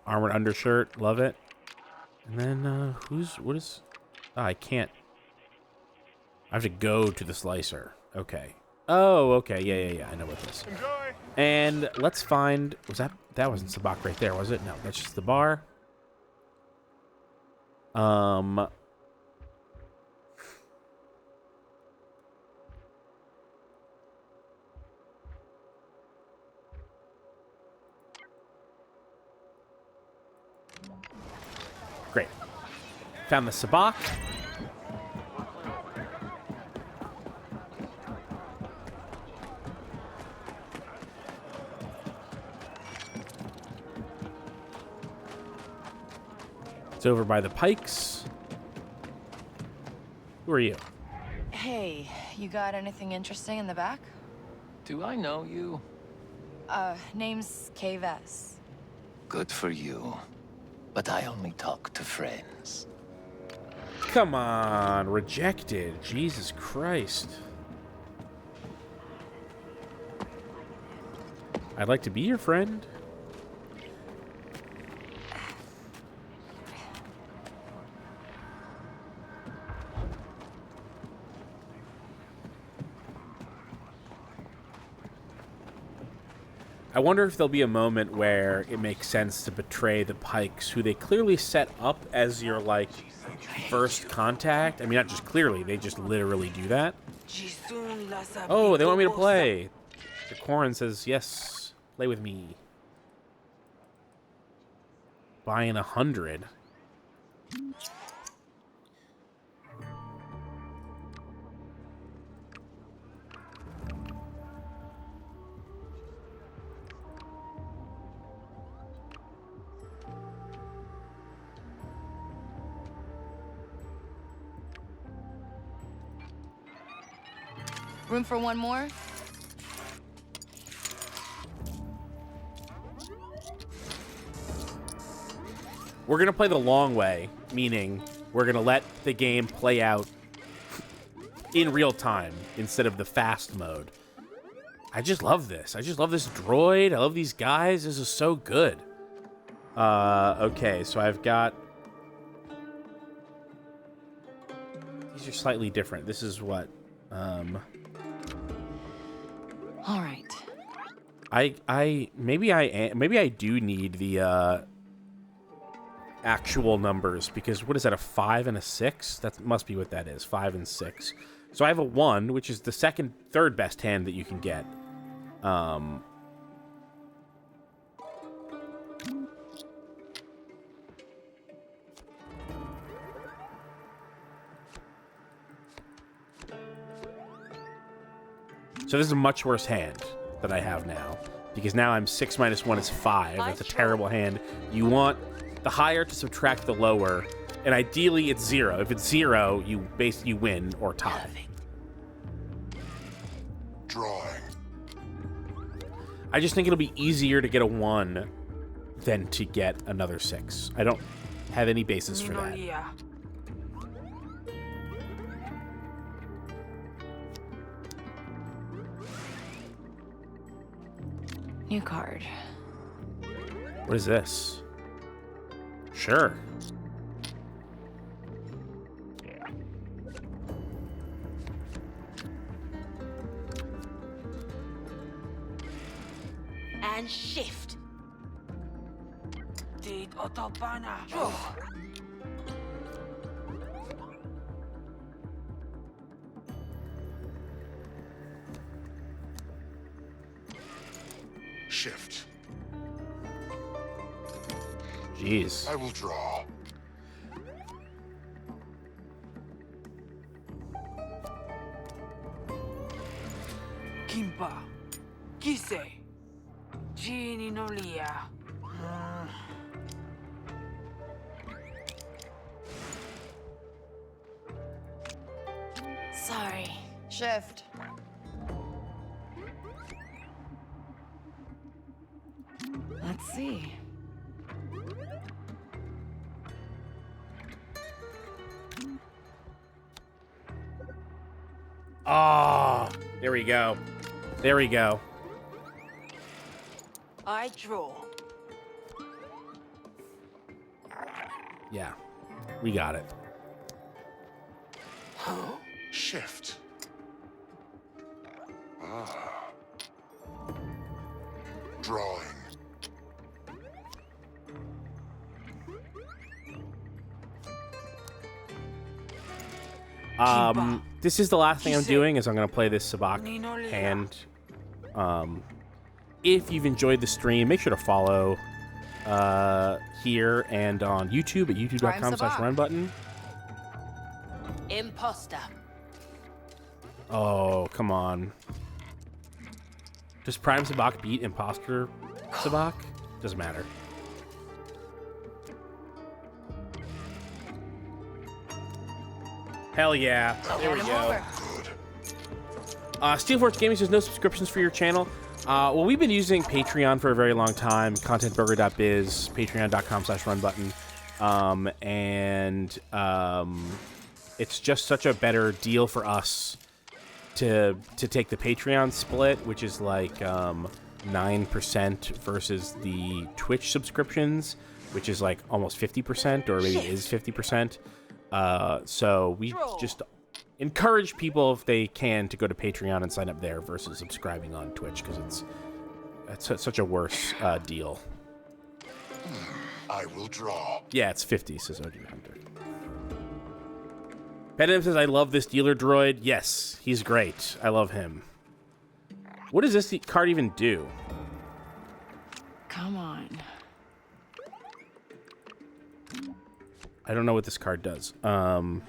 Armored undershirt, love it. And then, what is... Oh, I can't... I have to go to the slicer. Okay. Oh, okay, yeah, I know what this is. Enjoy. And let's find... That wasn't Sabacc right there, was it? No, that's just the bar. Great. Found the Sabacc. It's over by the Pykes. Who are you? Hey, you got anything interesting in the back? Do I know you? Name's Kves. Good for you. But I only talk to friends. Come on, rejected. Jesus Christ. I'd like to be your friend. I wonder if there'll be a moment where it makes sense to betray the Pikes, who they clearly set up as your, like, first contact. I mean, not just clearly, they just literally do that. Oh, they want me to play. The Corrin says, yes, play with me. Buying 100. Room for one more? We're going to play the long way, meaning we're going to let the game play out in real time instead of the fast mode. I just love this. I just love this droid. I love these guys. This is so good. Okay, so I've got... These are slightly different. This is what... All right. Maybe I do need the actual numbers, because what is that, a 5 and a 6? That must be what that is, 5 and 6. So I have a 1, which is the third best hand that you can get. So this is a much worse hand that I have now, because now I'm 6 minus 1 is 5. That's a terrible hand. You want the higher to subtract the lower, and ideally it's 0. If it's 0, you win or tie. Drawing. I just think it'll be easier to get a 1 than to get another 6. I don't have any basis for that. New card. What is this? Sure. And shift. Shift. Jeez. I will draw. Kimpa. Kise. Gini no lia. Sorry. Shift. Let's see. Ah, there we go. There we go. I draw. Yeah, we got it. Huh? Shift. Ah. Drawing. This is the last thing I'm doing, is I'm going to play this Sabacc hand. If you've enjoyed the stream, make sure to follow here and on YouTube at youtube.com/runbutton. Imposter. Oh, come on. Does Prime Sabacc beat Imposter Sabacc? Doesn't matter. Hell yeah. There we go. Steelforge Gaming says no subscriptions for your channel. Well, we've been using Patreon for a very long time. Contentburger.biz, patreon.com/runbutton. It's just such a better deal for us to take the Patreon split, which is like 9% versus the Twitch subscriptions, which is like almost 50%, or maybe it is 50%. So we just encourage people, if they can, to go to Patreon and sign up there versus subscribing on Twitch, because That's such a worse deal. I will draw. Yeah, it's 50, says OG Hunter. Benim says, I love this dealer droid. Yes, he's great. I love him. What does this card even do? Come on. I don't know what this card does. Oh,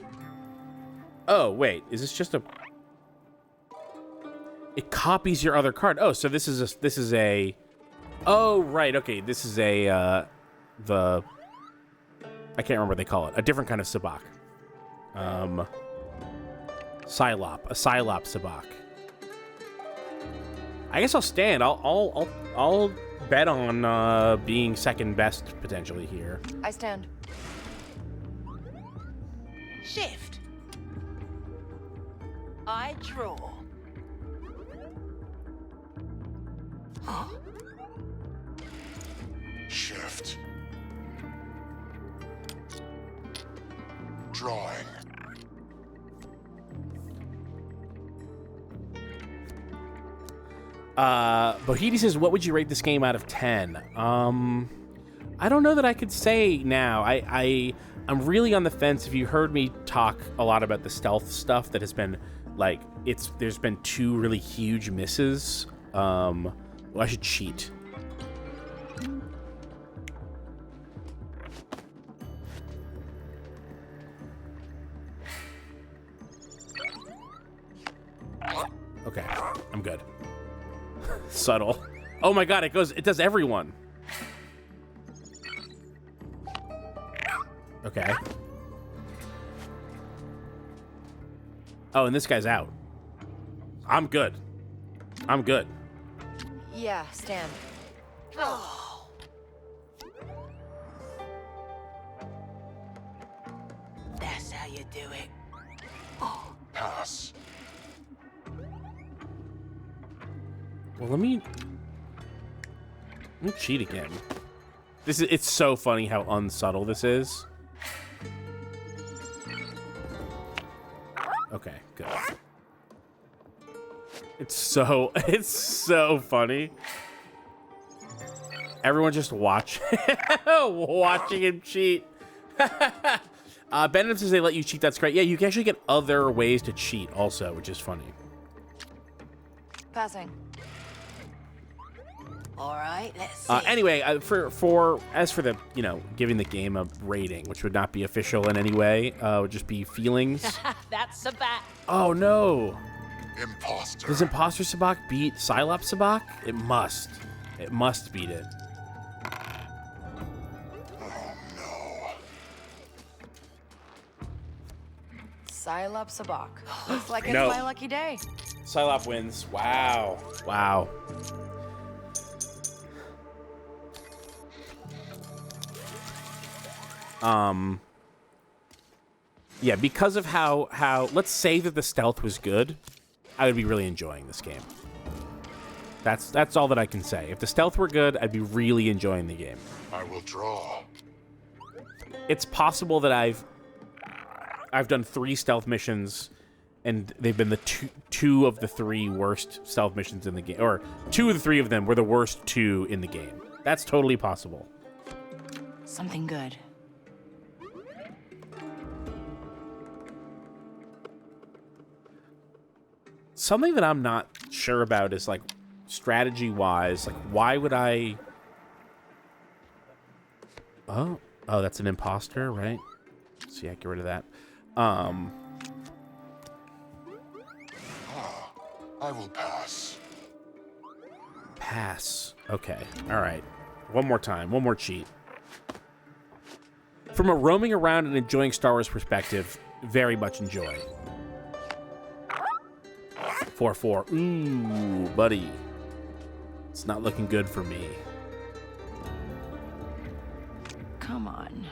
wait. Is this just a... It copies your other card. Oh, so this is a... Oh, right. Okay, this is a... I can't remember what they call it. A different kind of Sabacc. Psylop. A Psylop Sabacc. I guess I'll stand. I'll bet on being second best potentially here. I stand. Shift. I draw. Shift. Drawing. Bohidi says, what would you rate this game out of 10? I don't know that I could say now. I'm really on the fence. If you heard me talk a lot about the stealth stuff that has been, like, there's been 2 really huge misses. Well, I should cheat. Okay, I'm good. Subtle. Oh my god, it does everyone. Okay. Oh, and this guy's out. I'm good. I'm good. Yeah, stand. Oh. That's how you do it. Pass. Well, let me cheat again. It's so funny how unsubtle this is. Okay, good. It's so funny. Everyone just watching him cheat. Benedict says they let you cheat. That's great. Yeah, you can actually get other ways to cheat also, which is funny. Passing. All right, let's see. Anyway, as for the, giving the game a rating, which would not be official in any way, would just be feelings. That's Sabacc. Oh no. Imposter. Does Imposter Sabacc beat Psylop Sabacc? It must. It must beat it. Oh no. Psylop Sabacc. Looks like it's my lucky day. Psylop wins. Wow. Wow. Yeah, because of how let's say that the stealth was good, I would be really enjoying this game. That's all that I can say. If the stealth were good, I'd be really enjoying the game. I will draw. It's possible that I've done 3 stealth missions, and they've been the two of the 3 worst stealth missions in the game, or 2 of the 3 of them were the worst 2 in the game. That's totally possible. Something good. Something that I'm not sure about is, like, strategy-wise, like, why would I... Oh, that's an imposter, right? So yeah, get rid of that. I will pass. Pass. Okay, all right. One more time, one more cheat. From a roaming around and enjoying Star Wars perspective, very much enjoy. 4-4. Ooh, buddy. It's not looking good for me. Come on.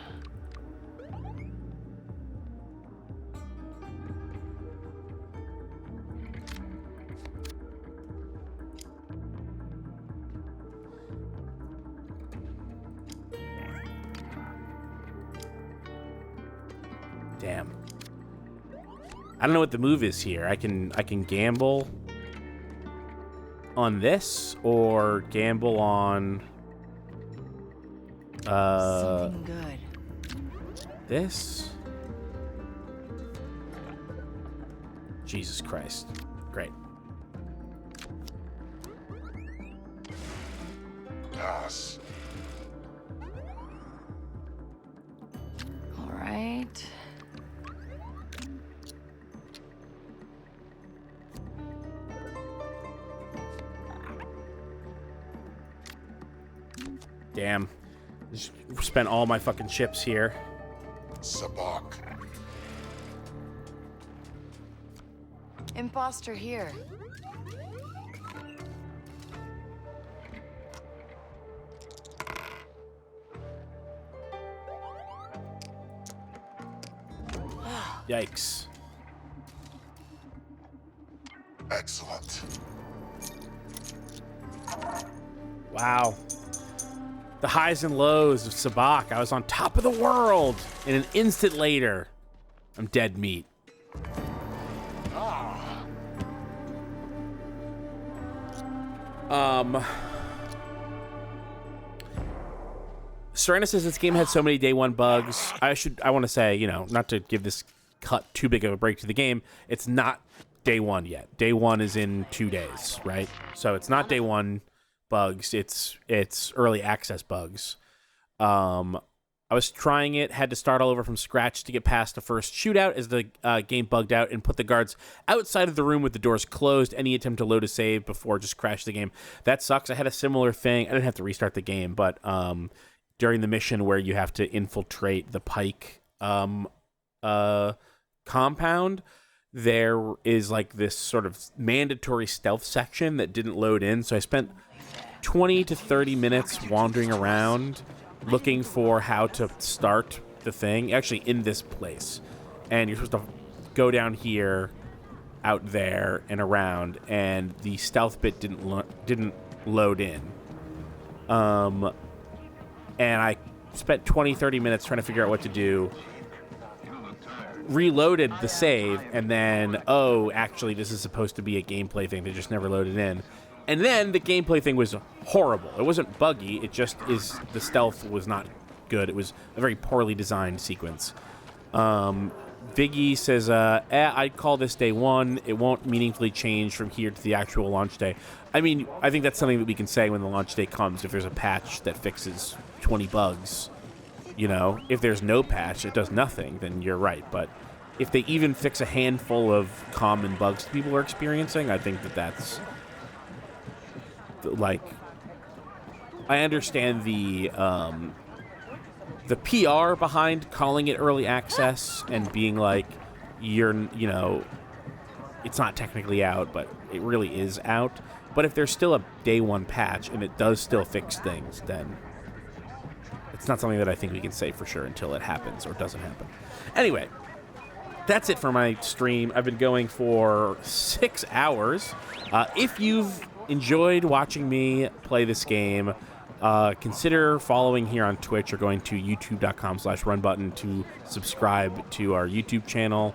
Damn. I don't know what the move is here. I can gamble. on this or gamble on Something good. this? Jesus Christ. Great. Pass. All right. Damn. Just spent all my fucking chips here. Sabacc. Imposter here. Yikes. Excellent. Wow. The highs and lows of Sabacc. I was on top of the world, and an instant later, I'm dead meat. Serena says this game had so many day one bugs. I want to say, you know, not to give this cut too big of a break to the game, it's not day one yet. Day one is in 2 days, right? So it's not day one bugs. It's early access bugs. I was trying it, had to start all over from scratch to get past the first shootout as the game bugged out and put the guards outside of the room with the doors closed. Any attempt to load a save before just crashed the game. That sucks. I had a similar thing. I didn't have to restart the game, but during the mission where you have to infiltrate the Pyke compound, there is like this sort of mandatory stealth section that didn't load in. So I spent 20 to 30 minutes wandering around looking for how to start the thing, actually in this place. And you're supposed to go down here, out there, and around, and the stealth bit didn't load in. And I spent 20, 30 minutes trying to figure out what to do. Reloaded the save, and then, oh, actually, this is supposed to be a gameplay thing that just never loaded in. And then the gameplay thing was horrible. It wasn't buggy. It just is, the stealth was not good. It was a very poorly designed sequence. Viggy says, I'd call this day one. It won't meaningfully change from here to the actual launch day. I mean, I think that's something that we can say when the launch day comes. If there's a patch that fixes 20 bugs, you know, if there's no patch that does nothing, then you're right. But if they even fix a handful of common bugs people are experiencing, I think that that's, like, I understand the PR behind calling it early access and being like, you know, it's not technically out, but it really is out. But if there's still a day one patch and it does still fix things, then it's not something that I think we can say for sure until it happens or doesn't happen. Anyway, that's it for my stream. I've been going for 6 hours. If you've enjoyed watching me play this game, consider following here on Twitch or going to youtube.com/runbutton to subscribe to our YouTube channel,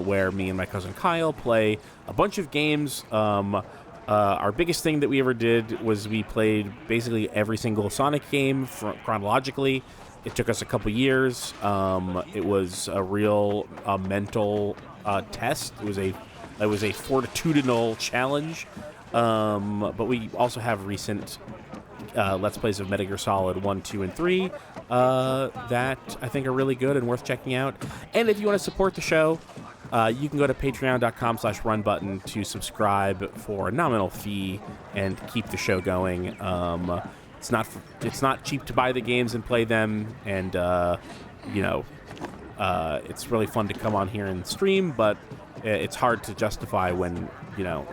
where me and my cousin Kyle play a bunch of games. Our biggest thing that we ever did was we played basically every single Sonic game chronologically. It took us a couple years. It was a real mental test. It was a fortitudinal challenge. But we also have recent Let's Plays of Metal Gear Solid 1, 2, and 3 that I think are really good and worth checking out. And if you want to support the show, you can go to patreon.com/runbutton to subscribe for a nominal fee and keep the show going. It's not cheap to buy the games and play them, and it's really fun to come on here and stream, but it's hard to justify when, you know,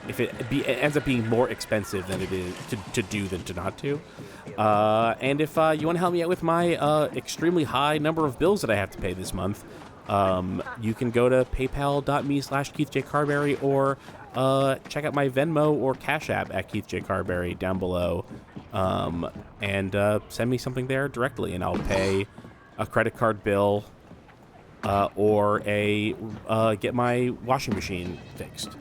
if it ends up being more expensive than it is to do than to not do. And if you want to help me out with my extremely high number of bills that I have to pay this month, you can go to paypal.me/KeithJCarberry or check out my Venmo or Cash App at KeithJCarberry down below, and send me something there directly, and I'll pay a credit card bill or get my washing machine fixed.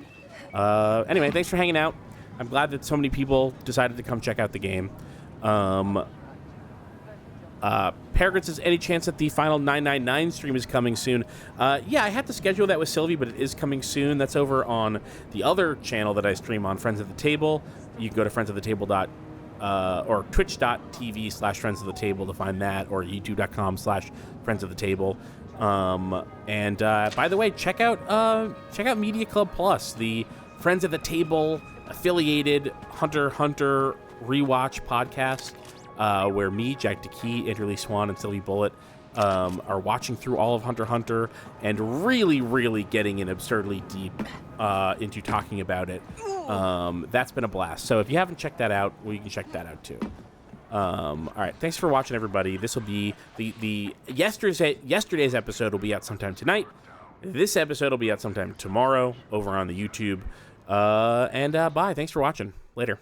Anyway, thanks for hanging out. I'm glad that so many people decided to come check out the game. Peregrine says, any chance that the final 999 stream is coming soon? Yeah, I had to schedule that with Sylvie, but it is coming soon. That's over on the other channel that I stream on, Friends at the Table. You can go to friendsathetable. Or twitch.tv/Friends of the Table to find that, or youtube.com/Friends of the Table. And by the way, check out Media Club Plus, the Friends at the Table affiliated Hunter x Hunter rewatch podcast, where me, Jack DeKey, Andrew Lee Swan, and Sylvie Bullitt are watching through all of Hunter x Hunter and really, really getting in absurdly deep into talking about it. That's been a blast. So if you haven't checked that out, well, you can check that out too. All right, thanks for watching, everybody. This will be the yesterday's episode will be out sometime tonight. This episode will be out sometime tomorrow over on the YouTube. And bye. Thanks for watching. Later.